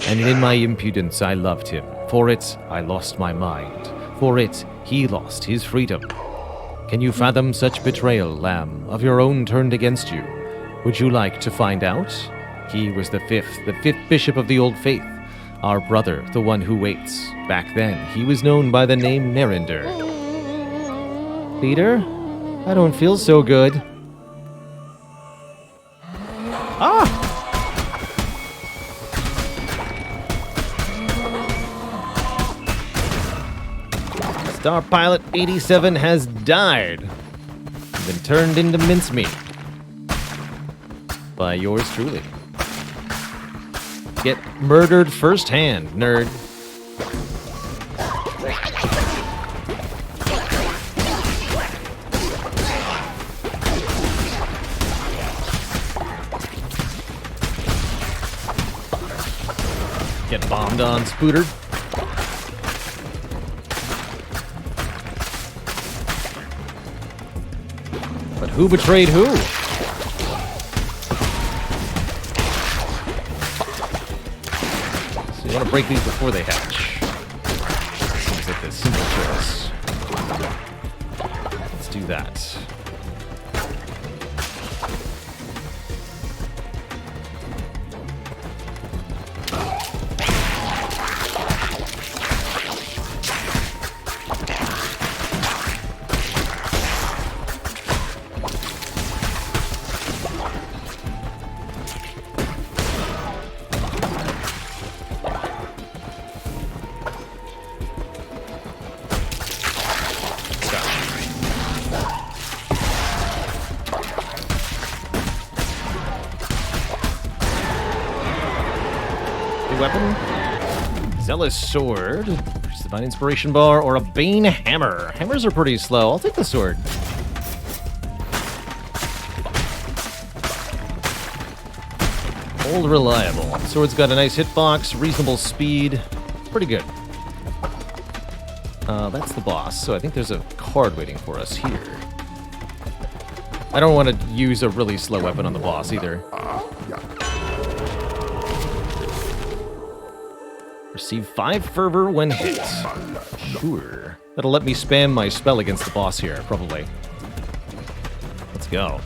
And in my impudence, I loved him. For it, I lost my mind. For it, he lost his freedom. Can you fathom such betrayal, Lamb, of your own turned against you? Would you like to find out? He was the fifth bishop of the Old Faith. Our brother, the one who waits. Back then, he was known by the name Nerinder. Peter? I don't feel so good. Ah! Star Pilot 87 has died. Been turned into mincemeat. By yours truly. Get murdered firsthand, nerd. Get bombed on, Spooter. But who betrayed who? So you want to break these before they hatch. Seems like the simple choice. Let's do that. Weapon, Zealous Sword, Divine Inspiration Bar, or a Bane Hammer. Hammers are pretty slow. I'll take the sword. Old reliable. Sword's got a nice hitbox, reasonable speed. Pretty good. That's the boss, so I think there's a card waiting for us here. I don't want to use a really slow weapon on the boss either. Receive 5 fervor when hit. Sure. That'll let me spam my spell against the boss here, probably. Let's go.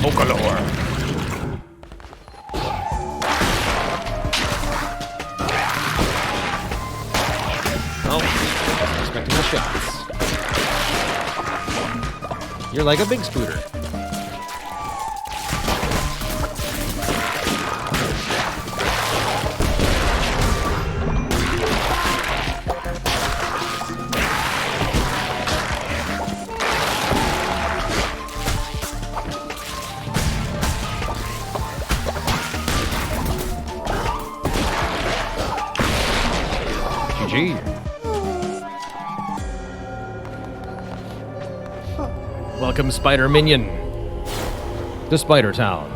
Okalor. Oh, expecting the shots. You're like a big Spooter. GG. Welcome, Spider Minion, to Spider Town.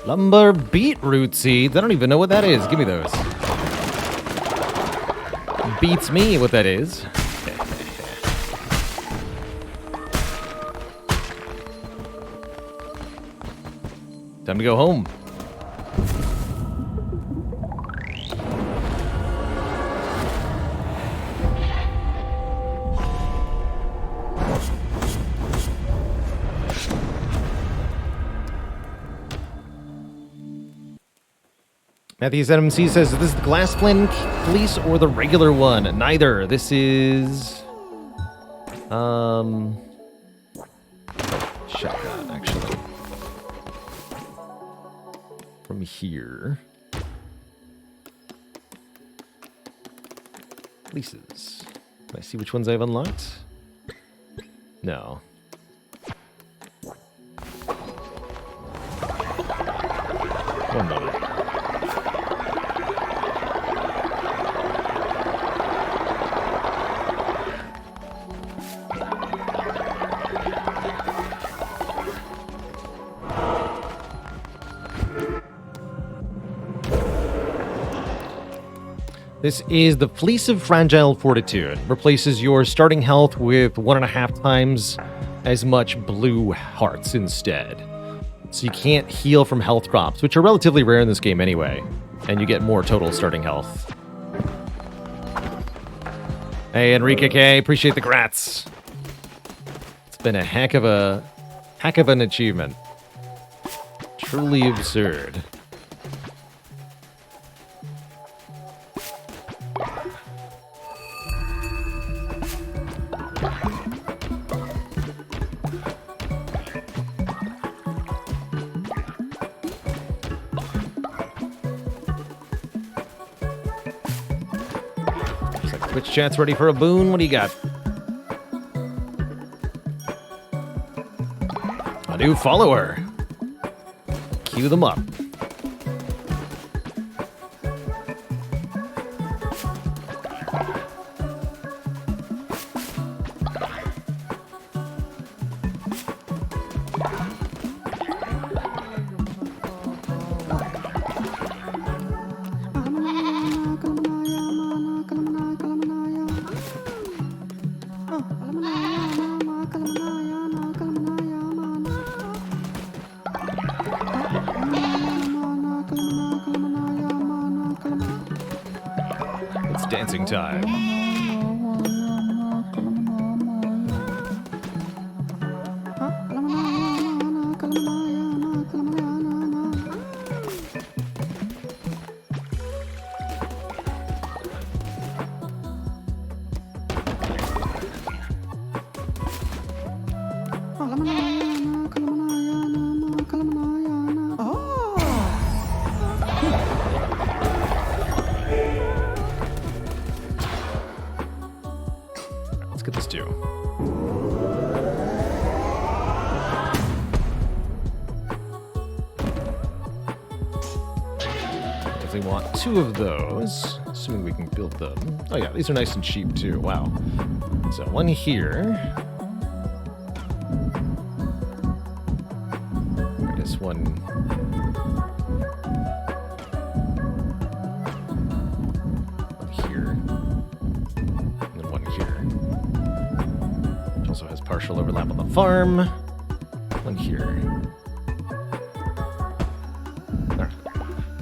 Lumber beetroot seeds. I don't even know what that is. Give me those. Beats me what that is. Time to go home. Matthew's NMC says, is this the glass blend police or the regular one? Neither. This is... shotgun, actually. From here. Polices. Can I see which ones I've unlocked? No. One moment. This is the Fleece of Fragile Fortitude. Replaces your starting health with 1.5 times as much blue hearts instead. So you can't heal from health drops, which are relatively rare in this game anyway. And you get more total starting health. Hey, Enrique K, appreciate the grats. It's been a heck of an achievement. Truly absurd. Twitch chat's ready for a boon. What do you got? A new follower. Cue them up. Dancing time. Two of those, assuming we can build them. Oh yeah, these are nice and cheap too. Wow. So one here. I guess one. One here. And then one here. Which also has partial overlap on the farm. One here.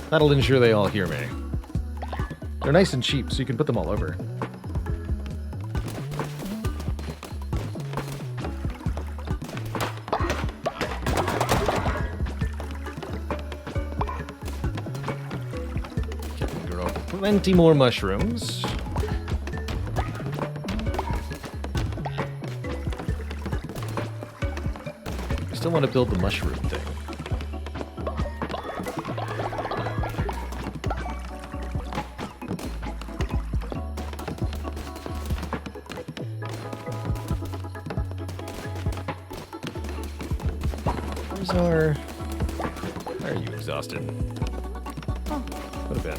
That'll ensure they all hear me. They're nice and cheap, so you can put them all over. Can grow plenty more mushrooms. I still want to build the mushroom thing. Why are you exhausted? Put a bed.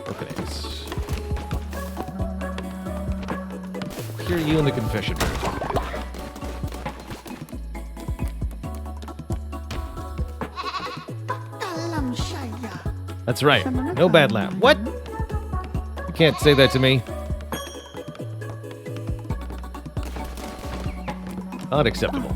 Broken eggs. Hear you in the confession room. That's right. No bad laugh. What? You can't say that to me. Unacceptable.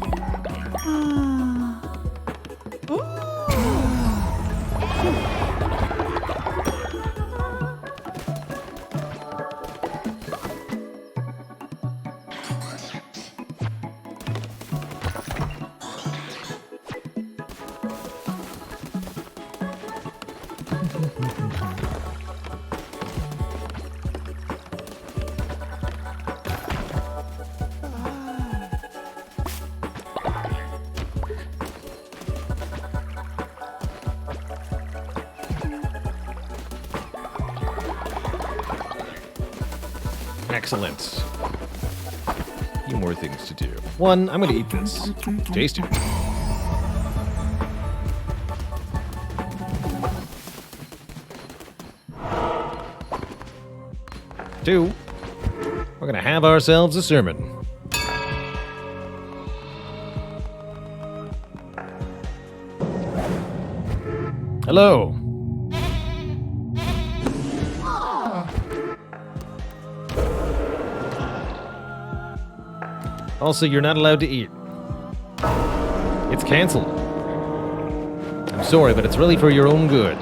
Excellent. A few more things to do. One, I'm gonna eat this. Tasty. Two, we're gonna have ourselves a sermon. Hello. Also, you're not allowed to eat. It's canceled. I'm sorry, but it's really for your own good.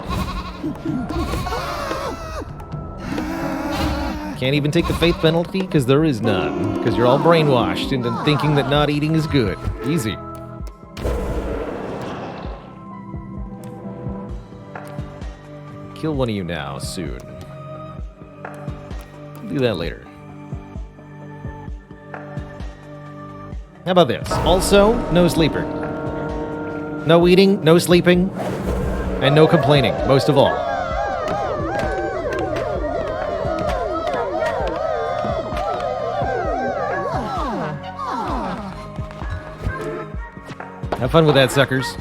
Can't even take the faith penalty, because there is none. Because you're all brainwashed into thinking that not eating is good. Easy. Kill one of you now, soon. Do that later. How about this? Also, no sleeper. No eating, no sleeping, and no complaining, most of all. Have fun with that, suckers.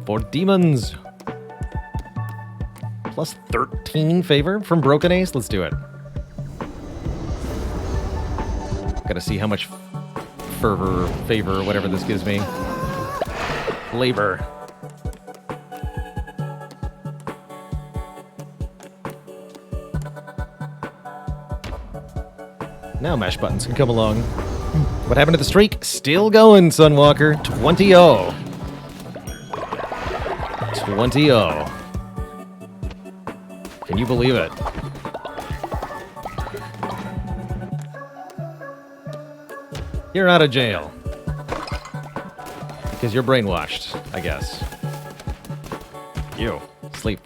For demons. Plus 13 favor from Broken Ace. Let's do it. Gotta see how much fervor, favor, whatever this gives me. Labor. Now mash buttons can come along. What happened to the streak? Still going, Sunwalker. 20-0. 20-0. Can you believe it? You're out of jail. Because you're brainwashed, I guess. You. Sleep.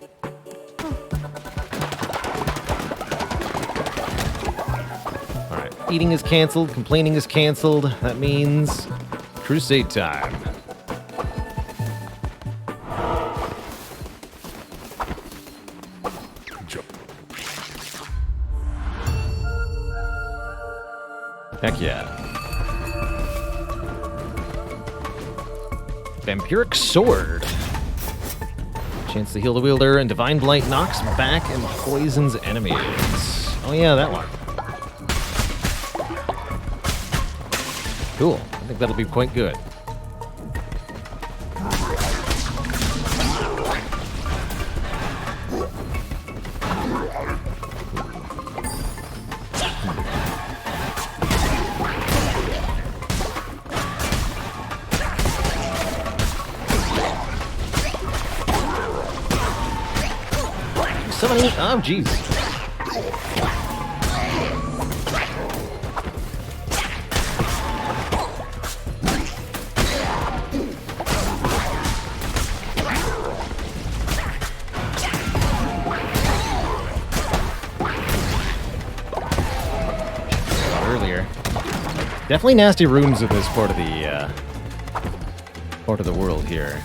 Alright. Eating is canceled. Complaining is canceled. That means crusade time. Heck yeah. Vampiric Sword. Chance to heal the wielder, and Divine Blight knocks back and poisons enemies. Oh yeah, that one. Cool. I think that'll be quite good. So many. Oh, jeez. Earlier. Definitely nasty rooms in this part of the world here.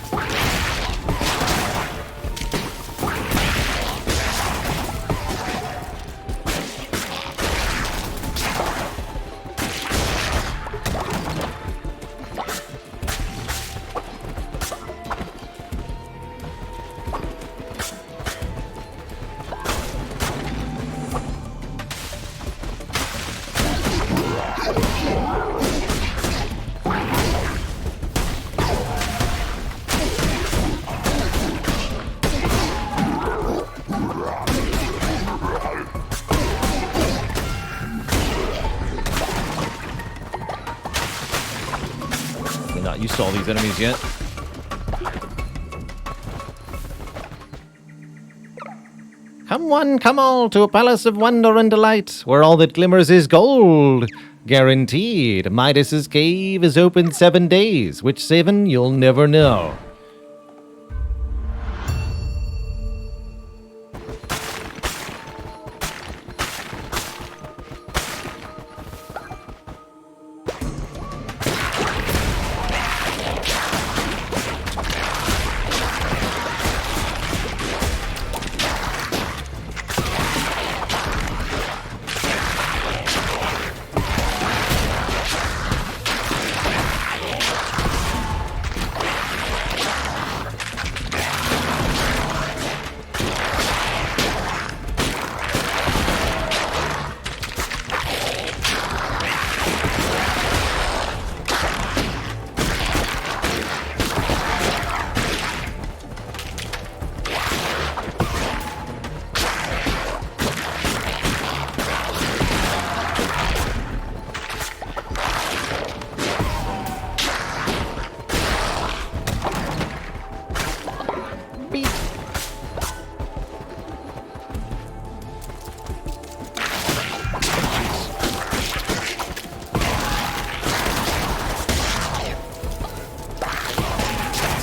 Not used to all these enemies yet. Come one, come all, to a palace of wonder and delight, where all that glimmers is gold. Guaranteed. Midas's cave is open 7 days. Which 7, you'll never know.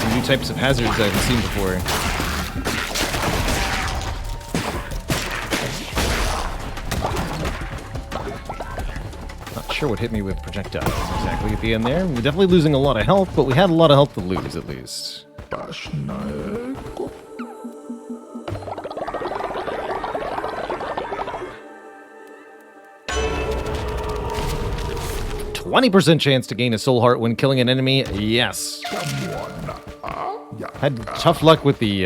some new types of hazards I haven't seen before. Not sure what hit me with projectiles exactly at the end there. We're definitely losing a lot of health, but we had a lot of health to lose at least. 20% chance to gain a soul heart when killing an enemy. Yes. Had tough luck with the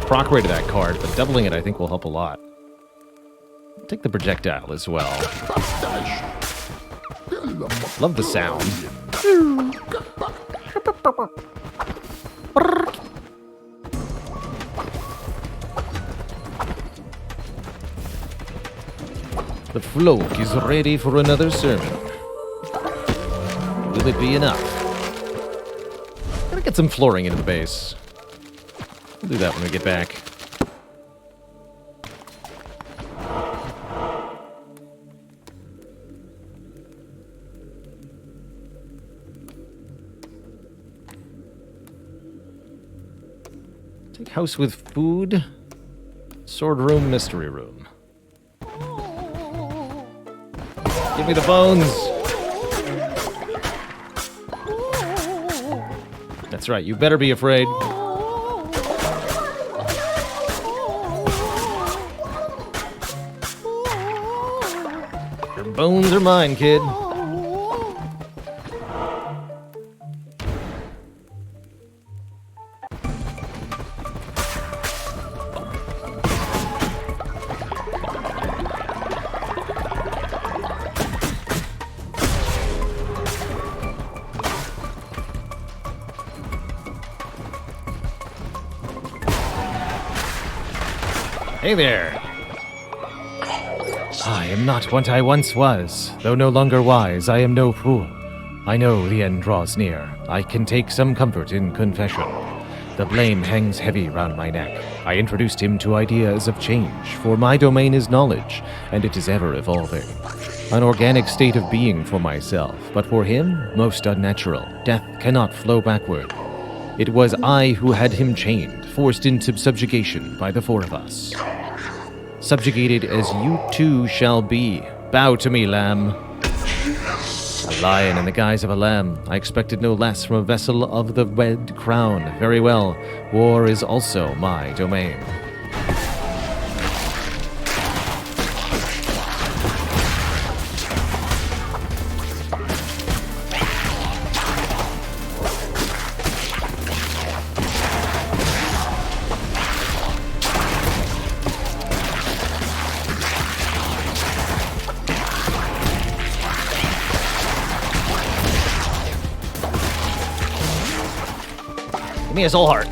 proc rate of that card, but doubling it I think will help a lot. Take the projectile as well. Love the sound. The float is ready for another sermon. Will it be enough? Gotta get some flooring into the base. We'll do that when we get back. Take house with food. Sword room, mystery room. Give me the bones! That's right, you better be afraid. Your bones are mine, kid. Hey there! I am not what I once was. Though no longer wise, I am no fool. I know the end draws near. I can take some comfort in confession. The blame hangs heavy round my neck. I introduced him to ideas of change, for my domain is knowledge, and it is ever evolving. An organic state of being for myself, but for him, most unnatural. Death cannot flow backward. It was I who had him chained, forced into subjugation by the four of us. Subjugated as you too shall be. Bow to me, lamb. A lion in the guise of a lamb. I expected no less from a vessel of the red crown. Very well. War is also my domain. Give me a soul heart.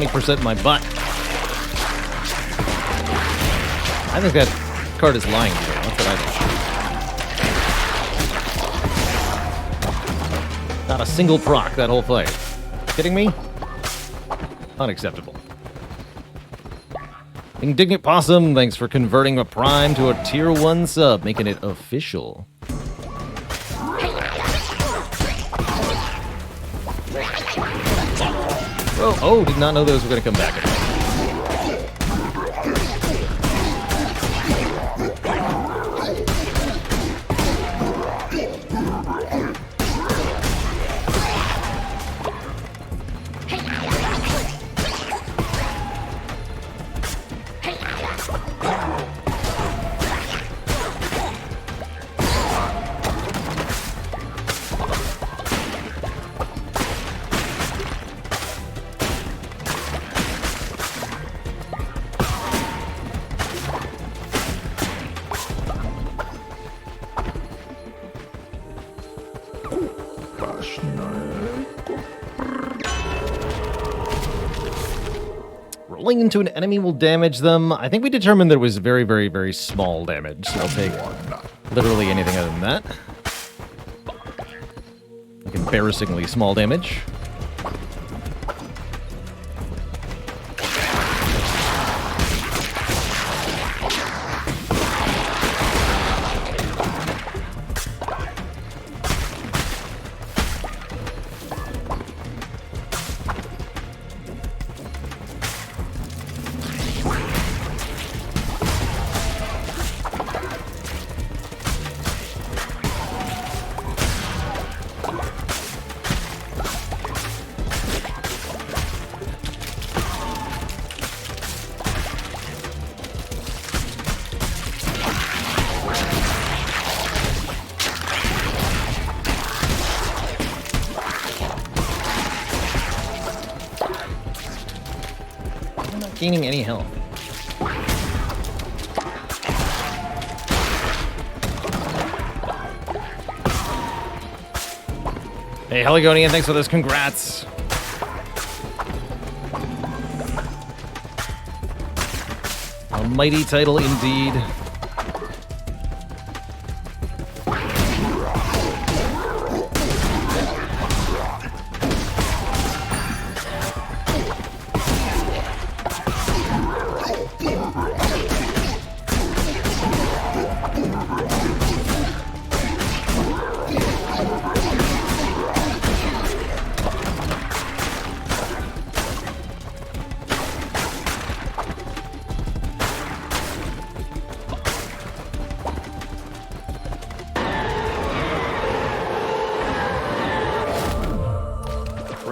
%, my butt. I think that card is lying to me. That's what I think. Not a single proc that whole fight. Kidding me? Unacceptable. Indignant Possum, thanks for converting a Prime to a Tier 1 sub, making it official. Oh, did not know those were going to come back. Rolling into an enemy will damage them. I think we determined that it was very, very, very small damage, so I'll take literally anything other than that. Like embarrassingly small damage. Gaining any health. Hey, Heligonian, thanks for those congrats. A mighty title indeed.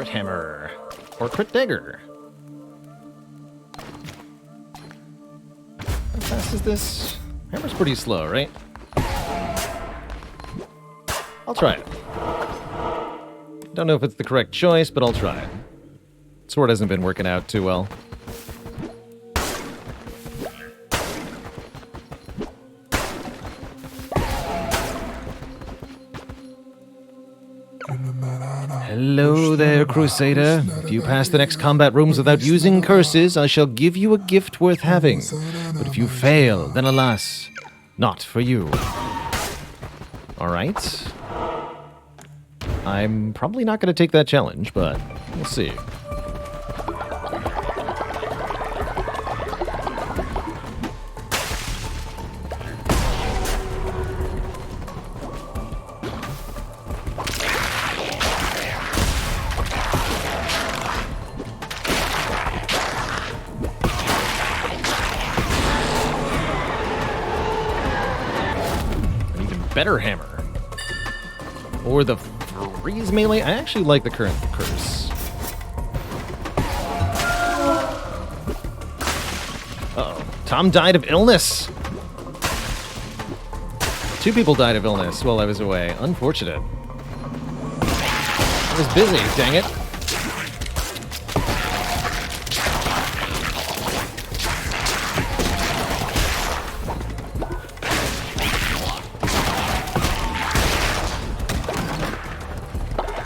Hammer or crit dagger. How fast is this? Hammer's pretty slow, right? I'll try it. Don't know if it's the correct choice, but I'll try it. Sword hasn't been working out too well. Hello there, Crusader. If you pass the next combat rooms without using curses, I shall give you a gift worth having. But if you fail, then alas, not for you. Alright. I'm probably not going to take that challenge, but we'll see. Better hammer. Or the freeze melee. I actually like the current curse. Uh-oh. Tom died of illness. 2 people died of illness while I was away. Unfortunate. I was busy, dang it.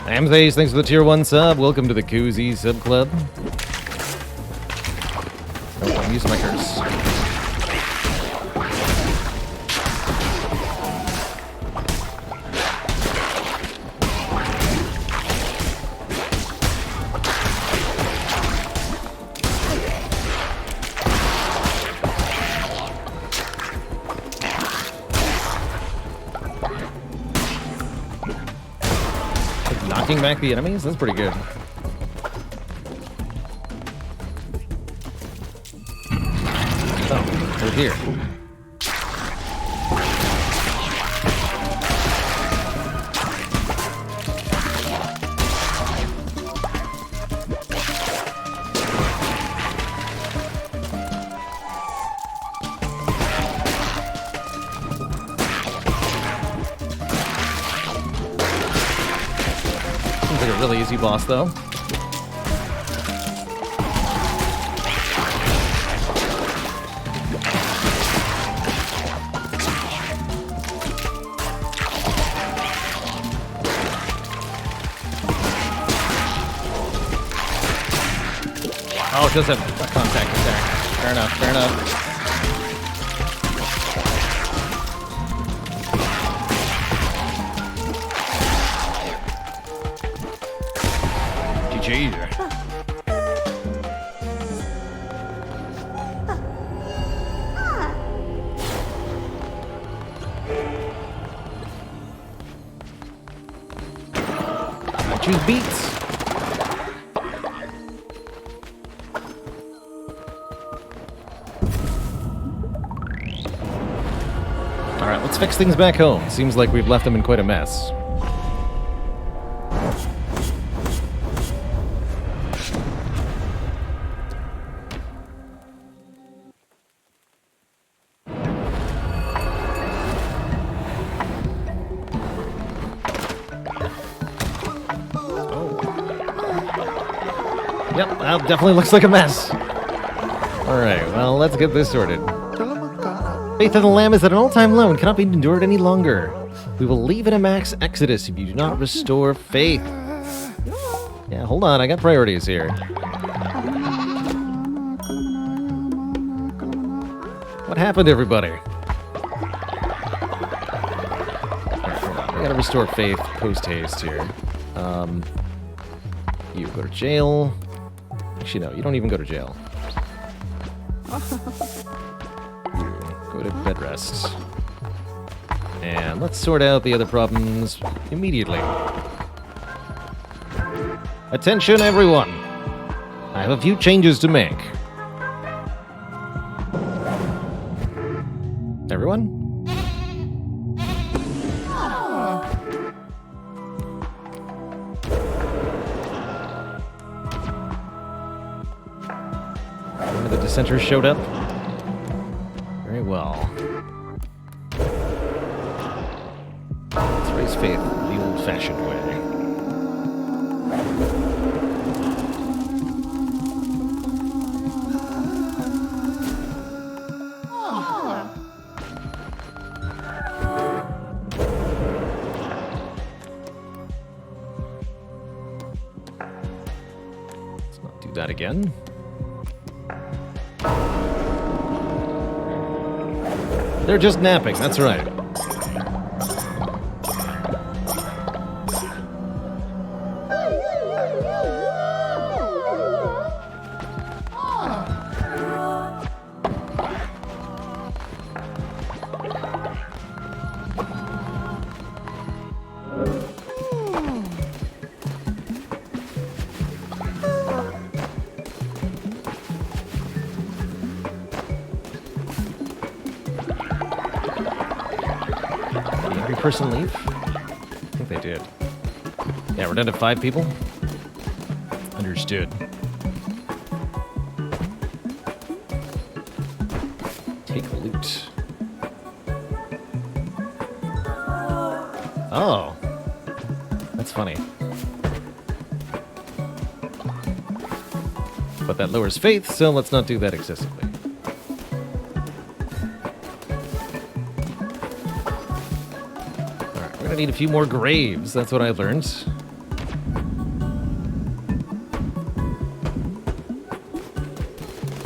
Amthaze, thanks for the tier 1 sub. Welcome to the Koozie sub club. Oh, I'm using my curse. Knocking back the enemies? That's pretty good. Oh, we're here. Really easy boss, though. Oh, it does have a contact attack. Fair enough, fair enough. GG. I choose beats. Alright, let's fix things back home. Seems like we've left them in quite a mess. Yep, that definitely looks like a mess. Alright, well, let's get this sorted. Faith in the Lamb is at an all-time low and cannot be endured any longer. We will leave it a max exodus if you do not restore faith. Yeah, hold on, I got priorities here. What happened, everybody? Alright, hold on. I gotta restore faith post-haste here. You go to jail. Actually, no, you don't even go to jail. Go to bed rest. And let's sort out the other problems immediately. Attention, everyone! I have a few changes to make. Everyone? One of the dissenters showed up. Very well. Let's raise faith the old-fashioned way. Let's not do that again. They're just napping, that's right. Person leave? I think they did. Yeah, we're down to 5 people. Understood. Take loot. Oh. That's funny. But that lowers faith, so let's not do that excessively. I need a few more graves, that's what I learned.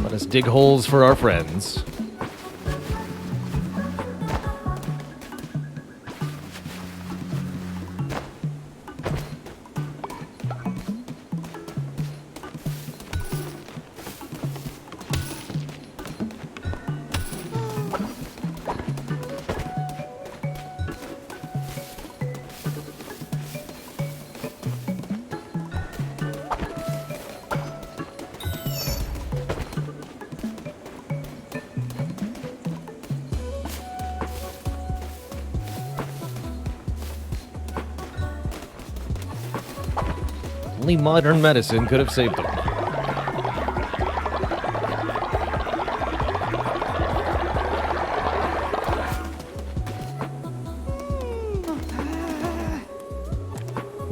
Let us dig holes for our friends. Only modern medicine could have saved them.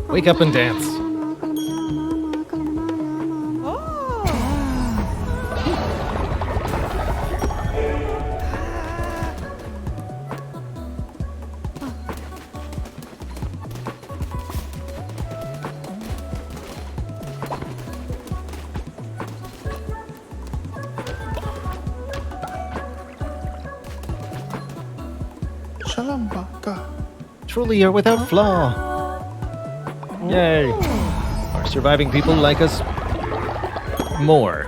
Wake up and dance. Truly, you're without flaw. Yay. Are surviving people like us more?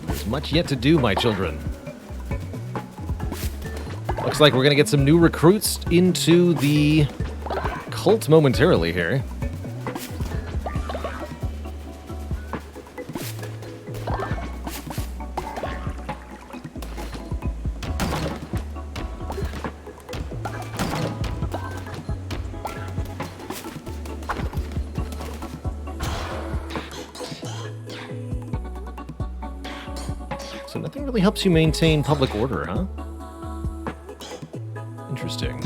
There's much yet to do, my children. Looks like we're gonna get some new recruits into the cult momentarily here. So nothing really helps you maintain public order, huh? Interesting.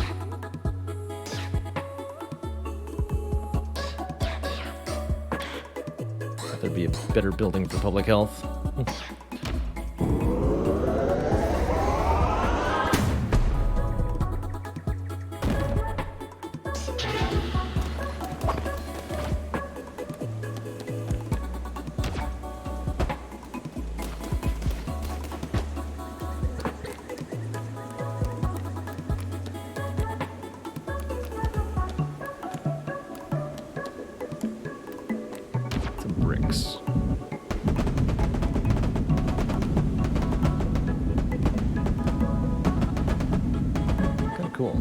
Thought there'd be a better building for public health. Bricks. Kind of cool.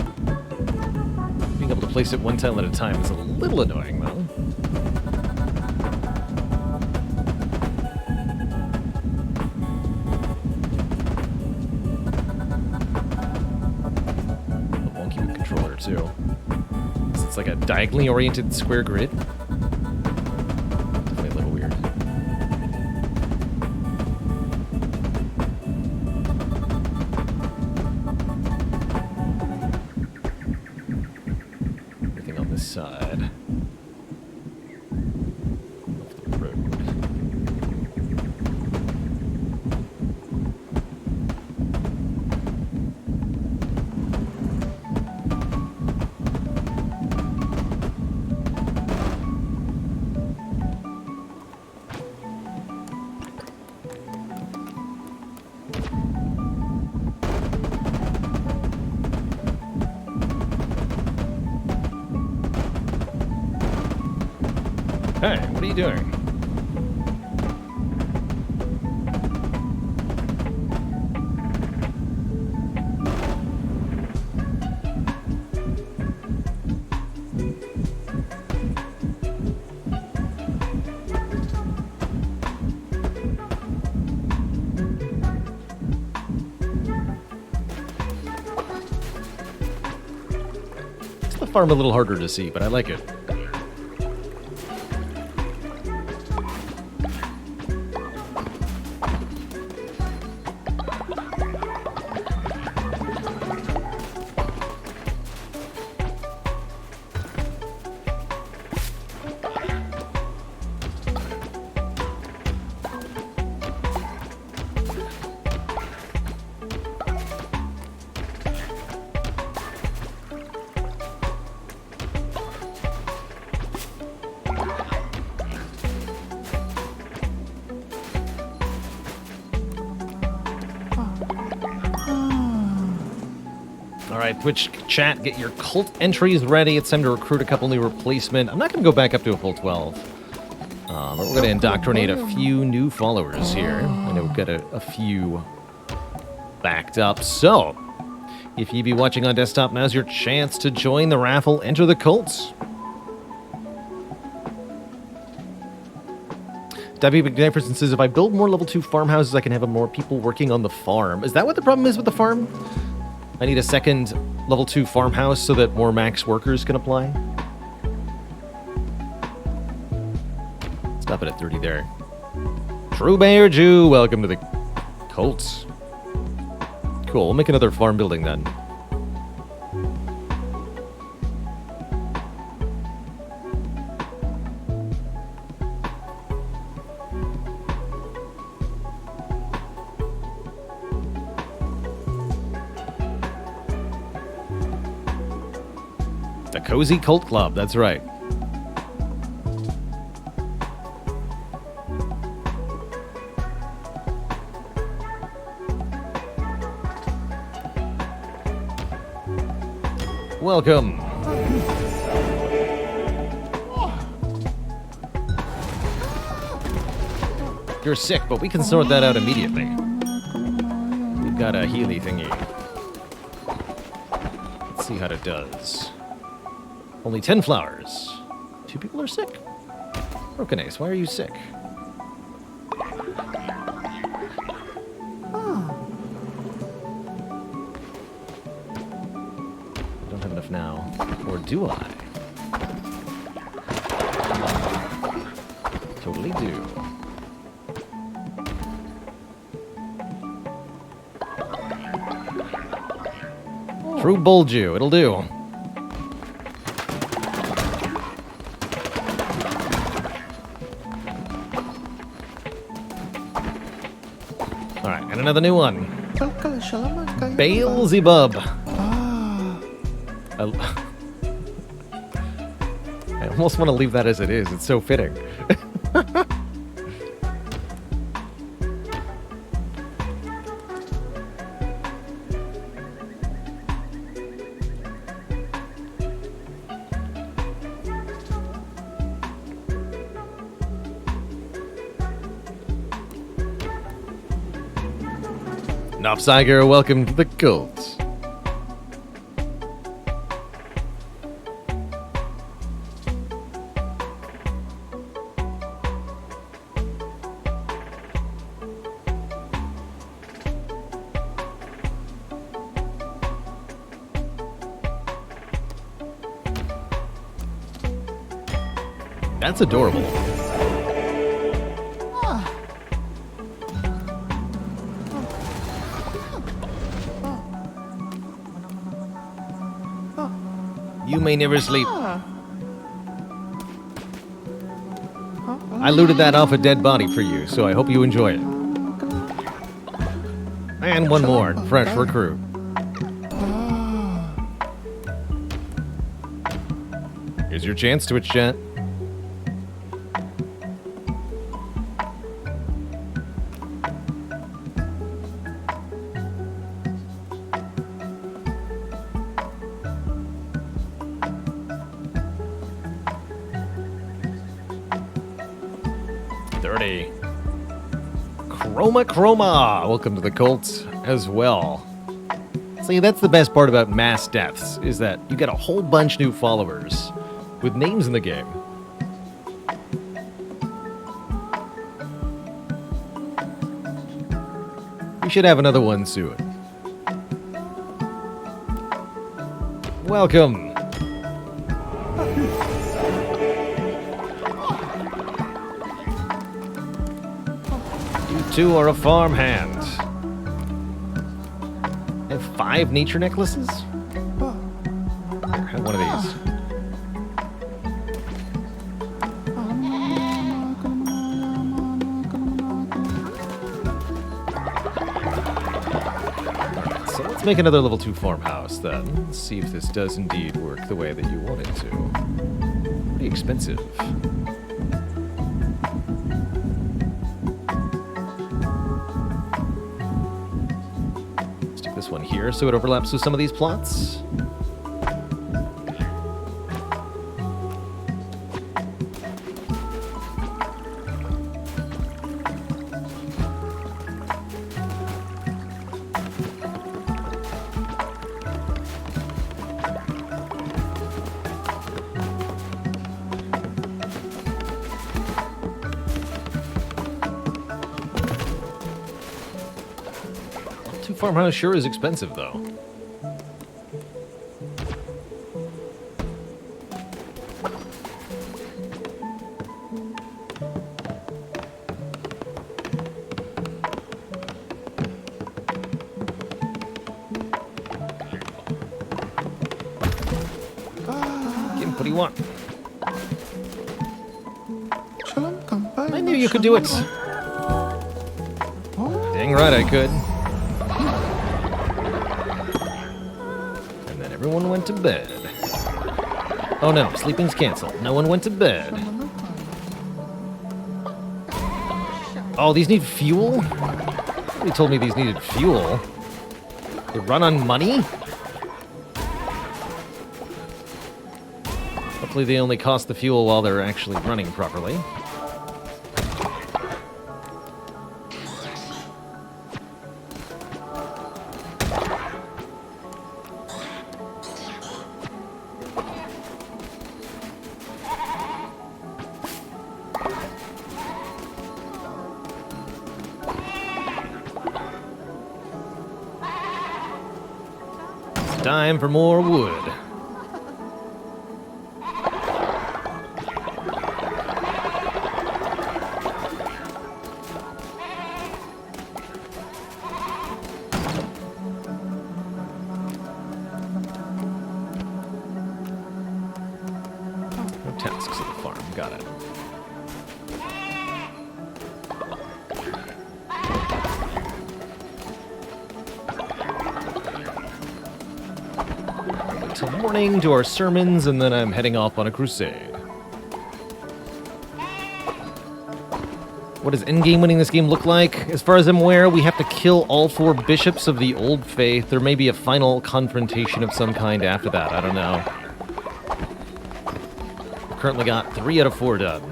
Being able to place it one tile at a time is a little annoying, though. A wonky with controller, too. It's like a diagonally oriented square grid. Side of the road. Hey, what are you doing? It's the farm a little harder to see, but I like it. Alright, Twitch chat, get your cult entries ready. It's time to recruit a couple new replacement. I'm not going to go back up to a full 12. But we're going to indoctrinate a few new followers here. I know we've got a few backed up. So, if you be watching on desktop, now's your chance to join the raffle. Enter the cults. W. McDiverson says, if I build more level 2 farmhouses, I can have more people working on the farm. Is that what the problem is with the farm? I need a second level 2 farmhouse so that more max workers can apply. Stop it at 30 there. True Mayor Jew, welcome to the cults. Cool, we'll make another farm building then. The Cozy Cult Club, that's right. Welcome. You're sick, but we can sort that out immediately. We've got a Healy thingy. Let's see how it does. Only 10 flowers. 2 people are sick. Broken Ace, why are you sick? I don't have enough now. Or do I? Totally do. True Bulju, it'll do. Alright, and another new one. Beelzebub. I almost want to leave that as it is. It's so fitting. Nopsiger, welcome to the cult. That's adorable. You may never sleep. I looted that off a dead body for you, so I hope you enjoy it. And one more, fresh recruit. Here's your chance, Twitch chat. Chroma, welcome to the cult as well. See, that's the best part about mass deaths, is that you get a whole bunch new followers with names in the game. We should have another one soon. Welcome. Two are a farmhand. I have 5 nature necklaces? Here, have one of these. Alright, so let's make another level 2 farmhouse then. Let's see if this does indeed work the way that you want it to. Pretty expensive. This one here, so it overlaps with some of these plots. Farmhouse sure is expensive, though. Kim, what do you want? I knew you could do it. Dang right I could. Everyone went to bed. Oh no, sleeping's canceled. No one went to bed. Oh, these need fuel? Somebody told me these needed fuel. They run on money? Hopefully they only cost the fuel while they're actually running properly. Time for more wood. No tasks at the farm, got it. Till morning, do our sermons, and then I'm heading off on a crusade. What does endgame winning this game look like? As far as I'm aware, we have to kill all 4 bishops of the Old Faith. There may be a final confrontation of some kind after that, I don't know. Currently got 3 out of 4 done.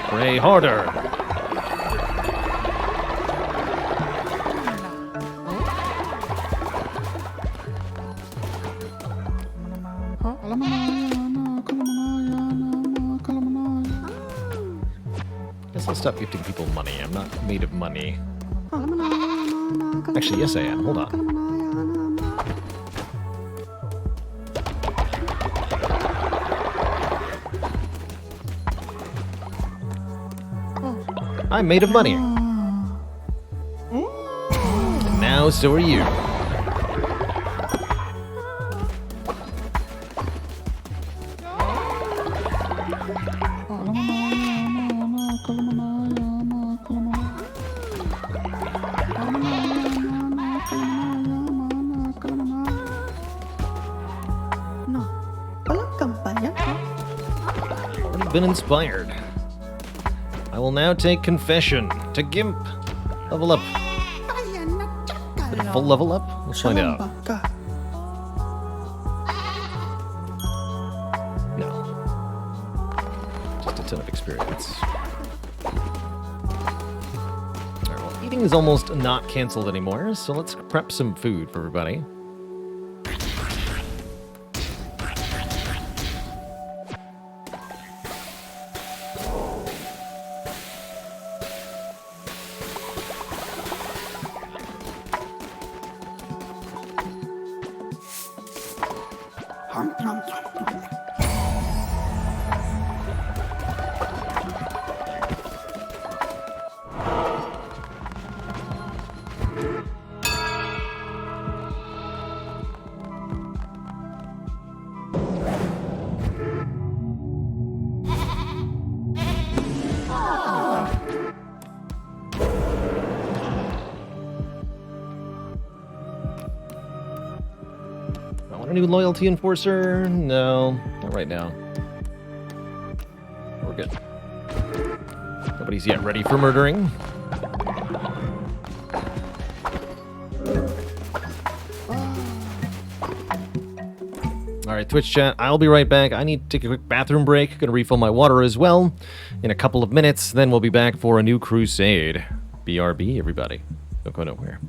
Pray harder. Guess I'll stop gifting people money. I'm not made of money. Actually, yes I am. Hold on. I'm made of money. And now, so are you. Already been inspired. I will now take confession to Gimp. Level up. Is it a full level up? Let's find out. No. Just a ton of experience. Alright, well, eating is almost not cancelled anymore, so let's prep some food for everybody. A new loyalty enforcer? No, not right now. We're good. Nobody's yet ready for murdering. Alright, Twitch chat, I'll be right back. I need to take a quick bathroom break. Gonna refill my water as well in a couple of minutes. Then we'll be back for a new crusade. BRB, everybody. Don't go nowhere.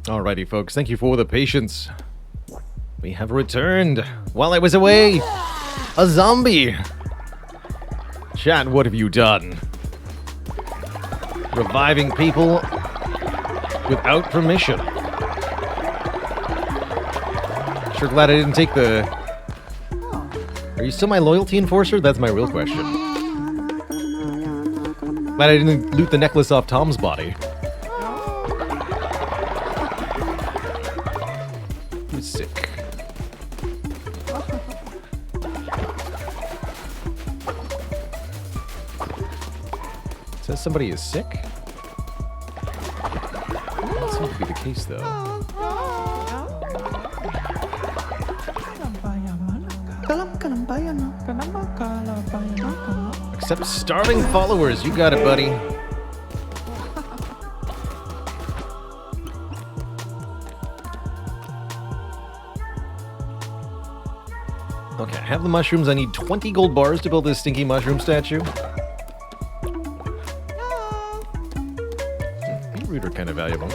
Alrighty, folks. Thank you for the patience. We have returned. While I was away, a zombie. Chat, what have you done? Reviving people without permission. Sure glad I didn't take the... Are you still my loyalty enforcer? That's my real question. Glad I didn't loot the necklace off Tom's body. Who's sick? Says somebody is sick? That seems to be the case, though. Except starving followers. You got it, buddy. Okay, I have the mushrooms. I need 20 gold bars to build this stinky mushroom statue. Beetroot are kind of valuable.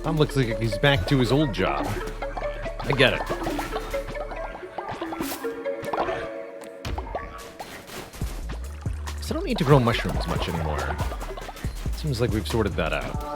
Tom looks like he's back to his old job. I get it. So I don't need to grow mushrooms much anymore. Seems like we've sorted that out.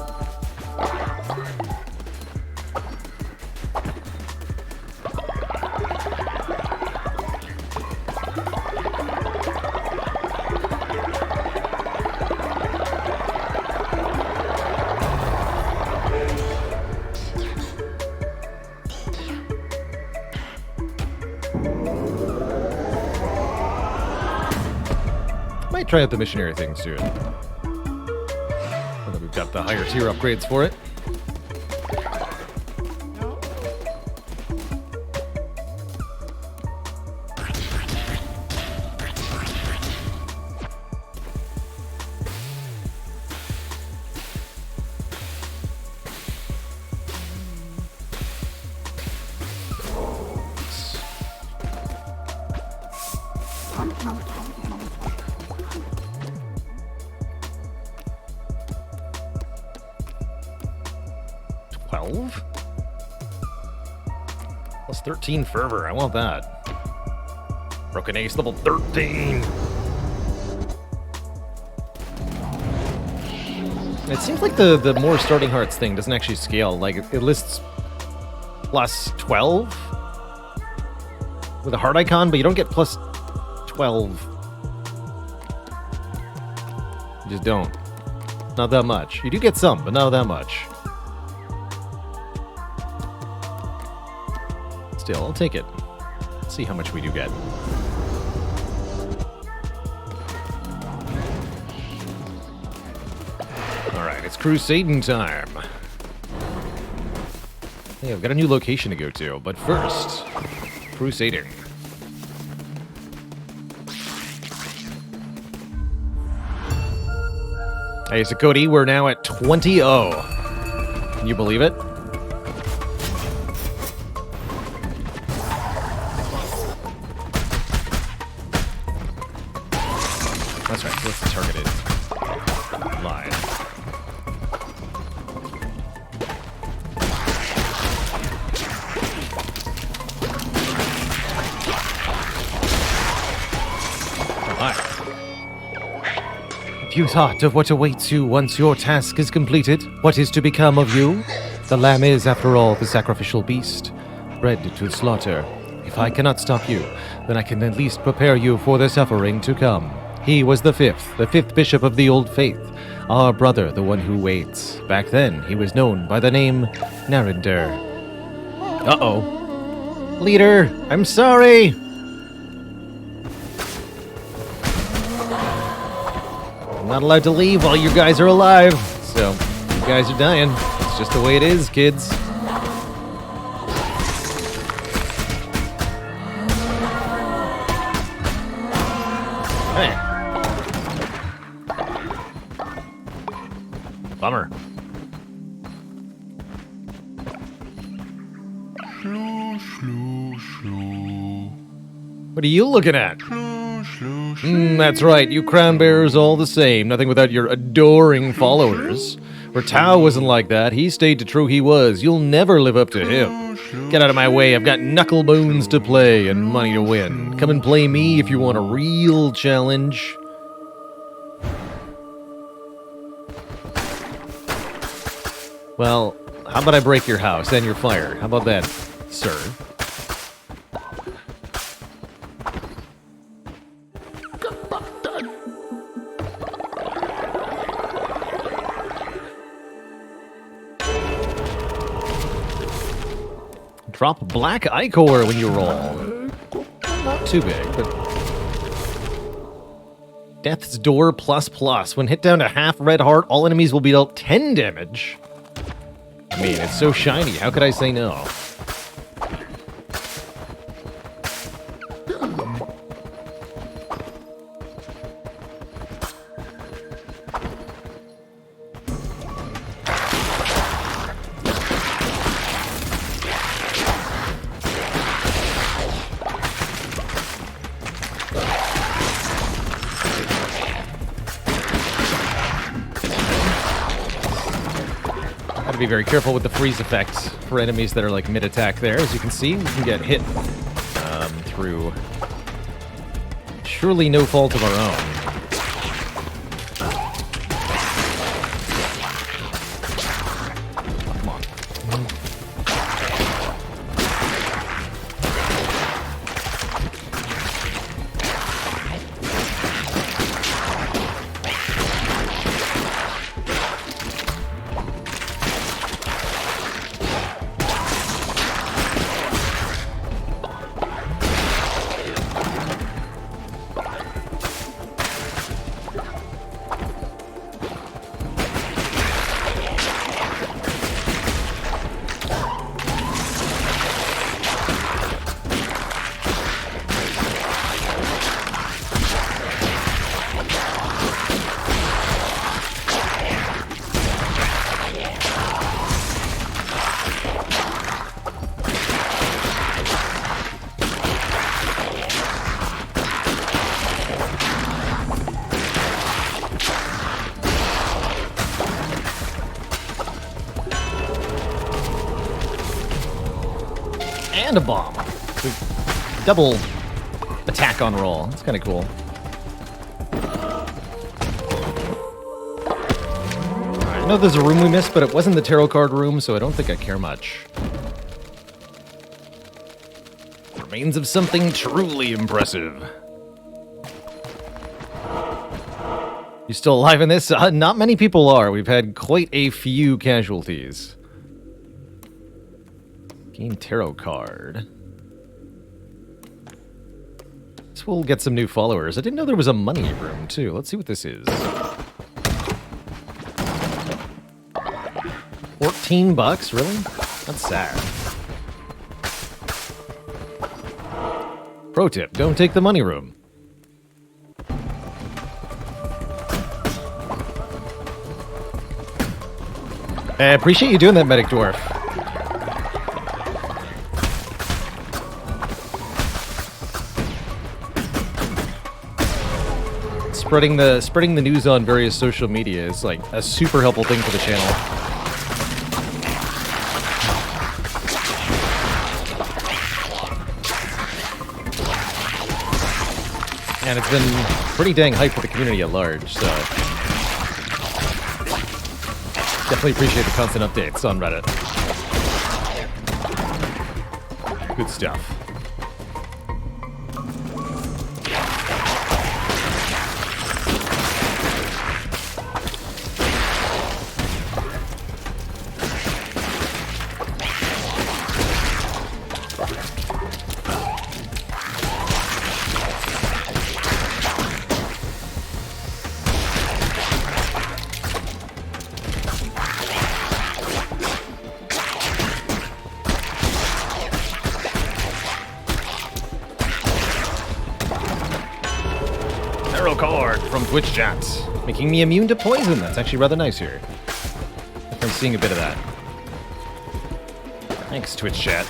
Try out the missionary thing soon. Although we've got the higher tier upgrades for it. Plus 13 fervor. I want that. Broken Ace level 13. It seems like the more starting hearts thing doesn't actually scale. Like it lists plus 12 with a heart icon, but you don't get plus 12. You just don't. Not that much. You do get some, but not that much. Still, I'll take it. Let's see how much we do get. Alright, it's crusading time. Hey, I've got a new location to go to, but first, crusading. Hey, so Cody, we're now at 20-0. Can you believe it? That's right, so that's the targeted line. Oh, hi. If you thought of what awaits you once your task is completed, what is to become of you? The lamb is, after all, the sacrificial beast, bred to slaughter. If I cannot stop you, then I can at least prepare you for the suffering to come. He was the fifth bishop of the Old Faith, our brother, the one who waits. Back then, he was known by the name Narinder. Uh-oh. Leader, I'm sorry! I'm not allowed to leave while you guys are alive, so you guys are dying. It's just the way it is, kids. Hey. Bummer. What are you looking at? That's right, you crown bearers all the same. Nothing without your adoring followers. Where Tao wasn't like that. He stayed to true he was. You'll never live up to him. Get out of my way. I've got knuckle bones to play and money to win. Come and play me if you want a real challenge. Well, how about I break your house and your fire? How about that, sir? Drop black ichor when you roll. Not too big, but... Death's Door ++. When hit down to half red heart, all enemies will be dealt 10 damage. I mean, it's so shiny. How could I say no? Be very careful with the freeze effect for enemies that are like mid-attack there. As you can see, we can get hit through surely no fault of our own. Come on. And a bomb. Double attack on roll. That's kind of cool. I know there's a room we missed, but it wasn't the tarot card room, so I don't think I care much. Remains of something truly impressive. You still alive in this? Not many people are. We've had quite a few casualties. Gain tarot card. So we'll get some new followers. I didn't know there was a money room, too. Let's see what this is. $14? Really? That's sad. Pro tip, don't take the money room. I appreciate you doing that, Medic Dwarf. Spreading the news on various social media is like a super helpful thing for the channel. And it's been pretty dang hype for the community at large, so definitely appreciate the constant updates on Reddit. Good stuff. from Twitch chat. Making me immune to poison. That's actually rather nice here. I'm seeing a bit of that. Thanks, Twitch chat.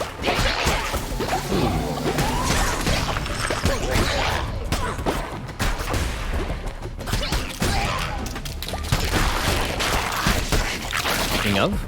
Speaking of.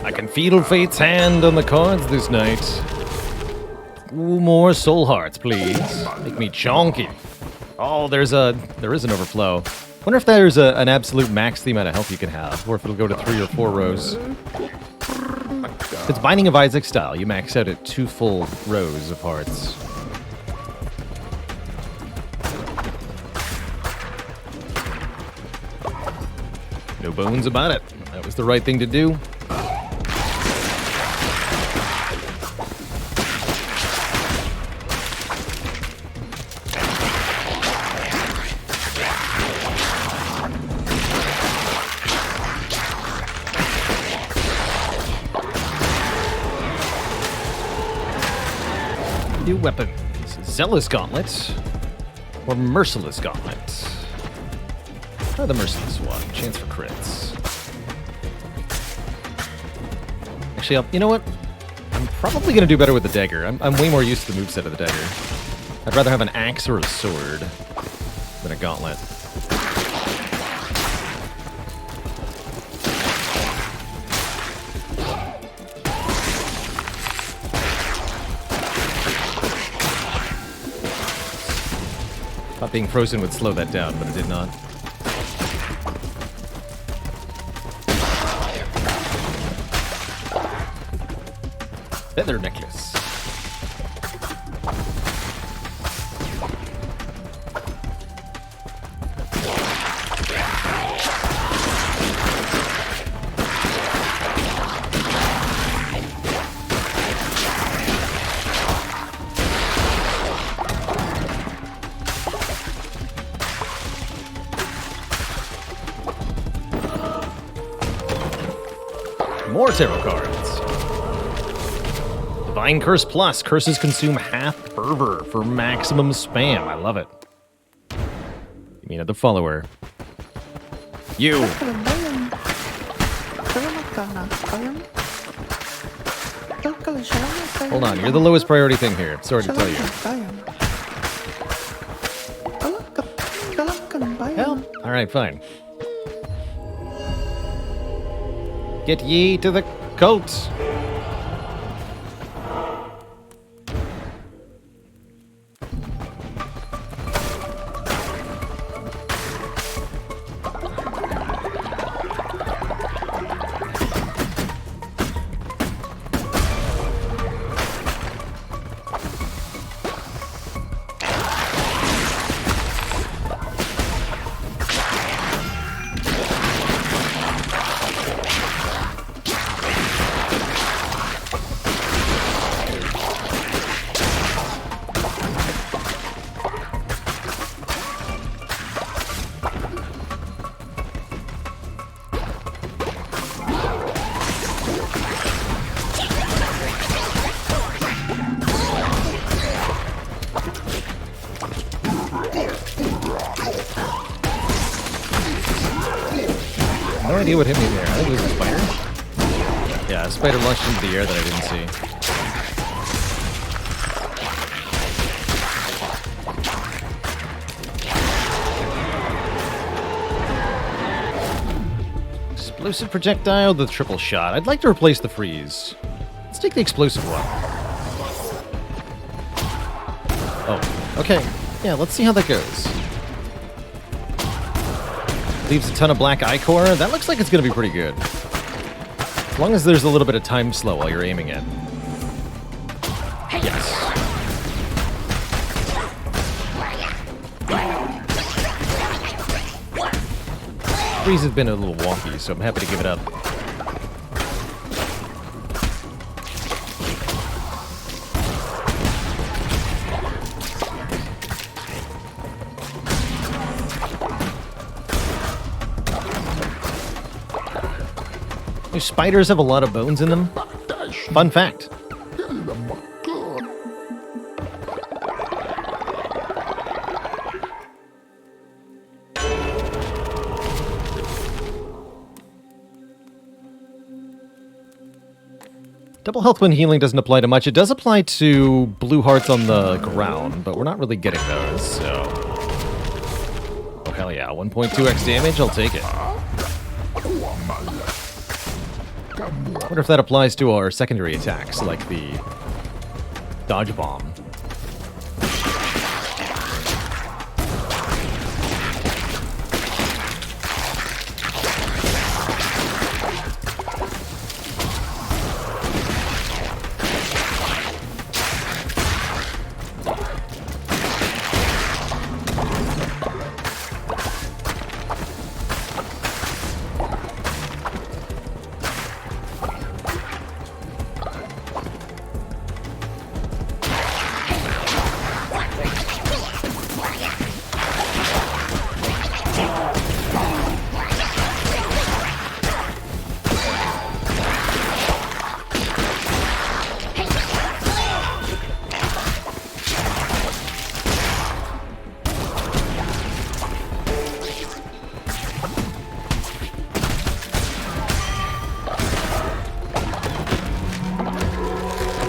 I can feel fate's hand on the cards this night. Ooh, more soul hearts, please. Make me chonky. Oh, there is an overflow. Wonder if there's an absolute max the amount of health you can have, or if it'll go to 3 or 4 rows. If it's Binding of Isaac style, you max out at 2 full rows of hearts. No bones about it. That was the right thing to do. New weapons. Zealous Gauntlet or Merciless Gauntlet. Try the Merciless one. Chance for crits. Actually, you know what? I'm probably going to do better with the dagger. I'm way more used to the moveset of the dagger. I'd rather have an axe or a sword than a gauntlet. Thought being frozen would slow that down, but it did not. Feather necklace. More tarot cards. Divine Curse Plus. Curses consume half fervor for maximum spam. I love it. You mean another follower. You. Hold on, you're the lowest priority thing here. Sorry to tell you. Well, alright, fine. Get ye to the coat. No idea what hit me there. I think it was a spider. Yeah, a spider launched into the air that I didn't see. Explosive projectile, the triple shot. I'd like to replace the freeze. Let's take the explosive one. Oh, okay. Yeah, let's see how that goes. Leaves a ton of black ichor. That looks like it's going to be pretty good. As long as there's a little bit of time slow while you're aiming it. Yes. Freeze has been a little wonky, so I'm happy to give it up. These spiders have a lot of bones in them. Fun fact. Double health when healing doesn't apply to much. It does apply to blue hearts on the ground, but we're not really getting those, so... Oh, hell yeah. 1.2x damage, I'll take it. I wonder if that applies to our secondary attacks, like the dodge bomb.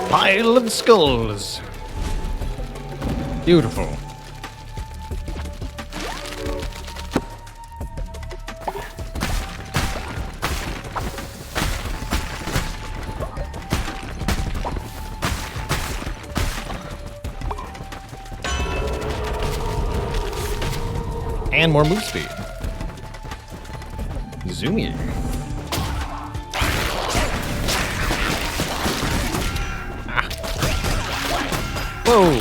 Pile of skulls. Beautiful. And more move speed. Zoomy. Whoa!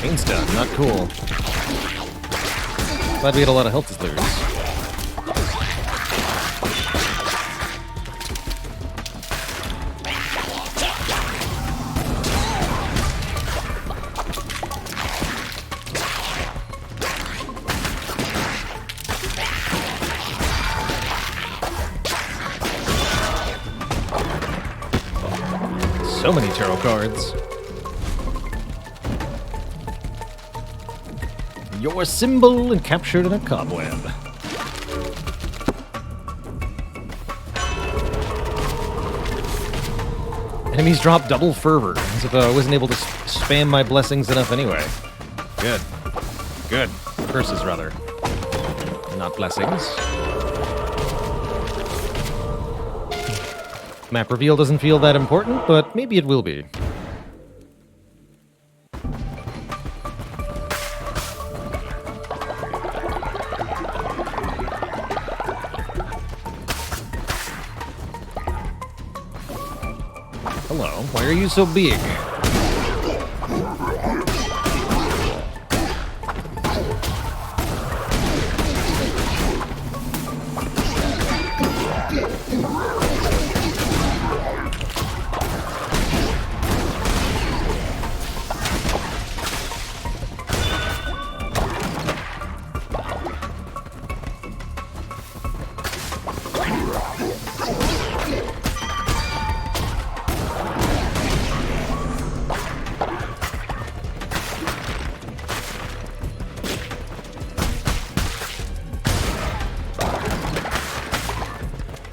Chain stun, not cool. Glad we had a lot of health to lose. So many tarot cards. Your symbol and captured in a cobweb. Enemies drop double fervor, as if I wasn't able to spam my blessings enough anyway. Good. Good. Curses, rather. Not blessings. Map reveal doesn't feel that important, but maybe it will be. Hello, why are you so big?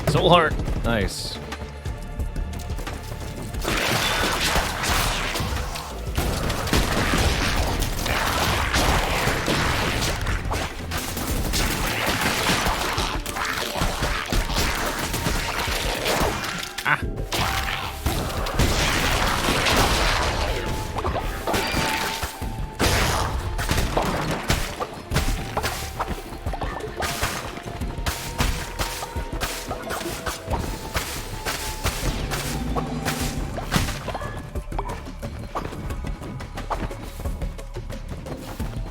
Soul Heart. Nice. Ah.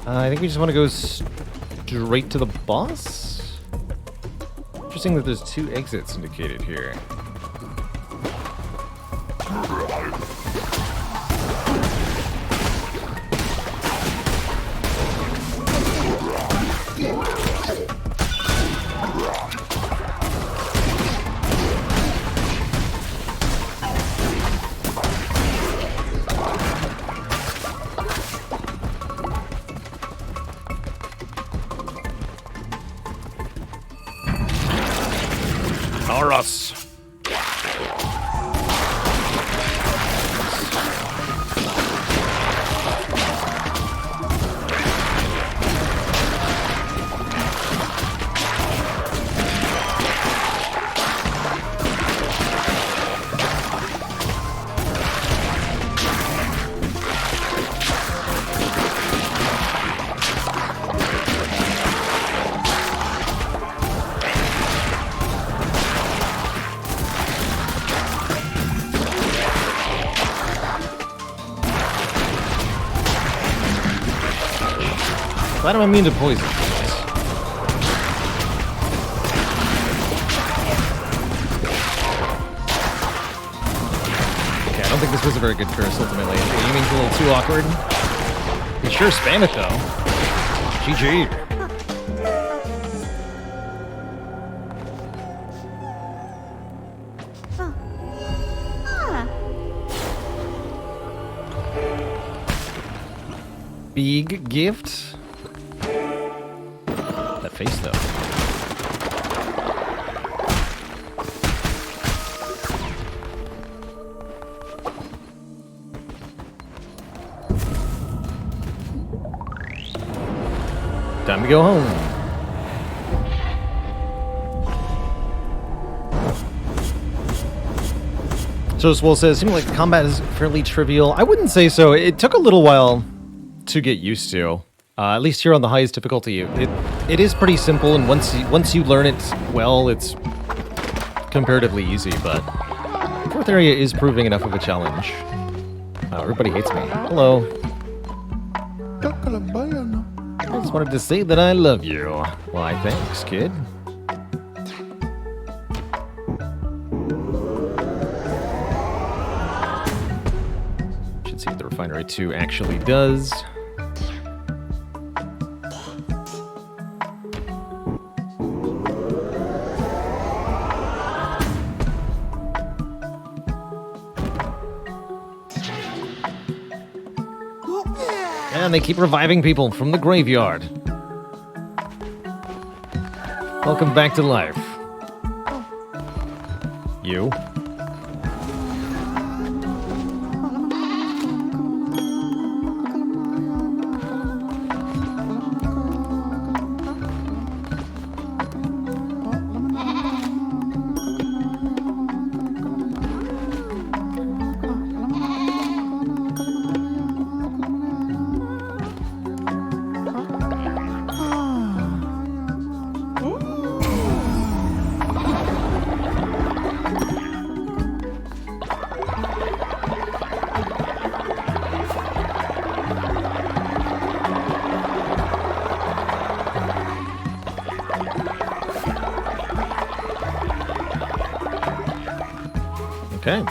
I think we just want to go straight to the boss. Interesting that there's 2 exits indicated here. Taurus. Glad I'm immune to poison. Okay, I don't think this was a very good curse, ultimately. Aiming's a little too awkward. You sure spam it, though. GG. Big gift. That face, though. Time to go home. So Swole says, seeming like combat is fairly trivial. I wouldn't say so. It took a little while to get used to. At least here on the highest difficulty, it is pretty simple, and once you learn it well, it's comparatively easy. But fourth area is proving enough of a challenge. Everybody hates me. Hello. I just wanted to say that I love you. Why, thanks, kid. Should see what the Refinery 2 actually does. And they keep reviving people from the graveyard. Welcome back to life. You. Okay.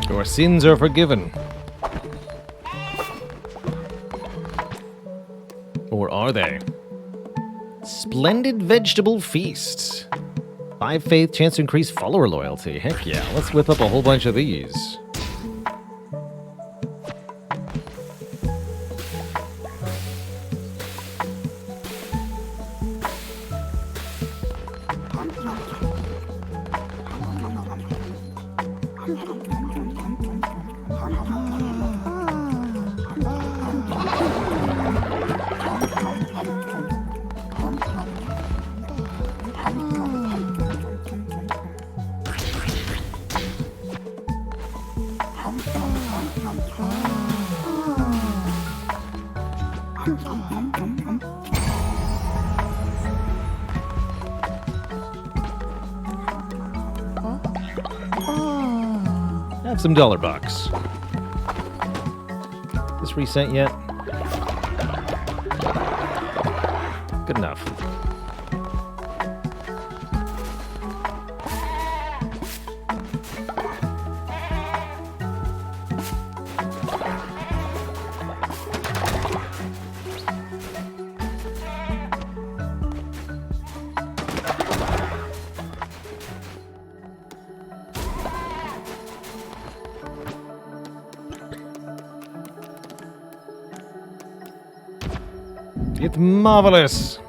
Your sins are forgiven. Or are they? Splendid vegetable feast. 5 faith, chance to increase follower loyalty. Heck yeah, let's whip up a whole bunch of these. Have some dollar bucks. This reset yet? Good enough. It's marvelous!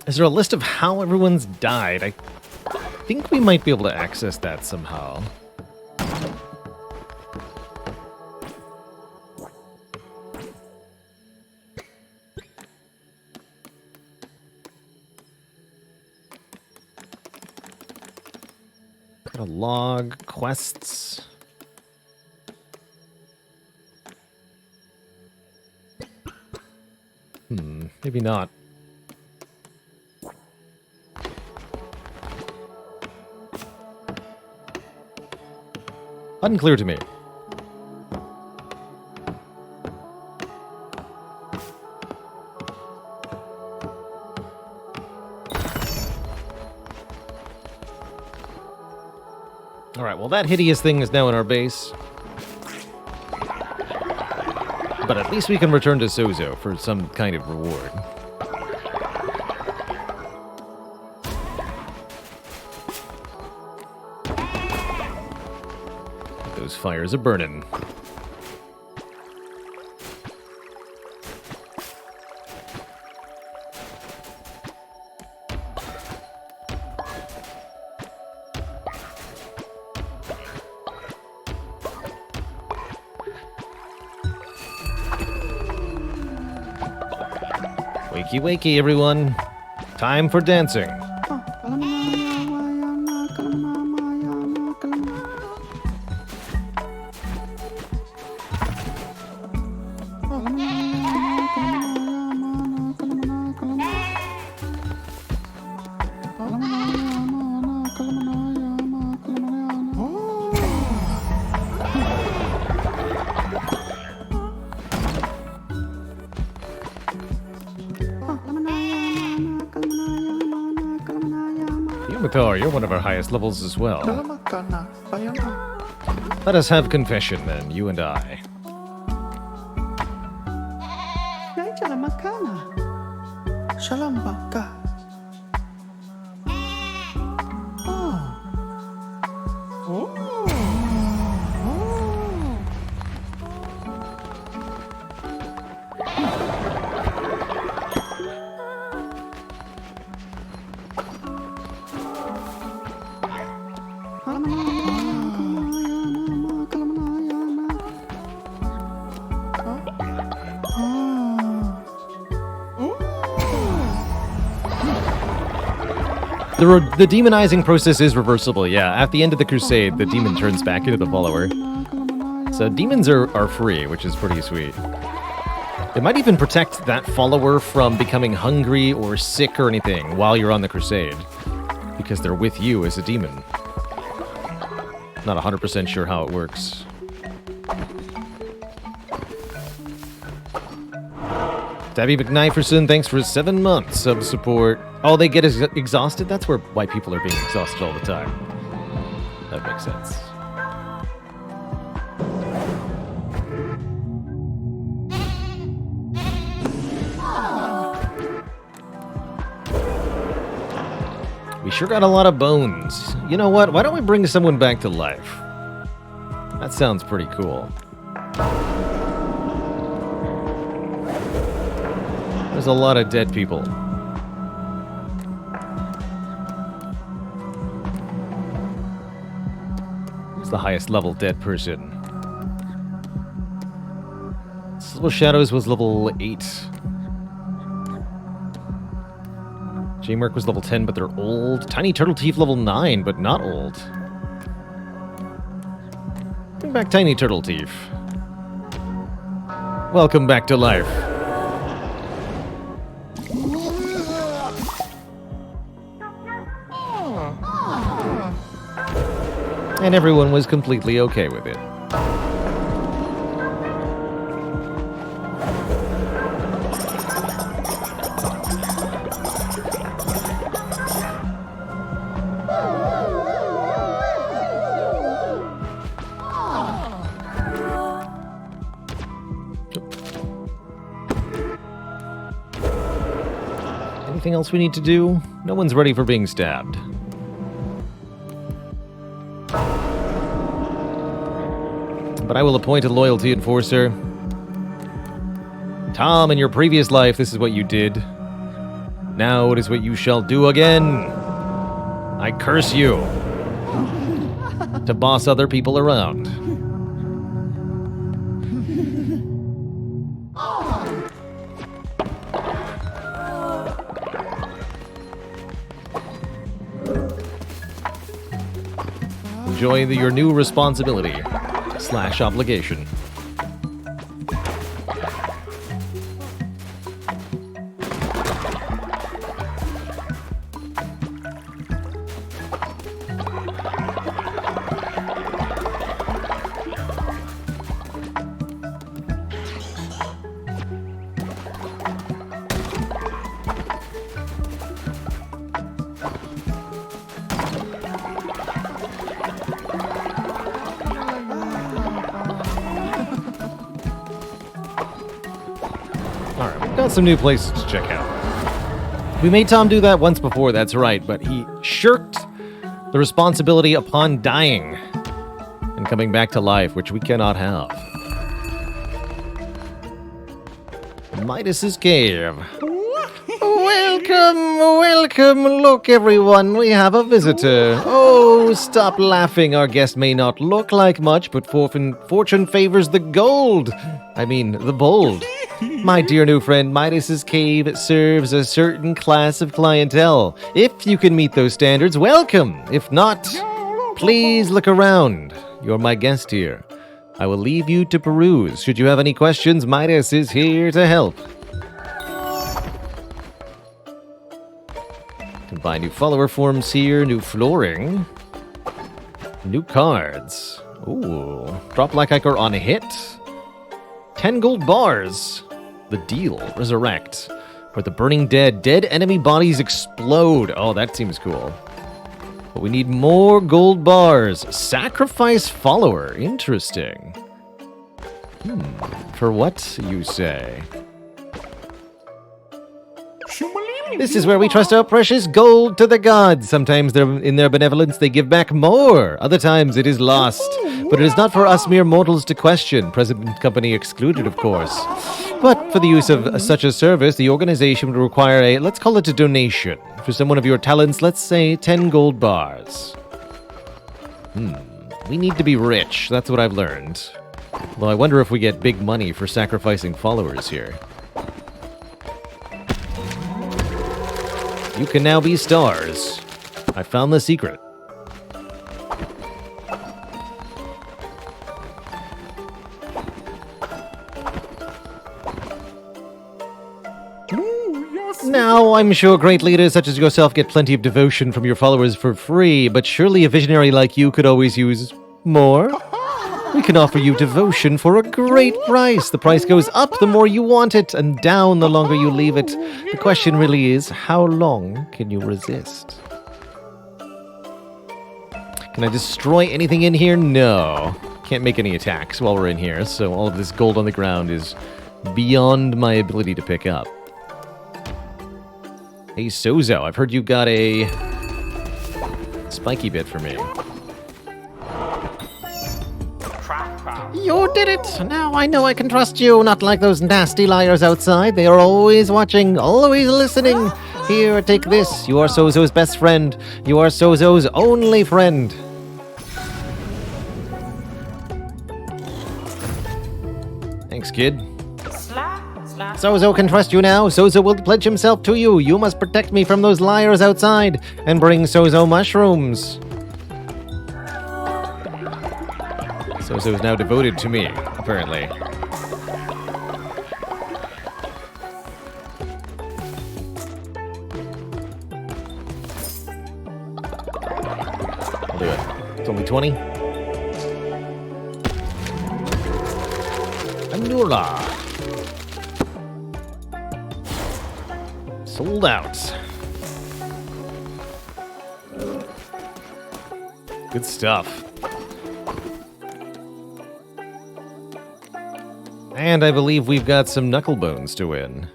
Is there a list of how everyone's died? I think we might be able to access that somehow. Got a log, quests. Maybe not. Unclear to me. Alright, well that hideous thing is now in our base. But at least we can return to Sozo for some kind of reward. Those fires are burning. Wakey wakey, everyone. Time for dancing. You're one of our highest levels as well. Let us have confession then, you and I. The demonizing process is reversible, yeah. At the end of the crusade, the demon turns back into the follower. So demons are free, which is pretty sweet. It might even protect that follower from becoming hungry or sick or anything while you're on the crusade, because they're with you as a demon. Not 100% sure how it works. Stabby McKniferson, thanks for 7 months of support. Oh, they get exhausted? That's why people are being exhausted all the time. That makes sense. We sure got a lot of bones. You know what? Why don't we bring someone back to life? That sounds pretty cool. There's a lot of dead people. Who's the highest level dead person? Silver Shadows was level 8. J-Merc was level 10, but they're old. Tiny Turtle Teeth level 9, but not old. Bring back Tiny Turtle Teeth. Welcome back to life. And everyone was completely okay with it. Anything else we need to do? No one's ready for being stabbed. But I will appoint a loyalty enforcer. Tom, in your previous life, this is what you did. Now it is what you shall do again. I curse you to boss other people around. Enjoy your new responsibility / obligation. Got some new places to check out. We made Tom do that once before, that's right, but he shirked the responsibility upon dying and coming back to life, which we cannot have. Midas's Cave. Welcome. Look, everyone, we have a visitor. Oh, stop laughing. Our guest may not look like much, but fortune favors the bold. My dear new friend, Midas's Cave serves a certain class of clientele. If you can meet those standards, welcome. If not, please look around. You're my guest here. I will leave you to peruse. Should you have any questions, Midas is here to help. Can buy new follower forms here, new flooring, new cards. Ooh, drop like Iker on a hit. 10 gold bars. The deal, resurrect. Where the burning dead enemy bodies explode. Oh, that seems cool. But we need more gold bars. Sacrifice follower, interesting. For what, you say? This is where we trust our precious gold to the gods. Sometimes in their benevolence they give back more. Other times it is lost. But it is not for us mere mortals to question. Present company excluded, of course. But for the use of such a service, the organization would require let's call it a donation. For someone of your talents, let's say 10 gold bars. We need to be rich. That's what I've learned. Though I wonder if we get big money for sacrificing followers here. You can now be stars. I found the secret. Now, I'm sure great leaders such as yourself get plenty of devotion from your followers for free, but surely a visionary like you could always use more? We can offer you devotion for a great price. The price goes up the more you want it, and down the longer you leave it. The question really is, how long can you resist? Can I destroy anything in here? No. Can't make any attacks while we're in here, so all of this gold on the ground is beyond my ability to pick up. Hey, Sozo, I've heard you got a spiky bit for me. You did it! Now I know I can trust you, not like those nasty liars outside. They are always watching, always listening. Here, take this. You are Sozo's best friend. You are Sozo's only friend. Thanks, kid. Sozo can trust you now. Sozo will pledge himself to you. You must protect me from those liars outside and bring Sozo mushrooms. Sozo is now devoted to me, apparently. I'll do it. It's only 20. Anura. Sold out. Good stuff. And I believe we've got some knuckle bones to win.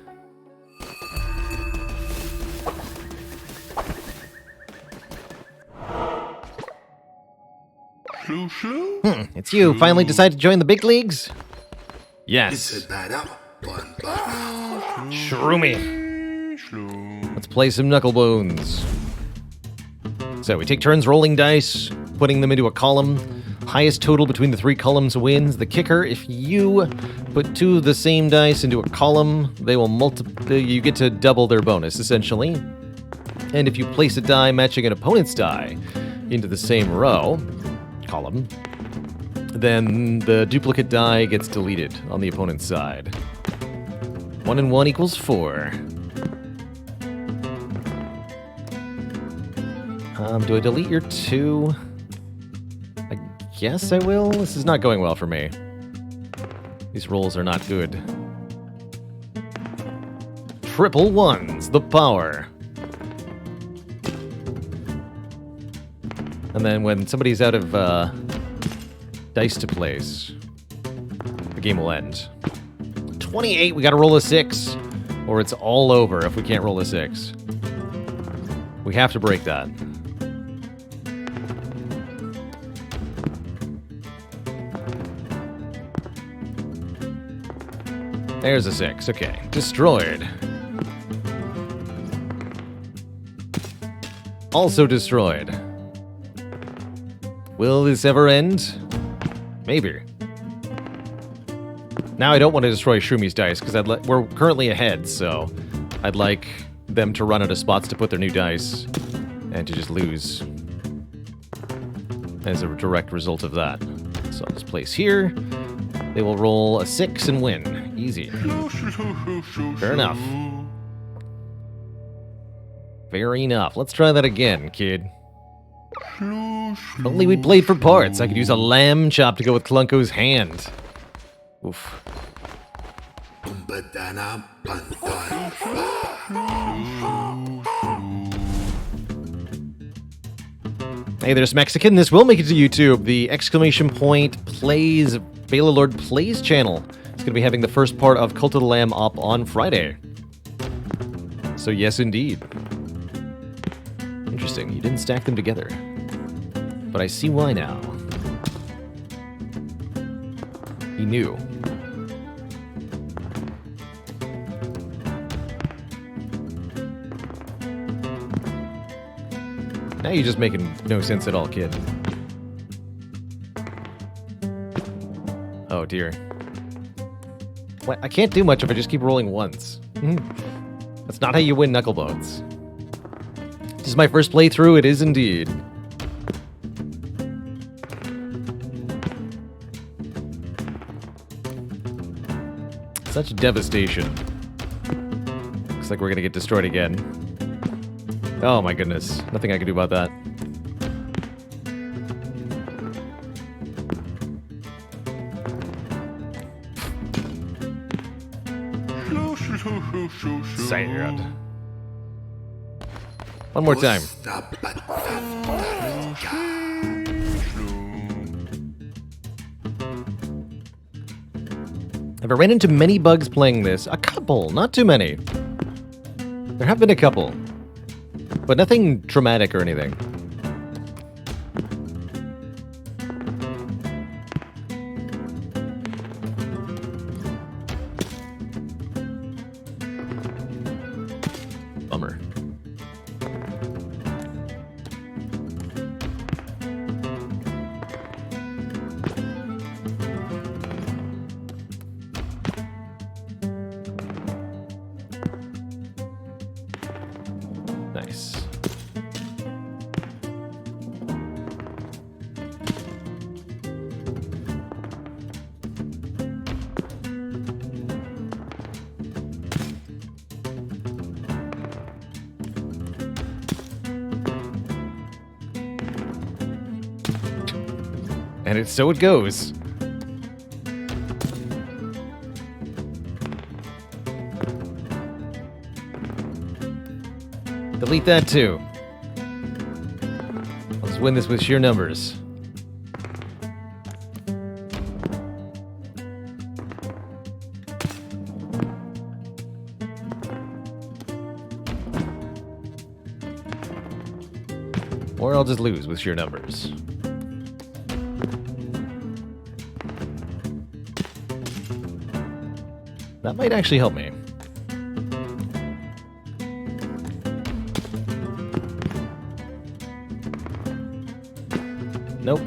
It's you. Finally decided to join the big leagues? Yes. Shroomy. Let's play some knuckle bones. So we take turns rolling dice, putting them into a column. Highest total between the 3 columns wins. The kicker, if you put 2 of the same dice into a column, they will multiply. You get to double their bonus, essentially. And if you place a die matching an opponent's die into the same column, then the duplicate die gets deleted on the opponent's side. 1 and 1 equals 4. Do I delete your 2? I guess I will. This is not going well for me. These rolls are not good. Triple ones, the power. And then when somebody's out of dice to place, the game will end. 28, we gotta roll a 6, or it's all over if we can't roll a 6. We have to break that. There's a 6, okay. Destroyed. Also destroyed. Will this ever end? Maybe. Now I don't want to destroy Shroomi's dice, because we're currently ahead, so I'd like them to run out of spots to put their new dice, and to just lose as a direct result of that. So I'll just place here. They will roll a 6 and win. Easy. Fair enough. Fair enough. Let's try that again, kid. If only we'd played for parts. I could use a lamb chop to go with Clunko's hand. Oof. Hey, there's Mexican. This will make it to YouTube. The exclamation point plays Bela Lord Plays channel. It's going to be having the first part of Cult of the Lamb up on Friday. So yes, indeed. Interesting. You didn't stack them together. But I see why now. He knew. Now you're just making no sense at all, kid. Oh dear. What? I can't do much if I just keep rolling ones. That's not how you win Knucklebones. This is my first playthrough, it is indeed. Such devastation. Looks like we're gonna get destroyed again. Oh my goodness. Nothing I can do about that. Sad. One more time. Have I ran into many bugs playing this? A couple, not too many. There have been a couple. But nothing traumatic or anything. And so it goes. Delete that too. Let's win this with sheer numbers. Or I'll just lose with sheer numbers. That might actually help me. Nope.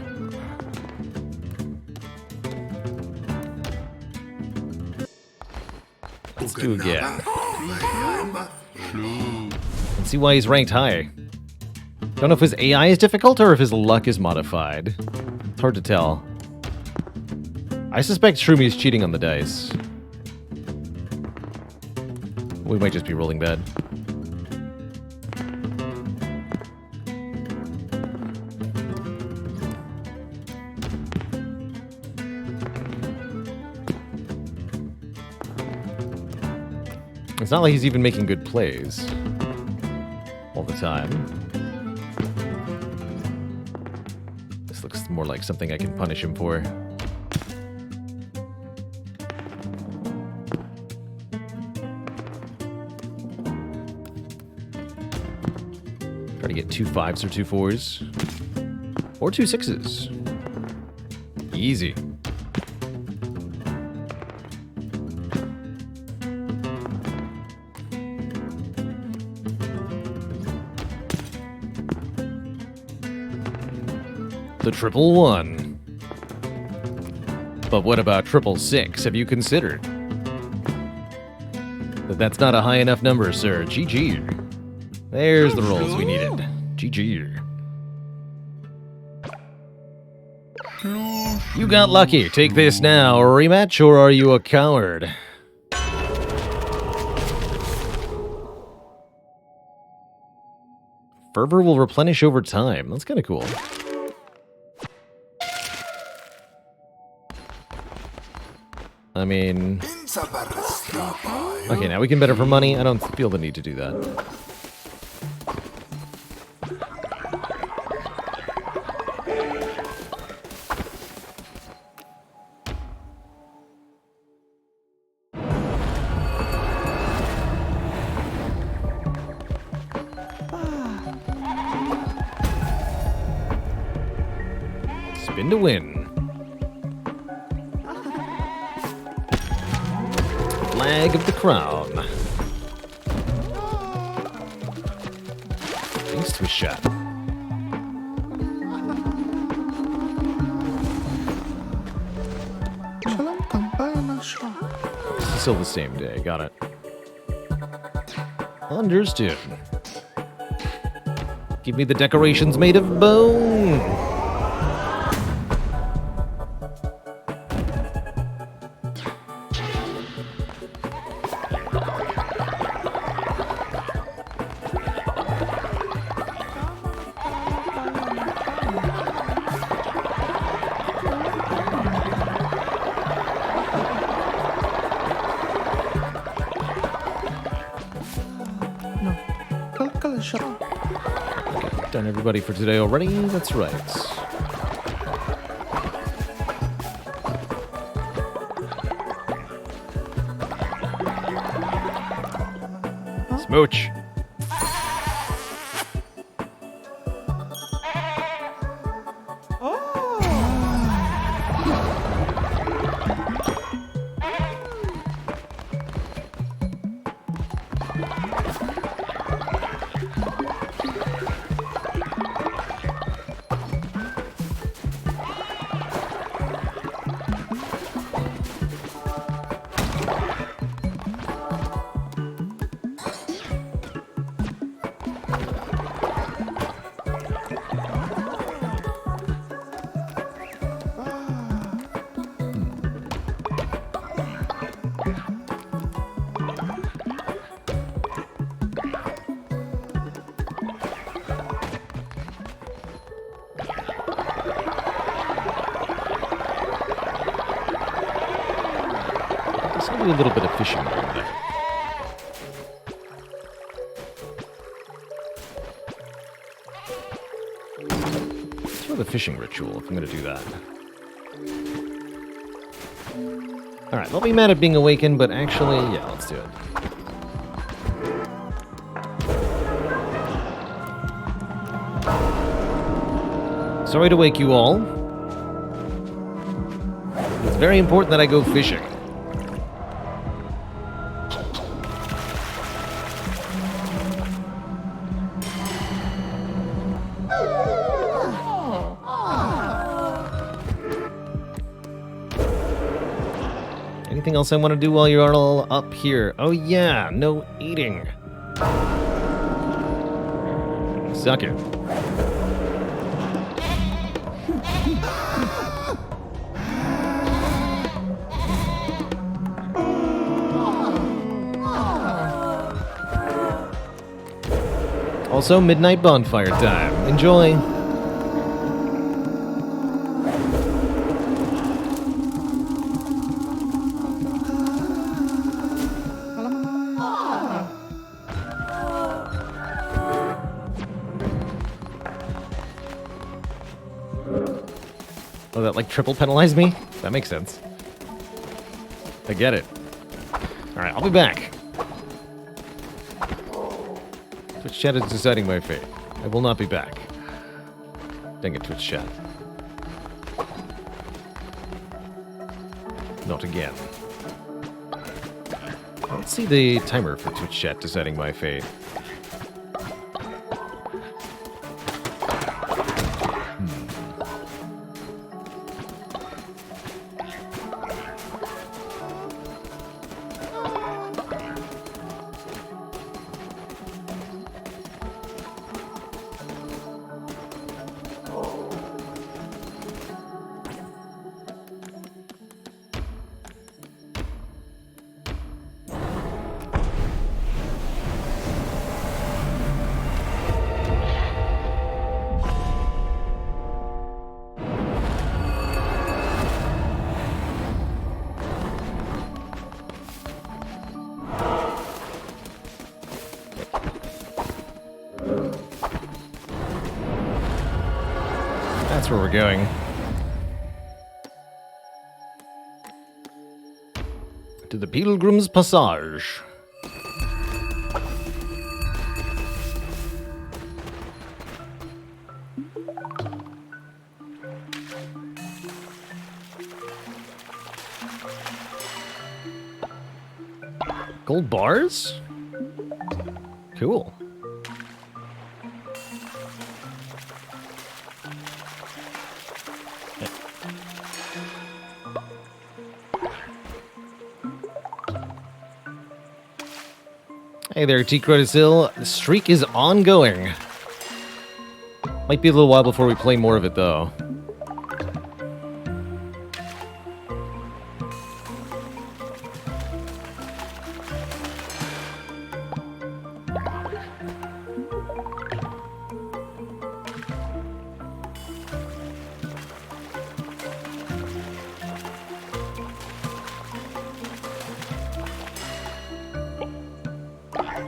Let's do again. Let's see why he's ranked high. Don't know if his AI is difficult or if his luck is modified. It's hard to tell. I suspect Shroomy is cheating on the dice. We might just be rolling bad. It's not like he's even making good plays all the time. This looks more like something I can punish him for. Try to get 2 5s or 2 4s. Or 2 6s. Easy. The 111. But what about 666? Have you considered that that's not a high enough number, sir? GG. There's the rolls we needed. GG. You got lucky. Take this now. Rematch, or are you a coward? Fervor will replenish over time. That's kind of cool. I mean... Okay, now we can bet her for money. I don't feel the need to do that. Spin to win. Flag of the crown. Thanks to a shot. It's still the same day. Got it. Understood. Give me the decorations made of bone. Done everybody for today already? That's right. Smooch. do a little bit of fishing here and there. Let's throw the fishing ritual if I'm going to do that. Alright, they'll be mad at being awakened, but actually, yeah, let's do it. Sorry to wake you all. It's very important that I go fishing. Anything else I want to do while you're all up here? Oh yeah, no eating. Suck it. Also, midnight bonfire time. Enjoy. Oh, that like triple penalized me? That makes sense. I get it. Alright, I'll be back. Twitch chat is deciding my fate. I will not be back. Dang it, Twitch chat. Not again. Let's see the timer for Twitch chat deciding my fate. That's where we're going. To the Pilgrim's Passage. Gold bars? Cool. Hey there, T-Credisil. The streak is ongoing. Might be a little while before we play more of it, though.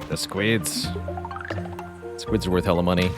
The squids. Squids are worth hella money.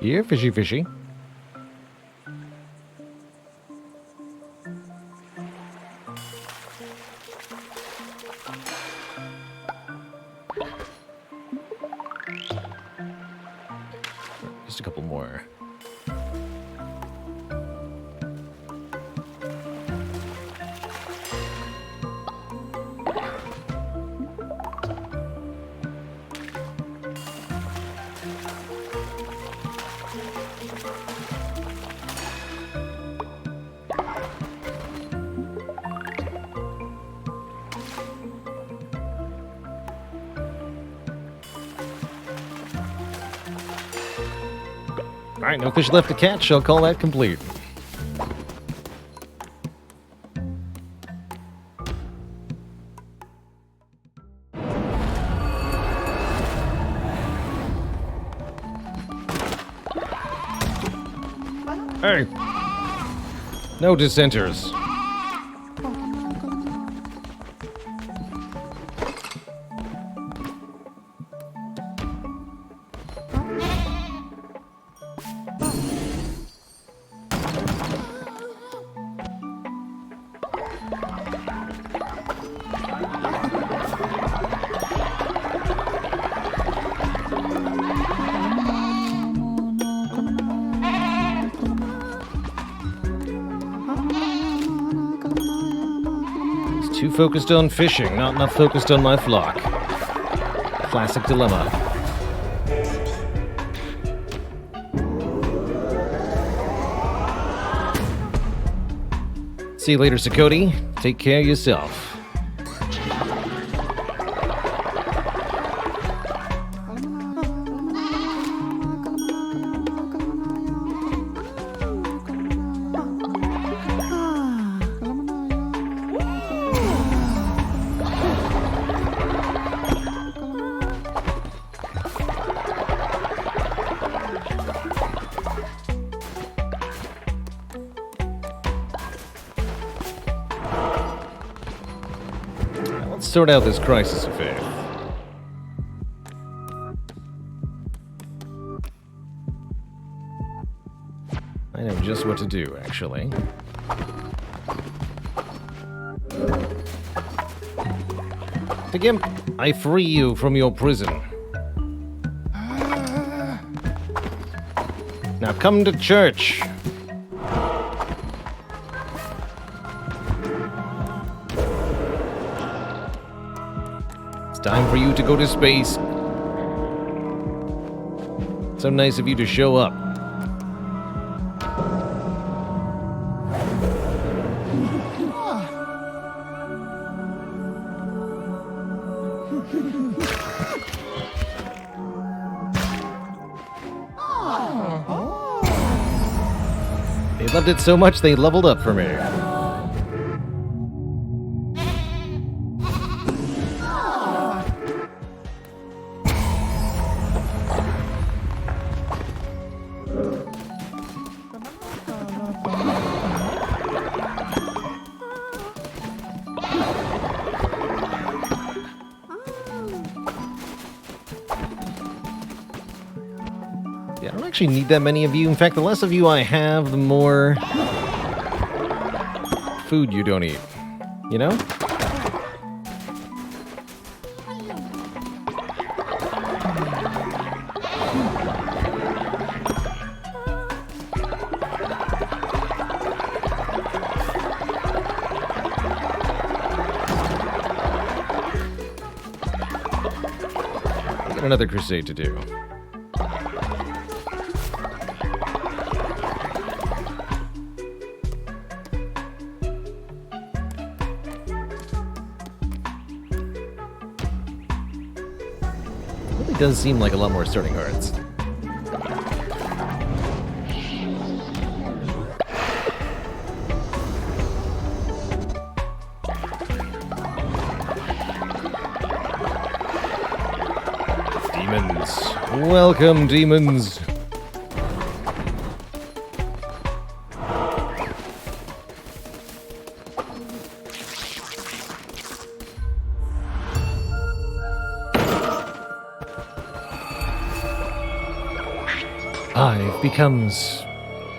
Yeah, fishy, fishy. Just a couple more. Alright, no fish left to catch. I'll call that complete. Hey! No dissenters. Too focused on fishing, not enough focused on my flock. Classic dilemma. See you later, Sakoti. Take care of yourself. Sort out this crisis of faith. I know just what to do, actually. The Gimp, I free you from your prison. Now come to church. Time for you to go to space. So nice of you to show up. They loved it so much they leveled up for me. I don't actually need that many of you. In fact, the less of you I have, the more food you don't eat. You know? Got another crusade to do. It does seem like a lot more starting hearts. Demons. Welcome, demons. 5 becomes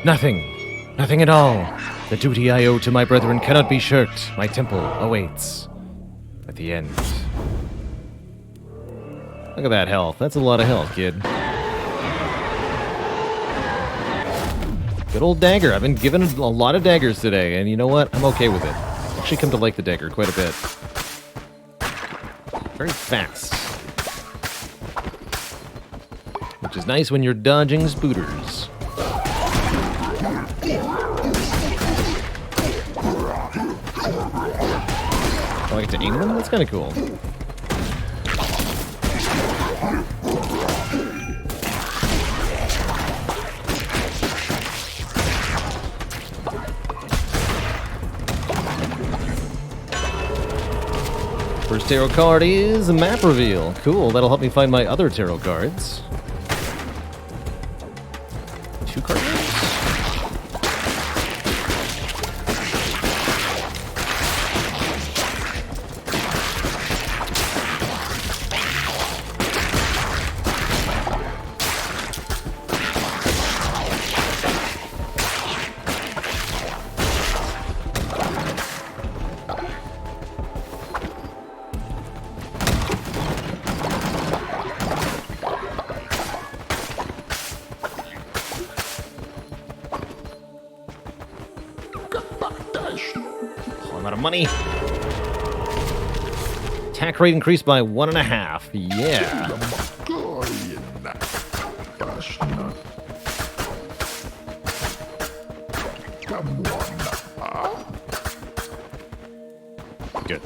nothing. Nothing at all. The duty I owe to my brethren cannot be shirked. My temple awaits. At the end. Look at that health. That's a lot of health, kid. Good old dagger. I've been given a lot of daggers today, and you know what? I'm okay with it. I've actually come to like the dagger quite a bit. Very fast. Which is nice when you're dodging spooters. Oh, I get to aim them? That's kind of cool. First tarot card is a map reveal. Cool, that'll help me find my other tarot cards. 2 cards? Out of money. Attack rate increased by 1.5. Yeah. Good.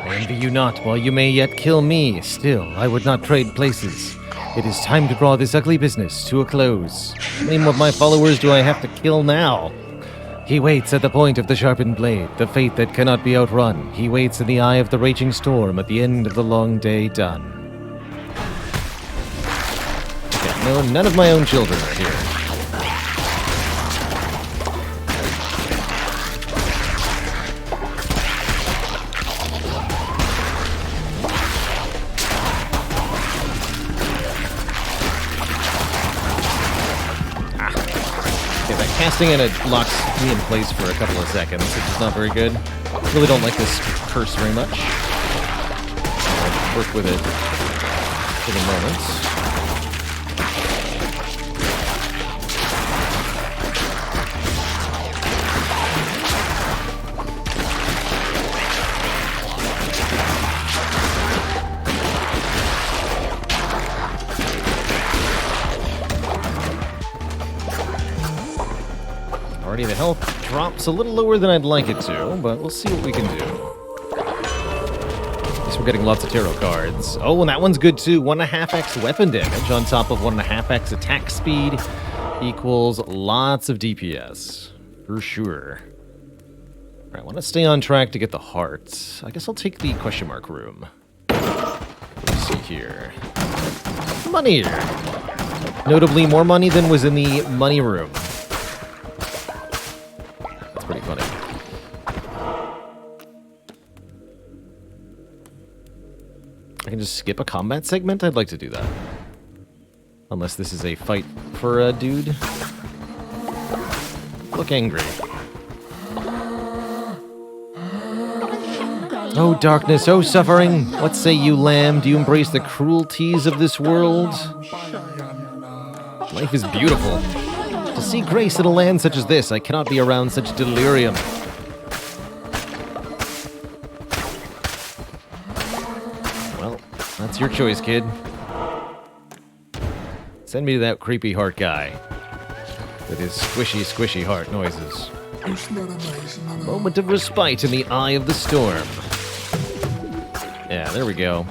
Envy you not, while you may yet kill me. Still, I would not trade places. It is time to draw this ugly business to a close. How many of my followers do I have to kill now? He waits at the point of the sharpened blade, the fate that cannot be outrun. He waits in the eye of the raging storm at the end of the long day done. Okay, no, none of my own children are here. Casting and it locks me in place for a couple of seconds, which is not very good. Really don't like this curse very much. I'll work with it for the moment. Already the health drops a little lower than I'd like it to, but we'll see what we can do. At least we're getting lots of tarot cards. Oh, and that one's good too. 1.5x weapon damage on top of 1.5x attack speed equals lots of DPS. For sure. Alright, I want to stay on track to get the hearts. I guess I'll take the question mark room. Let's see here. Money! Notably more money than was in the money room. Pretty funny. I can just skip a combat segment? I'd like to do that. Unless this is a fight for a dude. Look angry. Oh darkness, oh suffering! What say you, lamb? Do you embrace the cruelties of this world? Life is beautiful. To see grace in a land such as this, I cannot be around such delirium. Well, That's your choice, kid. Send me to that creepy heart guy with his squishy heart noises. Moment of respite in the eye of the storm. Yeah, there we go.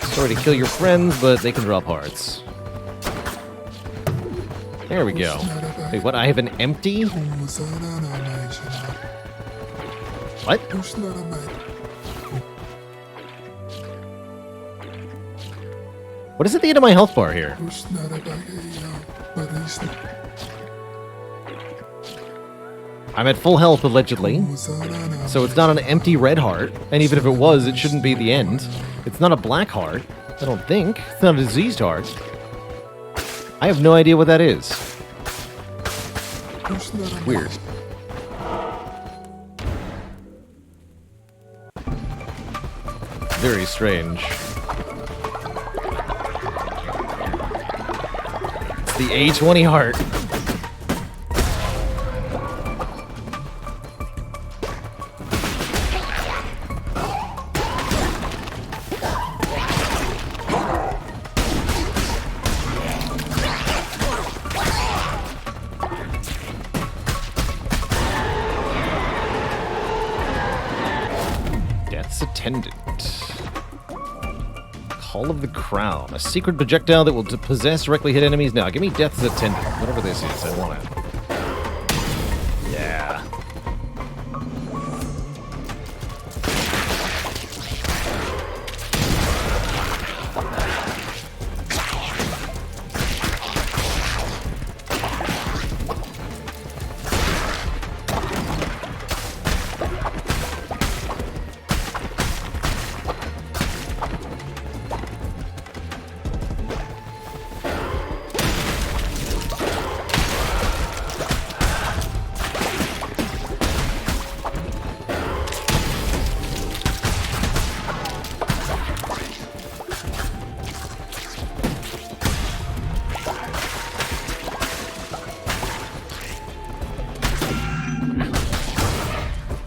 Sorry to kill your friends, but they can drop hearts. There we go. Wait, what? I have an empty? What? What is at the end of my health bar here? I'm at full health, allegedly. So it's not an empty red heart. And even if it was, it shouldn't be the end. It's not a black heart. I don't think. It's not a diseased heart. I have no idea what that is. Weird. Very strange. It's the A20 heart. Attendant. Call of the Crown. A secret projectile that will possess directly hit enemies. Now, give me Death's Attendant. Whatever this is, I want it. Yeah.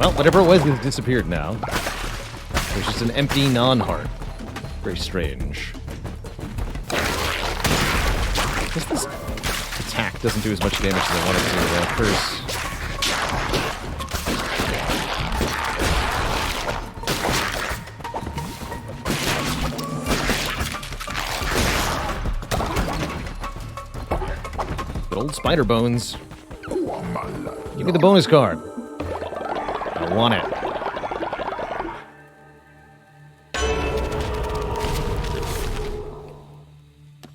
Well, whatever it was has disappeared now. There's just an empty non-heart. Very strange. I guess this attack doesn't do as much damage as I wanted to first. Good old spider bones. Give me the bonus card. I want it.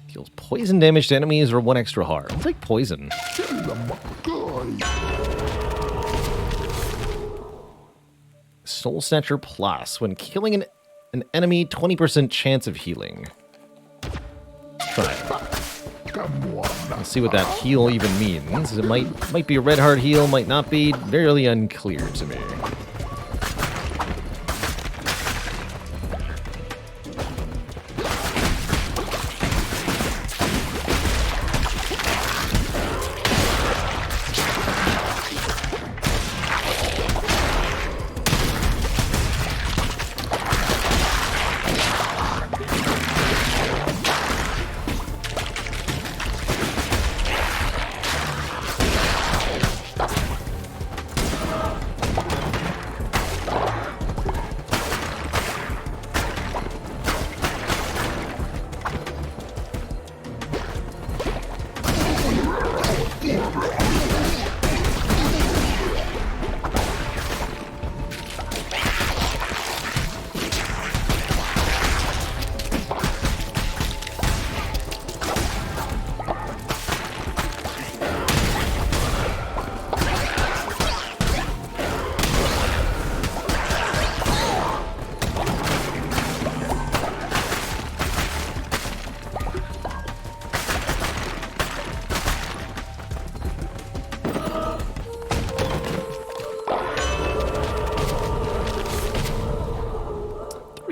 Deals poison damage to enemies or one extra heart. I'll take poison. Soul Snatcher Plus. When killing an enemy, 20% chance of healing. Try it. Let's see what that heal even means. It might be a red heart heal, might not be. Very unclear to me.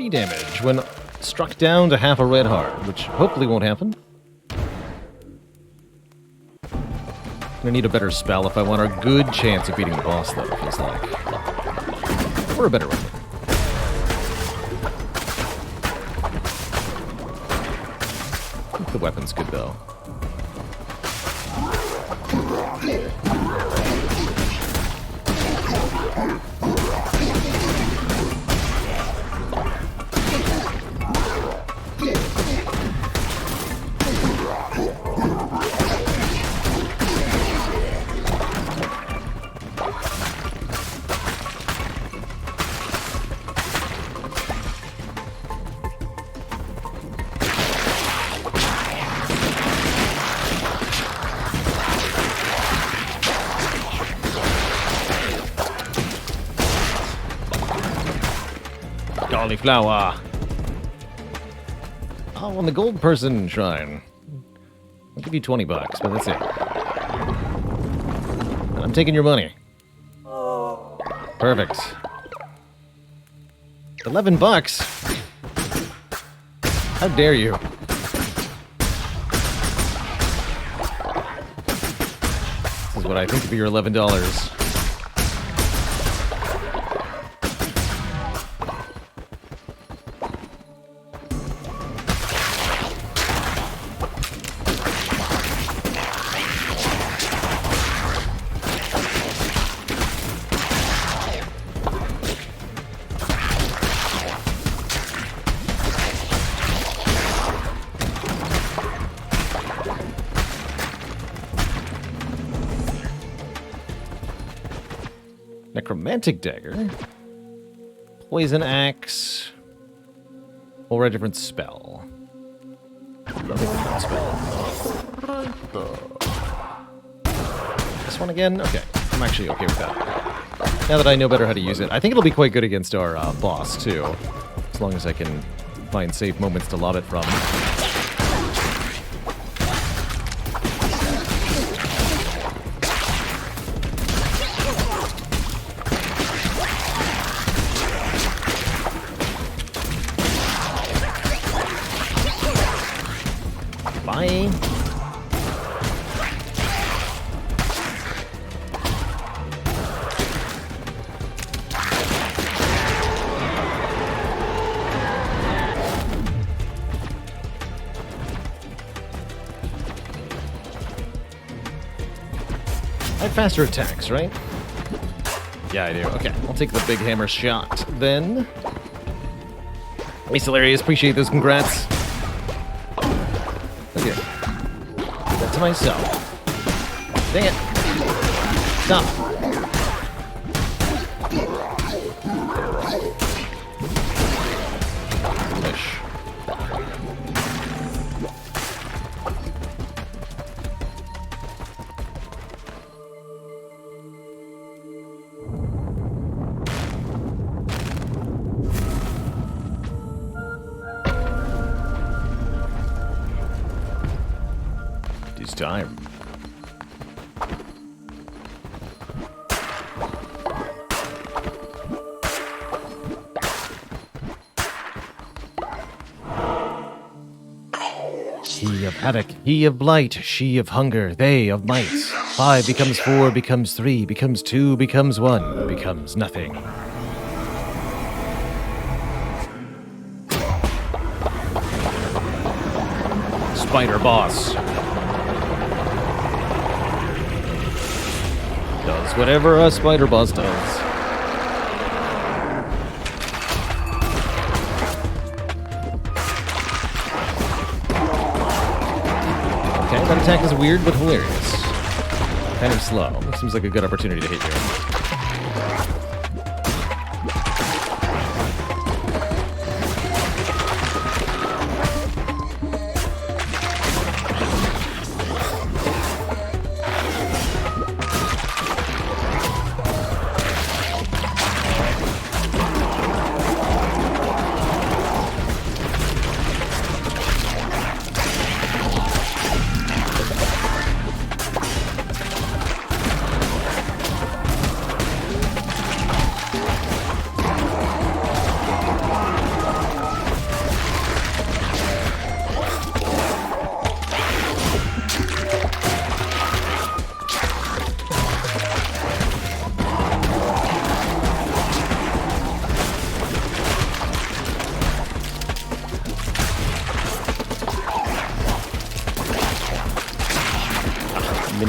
Damage when struck down to half a red heart, which hopefully won't happen. I need a better spell if I want a good chance of beating the boss, though, it feels like. Or a better one. the weapon's good, though. Cauliflower. Oh, on the gold person shrine. I'll give you $20, but that's it. And I'm taking your money. Perfect. $11? How dare you? This is what I think of your $11. Necromantic dagger, poison axe, or a different spell. Love a different spell. This one again? Okay, I'm actually okay with that. Now that I know better how to use it, I think it'll be quite good against our boss too, as long as I can find safe moments to lob it from. Bye. I have faster attacks, right? Yeah, I do. Okay, I'll take the big hammer shot then. Hey, Hilarious, appreciate those congrats. Okay. Give that to myself. Dang it. Stop. Fish. It's time. He of havoc, he of blight, she of hunger, they of might. 5 becomes 4, becomes 3, becomes 2, becomes 1, becomes nothing. Spider boss. Does whatever a spider boss does. Okay, that attack is weird but hilarious. Kind of slow. Seems like a good opportunity to hit you.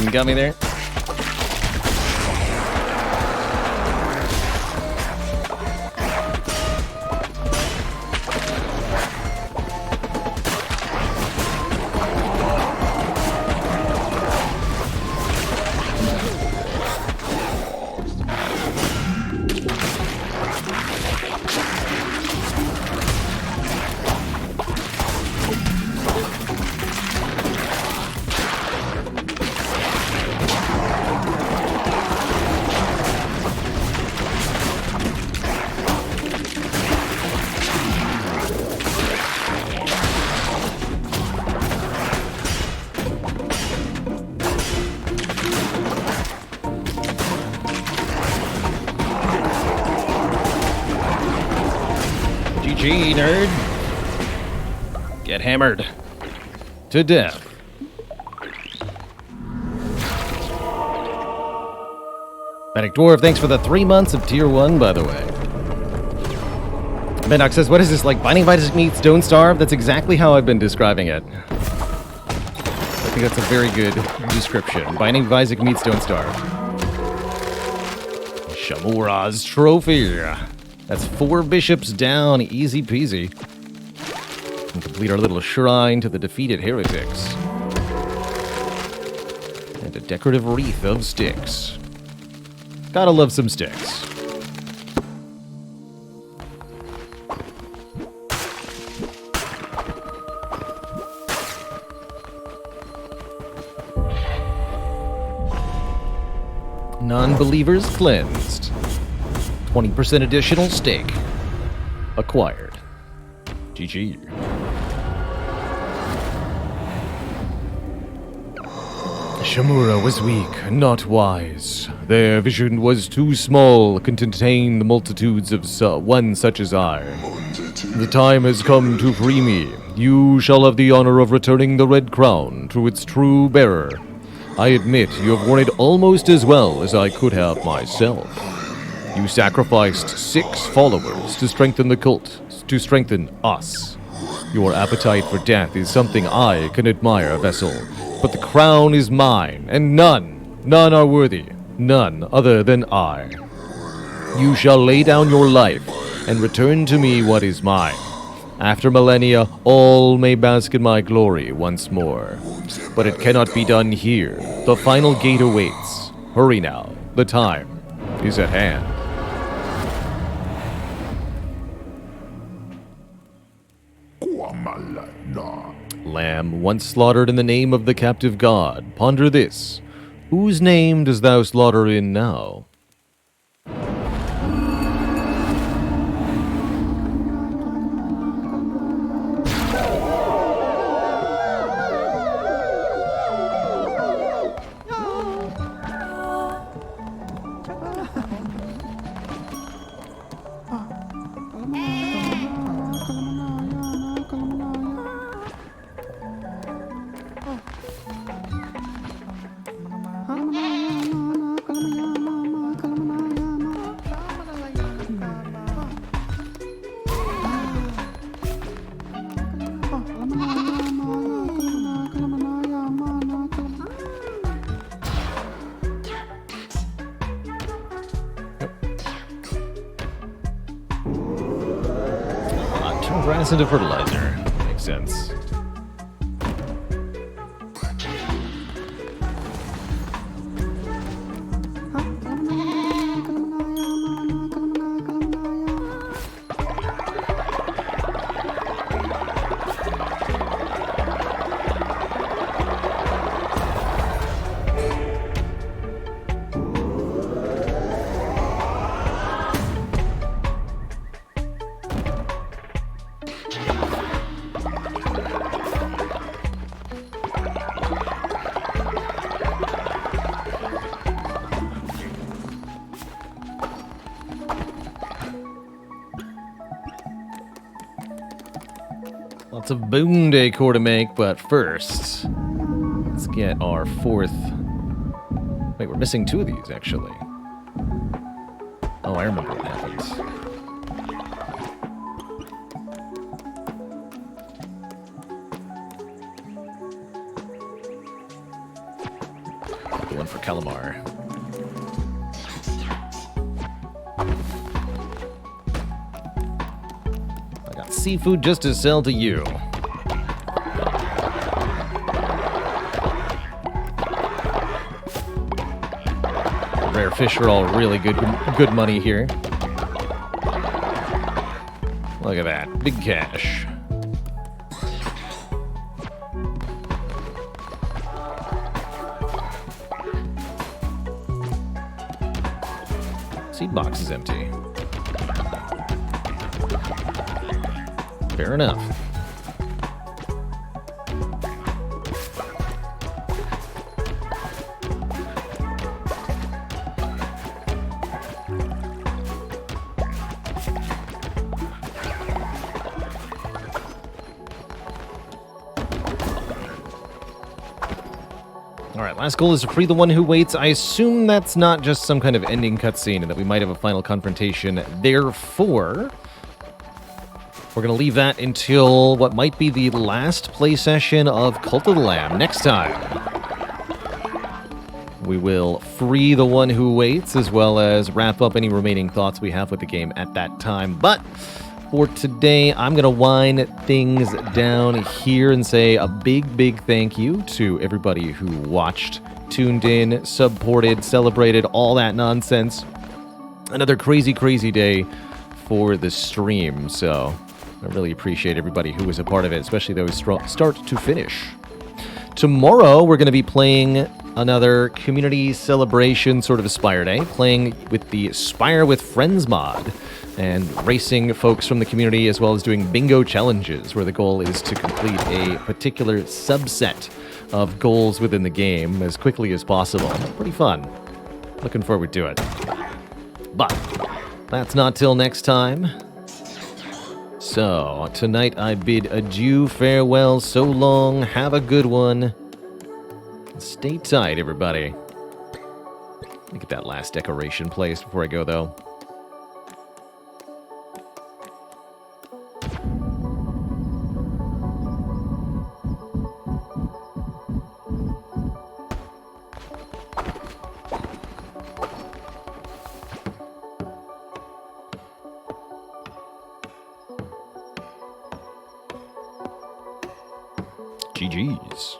Got me there. GG, nerd. Get hammered. To death. Manic Dwarf, thanks for the 3 months of Tier 1, by the way. Bendoc says, what is this, like Binding of Isaac meets Don't Starve? That's exactly how I've been describing it. I think that's a very good description. Binding of Isaac meets Don't Starve. Shamura's Trophy. That's 4 bishops down, easy peasy. And complete our little shrine to the defeated heretics. And a decorative wreath of sticks. Gotta love some sticks. Non-believers cleansed. 20% additional stake. Acquired. GG. Shamura was weak, not wise. Their vision was too small to contain the multitudes of one such as I. The time has come to free me. You shall have the honor of returning the red crown to its true bearer. I admit you have worn it almost as well as I could have myself. You sacrificed 6 followers to strengthen the cult, to strengthen us. Your appetite for death is something I can admire, Vessel. But the crown is mine, and none are worthy, none other than I. You shall lay down your life and return to me what is mine. After millennia, all may bask in my glory once more. But it cannot be done here. The final gate awaits. Hurry now. The time is at hand. Lamb, once slaughtered in the name of the captive god, ponder this. Whose name dost thou slaughter in now? Grass into fertilizer. Makes sense. Lots of boon decor to make, but first, let's get our 4th... Wait, we're missing 2 of these, actually. Oh, I remember what happened. calamar. I got seafood just to sell to you. Rare fish are all really good money here. Look at that. Big cash. Seed box is empty. Fair enough. Alright, last goal is to free the one who waits. I assume that's not just some kind of ending cutscene and that we might have a final confrontation. Therefore, we're going to leave that until what might be the last play session of Cult of the Lamb. Next time, we will free the one who waits as well as wrap up any remaining thoughts we have with the game at that time. But for today, I'm going to wind things down here and say a big thank you to everybody who watched, tuned in, supported, celebrated, all that nonsense. Another crazy day for the stream, so I really appreciate everybody who was a part of it, especially those start to finish. Tomorrow, we're going to be playing another community celebration sort of a Spire Day, playing with the Spire with Friends mod, and racing folks from the community, as well as doing bingo challenges, where the goal is to complete a particular subset of goals within the game as quickly as possible. Pretty fun. Looking forward to it. But that's not till next time. So, tonight I bid adieu, farewell, so long, have a good one. Stay tight, everybody. Let me get that last decoration placed before I go, though. GG's.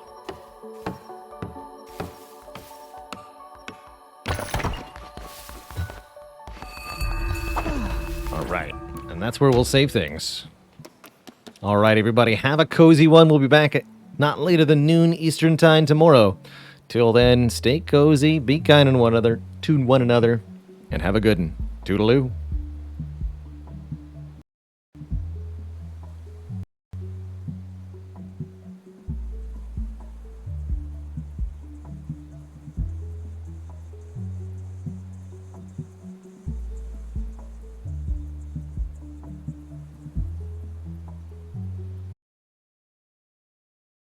All right, and that's where we'll save things. All right, everybody, have a cozy one. We'll be back at not later than noon Eastern Time tomorrow. Till then, stay cozy, be kind to one another, and have a good one. Toodaloo.